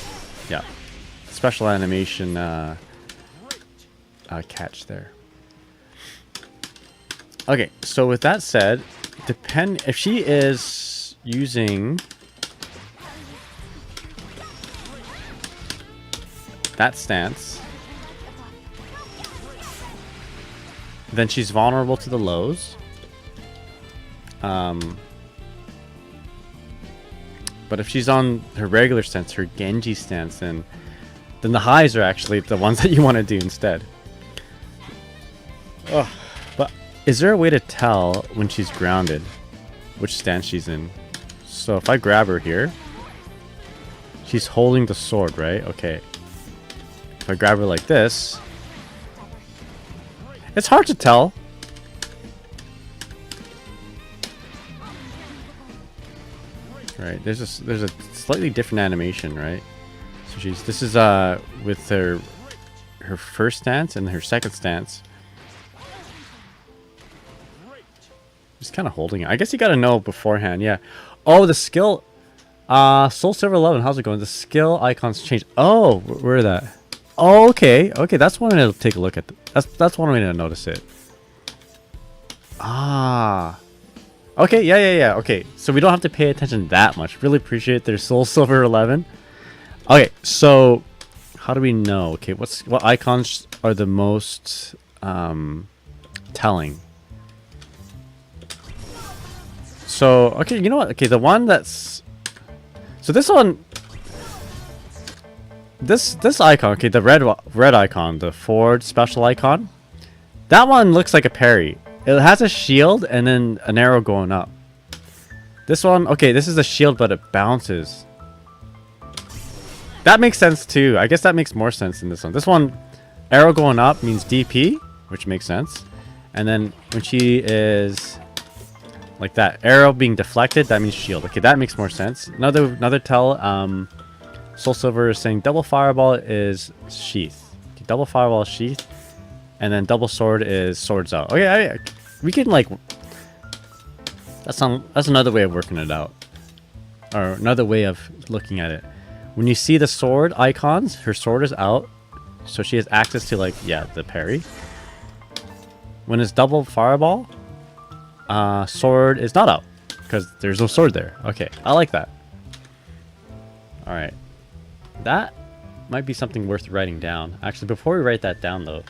Yeah. Special animation catch there. Okay, so with that said, if she is using that stance, then she's vulnerable to the lows. But if she's on her regular stance, her Genji stance, then the highs are actually the ones that you want to do instead. Ugh. But is there a way to tell when she's grounded which stance she's in? So if I grab her here, she's holding the sword, right? Okay. If I grab her like this, it's hard to tell. Right, there's a slightly different animation, right? So this is with her first stance and her second stance. Just kind of holding it. I guess you got to know beforehand, yeah. Oh, the skill, Soul Silver 11. How's it going? The skill icons change. Oh, where are that? Oh, okay, okay. That's one way to take a look at. That's one way to notice it. Ah. Okay, yeah. Okay, so we don't have to pay attention that much. Really appreciate their Soul Silver 11. Okay, so how do we know? Okay, what icons are the most telling? So, okay, you know what? Okay, the one that's... So this one... This icon, okay, the red icon, the forward special icon. That one looks like a parry. It has a shield and then an arrow going up. This one, okay, this is a shield, but it bounces. That makes sense too. I guess that makes more sense in this one. This one, arrow going up means DP, which makes sense. And then when she is like that, arrow being deflected, that means shield. Okay, that makes more sense. Another tell, Soul Silver is saying double fireball is sheath. Okay, double fireball is sheath. And then double sword is swords out. Okay, we can like... That's another way of working it out. Or another way of looking at it. When you see the sword icons, her sword is out. So she has access to like, yeah, the parry. When it's double fireball, sword is not out. Because there's no sword there. Okay, I like that. Alright. That might be something worth writing down. Actually, before we write that down though.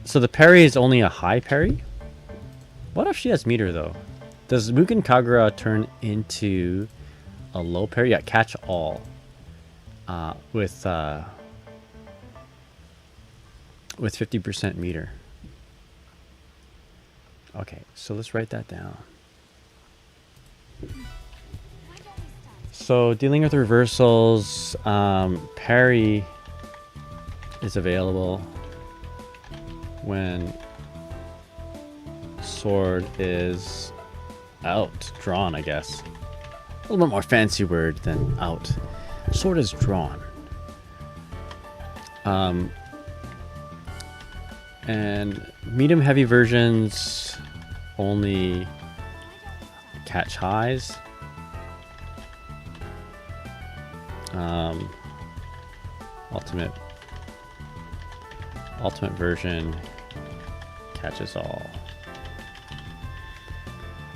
So the parry is only a high parry? What if she has meter though? Does Mugen Kagura turn into a low parry? Yeah, catch all. With 50% meter. Okay, so let's write that down. So dealing with reversals, parry is available when sword is out, drawn, I guess. A little bit more fancy word than out. Sword is drawn. And medium heavy versions only catch highs. Ultimate version catches all.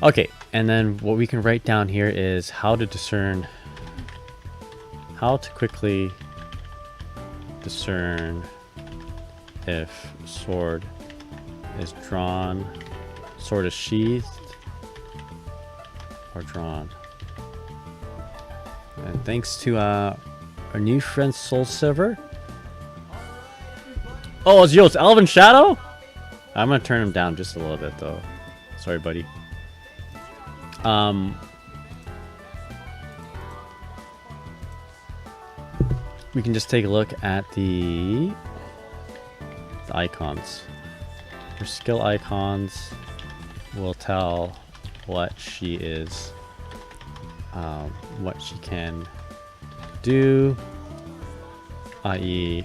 Okay, and then what we can write down here is how to quickly discern if sword is drawn, sword is sheathed, or drawn. And thanks to our new friend Soul Silver, Oh, it's Elven Shadow? I'm gonna turn him down just a little bit though. Sorry, buddy. We can just take a look at the icons. Her skill icons will tell what she is, what she can do, i.e.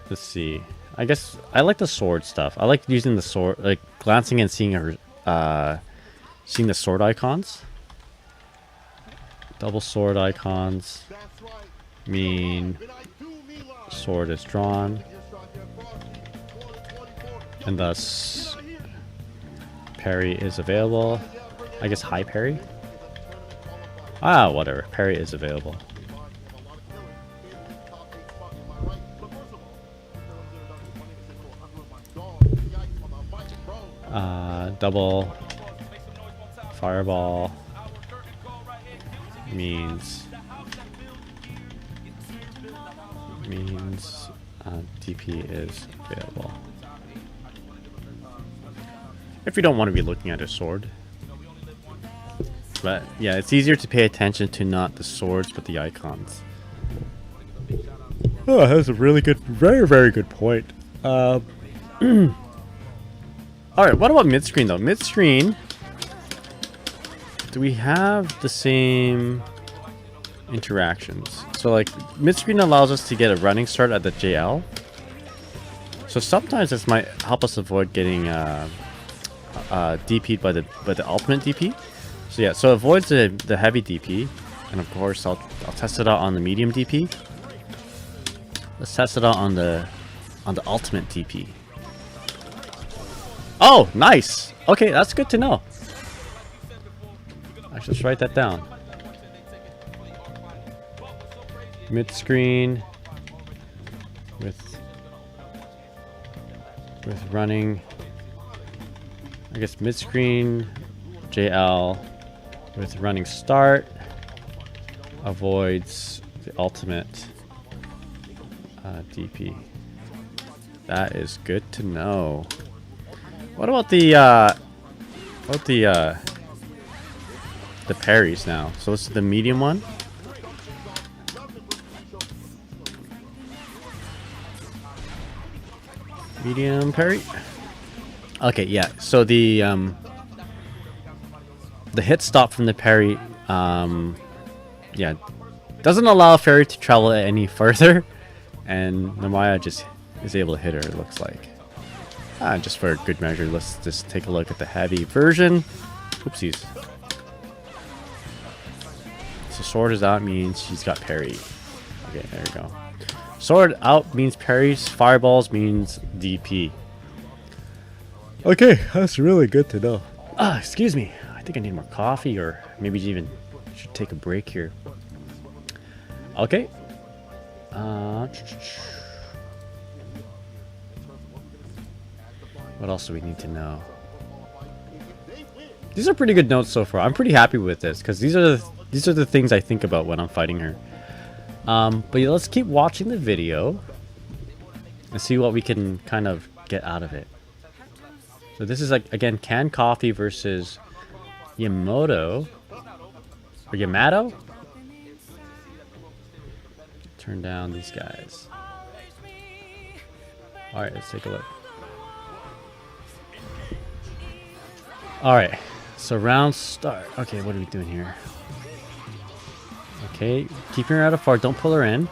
Let's see. I guess I like the sword stuff. I like using the sword, like glancing and seeing her, seeing the sword icons. Double sword icons mean sword is drawn, and thus parry is available. I guess high parry. Ah, whatever. Parry is available. Double fireball means DP is available. If you don't want to be looking at a sword. But yeah, it's easier to pay attention to not the swords but the icons. Oh, that's a really good, very, very good point. Alright, what about mid-screen though? Mid-screen, do we have the same interactions? So like, mid-screen allows us to get a running start at the JL. So sometimes this might help us avoid getting DP'd by the ultimate DP. So yeah, so it avoids the heavy DP. And of course, I'll test it out on the medium DP. Let's test it out on the ultimate DP. Oh, nice. Okay, that's good to know. I should just write that down. Mid screen with running. I guess mid screen JL with running start avoids the ultimate DP. That is good to know. What about the parries now? So this is the medium one. Medium parry. Okay, yeah. So the hit stop from the parry, yeah, doesn't allow Ferry to travel any further, and Narmaya just is able to hit her. It looks like. Just for a good measure, let's just take a look at the heavy version. Oopsies. So sword is out means she's got parry. Okay, there we go. Sword out means parries. Fireballs means DP. Okay, that's really good to know. Excuse me. I think I need more coffee, or maybe even should take a break here. Okay. What else do we need to know? These are pretty good notes so far. I'm pretty happy with this because these are the things I think about when I'm fighting her. But yeah, let's keep watching the video and see what we can kind of get out of it. So this is like, again, canned coffee versus Yamato or Yamato. Turn down these guys. All right, let's take a look. Alright, so round start. Okay, what are we doing here? Okay, keeping her out of far. Don't pull her in.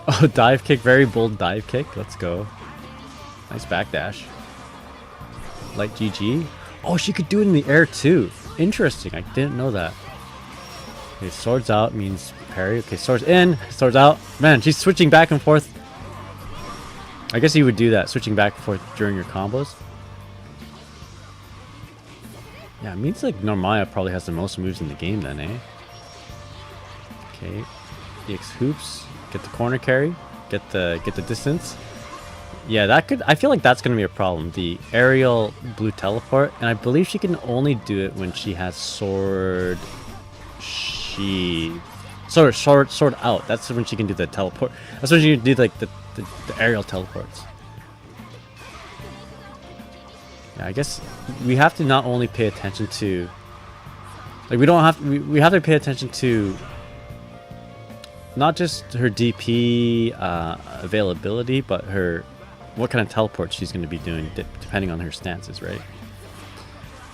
Oh, dive kick. Very bold dive kick. Let's go. Nice backdash. Light GG. Oh, she could do it in the air too. Interesting. I didn't know that. Okay, swords out means parry. Okay, swords in. Swords out. Man, she's switching back and forth. I guess you would do that, switching back and forth during your combos. Yeah, it means like Narmaya probably has the most moves in the game then, eh? Okay. EX hoops. Get the corner carry. Get the distance. Yeah, that could, I feel like that's gonna be a problem. The aerial blue teleport, and I believe she can only do it when she has sword she sword out. That's when she can do the teleport. That's when she can do like the aerial teleports. Yeah, I guess we have to not only pay attention to, like, we have to pay attention to not just her DP availability, but what kind of teleport she's going to be doing depending on her stances, right?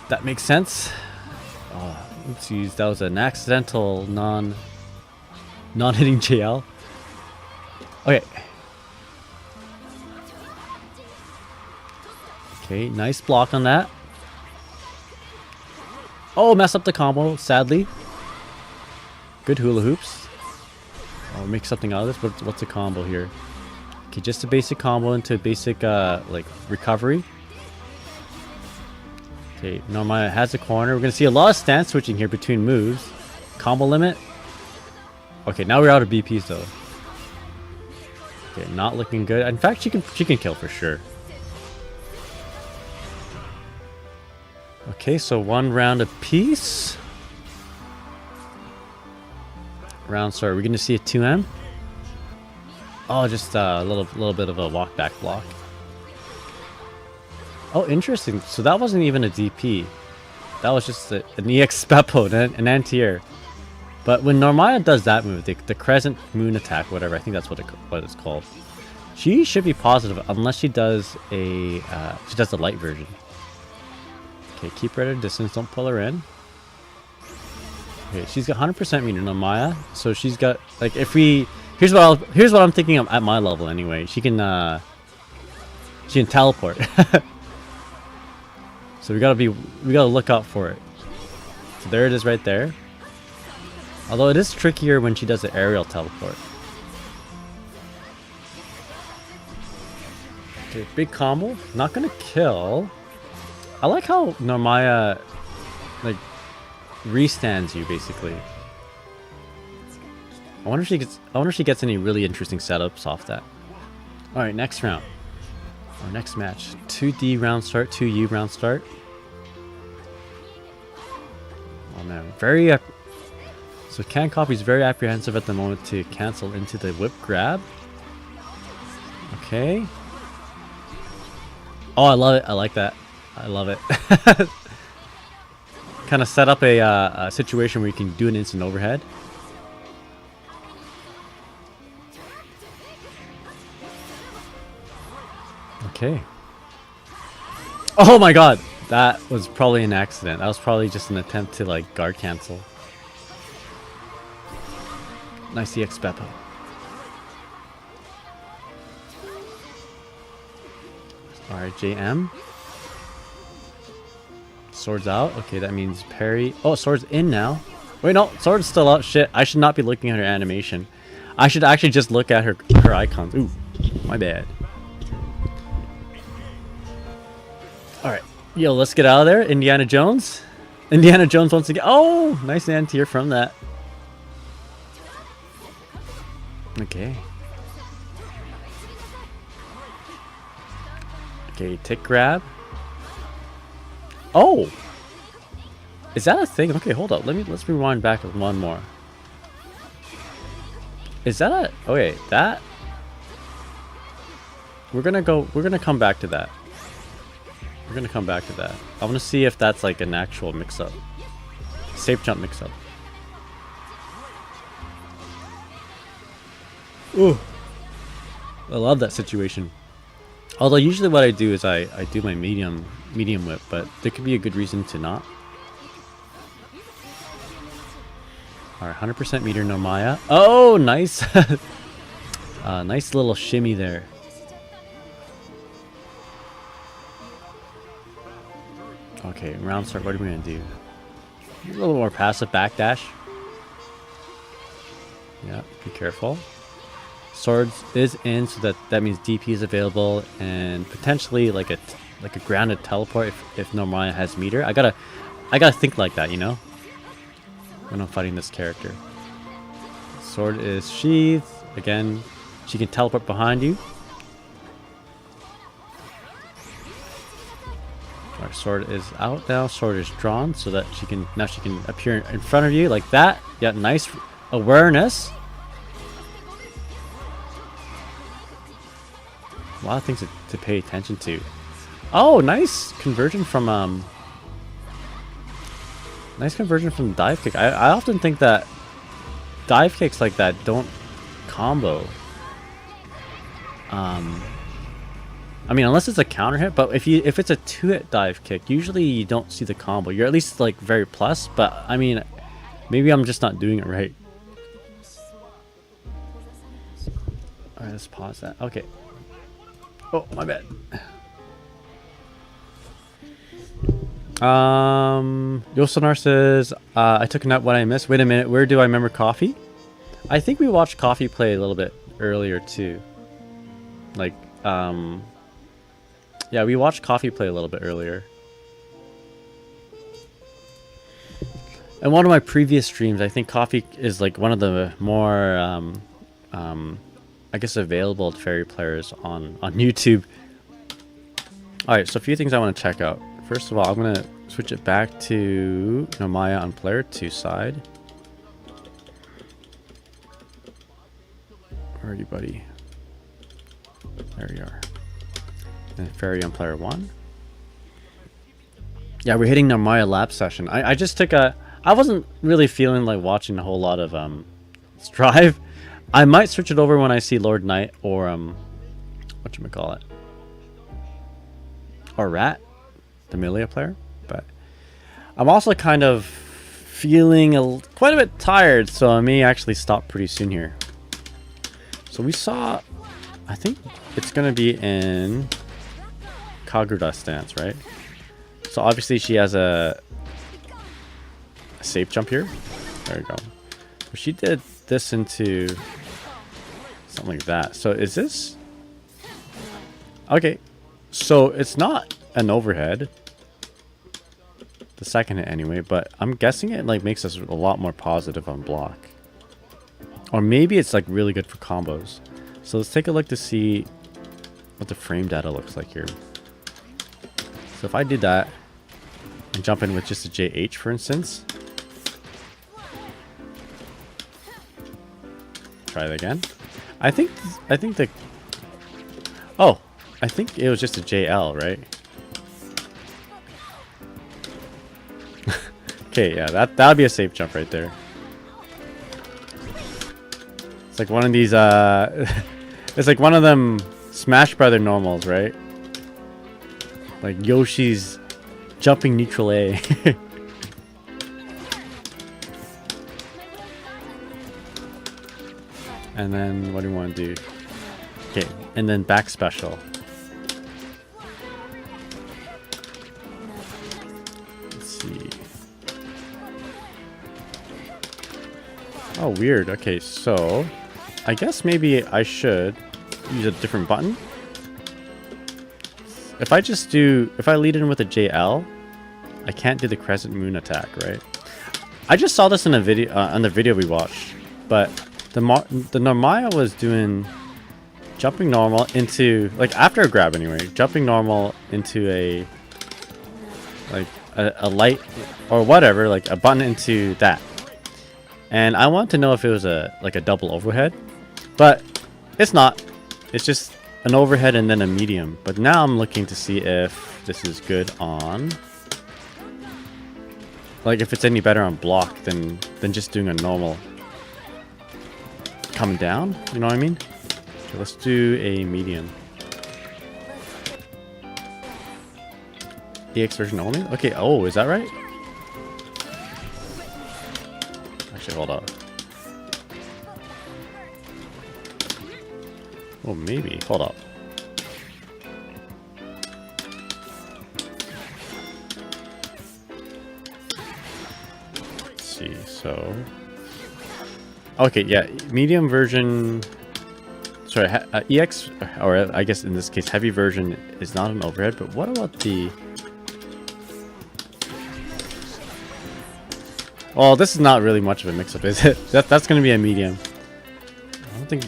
That makes sense. Oh, oopsies, that was an accidental non-hitting JL. Okay. Okay, nice block on that. Oh, mess up the combo, sadly. Good hula hoops. Oh, make something out of this. What's a combo here? Okay, just a basic combo into basic like recovery. Okay, Narmaya has a corner. We're gonna see a lot of stance switching here between moves. Combo limit. Okay, now we're out of BPs though. Okay, not looking good. In fact, she can kill for sure. Okay, so 1 round apiece. Round start. We're gonna see a 2M. Oh, just a little bit of a walk back block. Oh, interesting. So that wasn't even a DP. That was just an EX Beppo, an anti-air. But when Narmaya does that move, the Crescent Moon attack, whatever, I think that's what it's called. She should be positive unless she does the light version. Okay, keep her at a distance. Don't pull her in. Okay, she's got 100% meter Narmaya, so she's got like here's what I'm thinking of at my level anyway. She can teleport. So we gotta look out for it. So there it is right there. Although it is trickier when she does the aerial teleport. Okay, big combo. Not gonna kill. I like how Narmaya like restands you basically. I wonder if she gets any really interesting setups off that. All right, next round. Our next match. 2D round start, 2U round start. Oh man, so Can Copy's very apprehensive at the moment to cancel into the whip grab. Okay. Oh, I love it. I like that. I love it. Kind of set up a situation where you can do an instant overhead. Okay. Oh my god! That was probably an accident. That was probably just an attempt to like guard cancel. Nice EX Beppo. Alright, JM. Sword's out. Okay, that means parry. Oh, sword's in now. Wait, no, sword's still out. Shit, I should not be looking at her animation. I should actually just look at her icons. Ooh, my bad. Alright, yo, let's get out of there. Indiana Jones. Indiana Jones once again. Oh, nice anti-air from that. Okay. Okay, tick grab. Oh! Is that a thing? Okay, hold up. Let's rewind back with one more. Is that a... Okay, that... We're gonna come back to that. We're gonna come back to that. I wanna see if that's like an actual mix-up. Safe jump mix-up. Ooh. I love that situation. Although usually what I do is I do my medium whip, but there could be a good reason to not. Alright, 100% meter Narmaya. Oh, nice! Nice little shimmy there. Okay, round start, what are we gonna do? A little more passive backdash. Yeah, be careful. Swords is in, so that means DP is available and potentially like a grounded teleport if Narmaya has meter. I gotta think like that, you know, when I'm fighting this character. Sword is sheathed. Again, she can teleport behind you. Our sword is out now. Sword is drawn so that she can appear in front of you like that. Yeah, nice awareness. A lot of things to pay attention to. Oh, nice conversion from dive kick. I often think that dive kicks like that don't combo. I mean, unless it's a counter hit, but if it's a 2-hit dive kick, usually you don't see the combo. You're at least like very plus, but I mean, maybe I'm just not doing it right. Alright, let's pause that. Okay. Oh, my bad. Yosonar says, I took a nap when I missed. Wait a minute, where do I remember Coffee? I think we watched Coffee play a little bit earlier too. Like, yeah, we watched Coffee play a little bit earlier. In one of my previous streams, I think Coffee is like one of the more, I guess, available Ferry players on YouTube. Alright, so a few things I want to check out. First of all, I'm going to switch it back to Narmaya on player 2 side. Where are you, buddy? There you are. And Ferry on player 1. Yeah, we're hitting Narmaya lap session. I just took a... I wasn't really feeling like watching a whole lot of Strive. I might switch it over when I see Lord Knight or whatchamacallit. Or Rat, the Melia player. But I'm also kind of feeling quite a bit tired, so I may actually stop pretty soon here. So we saw... I think it's going to be in Kagura stance, right? So obviously she has a safe jump here. There you go. So she did this into something like that. So is this... Okay. So it's not an overhead. The second hit anyway, but I'm guessing it like makes us a lot more positive on block. Or maybe it's like really good for combos. So let's take a look to see what the frame data looks like here. So if I did that and jump in with just a JH, for instance. Try it again. I think the... Oh, I think it was just a JL, right? Okay, yeah, that would be a safe jump right there. It's like one of these, it's like one of them Smash Brother normals, right? Like Yoshi's jumping neutral A. And then what do we want to do? Okay, and then back special. Let's see. Oh, weird. Okay, so I guess maybe I should use a different button. If I lead in with a JL, I can't do the crescent moon attack, right? I just saw this in a video, on the video we watched, but the Narmaya was doing jumping normal into, like after a grab anyway, jumping normal into a, like a light or whatever, like a button into that. And I want to know if it was like a double overhead, but it's not. It's just an overhead and then a medium. But now I'm looking to see if this is good on, like if it's any better on block than just doing a normal coming down. You know what I mean? Okay, let's do a medium. EX version only? Okay, oh, is that right? Actually, hold up. Oh, maybe. Hold up. Let's see, so... Okay, yeah, medium version... Sorry, EX, or I guess in this case, heavy version is not an overhead, but what about the... Well, this is not really much of a mix-up, is it? That's going to be a medium. I don't think...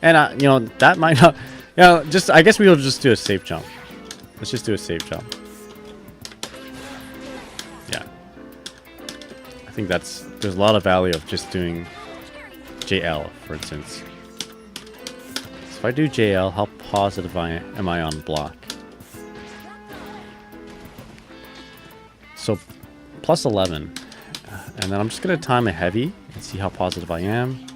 And, you know, that might not... You know, just... I guess we'll just do a safe jump. Let's just do a safe jump. think there's a lot of value of just doing JL, for instance. So if I do JL, how positive am I on block? So plus 11. And then I'm just going to time a heavy and see how positive I am.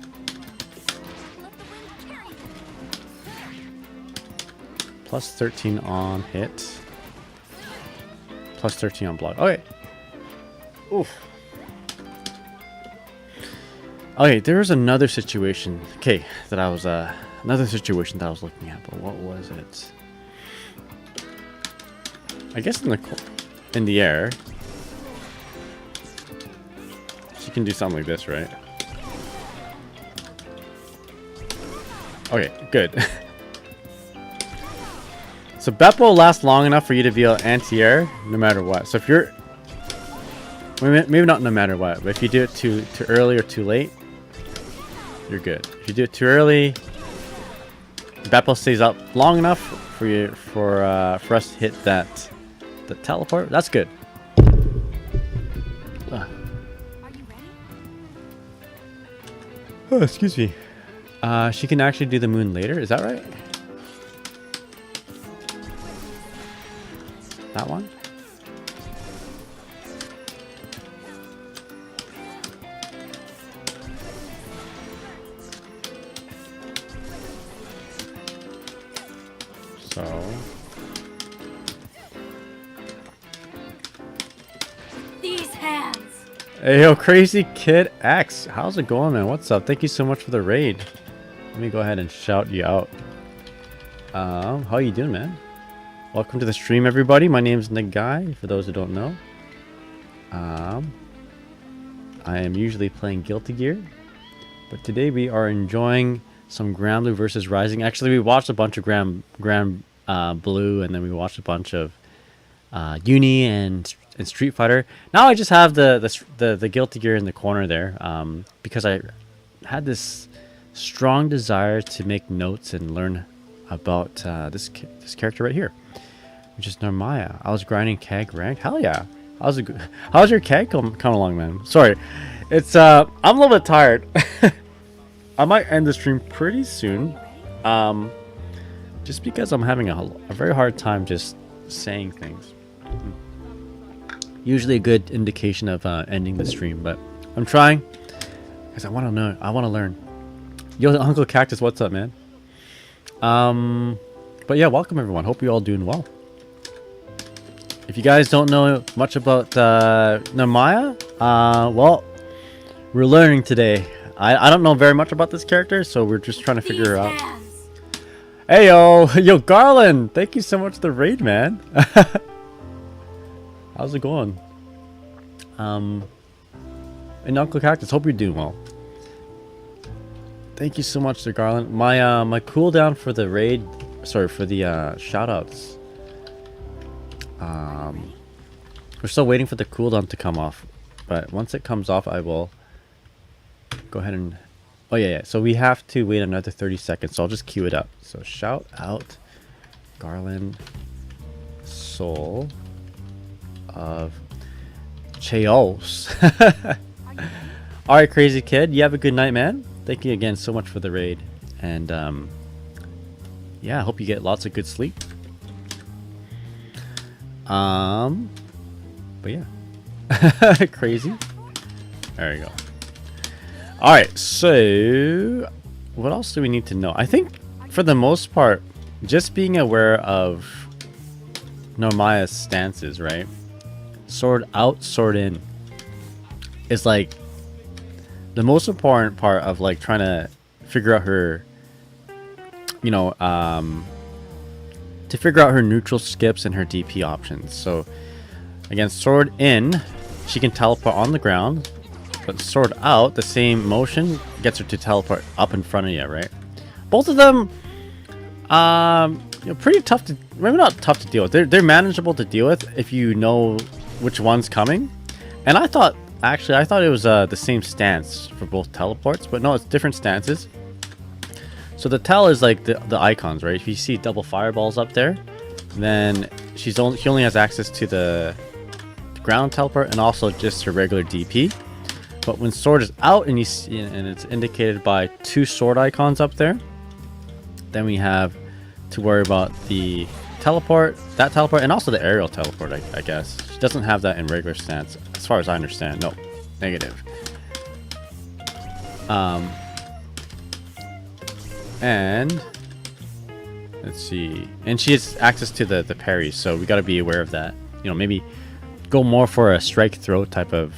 Plus 13 on hit. Plus 13 on block. Okay. Oof. Okay, there was another situation. Okay, that I was another situation that I was looking at, but what was it? I guess in the air, she can do something like this, right? Okay, good. So Beppo will last long enough for you to be anti-air no matter what. So if you're, maybe not no matter what, but if you do it too early or too late, you're good. If you do it too early, Beppo stays up long enough for us to hit the teleport. That's good. Are you ready? Oh, excuse me. She can actually do the moon later. Is that right? That one? So These hands. hey, yo, Crazy Kid X, how's it going, man? What's up? Thank you so much for the raid. Let me go ahead and shout you out. How you doing, man? Welcome to the stream, everybody. My name's Nagai, for those who don't know. I am usually playing Guilty Gear, but today we are enjoying some Grand Blue versus Rising. Actually, we watched a bunch of Grand Blue, and then we watched a bunch of Uni and Street Fighter. Now I just have the Guilty Gear in the corner there, because I had this strong desire to make notes and learn about this character right here, which is Narmaya. I was grinding CAG ranked. Hell yeah! How's your CAG come along, man? Sorry, it's I'm a little bit tired. I might end the stream pretty soon, just because I'm having a very hard time just saying things. Usually a good indication of ending the stream, but I'm trying because I want to know. I want to learn. Yo, Uncle Cactus, what's up, man? But yeah, welcome everyone. Hope you're all doing well. If you guys don't know much about Narmaya, well, we're learning today. I don't know very much about this character, so we're just trying to figure her out. Hey yo, Garland, thank you so much for the raid, man. How's it going? And Uncle Cactus, hope you're doing well. Thank you so much to Garland. My cooldown for the raid, sorry, for the shoutouts. We're still waiting for the cooldown to come off, but once it comes off, I will go ahead and. Oh yeah. So we have to wait another 30 seconds. So I'll just queue it up. So shout out, Garland, Soul of Chaos. All right, Crazy Kid. You have a good night, man. Thank you again so much for the raid, and yeah, I hope you get lots of good sleep. But yeah, crazy. There you go. All right, so what else do we need to know? I think for the most part, just being aware of Narmaya's stances, right? Sword out, sword in, is like the most important part of like trying to figure out her, you know, to figure out her neutral skips and her DP options. So again, sword in, she can teleport on the ground, but sword out, the same motion gets her to teleport up in front of you, right? Both of them, you know, pretty tough to, maybe not tough to deal with. They're manageable to deal with if you know which one's coming. And I thought it was the same stance for both teleports, but no, it's different stances. So the tel is like the icons, right? If you see double fireballs up there, then she only has access to the ground teleport and also just her regular DP. But when sword is out and you see, and it's indicated by 2 sword icons up there, then we have to worry about the teleport, and also the aerial teleport, I guess. She doesn't have that in regular stance, as far as I understand. No, negative. And let's see, and she has access to the parry, so we got to be aware of that. You know, maybe go more for a strike throw type of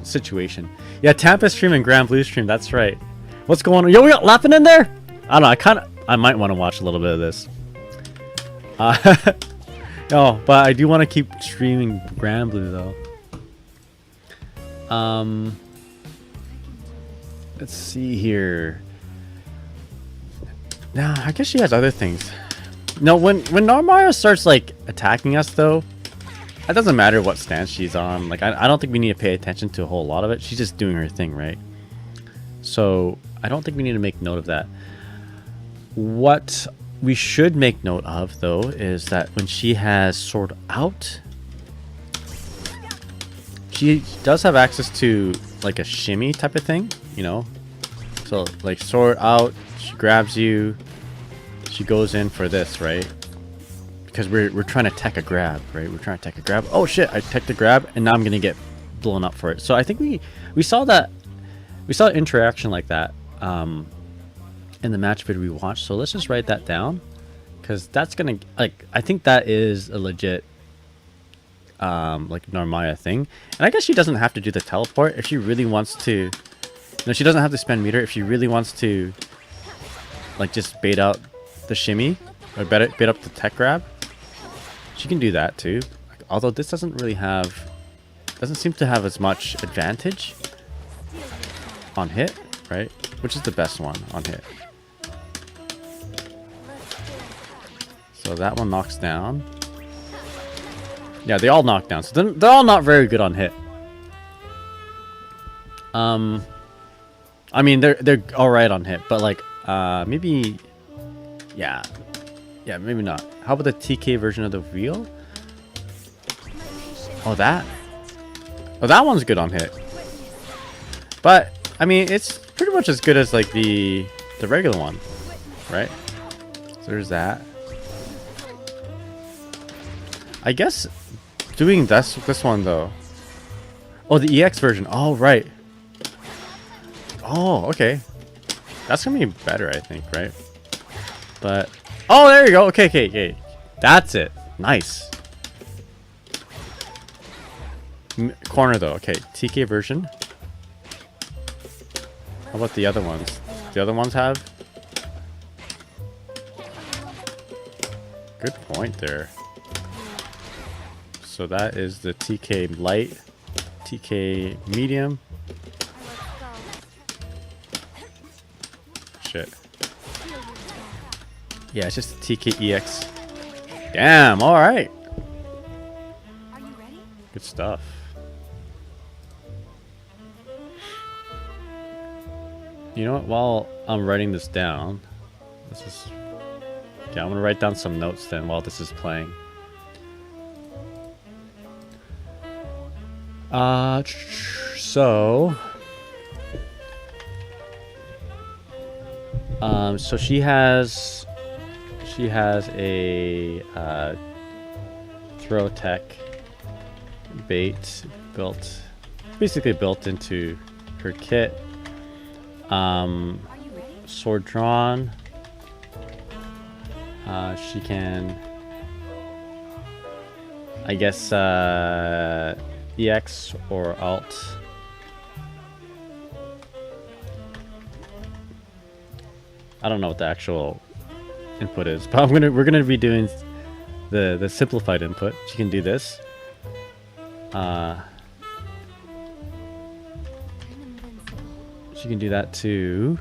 situation. Yeah, Tampa stream and Grand Blue stream. That's right. What's going on? Yo, we got Lappin in there. I don't know. I might want to watch a little bit of this. No, but I do want to keep streaming Grand Blue though. Let's see here. Now, I guess she has other things. No, when Narmaya starts like attacking us though, it doesn't matter what stance she's on. Like I don't think we need to pay attention to a whole lot of it. She's just doing her thing, right? So I don't think we need to make note of that. What we should make note of though is that when she has sword out, she does have access to like a shimmy type of thing, you know. So like sword out, she grabs you, she goes in for this, right? Because we're trying to tech a grab, right? We're trying to tech a grab. Oh shit, I teched the grab and now I'm gonna get blown up for it. So I think we saw that, we saw interaction like that in the match video we watched. So let's just write that down, because that's gonna, like, I think that is a legit like Narmaya thing. And I guess she doesn't have to do the teleport if she really wants to. No, she doesn't have to spend meter if she really wants to, like, just bait out the shimmy or bait up the tech grab. She can do that too. Like, although this doesn't seem to have as much advantage on hit, right? Which is the best one on hit. So that one knocks down. Yeah, they all knock down. So they're all not very good on hit. I mean, they're all right on hit, but like, maybe, yeah, maybe not. How about the TK version of the wheel? Oh, that one's good on hit. But I mean, it's pretty much as good as like the regular one, right? So there's that. I guess doing this one though. Oh, the EX version. Oh, right. Oh, okay. That's gonna be better, I think, right? But oh, there you go. Okay. That's it. Nice. Corner though. Okay, TK version. How about the other ones? The other ones have? Good point there. So that is the TK light, TK medium. Shit. Yeah, it's just TK EX. Damn, alright. Are you ready? Good stuff. You know what, while I'm writing this down, I'm gonna write down some notes then while this is playing. So she has a throw tech bait basically built into her kit. Sword drawn. She can, I guess, EX or Alt. I don't know what the actual input is, but we're gonna be doing the simplified input. She can do this. She can do that too.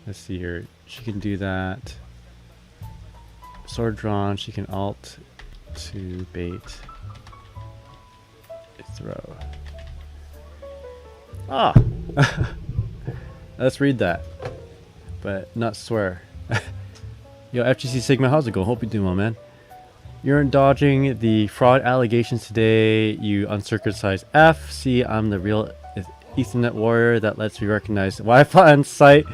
Let's see here. She can do that. Sword drawn. She can alt to bait. Throw. Ah. Let's read that, but not swear. Yo, FGC Sigma, how's it going? Hope you're doing well, man. You're dodging the fraud allegations today, you uncircumcised F. See, I'm the real Ethernet warrior that lets me recognize Wi-Fi on site.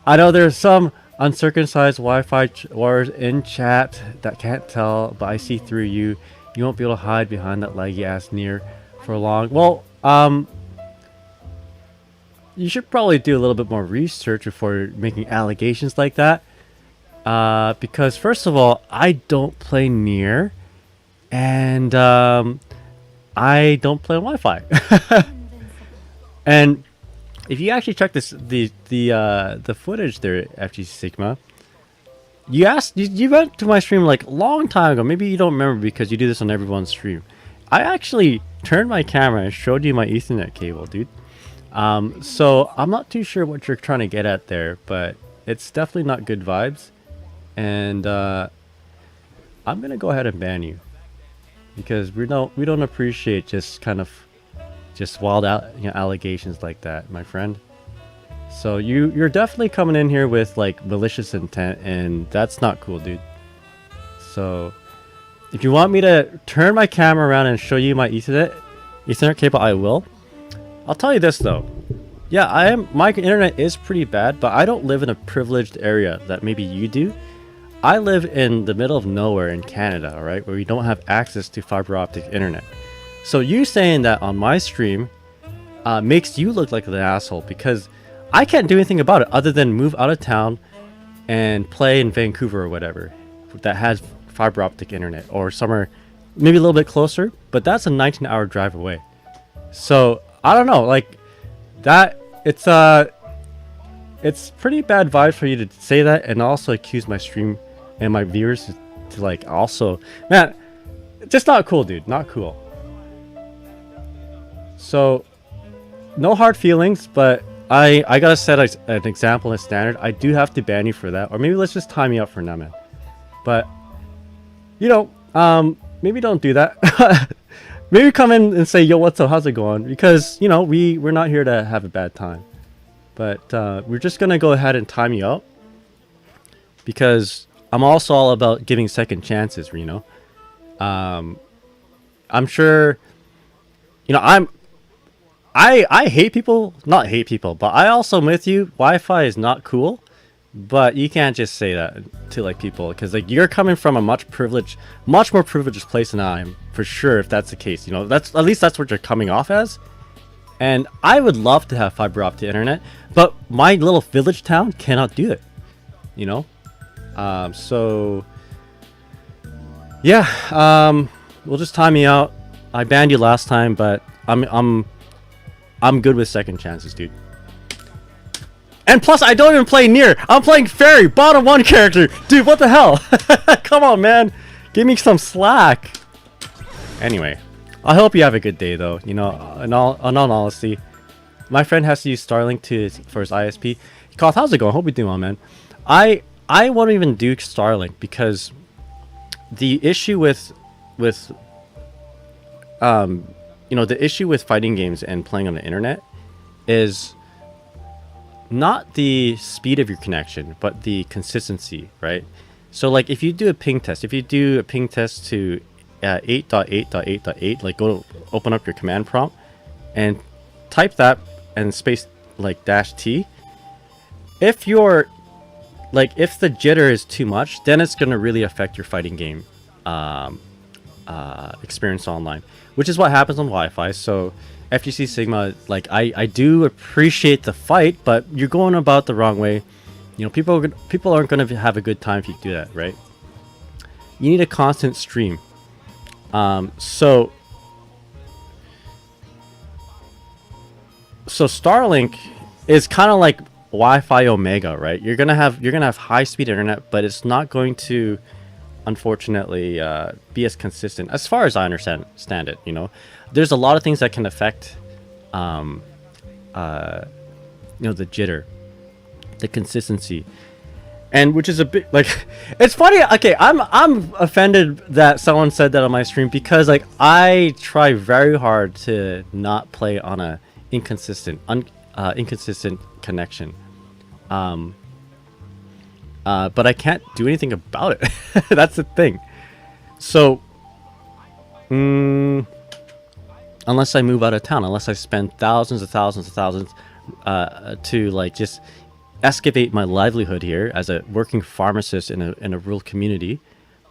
I know there's some uncircumcised Wi-Fi warriors in chat that can't tell, but I see through you. You won't be able to hide behind that laggy ass near for long. Well, you should probably do a little bit more research before making allegations like that. Because first of all, I don't play near, and I don't play on Wi-Fi. And if you actually check the footage there, FG Sigma, you went to my stream like a long time ago. Maybe you don't remember because you do this on everyone's stream. I actually turned my camera and showed you my Ethernet cable, dude. So I'm not too sure what you're trying to get at there, but it's definitely not good vibes. And I'm gonna go ahead and ban you because we don't appreciate just kind of wild allegations like that, my friend. So you're definitely coming in here with like malicious intent, and that's not cool, dude. So if you want me to turn my camera around and show you my Ethernet cable, I will. I'll tell you this though. Yeah, my internet is pretty bad, but I don't live in a privileged area that maybe you do. I live in the middle of nowhere in Canada, alright, where we don't have access to fiber optic internet. So you saying that on my stream makes you look like an asshole because I can't do anything about it other than move out of town and play in Vancouver or whatever that has fiber optic internet, or somewhere maybe a little bit closer, but that's a 19-hour drive away. So I don't know, like that. It's pretty bad vibes for you to say that and also accuse my stream and my viewers to like also, man, just not cool, dude. Not cool. So no hard feelings, but I gotta set an example and a standard. I do have to ban you for that, or maybe let's just tie me up for now, man. But you know, maybe don't do that. Maybe come in and say, yo, what's up, how's it going? Because you know we're not here to have a bad time, but we're just gonna go ahead and time you out because I'm also all about giving second chances, you know. I'm sure, you know, I hate people, not hate people, but I also am with you. Wi-Fi is not cool, but you can't just say that to like people because like you're coming from a much more privileged place than I am, for sure. If that's the case, you know, that's at least that's what you're coming off as. And I would love to have fiber optic internet, but my little village town cannot do it, you know. So yeah, we'll just time me out. I banned you last time, but I'm good with second chances, dude. And plus, I don't even play near. I'm playing Ferry, bottom 1 character. Dude, what the hell? Come on, man. Give me some slack. Anyway, I hope you have a good day, though. You know, in all honesty, my friend has to use Starlink for his ISP. Koth, how's it going? Hope you're doing well, man. I won't even do Starlink because the issue with you know, the issue with fighting games and playing on the internet is not the speed of your connection, but the consistency, right? So like if you do a ping test, to 8.8.8.8, like go to open up your command prompt and type that and space like -T. If you're like, if the jitter is too much, then it's gonna really affect your fighting game experience online, which is what happens on Wi-Fi. So FGC Sigma, like I do appreciate the fight, but you're going about the wrong way. You know, people aren't going to have a good time if you do that, right? You need a constant stream. So Starlink is kind of like Wi-Fi Omega, right? You're gonna have high-speed internet, but it's not going to, unfortunately, be as consistent as far as I understand it. You know, there's a lot of things that can affect, you know, the jitter, the consistency, and which is a bit like, it's funny. Okay, I'm offended that someone said that on my stream because like I try very hard to not play on a inconsistent connection. But I can't do anything about it. That's the thing. So, unless I move out of town, unless I spend thousands to like just excavate my livelihood here as a working pharmacist in a rural community,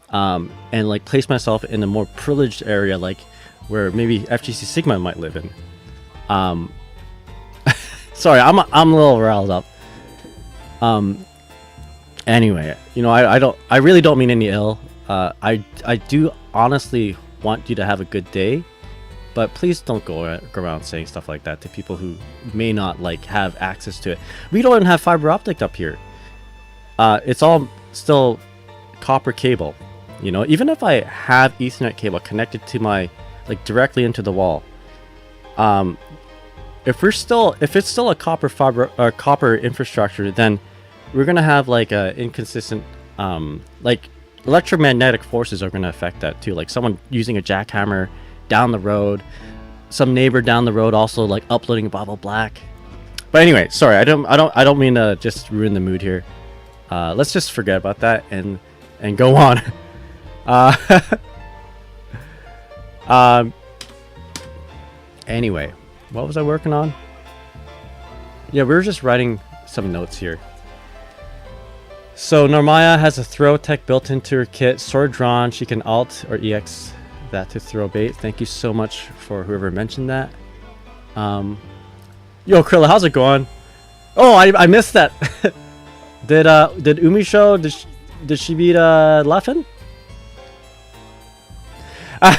and like place myself in a more privileged area, like where maybe FGC Sigma might live in. Sorry, I'm a little riled up. Anyway, you know, I really don't mean any ill. I do honestly want you to have a good day, but please don't go around saying stuff like that to people who may not like have access to it. We don't even have fiber optic up here. It's all still copper cable. You know, even if I have Ethernet cable connected to my like directly into the wall, if it's still a copper fiber or copper infrastructure, then we're gonna have like a inconsistent like electromagnetic forces are gonna affect that too. Like someone using a jackhammer down the road, some neighbor down the road also like uploading Bobble Black. But anyway, sorry, I don't mean to just ruin the mood here. Let's just forget about that and go on. Anyway, what was I working on? Yeah, we were just writing some notes here. So Narmaya has a throw tech built into her kit. Sword drawn, she can alt or EX that to throw bait. Thank you so much for whoever mentioned that. Yo, Krilla, how's it going? Oh, I missed that. Did Umisho, did she beat Leffen?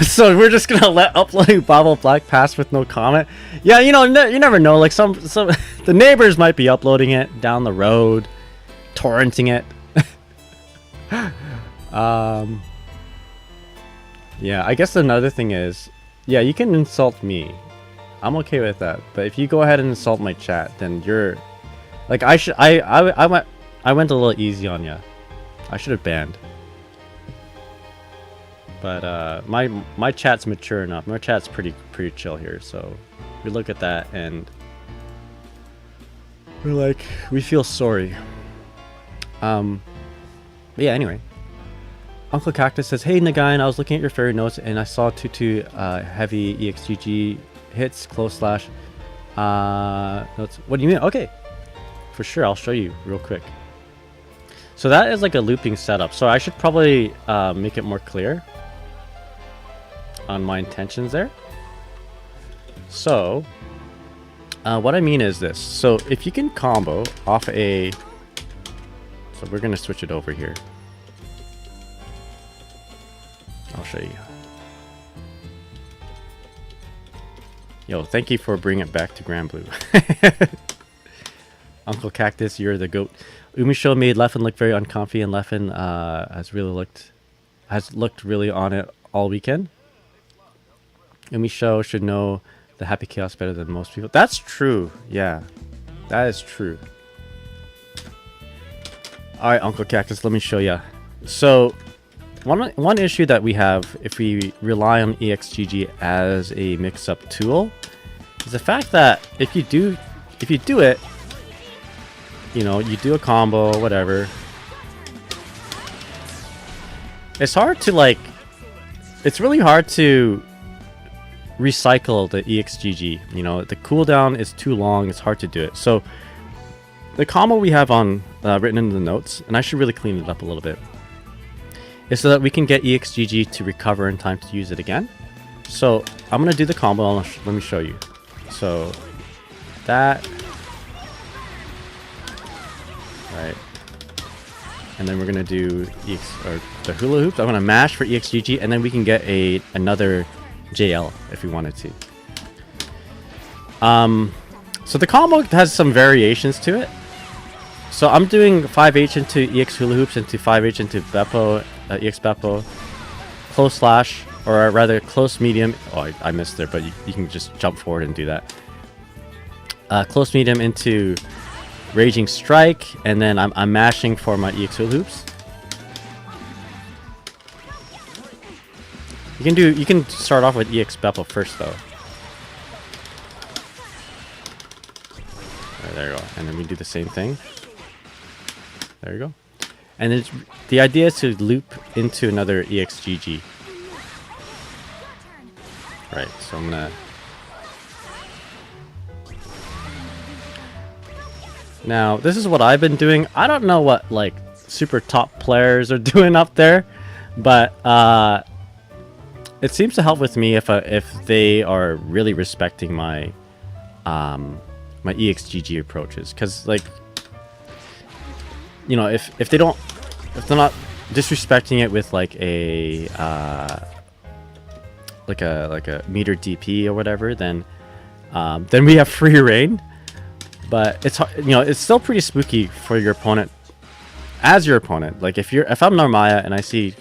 So we're just gonna let uploading Bobble Black pass with no comment. Yeah, you know, you never know. Like some the neighbors might be uploading it down the road, torrenting it. Yeah, I guess another thing is, yeah, you can insult me. I'm okay with that. But if you go ahead and insult my chat, then you're like I went a little easy on you. I should have banned. But my chat's mature enough. My chat's pretty chill here, so we look at that and we're like, we feel sorry. But yeah, anyway. Uncle Cactus says, hey Nagayan, I was looking at your Ferry notes and I saw 2-2 heavy EXGG hits, close slash notes. What do you mean? Okay. For sure, I'll show you real quick. So that is like a looping setup. So I should probably make it more clear on my intentions there. So what I mean is this. So if you can combo off a, so we're gonna switch it over here. I'll show you. Yo, thank you for bringing it back to Grand Blue. Uncle Cactus, you're the goat. Umisho made Leffen look very uncomfy, and Leffen has looked really on it all weekend. Umisho should know the Happy Chaos better than most people. That's true. Yeah, that is true. All right, Uncle Cactus, let me show you. So one issue that we have if we rely on EXGG as a mix-up tool is the fact that if you do it, you know, you do a combo, whatever. It's hard to like, it's really hard to recycle the EXGG. You know, the cooldown is too long. It's hard to do it. So the combo we have on written in the notes, and I should really clean it up a little bit, is so that we can get EXGG to recover in time to use it again. So I'm gonna do the combo. Let me show you. So that, right, and then we're gonna do the hula hoops. I'm gonna mash for EXGG, and then we can get another JL if we wanted to. So the combo has some variations to it. So I'm doing 5H into EX hula hoops into 5H into Beppo, EX Beppo, close slash, or rather close medium. Oh, I missed there, but you can just jump forward and do that. Close medium into Raging Strike, and then I'm mashing for my EX hula hoops. You can start off with EX Beppo first though. Right, there you go, and then we do the same thing. There you go. And the idea is to loop into another EXGG. Right, so I'm gonna... Now, this is what I've been doing. I don't know what, like, super top players are doing up there, but it seems to help with me if they are really respecting my my EXGG approaches, because, like, you know, if they're not disrespecting it with like a meter DP or whatever, then we have free reign. But it's, you know, it's still pretty spooky for your opponent, as your opponent. Like if I'm Narmaya and I see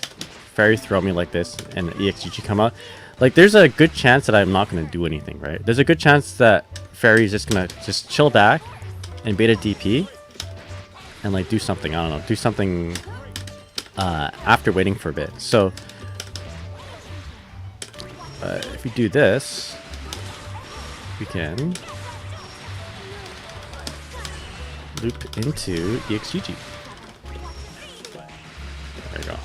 Ferry throw me like this and EXGG come out, like there's a good chance that I'm not gonna do anything, right? There's a good chance that Ferry's just gonna chill back and bait a DP and like do something. I don't know, do something after waiting for a bit. So if we do this, we can loop into EXGG. There we go.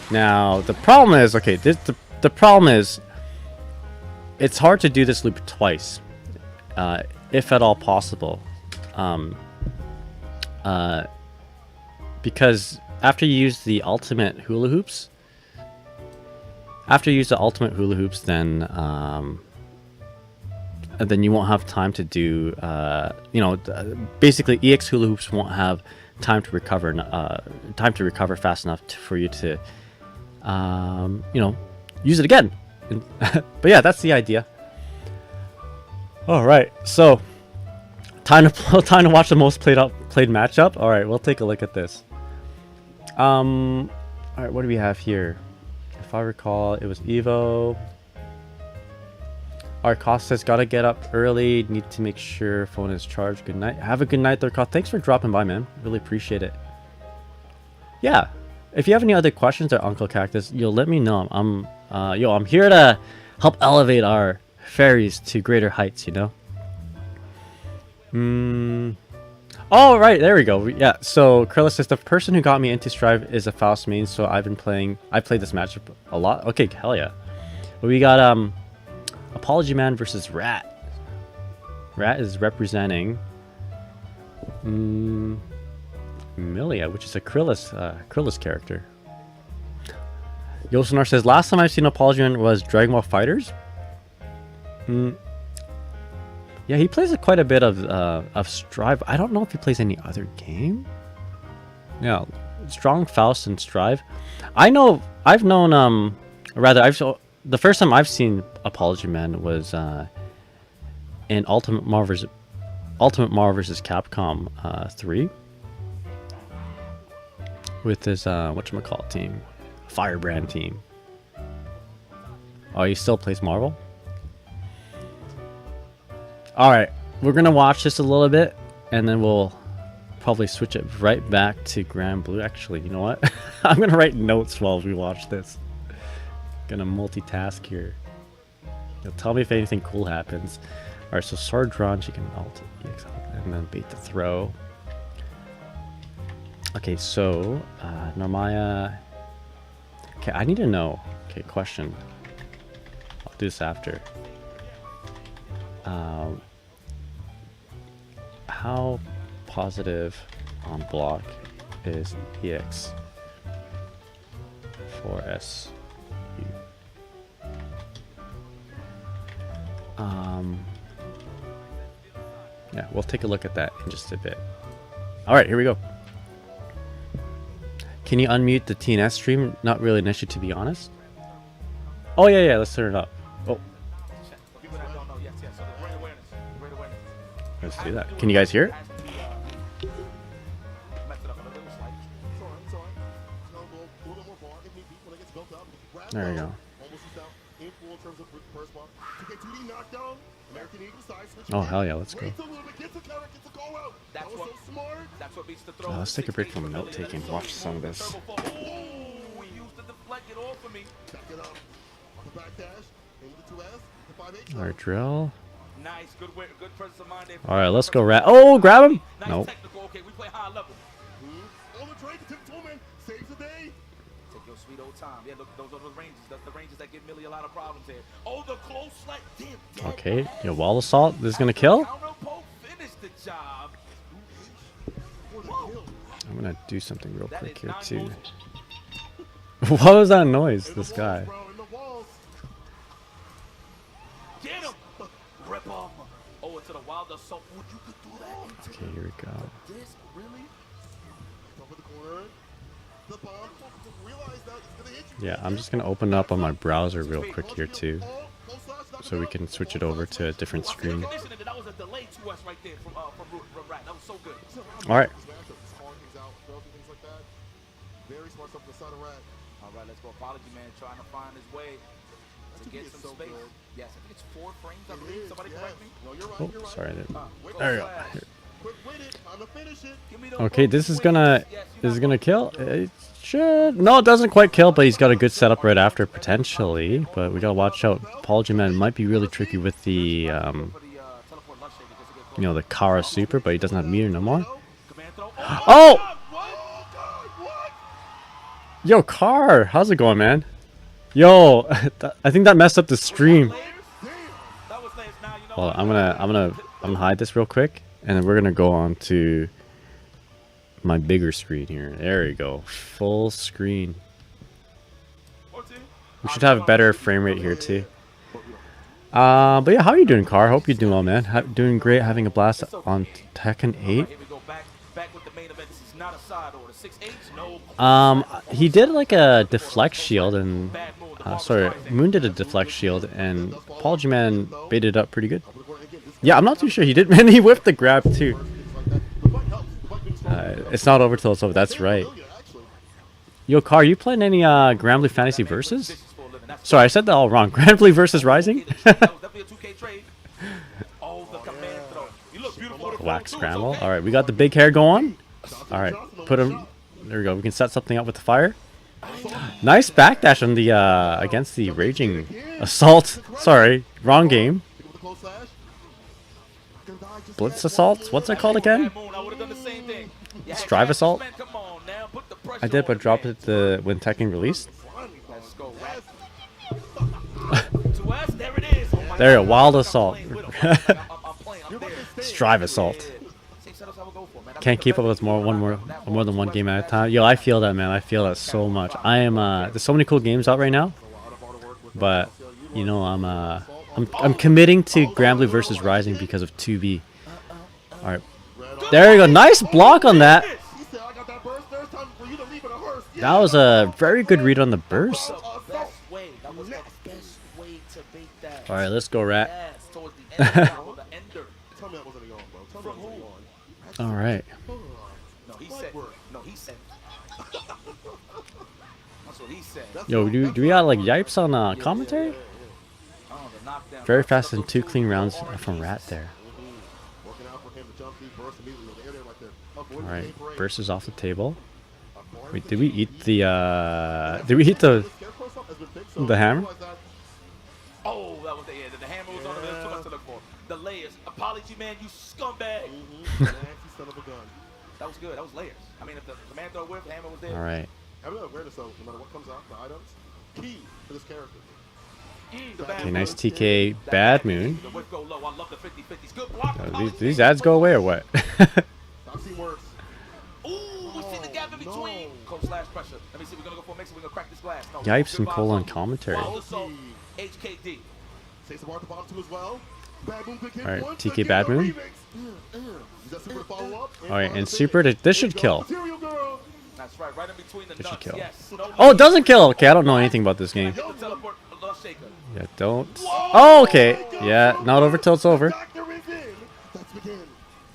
Now the problem is, okay, the problem is it's hard to do this loop twice, if at all possible, because after you use the ultimate hula hoops, then you won't have time to do, you know, basically EX hula hoops won't have time to recover fast enough for you to, you know, use it again. But yeah, that's the idea. All right, so time to watch the most played matchup. All right, we'll take a look at this. All right, what do we have here? If I recall, it was Evo. Our Cost says, gotta get up early. Need to make sure phone is charged. Good night. Have a good night there, Cost. Thanks for dropping by, man. Really appreciate it. Yeah. If you have any other questions there, Uncle Cactus, let me know. I'm here to help elevate our fairies to greater heights, you know? Oh, right. There we go. Yeah. So, Krilla says, the person who got me into Strive is a Faust main, so I played this matchup a lot. Okay, hell yeah. But we got, Apology Man versus Rat. Rat is representing Milia, which is a Krilla's character. Yosonar says, last time I've seen Apology Man was Dragon Ball Fighters. Yeah, he plays quite a bit of Strive. I don't know if he plays any other game. Yeah, Strong, Faust, and Strive. The first time I've seen Apology Man was in Ultimate Mar vs Capcom 3 with this whatchamacallit team, Firebrand team. Oh, he still plays Marvel? Alright, we're gonna watch this a little bit and then we'll probably switch it right back to Grand Blue. Actually, you know what? I'm gonna write notes while we watch this. Gonna multitask here. You'll tell me if anything cool happens. Alright, so sword drawn, she can ult and then bait the throw. Okay, so Narmaya. Okay, I need to know. Okay, question. I'll do this after. How positive on block is EX for SU? Yeah, we'll take a look at that in just a bit. All right, here we go. Can you unmute the TNS stream? Not really an issue, to be honest. Oh yeah, let's turn it up. Oh, let's do that. Can you guys hear it? There we go. Oh hell yeah, let's go. Let's take a break from note taking. Watch some of this. Alright, drill. Alright, let's go rat. Oh, grab him! Nope. go, sweet old time. Yeah, look, those are the ranges. That's the ranges that give Millie a lot of problems here. Oh, the close like damn. Okay, yo, wall assault. This is gonna kill. Counter poke finished the job. I'm gonna do something real quick here too. What was that noise? This guy. Get him. Rip him. Oh, into the wild assault. Would you could do that? Okay, here we go. This really? Yeah, I'm just gonna open up on my browser real quick here too, so we can switch it over to a different screen. That was a delay to us right there from Rat. That was so good. All right. Very smart stuff from the side of Rat. All right, let's go. Apology man trying to find his way to get some space. Yes, I think it's 4 frames, I believe. Somebody correct me? No, you're right. Oh, You're right. sorry. There we go. Here. Quick with it. I'm gonna finish it. Give me those Okay, this is gonna yes, kill. It should. No, it doesn't quite kill, but he's got a good setup right after potentially. But we gotta watch out. Apology Man might be really tricky with the you know, the Kara super, but he doesn't have meter no more. Oh! Yo, Car, how's it going, man? Yo, I think that messed up the stream. Well, I'm gonna hide this real quick, and then we're gonna go on to my bigger screen here. There you go, full screen. We should have a better frame rate here too. But yeah, how are you doing, Car? Hope you're doing well, man. Doing great, having a blast on Tekken 8. He did like a deflect shield, and sorry, Moon did a deflect shield, and Apology Man baited up pretty good. Yeah, I'm not too sure he did, man. He whipped the grab too. It's not over till it's over. That's right. Yo, Car, you playing any Grand Blue Fantasy Versus? Sorry, I said that all wrong. Grand Blue versus Rising? Whack scramble. All right, we got the big hair going. All right, put him. There we go. We can set something up with the fire. Nice backdash on the against the raging assault. Sorry, wrong game. Blitz assault. What's that called again? Strive assault. I did, but dropped it when Tekken released. There you go. Wild assault. Strive assault. Can't keep up with more than one game at a time. Yo, I feel that, man. I feel that so much. I am there's so many cool games out right now, but you know, I'm committing to Grand Blue versus Rising because of 2B. All right, there you go. Nice block on that. That was a very good read on the burst. All right, let's go, Rat. All right. Yo, do we got like yipes on commentary? Very fast and 2 clean rounds from Rat there. All right, burst is off the table. Wait, did we eat the hammer? Oh, that was the hammer was on the too much to look for. The layers. Apology man, you scumbag. That was good. That was layers. I mean, if the command throw whip, hammer was there. All right. Having awareness of no matter what comes out, the items, key for this character. Okay, nice TK, Bad Moon. These ads go away or what? I've seen worse. Ooh, we see the gap in between. Close slash pressure. Let me see. We're gonna go for a mix. We're gonna crack this glass. No, Yipes and Cole on commentary. HKD. Say some at the bottom too as well. Bad Moon pick hit. All right, TK Bad Moon. All right, and super. This should kill. That's right. Right in between the This should nuts. kill. Yes. Oh, it doesn't kill. Okay, I don't know anything about this game. Yeah, don't. Oh, okay. Yeah, not over till it's over.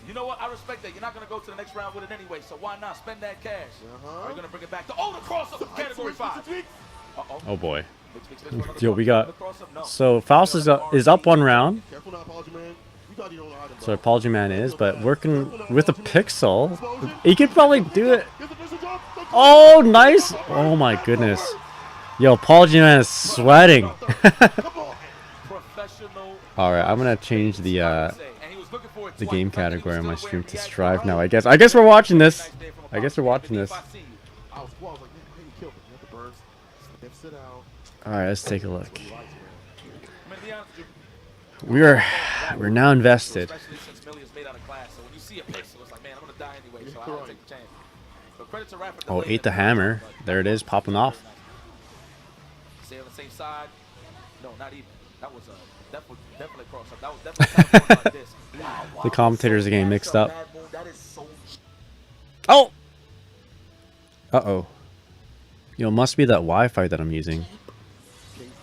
You know what? I respect that. You're not going to go to the next round with it anyway, so why not spend that cash? Are you going to bring it back to the cross-up category 5? Oh boy. Yo, we got. So Faust is up 1 round. So Apology Man is, but working with a pixel. He could probably do it. Oh, nice. Oh my goodness. Yo, Apology Man is sweating. All right, I'm gonna change the game category on my stream to Strive now. I guess we're watching this. I guess we're watching this. killed him. You have to burst. Sniffs it out. All right, let's take a look. He likes it. I mean, to be honest with you, We're now invested. especially since Millie is made out of glass. So when you see a pixel, it's like, man, I'm gonna die anyway, so I don't take the chance. But credit to Rapper. Oh, ate the hammer. There it is, popping off. Stay on the same side. No, not even. That was definitely cross up. That was definitely kind of like this. Wow, wow. The commentators are getting mixed up. Bad move. That is so. Oh! Uh-oh. Yo, must be that Wi-Fi that I'm using.